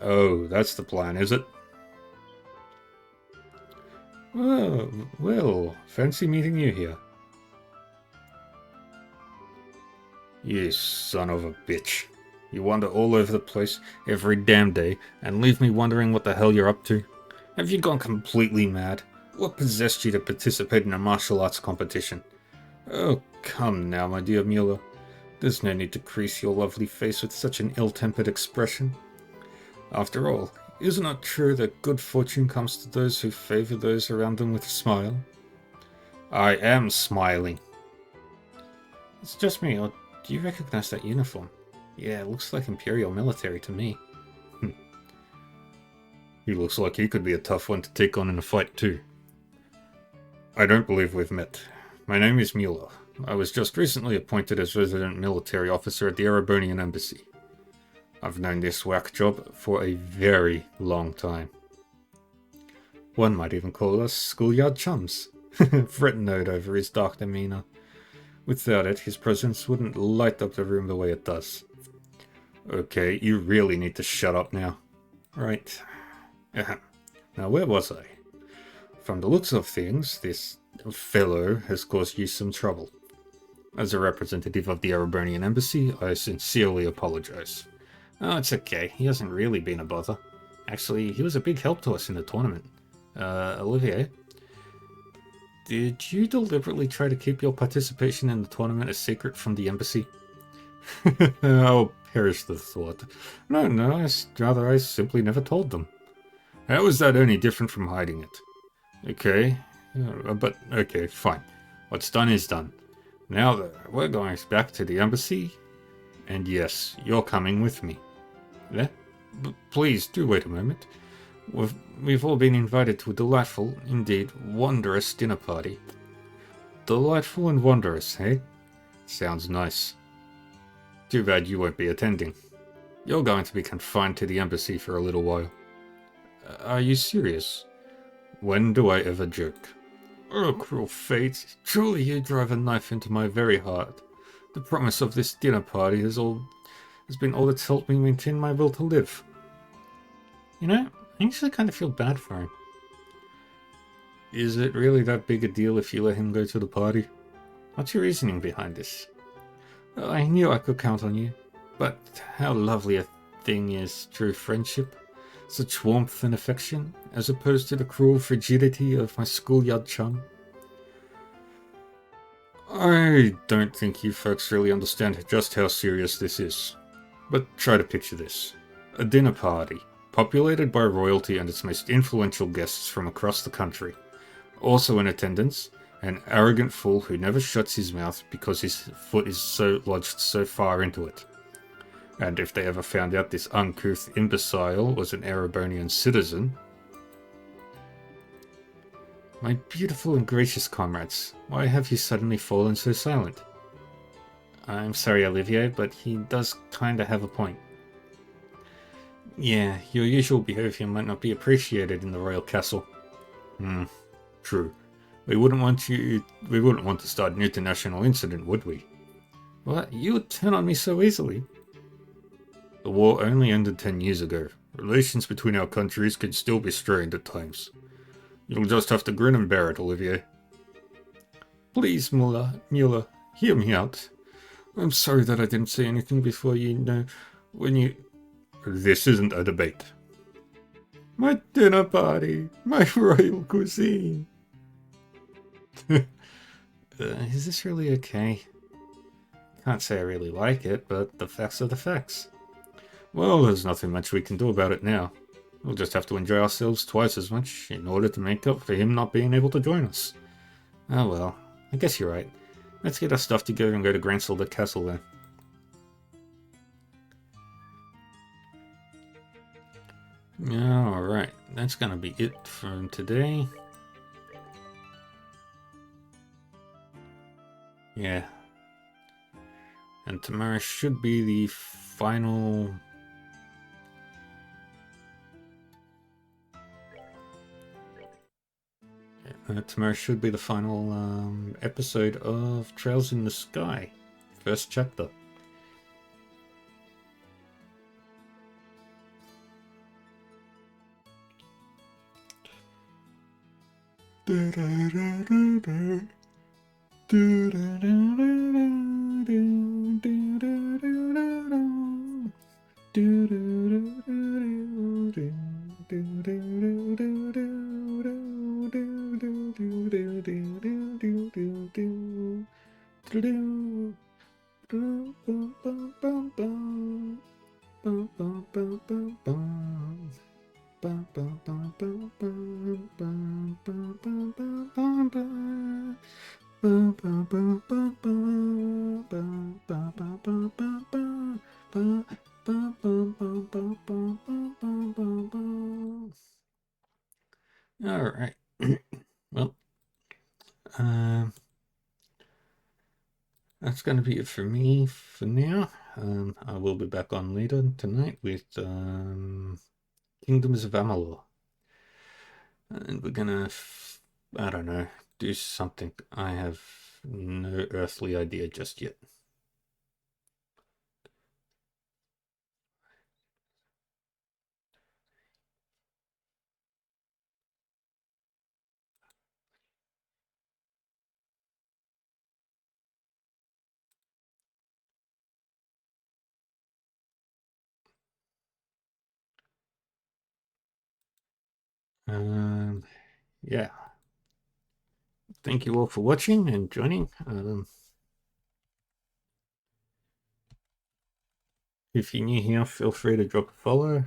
Oh, that's the plan, is it? Well, fancy meeting you here. You son of a bitch. You wander all over the place every damn day and leave me wondering what the hell you're up to. Have you gone completely mad? What possessed you to participate in a martial arts competition? Oh, come now, my dear Mueller. There's no need to crease your lovely face with such an ill-tempered expression. After all, isn't it true that good fortune comes to those who favor those around them with a smile? I am smiling. It's just me, or do you recognize that uniform? Yeah, it looks like Imperial military to me. He looks like he could be a tough one to take on in a fight too. I don't believe we've met. My name is Mueller. I was just recently appointed as resident military officer at the Erebonian Embassy. I've known this whack job for a very long time. One might even call us schoolyard chums. Fret note over his dark demeanor. Without it, his presence wouldn't light up the room the way it does. Okay, you really need to shut up now. Right. Now, where was I? From the looks of things, this fellow has caused you some trouble. As a representative of the Erebonian Embassy, I sincerely apologize. Oh, it's okay. He hasn't really been a bother. Actually, he was a big help to us in the tournament. Olivier, did you deliberately try to keep your participation in the tournament a secret from the embassy? Oh, perish the thought. No, rather I simply never told them. How is that any different from hiding it? Okay, but okay, fine. What's done is done. Now we're going back to the embassy, and yes, you're coming with me. Yeah? Please do wait a moment. We've all been invited to a delightful, indeed wondrous dinner party. Delightful and wondrous, eh? Sounds nice. Too bad you won't be attending. You're going to be confined to the embassy for a little while. Are you serious? When do I ever joke? Oh, cruel fate. Truly you drive a knife into my very heart. The promise of this dinner party has been all that's helped me maintain my will to live. You know, I actually kind of feel bad for him. Is it really that big a deal if you let him go to the party? What's your reasoning behind this? I knew I could count on you, but how lovely a thing is true friendship. Such warmth and affection, as opposed to the cruel frigidity of my schoolyard chum. I don't think you folks really understand just how serious this is. But try to picture this. A dinner party, populated by royalty and its most influential guests from across the country. Also in attendance, an arrogant fool who never shuts his mouth because his foot is lodged so far into it. And if they ever found out this uncouth imbecile was an Erebonian citizen... My beautiful and gracious comrades, why have you suddenly fallen so silent? I'm sorry, Olivier, but he does kinda have a point. Yeah, your usual behavior might not be appreciated in the royal castle. True. We wouldn't want to start an international incident, would we? What? You would turn on me so easily? The war only ended 10 years ago. Relations between our countries can still be strained at times. You'll just have to grin and bear it, Olivier. Please, Mueller, hear me out. I'm sorry that I didn't say anything before when you... This isn't a debate. My dinner party, my royal cuisine. Is this really okay? Can't say I really like it, but the facts are the facts. Well, there's nothing much we can do about it now. We'll just have to enjoy ourselves twice as much in order to make up for him not being able to join us. Oh well, I guess you're right. Let's get our stuff together and go to Gransel Castle then. Alright, that's gonna be it for today. Yeah. And tomorrow should be the final... tomorrow should be the final episode of Trails in the Sky. First chapter. All right. Well, that's going to be it for me for now. I will be back on later tonight with Kingdoms of Amalur. And we're gonna, I don't know, do something. I have no earthly idea just yet. Yeah. Thank you all for watching and joining. If you're new here, feel free to drop a follow.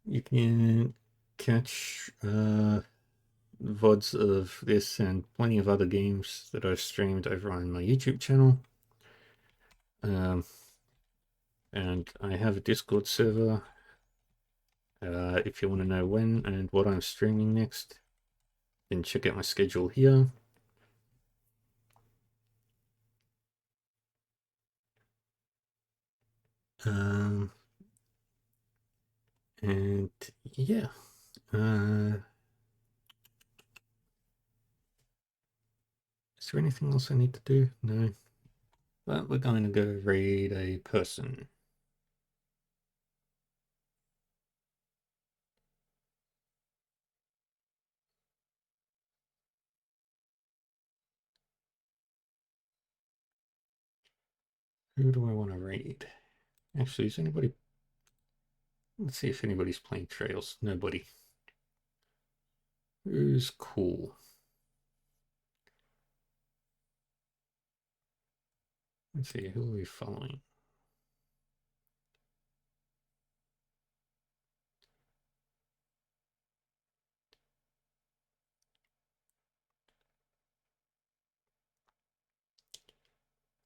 You can catch VODs of this and plenty of other games that I've streamed over on my YouTube channel. And I have a Discord server. If you want to know when and what I'm streaming next, then check out my schedule here. And yeah, is there anything else I need to do? No, but we're going to go raid a person. Who do I want to raid? Actually, is anybody... Let's see if anybody's playing Trails. Nobody. Who's cool? Let's see, who are we following?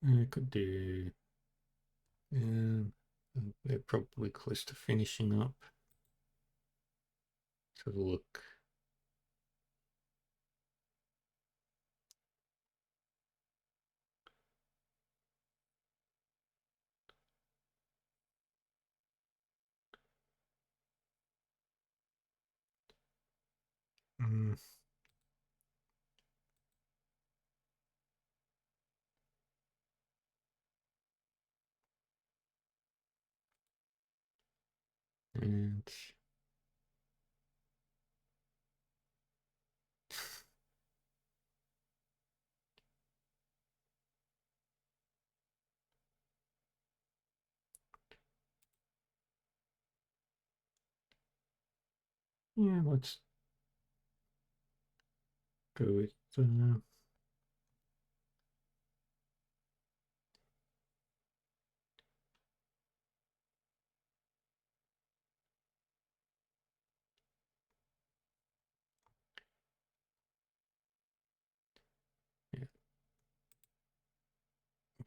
I could do... they're probably close to finishing up. Let's have a look. Mm. And yeah, let's go with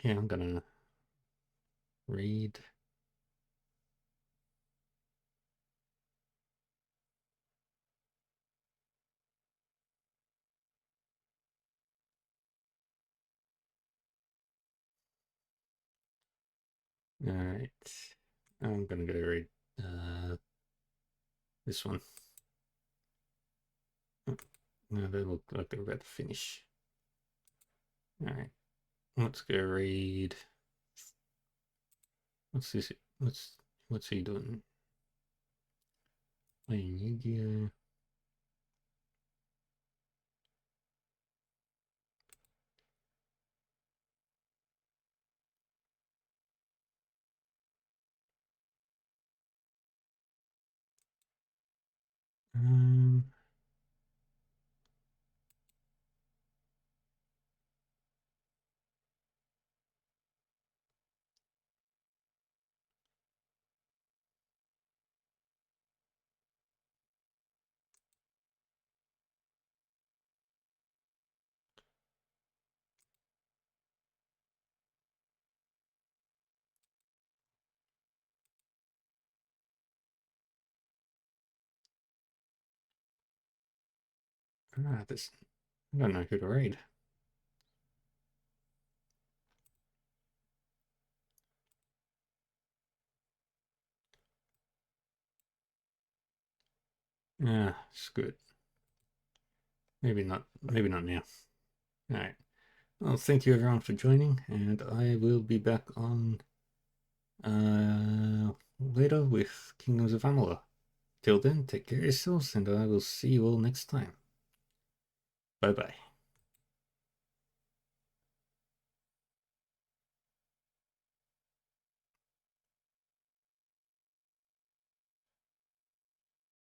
yeah, I'm gonna read. Alright. I'm gonna go read this one. Oh, no, they look like they're about to finish. Alright. Let's go read. What's this? What's he doing? Playing Yu-Gi-Oh! Um, this. I don't know who to read. Yeah, it's good. Maybe not now. Alright. Well, thank you everyone for joining, and I will be back on later with Kingdoms of Amalur. Till then, take care of yourselves, and I will see you all next time. Bye bye.